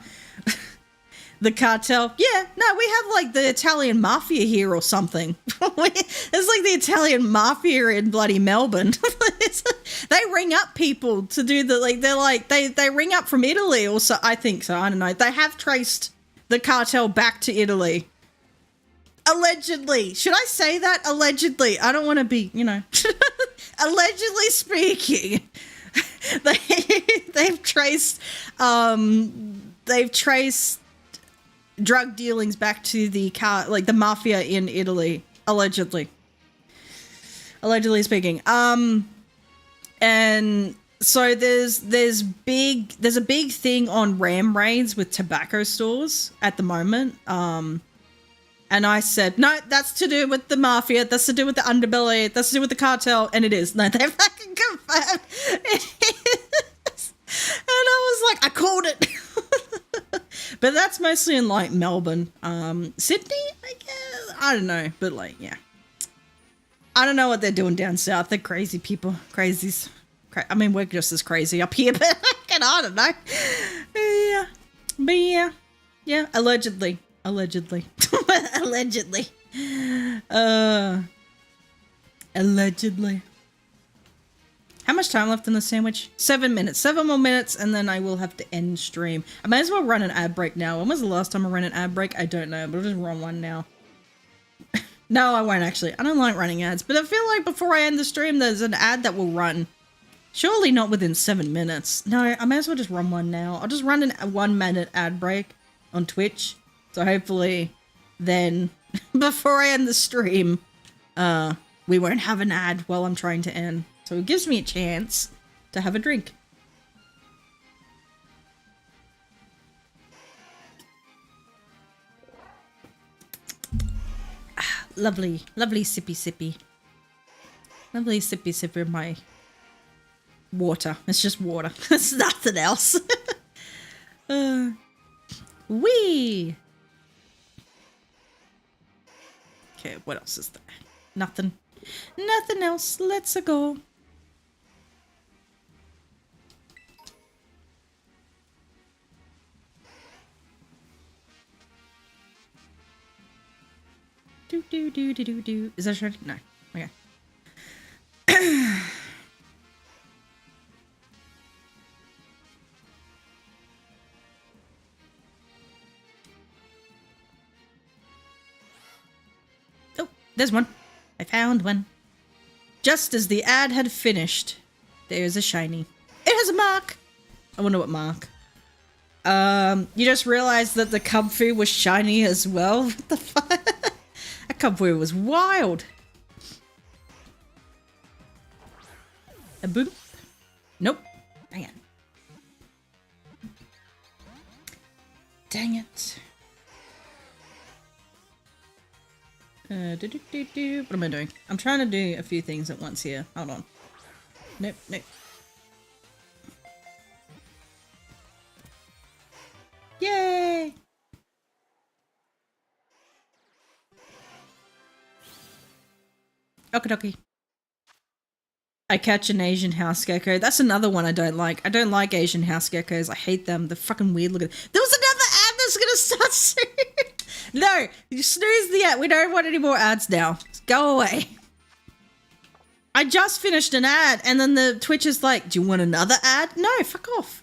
The cartel. Yeah, no, we have like the Italian mafia here or something. It's like the Italian mafia in bloody Melbourne. They ring up people to do they ring up from Italy or so. I think so. I don't know. They have traced the cartel back to Italy. Allegedly. Should I say that? Allegedly. I don't want to be, allegedly speaking. They've traced drug dealings back to the mafia in Italy, allegedly speaking. And so there's a big thing on ram raids with tobacco stores at the moment. And I said, no, that's to do with the mafia. That's to do with the underbelly. That's to do with the cartel. And it is. No, they fucking confirmed it is. And I was like, I called it. But that's mostly in like Melbourne. Sydney, I guess. I don't know. But like, yeah. I don't know what they're doing down south. They're crazy people. Crazies. I mean, we're just as crazy up here, but I don't know. Yeah. But yeah. Yeah, allegedly. Allegedly. How much time left in the sandwich? 7 minutes. 7 more minutes, and then I will have to end stream. I may as well run an ad break now. When was the last time I ran an ad break? I don't know, but I'll just run one now. No, I won't actually. I don't like running ads, but I feel like before I end the stream, there's an ad that will run. Surely not within 7 minutes. No, I may as well just run one now. I'll just run a 1 minute ad break on Twitch. So hopefully then, before I end the stream, we won't have an ad while I'm trying to end. So it gives me a chance to have a drink. Lovely, lovely sippy sippy. Lovely sippy sippy of my water. It's just water. It's nothing else. Wee! Okay, what else is there? Nothing. Nothing else. Let's go. Do. Is that right? No. Okay. Oh, there's one. I found one. Just as the ad had finished, there's a shiny. It has a mark. I wonder what mark. You just realized that the Comfy was shiny as well? What the fuck? That Comfy was wild. A boop. Nope. Dang it. Dang it. What am I doing? I'm trying to do a few things at once here. Hold on. Nope. Yay! Okie dokie. I catch an Asian house gecko. That's another one I don't like. I don't like Asian house geckos. I hate them. They're fucking weird looking. There was another ad that's gonna start soon. No, you snooze the ad. We don't want any more ads now. Go away. I just finished an ad and then the Twitch is like, do you want another ad? No, fuck off.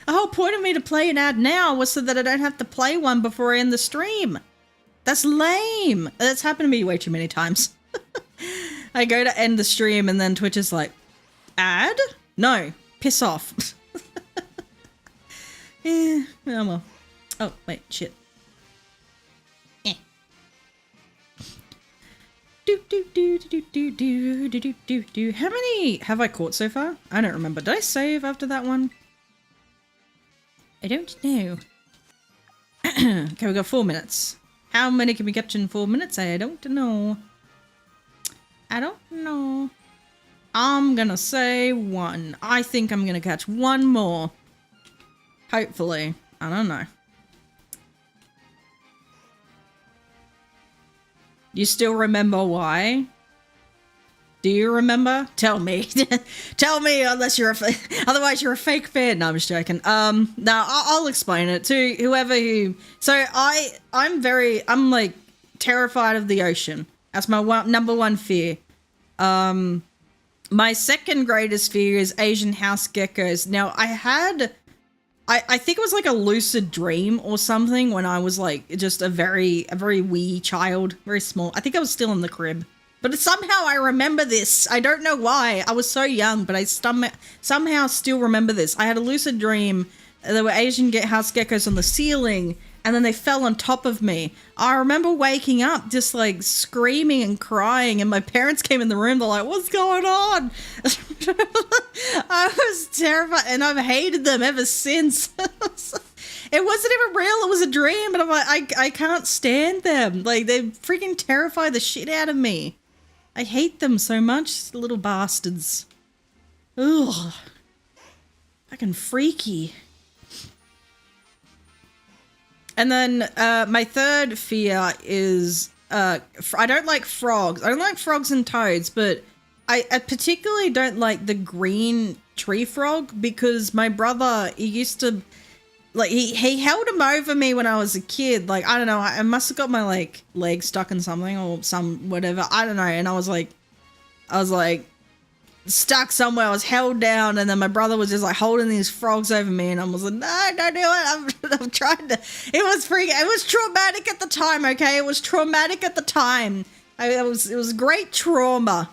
The whole point of me to play an ad now was so that I don't have to play one before I end the stream. That's lame. That's happened to me way too many times. I go to end the stream and then Twitch is like, ad? No, piss off. Oh well. Oh, wait, shit. How many have I caught so far? I don't remember. Did I save after that one? I don't know. Okay, we got 4 minutes. How many can we catch in 4 minutes? I don't know. I don't know. I'm gonna say 1. I think I'm gonna catch 1 more. Hopefully. I don't know. You still remember why? Do you remember? Tell me. Tell me, unless you're otherwise you're a fake fan. No, I'm just joking. No, I'll explain it to whoever who. So I'm like terrified of the ocean. That's my number one fear. My second greatest fear is Asian house geckos. Now I think it was like a lucid dream or something when I was like just a very wee child, very small. I think I was still in the crib. But somehow I remember this. I don't know why. I was so young, but I somehow still remember this. I had a lucid dream. There were Asian house geckos on the ceiling, and then they fell on top of me. I remember waking up just like screaming and crying, and my parents came in the room. They're like, what's going on? I was terrified, and I've hated them ever since. It wasn't even real. It was a dream, but I'm like, I can't stand them. Like, they freaking terrify the shit out of me. I hate them so much, little bastards. Ugh. Fucking freaky. And then my third fear is I don't like frogs. I don't like frogs and toads, but I particularly don't like the green tree frog because my brother, he used to, like, he held him over me when I was a kid. Like, I don't know, I must have got my, like, leg stuck in something or some whatever. I don't know. And I was like, stuck somewhere. I was held down, and then my brother was just like holding these frogs over me, and I was like, no, don't do it. I'm trying to. It was traumatic at the time. Okay, it was traumatic at the time. It was great trauma,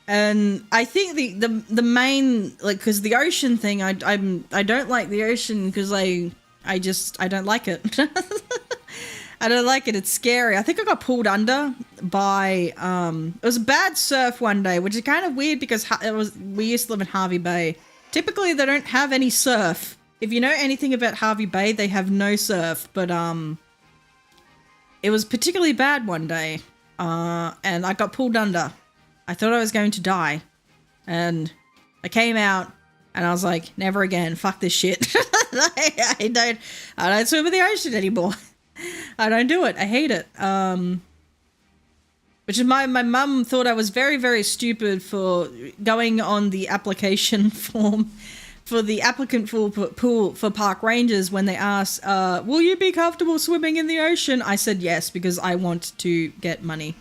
and I think the main, like, because the ocean thing, I don't like the ocean because I don't like it. I don't like it. It's scary. I think I got pulled under by, it was a bad surf one day, which is kind of weird because we used to live in Harvey Bay. Typically, they don't have any surf. If you know anything about Harvey Bay, they have no surf. But it was particularly bad one day, and I got pulled under. I thought I was going to die, and I came out, and I was like, never again. Fuck this shit. I don't swim in the ocean anymore. I don't do it. I hate it. Which is my mum thought I was very, very stupid for going on the application form for the applicant pool for park rangers when they asked, will you be comfortable swimming in the ocean? I said yes, because I want to get money.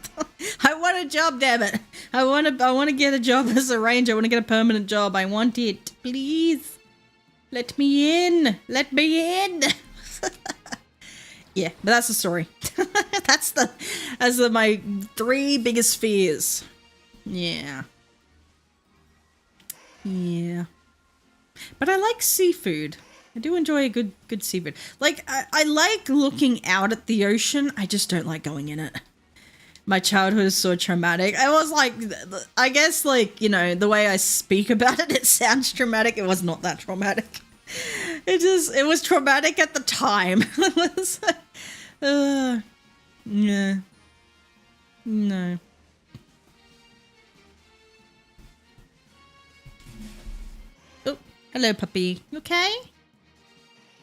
I want a job, damn it. I want to get a job as a ranger. I want to get a permanent job. I want it. Please. Let me in. Let me in. Yeah, but that's the story. That's my 3 biggest fears. Yeah. Yeah. But I like seafood. I do enjoy a good seafood. Like, I like looking out at the ocean. I just don't like going in it. My childhood is so traumatic. I was like, I guess, like, you know, the way I speak about it, it sounds traumatic. It was not that traumatic. It was traumatic at the time. It was, yeah. No. Oh, hello, puppy. You okay?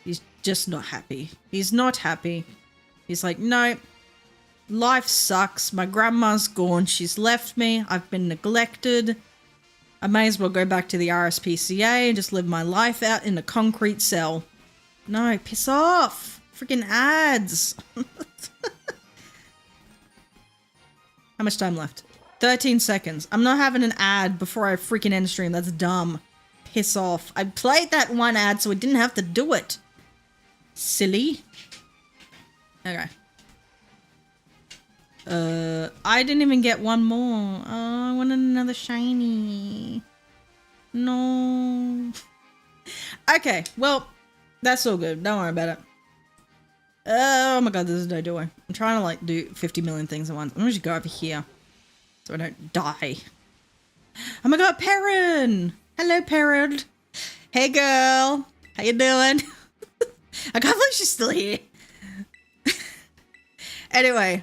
He's just not happy. He's not happy. He's like, no, life sucks. My grandma's gone. She's left me. I've been neglected. I may as well go back to the RSPCA and just live my life out in a concrete cell. No, piss off. Freaking ads. How much time left? 13 seconds. I'm not having an ad before I freaking end stream. That's dumb. Piss off. I played that one ad so I didn't have to do it. Silly. Okay. I didn't even get one more. Oh, I wanted another shiny. No. Okay, well, that's all good. Don't worry about it. Oh my god, there's no door. I'm trying to like do 50 million things at once. I'm gonna just go over here so I don't die. Oh my god, Perrin! Hello, Perrin. Hey, girl. How you doing? I can't believe she's still here. Anyway.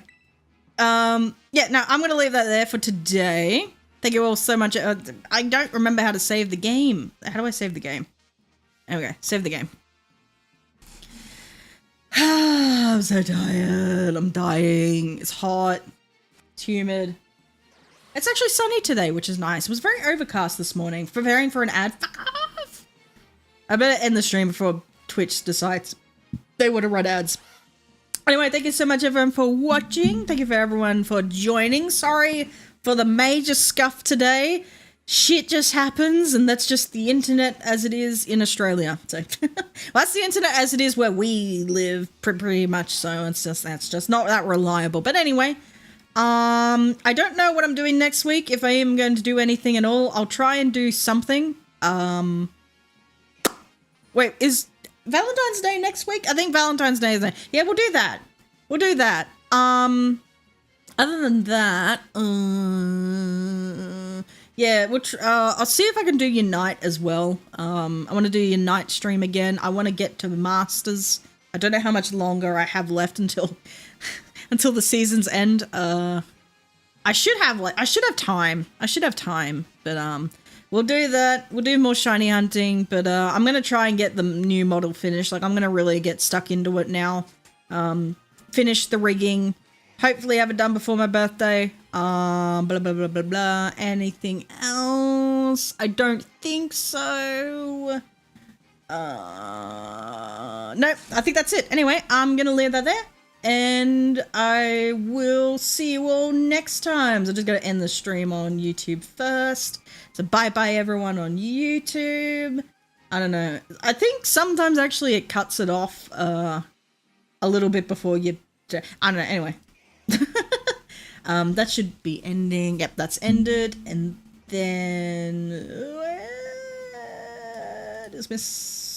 Yeah, no, I'm gonna leave that there for today. Thank you all so much. I don't remember how to save the game. How do I save the game? Okay, save the game. I'm so tired. I'm dying. It's hot. It's humid. It's actually sunny today, which is nice. It was very overcast this morning. Preparing for an ad. Fuck off! I better end the stream before Twitch decides they want to run ads. Anyway, thank you so much everyone for watching. Thank you for everyone for joining. Sorry for the major scuff today. Shit just happens, and that's just the internet as it is in Australia. So well, that's the internet as it is where we live, pretty much. So that's just not that reliable. But anyway, I don't know what I'm doing next week. If I am going to do anything at all, I'll try and do something. Wait, is Valentine's Day next week? I think Valentine's Day is there. Yeah, we'll do that. We'll do that. Other than that, yeah, I'll see if I can do Unite as well. I want to do Unite stream again. I want to get to the Masters. I don't know how much longer I have left until until the season's end. I should have time. But we'll do that. We'll do more shiny hunting, but I'm gonna try and get the new model finished. Like, I'm gonna really get stuck into it now. Finish the rigging. Hopefully have it done before my birthday. Blah, blah, blah, blah, blah. Anything else? I don't think so. No, I think that's it. Anyway, I'm going to leave that there. And I will see you all next time. So I'm just going to end the stream on YouTube first. So bye-bye everyone on YouTube. I don't know. I think sometimes actually it cuts it off a little bit before you... I don't know. Anyway. That should be ending. Yep, that's ended. And then... dismiss...